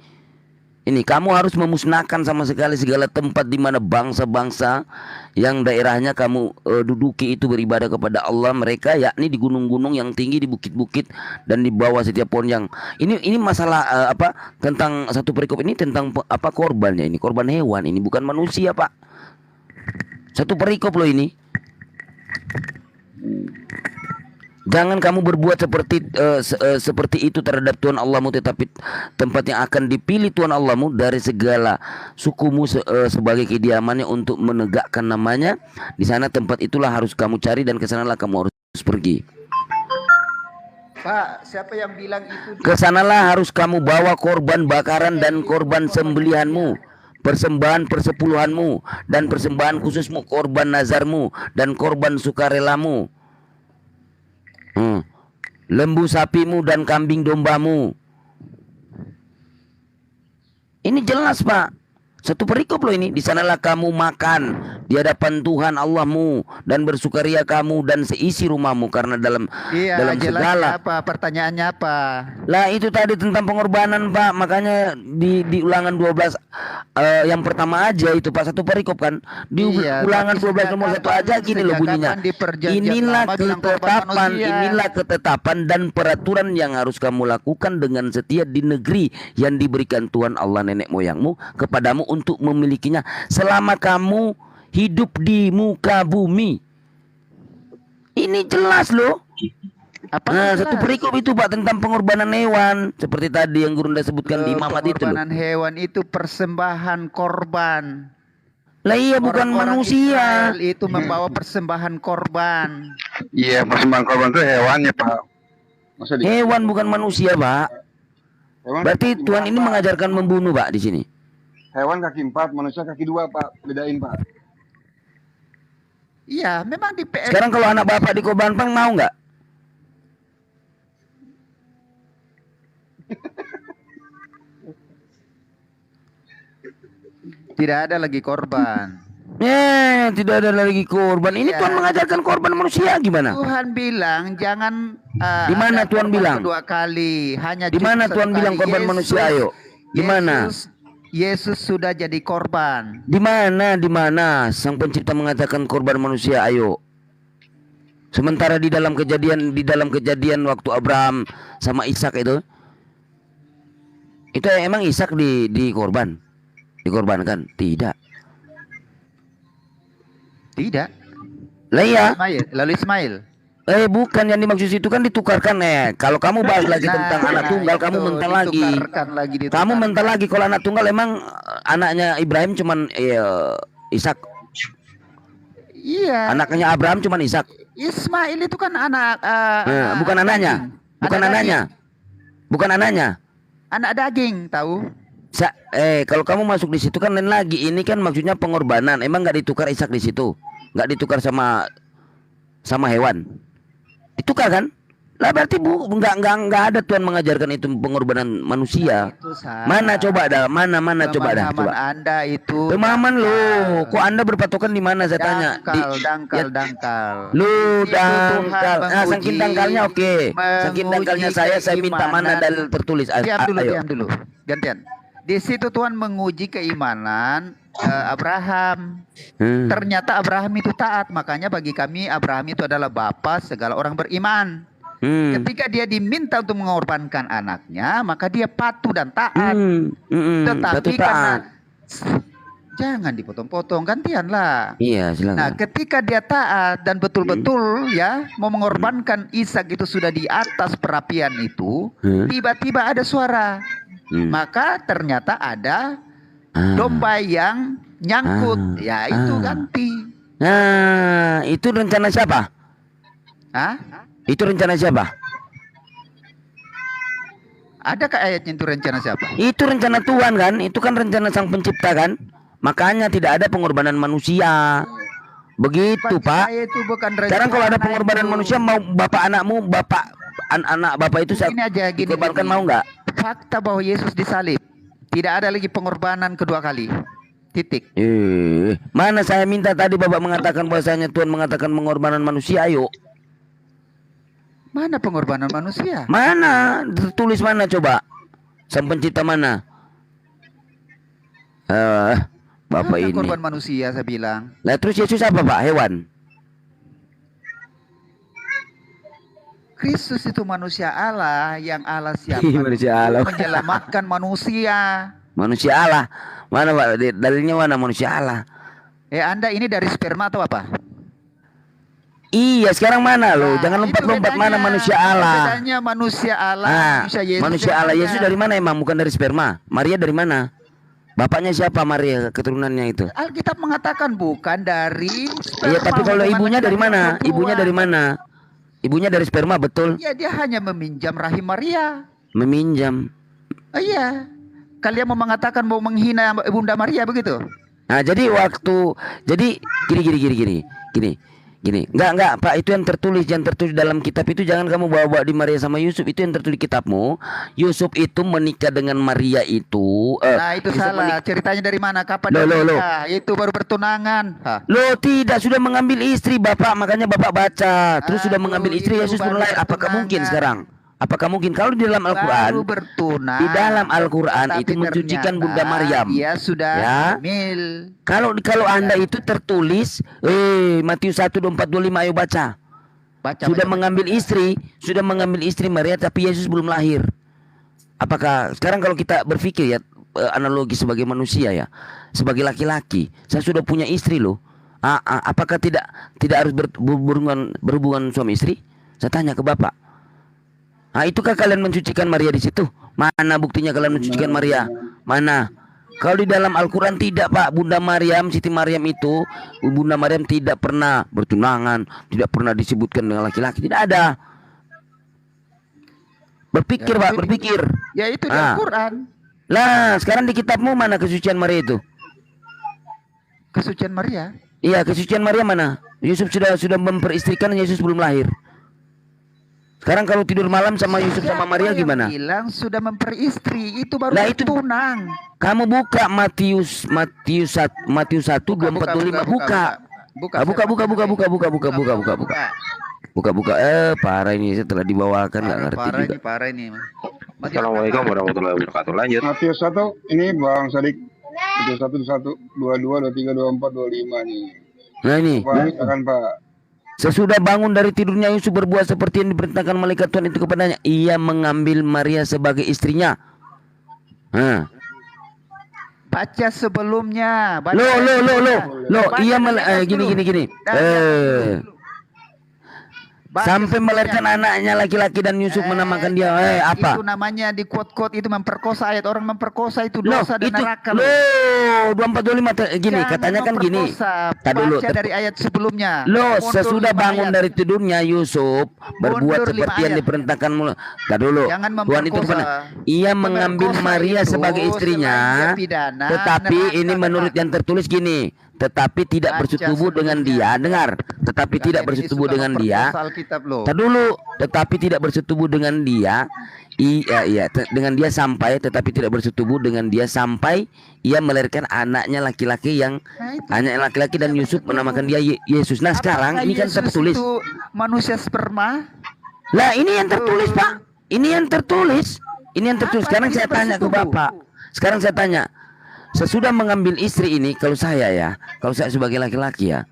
Ini kamu harus memusnahkan sama sekali segala tempat di mana bangsa-bangsa yang daerahnya kamu duduki itu beribadah kepada Allah mereka, yakni di gunung-gunung yang tinggi, di bukit-bukit dan di bawah setiap pohon yang ini masalah tentang satu perikop ini tentang korbannya, ini korban hewan, ini bukan manusia Pak. Satu perikop loh ini. Jangan kamu berbuat seperti itu terhadap Tuhan Allahmu, tetapi tempat yang akan dipilih Tuhan Allahmu dari segala sukumu sebagai kediamannya untuk menegakkan namanya. Di sana tempat itulah harus kamu cari dan kesanalah kamu harus pergi. Pak, siapa yang bilang itu? Kesanalah harus kamu bawa korban bakaran dan korban sembelihanmu, persembahan persepuluhanmu dan persembahan khususmu, korban nazarmu dan korban sukarelamu. Lembu sapimu dan kambing dombamu. Ini jelas Pak. Satu perikop loh ini. Di sanalah kamu makan di hadapan Tuhan Allahmu dan bersukaria kamu dan seisi rumahmu, karena dalam segala apa pertanyaannya apa? Lah itu tadi tentang pengorbanan Pak. Makanya di ulangan 12 yang pertama aja itu Pak, satu perikop kan. Di ulangan 12 nomor 1 aja gini loh bunyinya. Inilah ketetapan dan peraturan yang harus kamu lakukan dengan setia di negeri yang diberikan Tuhan Allah nenek moyangmu kepadamu untuk memilikinya selama kamu hidup di muka bumi. Ini jelas loh. Satu perikop itu Pak tentang pengorbanan hewan, seperti tadi yang Gurunda sebutkan di Imamat itu. Pengorbanan hewan itu persembahan korban. Lah iya, bukan manusia. Israel itu membawa persembahan korban. Iya, persembahan korban itu hewannya Pak. Hewan bukan manusia Pak. Berarti Tuhan ini mengajarkan membunuh Pak di sini. Hewan kaki 4, manusia kaki 2 Pak. Bedain Pak. Iya, memang di PS. Sekarang kalau anak bapak di Kobanpang mau nggak? Tidak ada lagi korban. Tidak ada lagi korban. Ini Tuhan mengajarkan korban manusia gimana? Tuhan bilang jangan. Di mana Tuhan bilang? 2 kali. Hanya di mana Tuhan bilang korban manusia? Ayo. Di mana? Yesus sudah jadi korban. Di mana Sang Pencipta mengatakan korban manusia? Ayo. Sementara di dalam kejadian waktu Abraham sama Ishak itu emang Ishak dikorbankan? Tidak. Lah iya. Lalu Ismail. Bukan yang dimaksud itu kan ditukarkan. Kalau kamu bahas lagi tentang anak tunggal, kamu mental lagi. Kamu mental lagi kalau anak tunggal emang anaknya Ibrahim cuman Ishak. Iya. Anaknya Abraham cuman Ishak. Ismail itu kan anak. Bukan anaknya. Bukan anaknya. Anak daging, tahu? Kalau kamu masuk di situ kan lain lagi. Ini kan maksudnya pengorbanan. Emang nggak ditukar Ishak di situ? Nggak ditukar sama hewan? Ditukar kan? Lah berarti nggak ada Tuhan mengajarkan itu pengorbanan manusia. Mana coba dah? Mana coba dah? Coba. Anda itu. Pemahaman lo. Kok Anda berpatokan di mana saya tanya? Dangkal. Lu dangkal. Saking dangkalnya oke. Saking dangkalnya saya minta mana dalil tertulis. Diam dulu. Gantian. Di situ Tuhan menguji keimanan Abraham. Ternyata Abraham itu taat. Makanya bagi kami Abraham itu adalah bapa segala orang beriman. Ketika dia diminta untuk mengorbankan anaknya, maka dia patuh dan taat. Tetapi karena jangan dipotong-potong, gantianlah. Iya, silakan. Nah, ketika dia taat dan betul-betul mau mengorbankan Ishak itu sudah di atas perapian itu, tiba-tiba ada suara. Maka ternyata ada domba yang nyangkut. Ya itu ganti. Nah, itu rencana siapa? Itu rencana siapa? Adakah ayatnya itu rencana siapa? Itu rencana Tuhan kan? Itu kan rencana Sang Pencipta kan? Makanya tidak ada pengorbanan manusia. Begitu Pak. Itu bukan sekarang kalau ada pengorbanan manusia, mau bapak anakmu, anak bapak itu gini aja, dikorbankan mau nggak? Fakta bahwa Yesus disalib Tidak ada lagi pengorbanan kedua kali. Titik. Mana saya minta tadi Bapak mengatakan bahwasanya Tuhan mengatakan pengorbanan manusia, ayo. Mana pengorbanan manusia? Mana? Tertulis mana coba? Sang pencipta mana? Bapak Mana ini. korban manusia saya bilang. Lah terus Yesus apa Pak? Hewan? Kristus itu manusia Allah yang Allah siapkan Manusia Allah. untuk menyelamatkan manusia. Manusia Allah. Mana Pak? Dalilnya mana manusia Allah? Anda ini dari sperma atau apa? Iya, sekarang mana lo? Jangan Itu lompat-lompat mana bedanya. manusia Allah. Bedanya manusia Allah, manusia Yesus. Manusia Allah Yesus dari mana emang? Bukan dari sperma. Maria dari mana? Bapaknya siapa Maria keturunannya itu? Alkitab mengatakan bukan dari sperma. Iya, tapi kalau bukan ibunya dari laki-laki mana? perempuan. Ibunya dari mana? Ibunya dari sperma, betul? Ya dia hanya meminjam rahim Maria. Meminjam. Iya. Kalian mau mengatakan mau menghina Bunda Maria begitu? Nah, jadi gini. Enggak, Pak, itu yang tertulis dalam kitab itu jangan kamu bawa-bawa di Maria sama Yusuf, itu yang tertulis di kitabmu. Yusuf itu menikah dengan Maria itu. Nah, itu salah. Ceritanya dari mana? Kapan dia menikah? Itu baru bertunangan. Loh, tidak, sudah mengambil istri, Bapak, makanya Bapak baca. Terus sudah mengambil istri, Yesus belum lahir. Apakah mungkin sekarang? Apakah mungkin kalau di dalam Al-Qur'an? Di dalam Al-Qur'an itu mencucikan Bunda Maryam. Dia sudah hamil. Kalau Anda itu tertulis Matius 1:24-25, ayo baca. Sudah mengambil istri Maria tapi Yesus belum lahir. Apakah sekarang kalau kita berpikir ya analogi sebagai manusia ya, sebagai laki-laki, saya sudah punya istri loh. Apakah tidak harus berhubungan suami istri? Saya tanya ke Bapak. Itukah kalian mencucikan Maria di situ? Mana buktinya kalian mencucikan Maria? Mana? Kalau di dalam Al-Quran tidak, Pak. Bunda Maryam, Siti Maryam itu, Bunda Maryam tidak pernah bertunangan, tidak pernah disebutkan dengan laki-laki, tidak ada. Berpikir, Pak, berpikir. Ya itu di Al-Quran. Lah, sekarang di kitabmu mana kesucian Maria itu? Kesucian Maria? Iya, kesucian Maria mana? Yusuf sudah memperistrikan, Yesus belum lahir. Sekarang kalau tidur malam sama Yusuf sama Maria gimana? Bilang sudah memperistri, itu baru bertunang. Kamu buka Matius 1:24-25, buka. Parah ini, saya telah dibawakan nggak ngerti juga. Parah ini. Assalamualaikum warahmatullahi wabarakatuh. Lanjut. Matius 1 ini Bang Sadik. Matius 1, 22, 23, 24, 25 nih. Nah ini. Silakan Pak. Sesudah bangun dari tidurnya Yusuf berbuat seperti yang diperintahkan malaikat Tuhan itu kepadanya. Ia mengambil Maria sebagai istrinya. Baca sebelumnya. Gini. Sampai melahirkan anaknya laki-laki dan Yusuf menamakan dia apa? Itu namanya di quote-quote itu memperkosa, ayat orang memperkosa itu dosa dan neraka. 24-25 gini, katanya kan gini. Tadi dulu. Baca dari ayat sebelumnya. Sesudah bangun dari tidurnya Yusuf berbuat seperti yang diperintahkan mulai. Tadi dulu. Tuhan itu ia mengambil Maria sebagai istrinya. Tetapi ini menurut yang tertulis gini. Tetapi tidak bersetubuh dengan dia. Dengar. Tetapi tidak bersetubuh dengan dia. Tadi dulu. Tetapi tidak bersetubuh dengan dia. Dengan dia sampai, tetapi tidak bersetubuh dengan dia sampai ia melahirkan anaknya laki-laki dan Yusuf menamakan dia Yesus. Nah sekarang ini kan tertulis. Itu manusia sperma. Lah ini yang tertulis, Pak. Ini yang tertulis. Sekarang saya tanya ke Bapak. Sesudah mengambil istri ini, kalau saya sebagai laki-laki ya.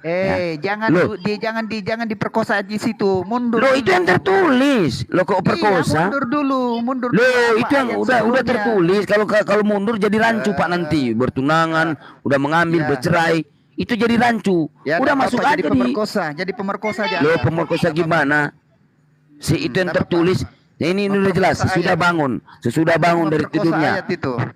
Jangan diperkosa di situ. Mundur. Itu yang tertulis. Kok perkosa? Mundur. Itu yang udah tertulis. Kalau mundur jadi rancu, Pak, nanti bertunangan, udah mengambil bercerai, itu jadi rancu. Udah masuk aja jadi pemerkosa aja. Pemerkosa gimana? Itu yang tertulis. Ini udah jelas. Sesudah bangun dari tidurnya,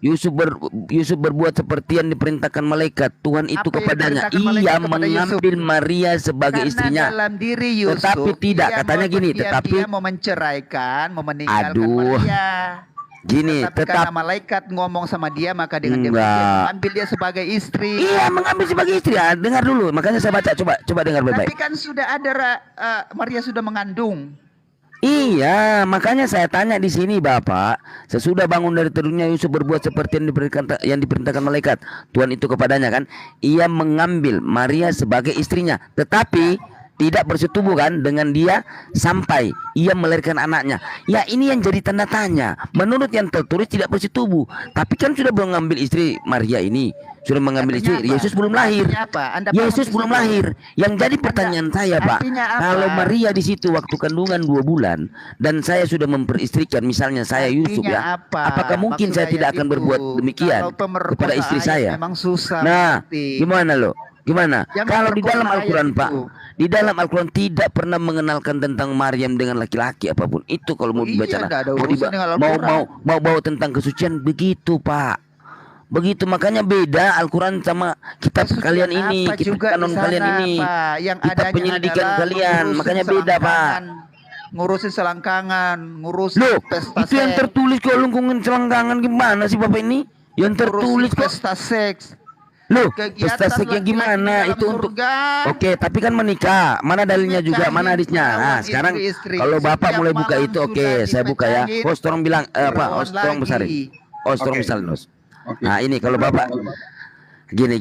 Yusuf berbuat seperti yang diperintahkan malaikat Tuhan itu kepadanya. Ia mengambil Maria sebagai istrinya. Dalam diri Yusuf, tetapi tidak, katanya gini. Dia mau menceraikan, mau meninggalkan Maria. Gini, karena malaikat ngomong sama dia, maka dengan dia mengambil dia sebagai istri. Iya, mengambil sebagai istri. Dengar dulu, makanya saya baca. Coba dengar baik-baik. Tapi kan sudah ada Maria sudah mengandung. Iya, makanya saya tanya di sini Bapak, sesudah bangun dari tidurnya Yusuf berbuat seperti yang diperintahkan malaikat Tuhan itu kepadanya kan. Ia mengambil Maria sebagai istrinya, tetapi tidak bersetubuh kan dengan dia sampai ia melahirkan anaknya. Ya ini yang jadi tanda tanya. Menurut yang tertulis tidak bersetubuh, tapi kan sudah mengambil istri Maria ini, sudah mengambil istri. Yesus belum lahir. Yesus belum lahir. Yang jadi pertanyaan saya Pak, kalau Maria di situ waktu kandungan 2 bulan dan saya sudah memperistrikan, misalnya saya Yusuf ya, apakah mungkin saya tidak akan berbuat demikian kepada istri saya? Nah, gimana lo? Gimana? Kalau di dalam Al-Quran Pak, di dalam Al-Quran tidak pernah mengenalkan tentang Maryam dengan laki-laki apapun. Itu kalau mau dibaca, mau bawa tentang kesucian begitu Pak. Begitu, makanya beda Al-Quran sama kitab kalian ini, kitab kanon kalian ini, kitab penyelidikan kalian, makanya beda Pak. Ngurusin selangkangan, ngurusin pesta itu yang tertulis kok lungkungan selangkangan gimana sih Bapak ini? Yang tertulis pesta seks. Loh, pesta seks yang gimana itu untuk Oke, tapi kan menikah. Mana dalilnya juga, mana hadisnya? Nah, sekarang kalau Bapak mulai buka itu, oke, saya buka ya. Host tolong bilang host tolong besarin. Host tolong besarin, host. Nah, ini kalau Bapak gini.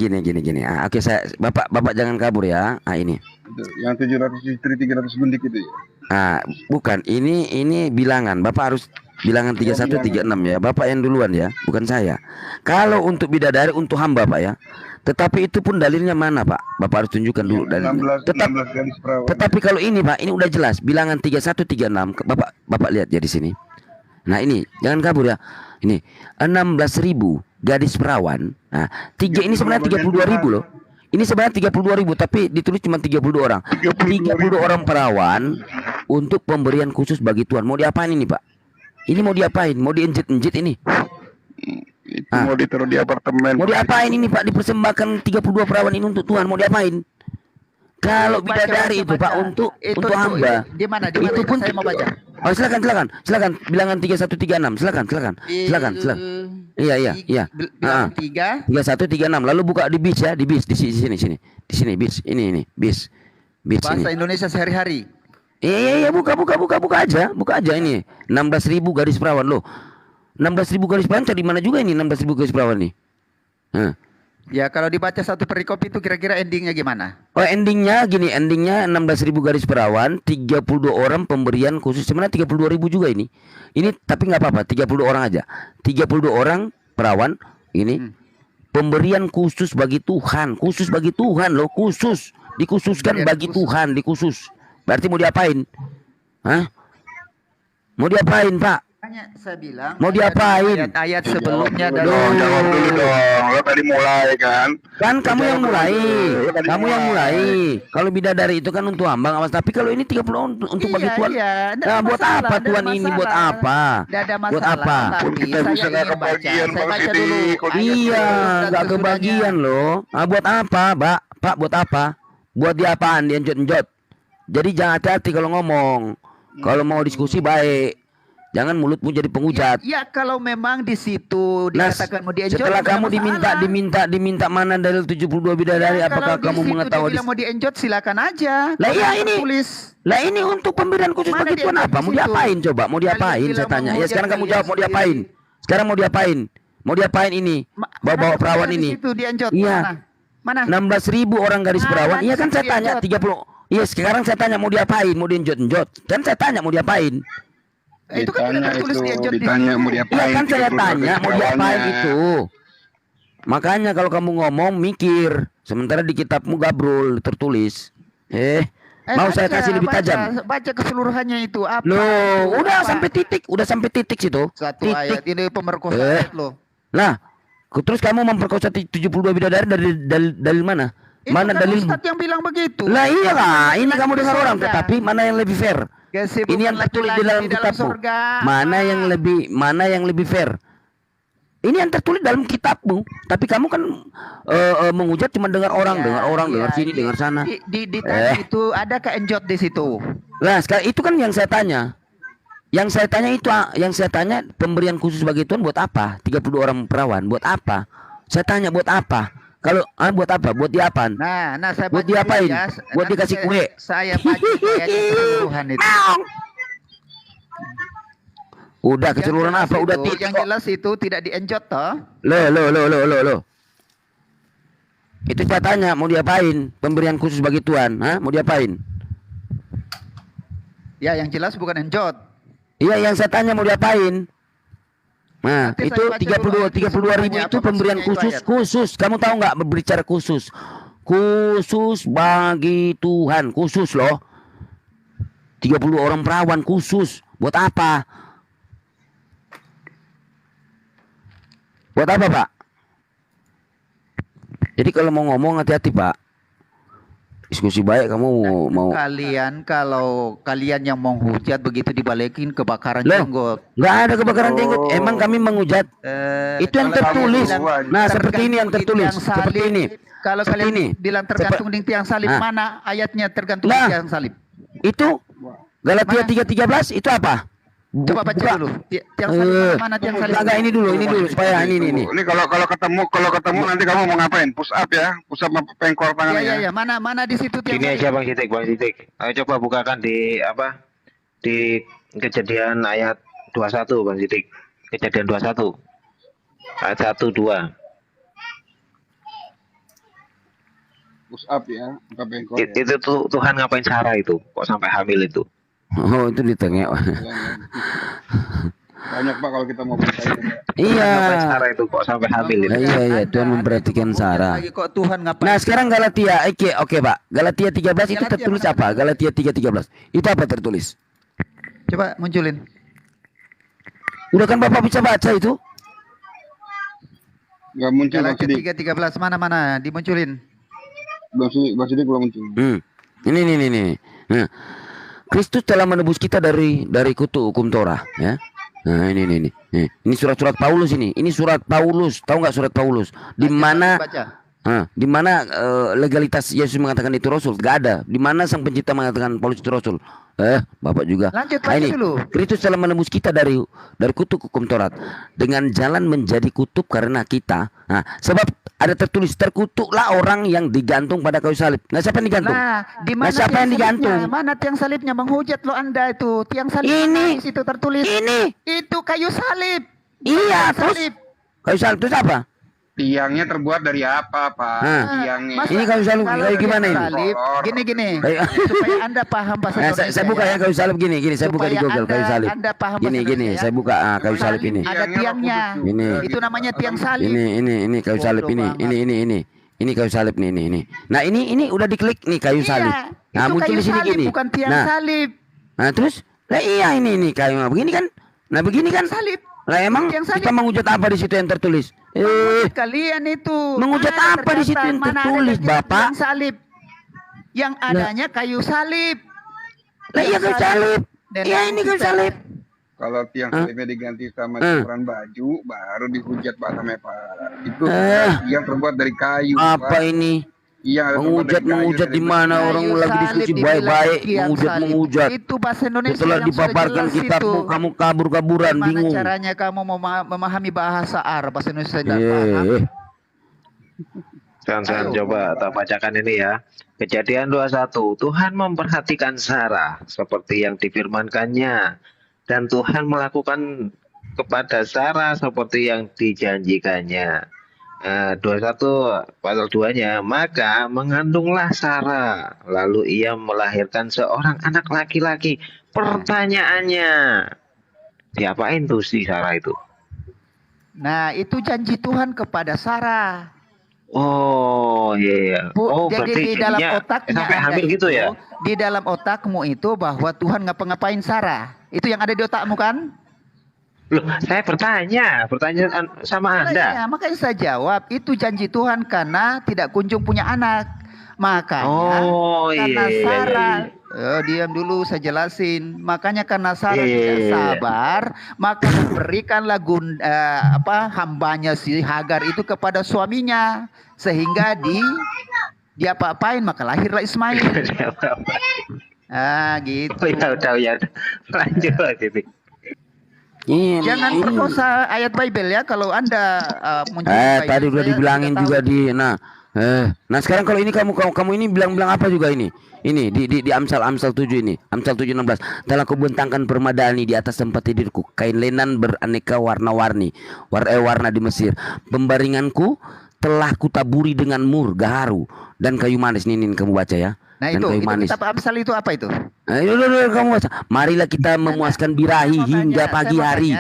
Ah, oke, Bapak jangan kabur ya. Ah, ini. Yang 700 istri 300 gundik itu ya. Ah, bukan. Ini bilangan. Bapak harus bilangan 31 36 ya. Bapak yang duluan ya, bukan saya. Kalau untuk bidadari untuk hamba Pak ya. Tetapi itu pun dalilnya mana Pak? Bapak harus tunjukkan dulu dalilnya. Tetapi kalau ini Pak, ini udah jelas bilangan 31 36. Bapak lihat ya di sini. Nah, ini jangan kabur ya. Ini 16.000 gadis perawan. Nah, ini sebenarnya 32.000 loh. Ini sebenarnya 32.000 tapi ditulis cuma 32 orang. 32 orang perawan untuk pemberian khusus bagi Tuhan. Mau diapain ini Pak? Ini mau diapain? Mau dienjit-enjit ini? Itu mau ditaruh di apartemen. Mau diapain ini Pak? Dipersembahkan 32 perawan ini untuk Tuhan. Mau diapain? Kalau bidadari itu Pak untuk hamba. Di mana? Itu pun saya mau baca. Oh, silakan. Bilangan 3136. Silakan. Iya. Bilangan 3 3136. Lalu buka di bis ya, di sini. Di sini bis. Ini bis. Bahasa Indonesia sehari-hari. Iya, buka aja ini. 16.000 gadis perawan loh. 16.000 gadis perawan dari mana juga ini 16.000 gadis perawan nih? Ya kalau dibaca satu perikop itu kira-kira endingnya gimana? Oh, endingnya 16.000 gadis perawan, 32 orang pemberian khusus. Sebenarnya 32.000 juga ini. Ini tapi nggak apa-apa, 32 orang aja. 32 orang perawan ini pemberian khusus bagi Tuhan, loh, dikhususkan bagi Tuhan, dikhusus. Berarti mau diapain? Hah? Mau diapain, Pak? Saya bilang mau diapain? Ayat sebelumnya jawab dulu dong. Lo tadi mulai kan? Kan kamu yang mulai. Kalau bidadari itu kan untuk hamba, awas. Tapi kalau ini 30 untuk bagi Tuhan. Nah, buat apa Tuhan ini? Buat apa? Buat apa? Kita bisa nggak kebagian Bang Sidik. Iya, nggak kebagian loh. Buat apa, Pak? Buat apa? Buat diapaan? Dienjot-enjot. Jadi jangan hati-hati kalau ngomong. Kalau mau diskusi baik. Jangan mulutmu jadi penghujat. Ya kalau memang di situ dikatakan mau dienjot. Setelah kamu diminta mana dalil 72 bidadari, apakah kamu mengetahui? Kalau mau dienjot silakan aja. Lah iya ini. Lah ini untuk pemberian khusus bagi Tuhan apa? Mau diapain coba? Mau diapain saya tanya. Ya sekarang kamu jawab mau diapain? Sekarang mau diapain? Mau diapain ini? Bawa perawan ini. Iya. Mana? 16.000 orang gadis perawan. Iya kan saya tanya 30. Iya sekarang saya tanya mau diapain? Mau dienjot-enjot? Kan saya tanya mau diapain? Itu kan ditanya mau diapain? Iya kan saya tanya mau diapain itu. Makanya kalau kamu ngomong mikir, sementara di kitabmu gabrol tertulis. Mau saya kasih lebih tajam. Baca keseluruhannya itu apa? Loh, udah sampai titik situ. Satu ayat ini pemerkosaan loh. Lah, terus kamu memperkosa 72 bidadari dari mana? Mana dalil? Ustaz yang bilang begitu. Lah iya lah, ini kamu dengar orang, tetapi mana yang lebih fair? Ini yang tertulis di dalam kitabmu. Mana yang lebih fair? Ini yang tertulis dalam kitabmu, tapi kamu kan menghujat cuma dengar orang, dengar sini, dengar sana. Di itu ada keenjot di situ. Lah, sekarang itu kan yang saya tanya. Yang saya tanya pemberian khusus bagi Tuhan buat apa? 32 orang perawan buat apa? Saya tanya buat apa? Kalau buat apa? Buat diapaan? Nah, saya buat diapain? Buat dikasih kue. Saya baca ayat keseluruhan itu. Udah keseluruhan apa? Udah titik. Yang jelas itu tidak dienjot toh. Loh. Itu saya tanya mau diapain? Pemberian khusus bagi Tuhan, mau diapain? Ya, yang jelas bukan enjot. Iya, yang saya tanya mau diapain? Nah, nanti itu 32 ribu itu pemberian khusus. Kamu tahu nggak berbicara khusus? Khusus bagi Tuhan, khusus loh. 30 orang perawan khusus. Buat apa? Buat apa, Pak? Jadi kalau mau ngomong hati-hati, Pak. Diskusi baik kamu mau. Kalian kalau kalian yang mau hujat begitu dibalikin kebakaran jenggot. Nggak ada kebakaran jenggot. Emang kami menghujat. Itu yang tertulis. Nah, seperti ini yang tertulis. Seperti ini. Kalau kalian bilang tergantung di tiang salib, mana ayatnya tergantung di tiang salib? Itu Galatia 3:13 itu apa? Coba baca dulu. Tiang salib mana tiang salib? Enggak, ini dulu supaya ini. Ini kalau ketemu nanti kamu mau ngapain? Push up ya, push up pengkor tangannya. Iya. Mana di situ tiang Gini salib? aja Bang Sidik. Ayo coba bukakan di Kejadian ayat 21 Bang Sidik. Kejadian 21. Ayat 1 2. Push up ya, buka pengkor. Itu tuh Tuhan ngapain Sarah itu? Kok sampai hamil itu? Oh, itu ditengok. Banyak Pak kalau kita mau percaya. Iya. Sarah itu kok sampai hamil itu? Iya, Tuhan memperhatikan Sarah. Kok Tuhan ngapain? Nah, sekarang Galatia, oke Pak. Galatia 13 itu tertulis apa? Galatia 3:13. Itu apa tertulis? Coba munculin. Udah kan Bapak bisa baca itu? Enggak muncul. Galatia 3:13 mana dimunculin? Bang Sidik belum muncul. Ini. Nah, Kristus telah menebus kita dari kutuk hukum Torah, ya. Nah, ini. Ini surat-surat Paulus ini. Ini surat Paulus. Tahu nggak surat Paulus? Di mana legalitas Yesus mengatakan itu rasul? Gak ada. Di mana sang pencipta mengatakan Paulus itu rasul? Bapak juga. Lanjut ini dulu. Kristus telah menebus kita dari kutuk hukum Taurat dengan jalan menjadi kutub karena kita. Nah, sebab ada tertulis terkutuklah orang yang digantung pada kayu salib. Nah, siapa yang digantung? Di siapa yang digantung? Mana tiang salibnya? Menghujat lo Anda itu. Tiang salib ini di situ tertulis. Ini. Itu kayu salib. Iya, terus kayu salib itu apa? Tiangnya terbuat dari apa, Pak? Tiangnya. Ini kayu salib kayak gimana ini? Gini. Supaya Anda paham bahasa Indonesia. Saya buka ya kayu salib gini. Saya buka di Google kayu salib. Anda paham gini. Saya buka kayu salib ini. Ada tiangnya. Ini. Itu namanya tiang salib. Ini kayu salib ini. Ini kayu salib nih ini. Nah, ini udah diklik nih kayu salib. Nah, muncul di sini gini. Bukan tiang salib. Nah, terus iya ini kayu begini kan. Nah, begini kan salib. Lah emang kita menghujat apa di situ yang tertulis? Kalian itu menghujat apa di situ yang tertulis, Bapak? Salib. Yang adanya kayu salib. Lah iya kayu salib. Iya ini kayu salib. Kalau tiang salibnya diganti sama ukuran baju, baru dihujat Pak sama Pak. Itu yang terbuat dari kayu. Apa Pak. Ini? Iya, menghujat di mana orang lagi diskusi baik-baik, menghujat. Itu bahasa Indonesia. Setelah dipaparkan kitabmu, kamu kabur-kaburan, bingung. Gimana caranya kamu memahami bahasa Arab, bahasa Indonesia tidak paham? Sekarang coba tak bacakan ini ya. Kejadian 21. Tuhan memperhatikan Sarah seperti yang difirmankannya, dan Tuhan melakukan kepada Sarah seperti yang dijanjikannya. 21 pasal 2-nya, maka mengandunglah Sarah, lalu ia melahirkan seorang anak laki-laki. Pertanyaannya, diapain tuh si Sarah itu? Nah, itu janji Tuhan kepada Sarah. Oh iya. Jadi di dalam otaknya sampai hamil gitu ya? Di dalam otakmu itu bahwa Tuhan ngapa-ngapain Sarah. Itu yang ada di otakmu kan? Loh, saya pertanyaan sama Anda. Ya, makanya saya jawab, itu janji Tuhan karena tidak kunjung punya anak. Makanya karena Sarah, diam dulu saya jelasin. Makanya karena Sarah tidak sabar, maka berikanlah hambanya si Hagar itu kepada suaminya, sehingga dia apa-apain, maka lahirlah Ismail. Gitu. Ya, lanjut lagi. Jangan perkosa ayat Bible ya kalau Anda tadi udah dibilangin juga Nah sekarang kalau ini kamu ini bilang apa juga ini? Ini di Amsal 7 ini. Amsal 7:16. Telah kubentangkan permadani di atas tempat tidurku, kain lenan beraneka warna-warni, warna di Mesir. Pembaringanku telah kutaburi dengan mur, gaharu dan kayu manis. Ini kamu baca ya. Nah Dan itu kayu manis. kitab Amsal itu apa itu? Kamu baca. Marilah kita memuaskan birahi hingga pagi hari.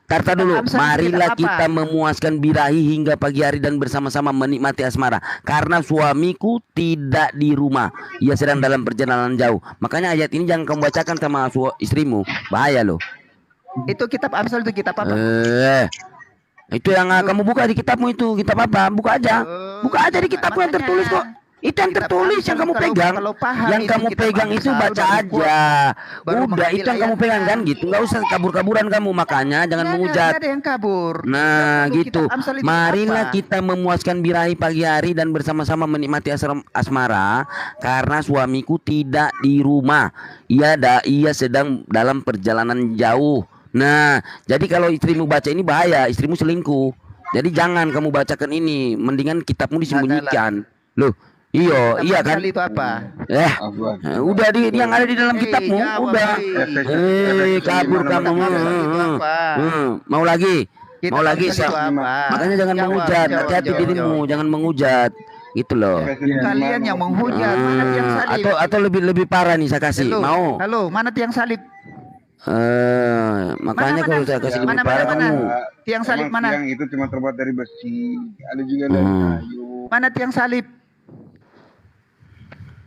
Tarta dulu, marilah kita memuaskan birahi hingga pagi hari dan bersama-sama menikmati asmara. Karena suamiku tidak di rumah, ia sedang dalam perjalanan jauh. Makanya ayat ini jangan kamu bacakan sama istrimu, bahaya loh. Itu kitab Amsal itu kitab apa? Itu yang kamu buka di kitabmu itu, kitab apa? Buka aja di kitabmu yang tertulis kok. Itu yang tertulis yang kamu pegang. Yang kamu pegang itu baca aja. Udah itu yang kamu pegang kan gitu. Nggak usah kabur-kaburan kamu, makanya jangan menghujat. Ada yang kabur. Nah gitu. Amsal itu Marilah apa? kita memuaskan birahi pagi hari dan bersama-sama menikmati asmara karena suamiku tidak di rumah. Ia sedang dalam perjalanan jauh. Nah, jadi kalau istrimu baca ini bahaya, istrimu selingkuh. Jadi jangan kamu bacakan ini, mendingan kitabmu disembunyikan. Loh, iya kan? Itu apa? Udah yang ada di dalam kitabmu, udah. Kabur kamu. Mau lagi? Makanya jangan menghujat, hati-hati dirimu, jangan menghujat. Gitu loh. Kalian yang menghujat, mana tiang salib? Atau lebih parah nih saya kasih. Mau? Halo, mana tiang salib? Makanya kalau saya kasih lebih parah kamu. Tiang salib mana? Tiang itu cuma terbuat dari besi, ada juga dari kayu. Mana tiang salib?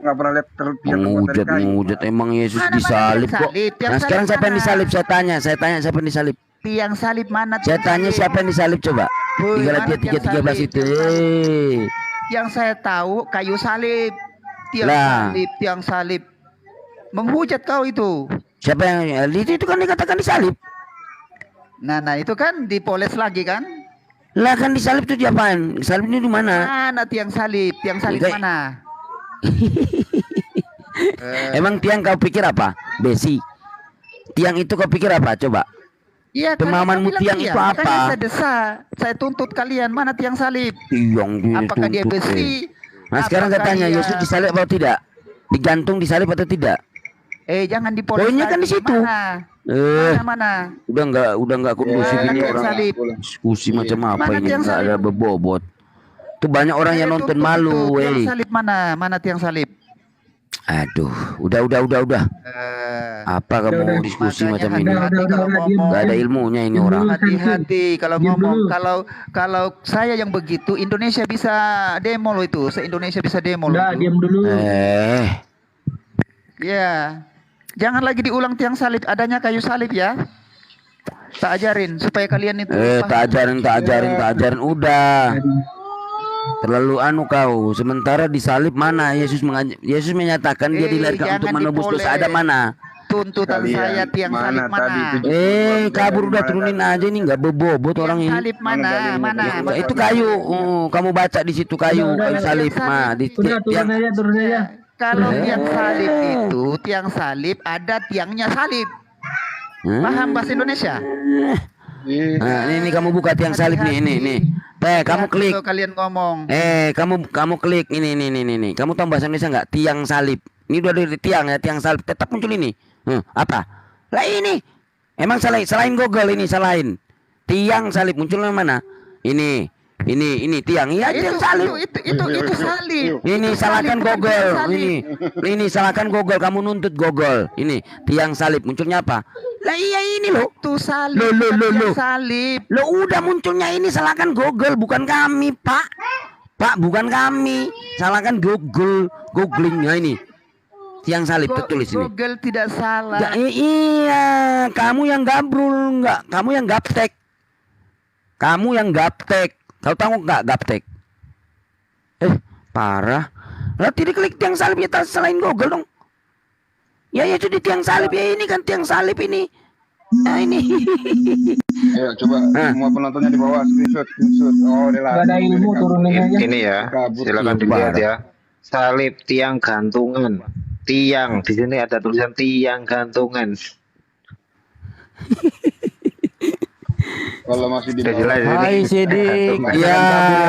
Nggak pernah lihat menghujat emang Yesus disalib kok. Nah sekarang siapa yang disalib? Saya tanya siapa yang disalib? Tiang salib mana? Saya tanya siapa yang disalib coba? 3 Galatia 3:13 itu. Yang saya tahu kayu salib. Tiang salib. Menghujat kau itu. Siapa yang itu kan dikatakan disalib? Nah itu kan dipoles lagi kan? Lah kan disalib itu diapain? Disalib ini di mana? Mana tiang salib? Tiang salib mana? Emang tiang kau pikir apa? Besi. Tiang itu kau pikir apa? Coba. Iya, pemahamanmu tiang itu apa? Saya tuntut kalian, mana tiang salib? Apakah dia besi? Nah sekarang saya tanya, Yesus disalib atau tidak? Digantung disalib atau tidak? Jangan dipoles. Poinnya kan di situ. Mana? Udah nggak kondusif ini orang. Diskusi macam apa ini? Nggak ada bebobot. Itu banyak orang yang nonton malu, tiang salib mana? Mana tiang salib? Aduh, udah. Apa kamu mau diskusi macam ini? Gak ada ilmunya ini orang. Hati-hati kalau ngomong. Kalau saya yang begitu, Indonesia bisa demo loh itu. Se-Indonesia bisa demo loh. Udah, diam dulu. Ya, jangan lagi diulang tiang salib. Adanya kayu salib ya. Tak ajarin supaya kalian itu. Tak ajarin. Udah. Terlalu kau. Sementara disalib mana? Yesus menyatakan dia dilahirkan untuk menebus dosa. Ada mana? Tuntutan saya tiang salib mana? Kabur udah turunin aja ini nggak bebobot orang ini. Salib mana? Itu kayu. Kamu baca di situ kayu salib. Turun aja. Kalau tiang salib itu tiang salib ada tiangnya salib. Paham bahasa Indonesia? Nah, ini kamu buka tiang salib nih, ini. Kamu klik. Kalian ngomong. Kamu klik ini. Kamu tahu bahasa Indonesia nggak? Tiang salib. Ini udah dari tiang ya, tiang salib. Tetap muncul ini. Apa? Lah ini. Emang selain Google ini salahin. Tiang salib munculnya mana? Ini tiang. Iya, tiang salib. Itu salib. Ini salahkan Google. Ini salahkan Google. Kamu nuntut Google. Ini tiang salib munculnya apa? Lah iya ini loh. Itu salib. Loh. Salib. Lo udah munculnya ini salahkan Google, bukan kami, Pak. Pak, bukan kami. Salahkan Google. Googlingnya ini. Tiang salib tertulis ini. Google tidak salah. Iya, kamu yang gabrul enggak? Kamu yang gaptek. Kau tahu nggak gaptek? Parah. Lah tidak klik tiang salib ya selain Google dong. Ya itu di tiang salib ya, ini kan tiang salib ini. Nah ini. Ayo coba semua penontonnya di bawah screenshot. Oh, gak ada ilmu turunin aja. Ini ya, silakan dilihat ya. Salib tiang gantungan. Tiang di sini ada tulisan tiang gantungan. Kalau masih di Udah jelas ini. Hai Sidik. Ya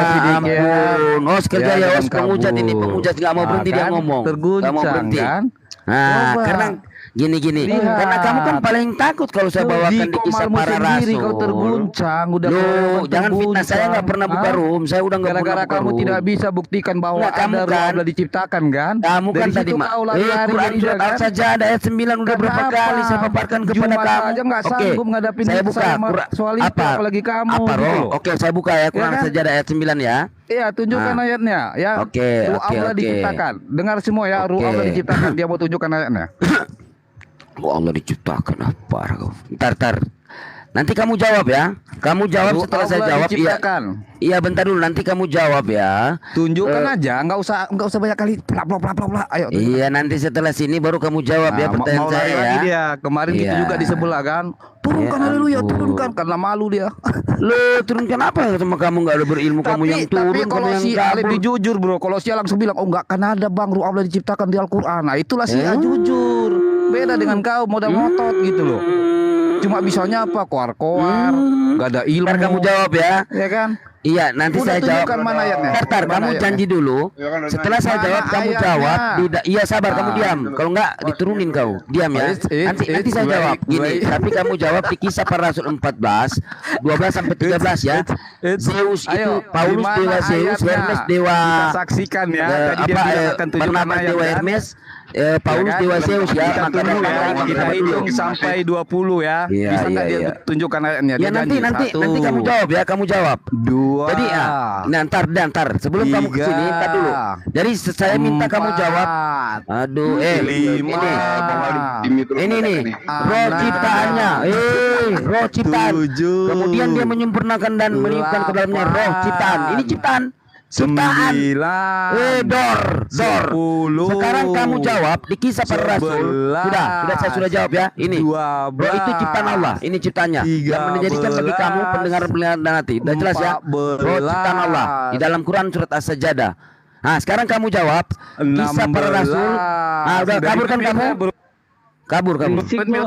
Sidik ya. ampun, Os kerja ya Os, penghujat ini penghujat nggak mau berhenti dia ngomong, nggak mau Terguncang berhenti. kan? Nah, Coba. karena gini, Lihat. karena kamu kan paling takut kalau saya bawakan di kisah Komalmu para sendiri rasul. kau terguncang, udah Loh, kelewatan jangan fitnah, saya nggak pernah buka Hah? room, saya udah nggak pernah Gara-gara buka kamu room. tidak bisa buktikan bahwa Nggak, kamu ada ruh kan. Allah diciptakan kan? Kamu kan Dari tadi situ mah, kau lari-lari Quran jadinya surat kan? Al-Sajdah ayat 9 udah berapa Kenapa? kali saya paparkan kepada Jumat kamu. aja nggak sanggup ngadapin saya buka sama soal itu, apa? apalagi kamu, Apa gitu Roh? loh. Oke, saya buka ya Quran kan? Al-Sajdah ayat 9 ya. Iya, tunjukkan Ah. ayatnya ya. Oke, Ruh oke, Allah oke. diciptakan. Dengar semua ya, ruh Oke. Allah diciptakan. Dia mau tunjukkan ayatnya. Oh Allah diciptakan apa kau? Ntar. Nanti kamu jawab ya. Kamu jawab Ruh setelah saya Allah jawab. Iya. diciptakan. Iya bentar dulu. Nanti kamu jawab ya. Tunjukkan aja, nggak usah banyak kali plak. Ayo. Iya nanti setelah sini baru kamu jawab ya pertanyaan mau saya lari ya. lagi dia. Kemarin gitu Iya. juga di sebelah kan. Turunkan Ya haleluya, ampun. turunkan karena malu dia. Lo turunkan apa sama kamu nggak ada berilmu kamu yang turun tapi kalau kamu yang si A lebih kabur. jujur bro, kalau si A langsung bilang oh nggak akan ada bang, ruh Allah diciptakan di Al-Quran. Nah itulah si A jujur. Beda dengan kau modal ngotot gitu loh. Cuma bisanya apa? Koar-koar, nggak ada ilmu. Ntar kamu jawab ya. Ya kan? Iya nanti Udah saya jawab. tunjukkan mana ayatnya. Ntar Mana kamu ayatnya? janji dulu. Ya kan, Setelah saya Mana jawab kamu ayatnya? jawab. Iya sabar kamu Nah. diam. Kalau nggak diturunin kau. Diam ya. Nanti saya jawab. Gini. Tapi kamu jawab di kisah para rasul 14, 12 sampai 13 ya. Zeus itu Ayo, Paulus gimana dewa Zeus, ayatnya? Hermes dewa. Kita saksikan ya. Tadi dia bilang akan tunjukkan Barnabas ayat, dewa kan? Hermes. Paulus Ya kan? dewa Zeus ya. Kita Maka tunggu ya. datanglah Kita Imam hitung dulu. sampai 20 ya. Iya, Bisa nggak iya, dia iya. tunjukkan ayatnya? Ya Dia nanti janji. Satu. kamu jawab ya, kamu jawab. Dua. Jadi ya, nah, ntar sebelum kamu Tiga. kesini, ntar dulu. Jadi saya minta kamu jawab. Aduh, Lima. ini nih, roh ciptaannya, roh ciptaan. Kemudian dia menyempurnakan dan meniupkan ke dalamnya roh ciptaan. Ini ciptaan. Ciptaan. 9. Dor. 10. Sekarang kamu jawab di kisah para rasul. Sudah saya sudah jawab ya. Ini. 12. Roh itu ciptaan Allah. Ini ciptaannya. Yang menjadikan bagi kamu pendengar dan hati. Udah jelas ya. Roh ciptaan Allah di dalam Quran surat As-Sajdah. Nah, sekarang kamu jawab kisah para rasul. Ah, udah kabur kan kamu? Kabur.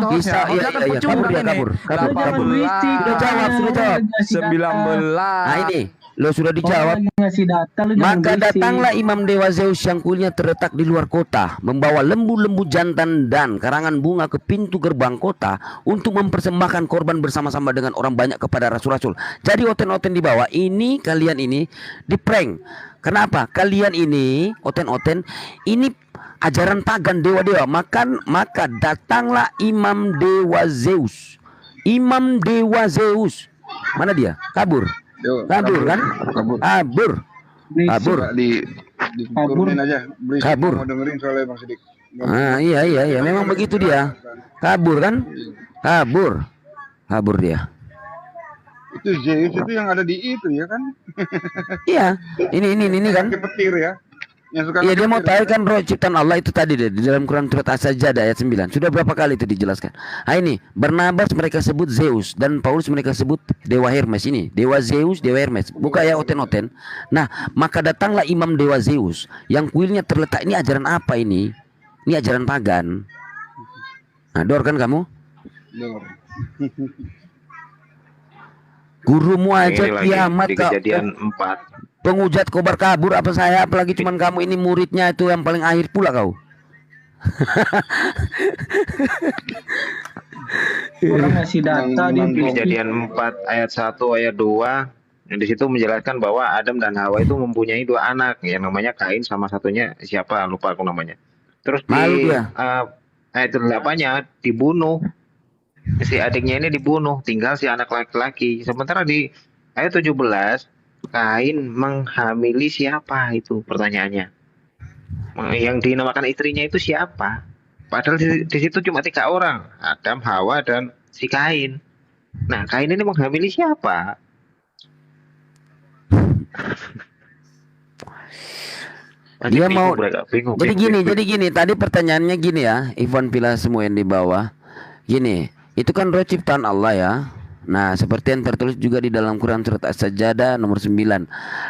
Kisah iya kabur dia kabur. Sudah jawab. 19. Nah, ini lo sudah dijawab. Ngasih data lu jangan Maka berisik. datanglah imam dewa Zeus yang kulitnya terletak di luar kota, membawa lembu-lembu jantan dan karangan bunga ke pintu gerbang kota untuk mempersembahkan korban bersama-sama dengan orang banyak kepada rasul-rasul. Jadi oten-oten di bawah ini, kalian ini diprank. Kenapa? Kalian ini oten-oten ini ajaran pagan dewa-dewa. Maka datanglah imam dewa Zeus. Imam dewa Zeus. Mana dia? Kabur kan? Kabur. Diturunin aja. Berisik, Kabur. mau dengerin soalnya Bang Sidik. Ah iya memang begitu dia. Kabur kan? Kabur dia. Itu Zeus itu yang ada di itu ya kan? Iya. Ini kan. Pakai petir ya. Yang suka Iya dia mau pakai tahu kan roh ciptaan Allah itu tadi deh, di dalam Quran surat As-Sajdah ayat 9. Sudah berapa kali itu dijelaskan. Nah ini Barnabas mereka sebut Zeus dan Paulus mereka sebut dewa Hermes ini. Dewa Zeus, dewa Hermes. Buka ya oten-oten. Nah maka datanglah imam dewa Zeus yang kuilnya terletak. Ini ajaran apa ini? Ini ajaran pagan. Nah dor kan kamu? Dor. Gurumu aja Ini lagi kiamat di Kejadian 4. Penghujat kobar kabur apa saya, apalagi cuman kamu ini muridnya itu yang paling akhir pula kau. Orang ngasih data dia Di Kejadian 4 ayat 1 ayat 2 di situ menjelaskan bahwa Adam dan Hawa itu mempunyai 2 anak yang namanya Kain sama satunya siapa lupa aku namanya. Terus di ayat 8-nya dibunuh. Si adiknya ini dibunuh, tinggal si anak laki-laki. Sementara di ayat 17 Kain menghamili siapa itu pertanyaannya. Yang dinamakan istrinya itu siapa? Padahal di situ cuma 3 orang, Adam, Hawa, dan si Kain. Nah, Kain ini menghamili siapa? Dia mau jadi gini tadi pertanyaannya gini ya, Ivan Pila semua yang di bawah. Gini, itu kan roh ciptaan Allah ya. Nah, seperti yang tertulis juga di dalam Quran surat As-Sajdah nomor 9.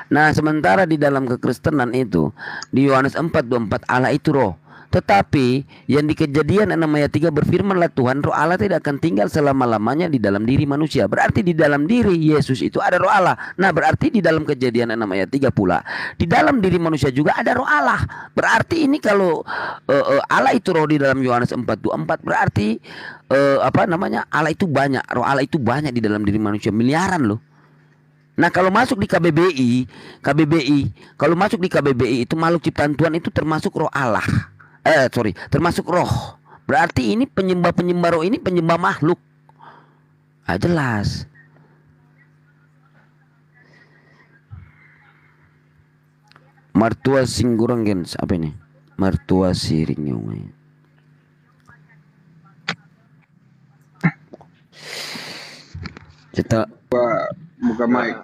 Nah, sementara di dalam kekristenan itu di Yohanes 4:24 Allah itu roh. Tetapi yang di Kejadian 6 ayat 3 berfirmanlah Tuhan, roh Allah tidak akan tinggal selama-lamanya di dalam diri manusia. Berarti di dalam diri Yesus itu ada roh Allah. Nah, berarti di dalam Kejadian 6 ayat 3 pula di dalam diri manusia juga ada roh Allah. Berarti ini kalau Allah itu roh di dalam Yohanes 4:24 berarti Allah itu banyak, roh Allah itu banyak di dalam diri manusia, miliaran loh. Nah, kalau masuk di KBBI, kalau masuk di KBBI itu makhluk ciptaan Tuhan itu termasuk roh Allah. Termasuk roh. Berarti ini penyembah roh ini penyembah makhluk. Ah, jelas. Martua singgurang gens apa ini? Martua siring nyong. Kita buka mic.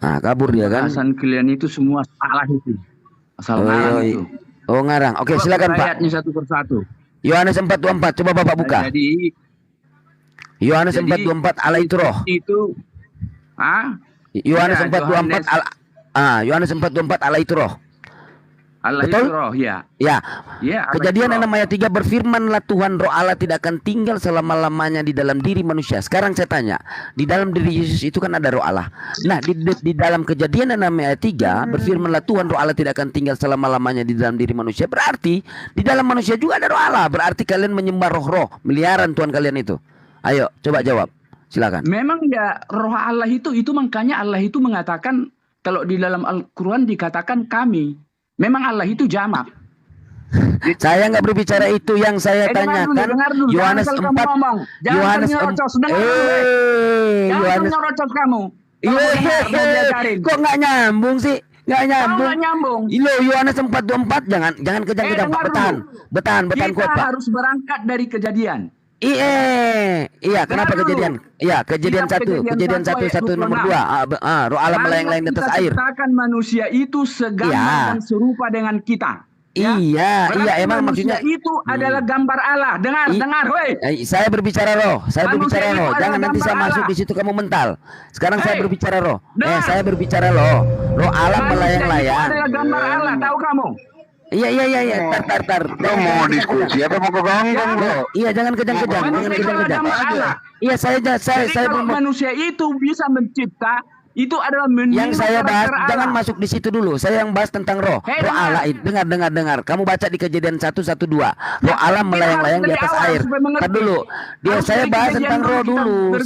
Nah, kabur dia kan. Bahasan kalian itu semua salah itu. Asal ngarang itu. Oh, ngarang. Oke, silakan Pak. Ayatnya satu persatu. Yohanes 4:24 coba Bapak buka. Jadi Yohanes 4:24 Allah itu roh. Itu Yohanes Ya, 4:24 Yohanes 4:24 Allah itu roh. Allah Betul? itu roh, ya. Ya. Ya, Allah Kejadian itu roh. 6 ayat 3 berfirmanlah Tuhan, roh Allah tidak akan tinggal selama-lamanya di dalam diri manusia. Sekarang saya tanya, di dalam diri Yesus itu kan ada roh Allah. Nah, di dalam Kejadian 6 ayat 3 berfirmanlah Tuhan, roh Allah tidak akan tinggal selama-lamanya di dalam diri manusia. Berarti di dalam manusia juga ada roh Allah. Berarti kalian menyembah roh-roh, miliaran Tuhan kalian itu. Ayo, coba jawab. Silakan. Memang ya roh Allah itu makanya Allah itu mengatakan kalau di dalam Al-Qur'an dikatakan kami. Memang Allah itu jamak. Saya nggak berbicara itu, yang saya tanyakan dengar dulu. Yohanes 4 Jangan ngomong. Yohanes nyerocos. Jangan nyerocos kamu. Kok nggak nyambung sih? Nggak nyambung. Nggak nyambung. Ilo Yohanes 4:24 jangan kejang-kejang Pak. Bertahan kuat Kita Pak. harus berangkat dari Kejadian. Iya, kenapa Kejadian? Iya, Kejadian 1 nomor 2. Roh Allah melayang-layang di atas air. Ciptakan manusia itu segambar dan serupa dengan kita. Iya, emang maksudnya itu adalah gambar Allah. Dengar, woi. Saya berbicara roh. Jangan nanti saya masuk di situ kamu mental. Sekarang saya berbicara roh. Saya berbicara roh. Roh Allah melayang-layang. Itu adalah gambar Allah, tahu kamu? Iya. Tar. Mau diskusi apa mau kegonggong bro? Iya, jangan kejang-kejang. Iya, saya kalau manusia itu bisa mencipta, itu adalah yang saya bahas. Jangan masuk di situ dulu. Saya yang bahas tentang roh. Roh Allah itu. Dengar. Kamu baca di Kejadian 1:12. Roh Allah melayang-layang di atas air. Tar dulu. Saya bahas tentang roh dulu.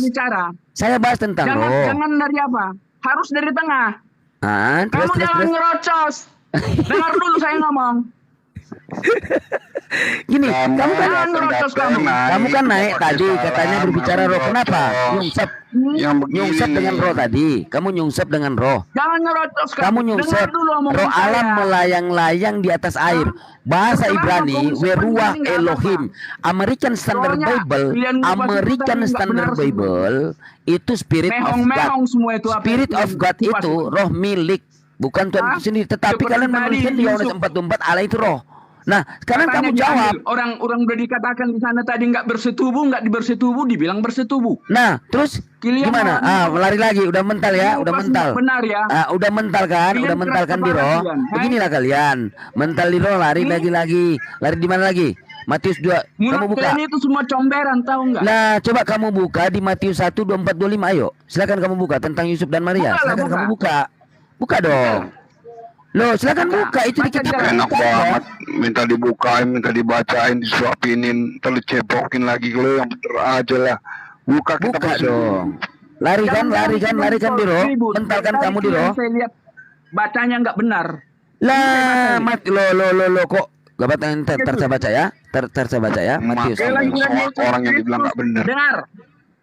Saya bahas tentang roh. Jangan dari apa? Harus dari tengah. Kamu jangan ngerocos. Dengar dulu saya ngomong. Gini, kamu kan naik tadi katanya berbicara roh. Kenapa? Nyungsep dengan roh tadi. Kamu nyungsep dengan roh. Jangan ngerocos. Kamu nyungsep. Roh Allah melayang-layang di atas air. Bahasa Ibrani, Weruah Elohim. American Standard Bible itu Spirit of God. Spirit of God itu roh milik. Bukan Tuhan itu sendiri, tetapi kalian menuliskan di Yohanes 4:24 Allah itu roh. Nah, sekarang kamu jawab. Orang udah dikatakan di sana tadi nggak bersetubuh, dibilang bersetubuh. Nah, terus gimana? Lari lagi, udah mental ya, udah mental. Benar ya. Udah mental kan di roh. Beginilah kalian, mental di roh, lari lagi. Lari di mana lagi? Matius 2. Kamu buka. Kalian itu semua comberan, tahu nggak? Nah, coba kamu buka di Matius 1:24-25. Ayo, silakan kamu buka tentang Yusuf dan Maria. Silakan kamu buka. Buka dong. Loh, silakan buka. Itu di kitab. Enak banget. Minta dibukain, minta dibacain, disuapinin, terus cebokin lagi lo yang bener aja lah. Buka dong. Lari kan di roh. Mentalkan kamu di roh. Saya lihat bacanya nggak benar. Lah, lo kok gak bacain? Saya baca ya. Saya baca ya. Matius. Orang yang dibilang nggak benar. Dengar.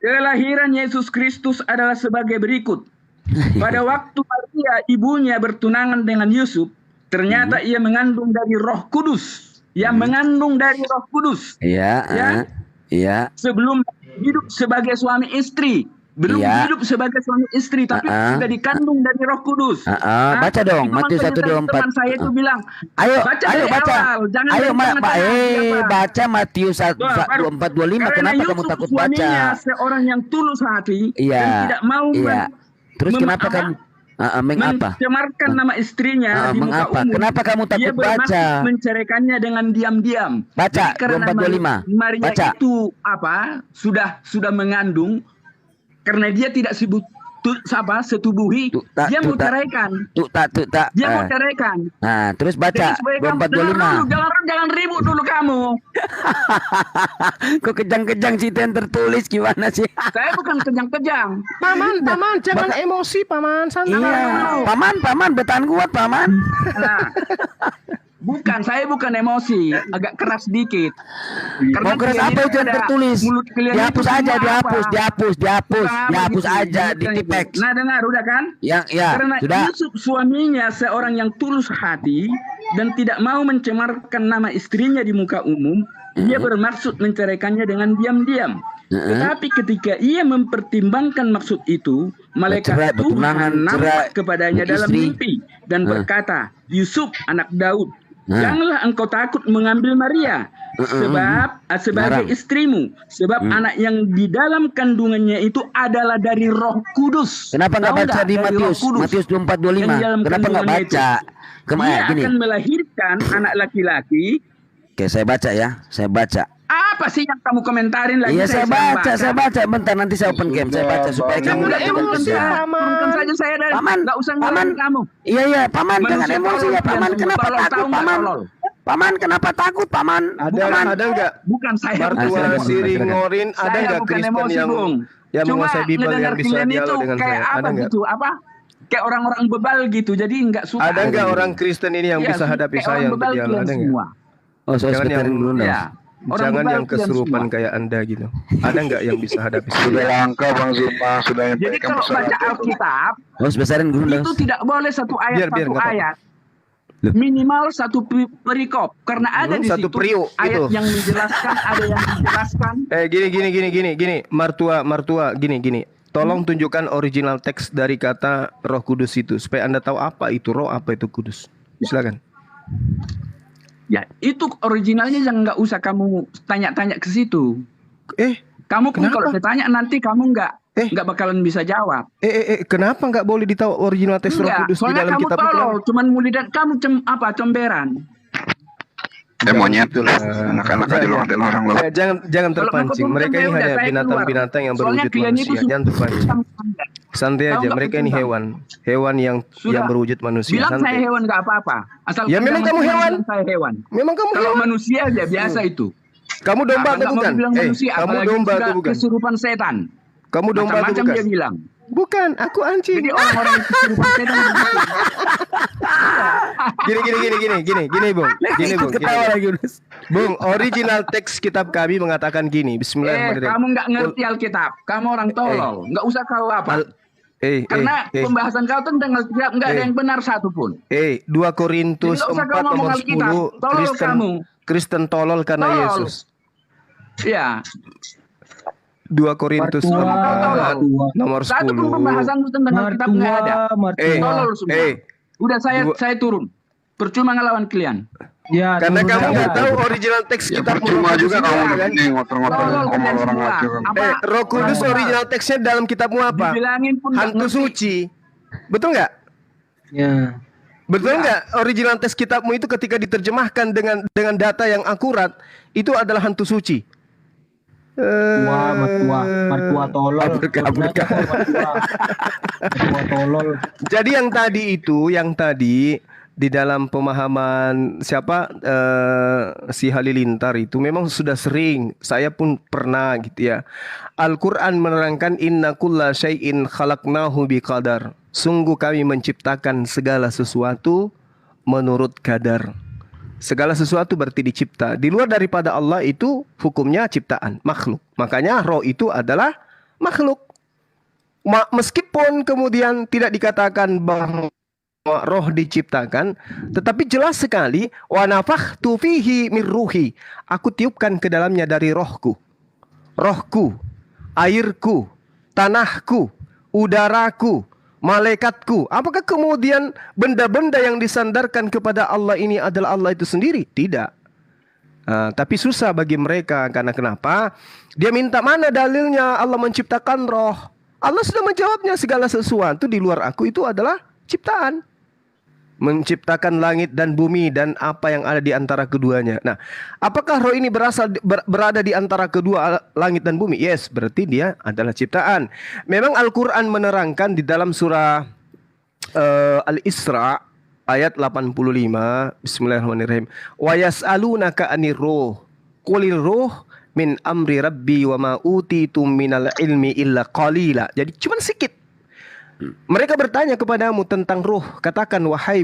Kelahiran Yesus Kristus adalah sebagai berikut. Pada waktu Maria ibunya bertunangan dengan Yusuf, ternyata ia mengandung dari Roh Kudus. Iya. Sebelum hidup sebagai suami istri, hidup sebagai suami istri, tapi sudah dikandung dari Roh Kudus. Baca dong, Matius 1:24. Teman saya itu bilang, ayo baca. Baca Matius 1:24-25. Kenapa kamu takut baca? Seorang yang tulus hati dan tidak mau Terus kenapa kamu? Mengapa? Mencemarkan nama istrinya di muka Mengapa? umum. Kenapa kamu Dia takut baca? bermaksud menceraikannya dengan diam-diam. Baca Jadi karena 2425. Maria Baca. itu sudah mengandung, karena dia tidak setubuhi, dia mau ceraikan. Dia mau ceraikan. Nah, terus baca Jadi supaya kamu 2425. jangan ribut dulu kamu. Kok kejang-kejang sih itu yang tertulis gimana sih? Saya bukan kejang-kejang. Paman, jangan emosi, Paman. Santai. Iya, paman bertahan kuat, Paman. Nah, saya bukan emosi, agak keras dikit. Mau keras apa itu yang tertulis? Dihapus aja, dihapus aja di teks. Nah, dengar udah kan? Ya, Karena sudah. Yusuf suaminya seorang yang tulus hati dan tidak mau mencemarkan nama istrinya di muka umum, dia bermaksud menceraikannya dengan diam-diam. Tetapi ketika ia mempertimbangkan maksud itu, malaikat Tuhan nampak kepadanya dalam mimpi dan berkata, Yusuf anak Daud, janganlah engkau takut mengambil Maria sebagai istrimu, sebab anak yang di dalam kandungannya itu adalah dari Roh Kudus. Kenapa nggak baca di Matius 24:25? Kenapa nggak baca? Dia Gini. akan melahirkan anak laki-laki. Oke, saya baca ya. Saya baca. Apa sih yang kamu komentarin lagi? Iya, saya baca. Bentar, nanti saya open game. Saya baca supaya kamu udah tidak emosi, Paman. Saja saya dari nggak usah ngelawan kamu. Iya, Paman, jangan emosi ya, Paman. Kenapa takut, Paman? Paman, kenapa takut, Paman? Ada nggak? Bukan saya. Mertua Siri Ngorin, ada nggak Kristen yang menguasai Bible yang bisa dialog dengan saya? Ada nggak? Gitu, kayak orang-orang bebal gitu, jadi nggak suka. Ada nggak orang Kristen ini yang bisa hadapi saya untuk dialog? Ada nggak? Jangan yang dulu. Jangan yang kesurupan kayak Anda gitu. Ada nggak yang bisa hadapi? Sudah langka Bang Zuma, sudah yang jadi kalau baca Alkitab, besarin dulu. Itu tidak boleh satu ayat ayat. Minimal satu perikop, karena ada di situ ayat yang menjelaskan, ada yang menjelaskan. Gini. Martua, gini. Tolong tunjukkan original teks dari kata Roh Kudus itu supaya Anda tahu apa itu Roh, apa itu Kudus. Silakan. Ya, itu originalnya yang nggak usah kamu tanya-tanya ke situ. Kamu pun kalau ditanya nanti kamu nggak bakalan bisa jawab. Kenapa nggak boleh ditahu original teks Roh Kudus di dalam kitab itu? Soalnya kamu cuman mulidan kamu comberan. Monyet tuh anak-anak aja orang loh. Jangan terpancing. Mereka ini hanya binatang-binatang yang berwujud manusia. Jangan terpancing. Santai aja. Mereka ini hewan yang berwujud manusia. Bilang saya hewan nggak apa-apa. Ya memang kamu hewan. Saya hewan. Memang kamu kalau manusia aja biasa itu. Kamu domba atau bukan? Kamu domba atau bukan? Kesurupan setan. Kamu domba atau bukan? Dia bilang. Bukan, aku anjing. Jadi orang-orang kesurupan setan. Gini, Bung. Bung, original teks kitab kami mengatakan gini. Bismillahirrahmanirrahim. Kamu nggak ngerti Alkitab. Kamu orang tolol. Nggak usah kau apa. Karena pembahasan kau tentang Alkitab nggak ada yang benar satupun. 2 Korintus 4 nomor 10. Kristen tolol karena Yesus. Iya. 2 Korintus 4 nomor 10. Satu pun pembahasan tentang Alkitab nggak ada. Tolol semua. Udah saya turun. Percuma ngelawan kalian. Ya, karena kamu nggak tahu original teks kitab percuma juga kamu begini ngotor-ngotor ngomong orang aja. Roh Kudus original teksnya dalam kitabmu apa? Hantu suci. Betul nggak? Ya. Betul nggak? Original teks kitabmu itu ketika diterjemahkan dengan data yang akurat itu adalah hantu suci. Mertua tolol. Mertua tolol. Jadi yang tadi di dalam pemahaman si Halilintar itu memang sudah sering, saya pun pernah gitu ya. Al-Quran menerangkan inna kulla syai'in khalaqnahu biqadar. Sungguh kami menciptakan segala sesuatu menurut kadar. Segala sesuatu berarti dicipta. Di luar daripada Allah itu hukumnya ciptaan, makhluk. Makanya roh itu adalah makhluk. Meskipun kemudian tidak dikatakan bahwa roh diciptakan, tetapi jelas sekali wa nafakhtu fihi min ruhi. Aku tiupkan ke dalamnya dari rohku. Rohku, airku, tanahku, udaraku, malaikatku. Apakah kemudian benda-benda yang disandarkan kepada Allah ini adalah Allah itu sendiri? Tidak. Tapi susah bagi mereka. Karena kenapa? Dia minta mana dalilnya Allah menciptakan roh? Allah sudah menjawabnya, segala sesuatu di luar aku itu adalah ciptaan. Menciptakan langit dan bumi dan apa yang ada di antara keduanya. Nah, apakah roh ini berada di antara kedua langit dan bumi? Yes, berarti dia adalah ciptaan. Memang Al-Quran menerangkan di dalam surah Al-Isra ayat 85. Bismillahirrahmanirrahim. Wa yas'alunaka 'anir ruh. Qulir ruh min amri rabbi wa ma utitum minal ilmi illa qalila. Jadi cuma sedikit. Mereka bertanya kepadamu tentang ruh. Katakan wahai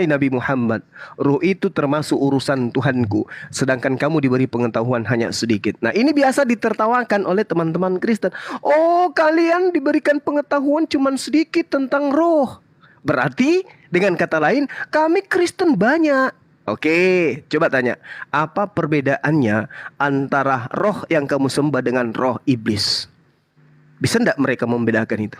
Nabi Muhammad, ruh itu termasuk urusan Tuhanku, sedangkan kamu diberi pengetahuan hanya sedikit. Nah, ini biasa ditertawakan oleh teman-teman Kristen. Oh, kalian diberikan pengetahuan cuma sedikit tentang ruh. Berarti dengan kata lain, kami Kristen banyak. Oke, coba tanya, apa perbedaannya antara roh yang kamu sembah dengan roh iblis? Bisa enggak mereka membedakan itu?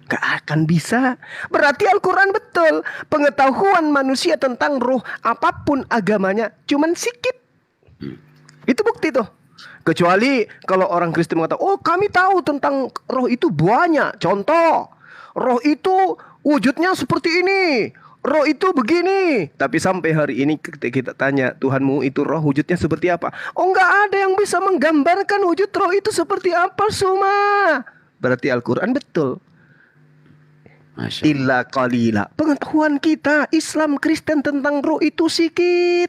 Gak akan bisa. Berarti Al-Quran betul. Pengetahuan manusia tentang ruh apapun agamanya cuman sedikit. Itu bukti tuh. Kecuali kalau orang Kristen mengatakan, oh kami tahu tentang roh itu banyak. Contoh, roh itu wujudnya seperti ini, roh itu begini. Tapi sampai hari ini kita tanya, Tuhanmu itu roh wujudnya seperti apa? Oh, gak ada yang bisa menggambarkan wujud roh itu seperti apa, Suma. Berarti Al-Quran betul. Illa qalila. Pengetahuan kita Islam Kristen tentang roh itu sedikit.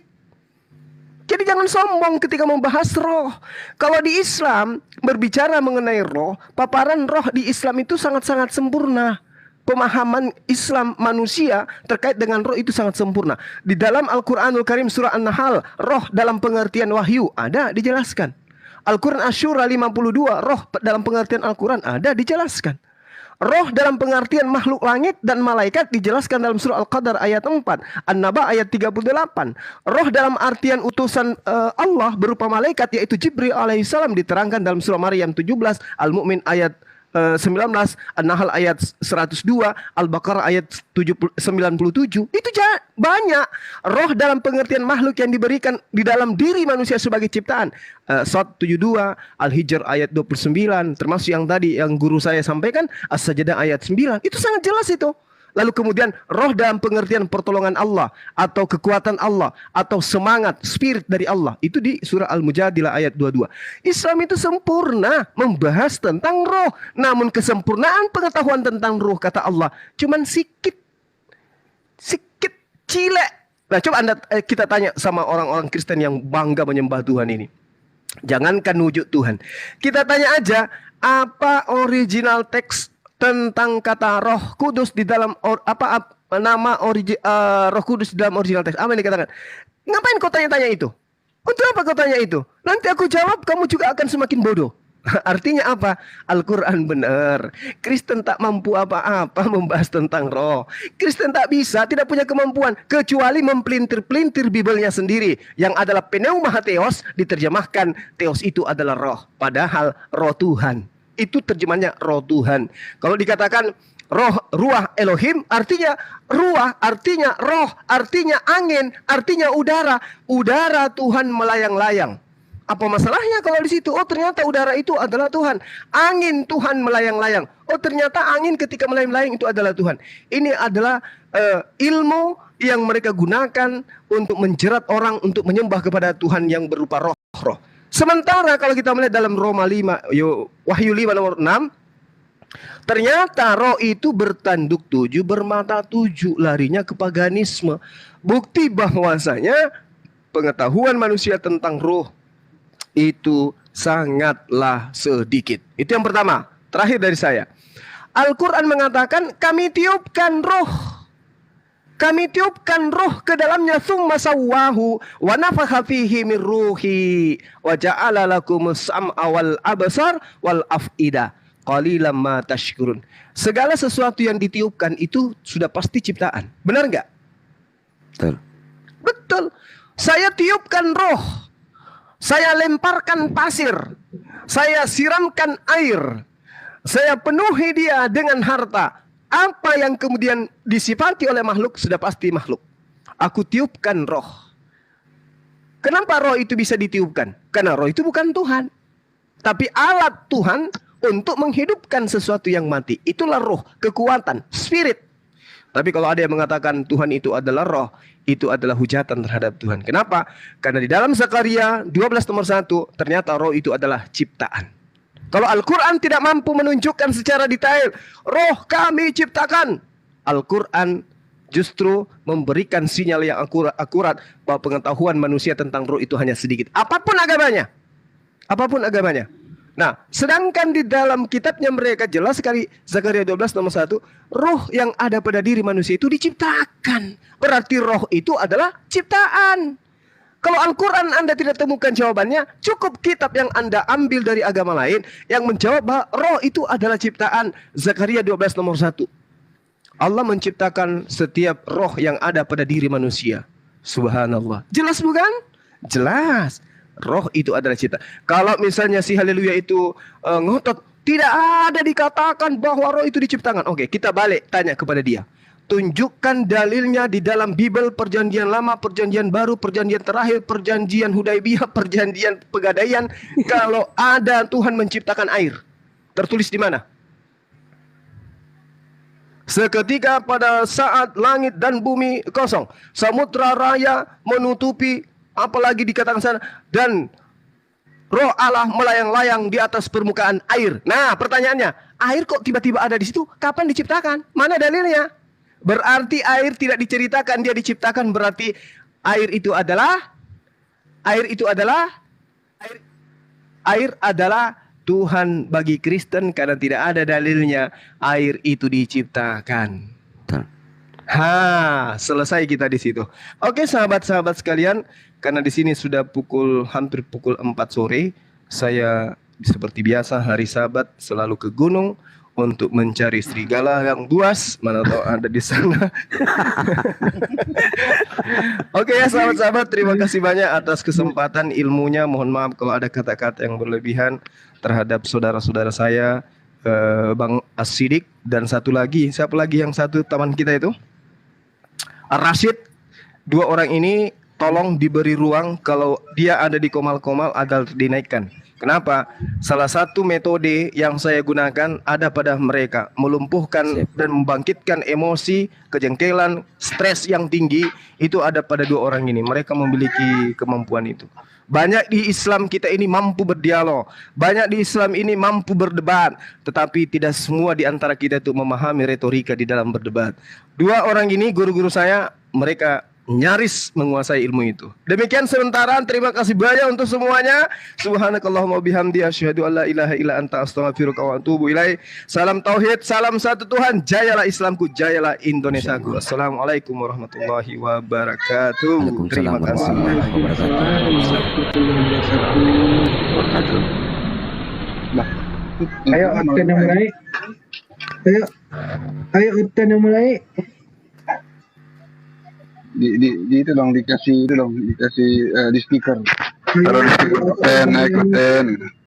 Jadi jangan sombong ketika membahas roh. Kalau di Islam berbicara mengenai roh, paparan roh di Islam itu sangat-sangat sempurna. Pemahaman Islam manusia terkait dengan roh itu sangat sempurna. Di dalam Al-Quranul Karim surah An-Nahl, roh dalam pengertian wahyu ada dijelaskan. Al-Quran Asy-Syura 52, roh dalam pengertian Al-Quran ada dijelaskan. Roh dalam pengertian makhluk langit dan malaikat dijelaskan dalam surah Al-Qadar ayat 4, An-Naba ayat 38. Roh dalam artian utusan Allah berupa malaikat yaitu Jibril alaihissalam diterangkan dalam surah Maryam 17, Al-Mu'min ayat 19, An-Nahl ayat 102, Al-Baqarah ayat 97. Itu banyak. Roh dalam pengertian makhluk yang diberikan di dalam diri manusia sebagai ciptaan. Shad 72, Al-Hijr ayat 29, termasuk yang tadi yang guru saya sampaikan, As-Sajdah ayat 9. Itu sangat jelas itu. Lalu kemudian roh dalam pengertian pertolongan Allah atau kekuatan Allah atau semangat, spirit dari Allah. Itu di surah Al-Mujadilah ayat 22. Islam itu sempurna membahas tentang roh. Namun kesempurnaan pengetahuan tentang roh, kata Allah, cuman sikit. Sikit, cilek. Nah, coba kita tanya sama orang-orang Kristen yang bangga menyembah Tuhan ini. Jangankan wujud Tuhan. Kita tanya aja, apa original teks tentang kata Roh Kudus di dalam nama Roh Kudus di dalam original teks? Apa yang dikatakan? Ngapain kau tanya-tanya itu? Untuk apa kau tanya itu? Nanti aku jawab, kamu juga akan semakin bodoh. Artinya apa? Al-Quran benar. Kristen tak mampu apa-apa membahas tentang roh. Kristen tak bisa, tidak punya kemampuan kecuali mempelintir-pelintir Bibelnya sendiri, yang adalah pneuma theos, diterjemahkan theos itu adalah roh, padahal roh Tuhan. Itu terjemahnya roh Tuhan. Kalau dikatakan ruah Elohim, artinya ruah, artinya roh, artinya angin, artinya udara. Udara Tuhan melayang-layang. Apa masalahnya kalau di situ? Oh, ternyata udara itu adalah Tuhan. Angin Tuhan melayang-layang. Oh, ternyata angin ketika melayang-layang itu adalah Tuhan. Ini adalah ilmu yang mereka gunakan untuk menjerat orang untuk menyembah kepada Tuhan yang berupa roh-roh. Sementara kalau kita melihat dalam Roma 5, Wahyu 5 nomor 6, ternyata roh itu bertanduk 7, bermata 7, larinya ke paganisme. Bukti bahwasanya pengetahuan manusia tentang roh itu sangatlah sedikit. Itu yang pertama. Terakhir dari saya, Al-Quran mengatakan kami tiupkan roh. Kami tiupkan roh ke dalamnya, tsumma sawwahu wa nafakha fihi min ruhi wa ja'ala lakumus sam'a wal absar wal af'ida qalilan ma tashkurun. Segala sesuatu yang ditiupkan itu sudah pasti ciptaan. Benar enggak? Betul. Betul. Saya tiupkan roh. Saya lemparkan pasir. Saya siramkan air. Saya penuhi dia dengan harta. Apa yang kemudian disifati oleh makhluk sudah pasti makhluk. Aku tiupkan roh. Kenapa roh itu bisa ditiupkan? Karena roh itu bukan Tuhan, tapi alat Tuhan untuk menghidupkan sesuatu yang mati. Itulah roh, kekuatan, spirit. Tapi kalau ada yang mengatakan Tuhan itu adalah roh, itu adalah hujatan terhadap Tuhan. Kenapa? Karena di dalam Zakaria 12 nomor 1, ternyata roh itu adalah ciptaan. Kalau Al-Quran tidak mampu menunjukkan secara detail, roh kami ciptakan, Al-Quran justru memberikan sinyal yang akurat bahwa pengetahuan manusia tentang roh itu hanya sedikit. Apapun agamanya. Apapun agamanya. Nah, sedangkan di dalam kitabnya mereka jelas sekali, Zakaria 12 nomor 1, roh yang ada pada diri manusia itu diciptakan. Berarti roh itu adalah ciptaan. Kalau Al-Quran Anda tidak temukan jawabannya, cukup kitab yang Anda ambil dari agama lain yang menjawab bahwa roh itu adalah ciptaan. Zakaria 12 nomor 1. Allah menciptakan setiap roh yang ada pada diri manusia. Subhanallah. Jelas bukan? Jelas. Roh itu adalah cipta. Kalau misalnya si Haleluya itu ngotot, tidak ada dikatakan bahwa roh itu diciptakan. Oke, kita balik tanya kepada dia. Tunjukkan dalilnya di dalam Bible, perjanjian lama, perjanjian baru, perjanjian terakhir, perjanjian Hudaibiyah, perjanjian Pegadaian. Kalau ada Tuhan menciptakan air, tertulis di mana? Seketika pada saat langit dan bumi kosong, samudra raya menutupi, apalagi dikatakan sana, dan roh Allah melayang-layang di atas permukaan air. Nah, pertanyaannya, air kok tiba-tiba ada di situ? Kapan diciptakan? Mana dalilnya? Berarti air tidak diceritakan dia diciptakan, berarti air itu adalah Tuhan bagi Kristen, karena tidak ada dalilnya air itu diciptakan. Selesai kita di situ. Oke, sahabat-sahabat sekalian, karena di sini sudah hampir pukul 4 sore, saya seperti biasa hari Sabat selalu ke gunung untuk mencari serigala yang buas, mana tahu ada di sana. Oke ya sahabat-sahabat, terima kasih banyak atas kesempatan ilmunya. Mohon maaf kalau ada kata-kata yang berlebihan terhadap saudara-saudara saya, Bang As-Siddiq, dan satu lagi, siapa lagi yang satu teman kita itu? Rashid. Dua orang ini tolong diberi ruang kalau dia ada di komal-komal agar dinaikkan. Kenapa? Salah satu metode yang saya gunakan ada pada mereka, melumpuhkan dan membangkitkan emosi, kejengkelan, stres yang tinggi, itu ada pada dua orang ini. Mereka memiliki kemampuan itu. Banyak di Islam kita ini mampu berdialog, banyak di Islam ini mampu berdebat, tetapi tidak semua di antara kita itu memahami retorika di dalam berdebat. Dua orang ini guru-guru saya, mereka nyaris menguasai ilmu itu. Demikian sementara, terima kasih banyak untuk semuanya. Subhanakallahumma bihamdi asyhadu alla ilaha illa anta astaghfiruka wa atubu ilaik. Salam tauhid, salam satu Tuhan. Jayalah Islamku, jayalah Indonesiaku. Assalamualaikum warahmatullahi wabarakatuh. Terima kasih. Ayo Upten yang mulai. Ayo Upten yang mulai. Di itu dong, dikasih di stiker. Taruh di stiker, naik.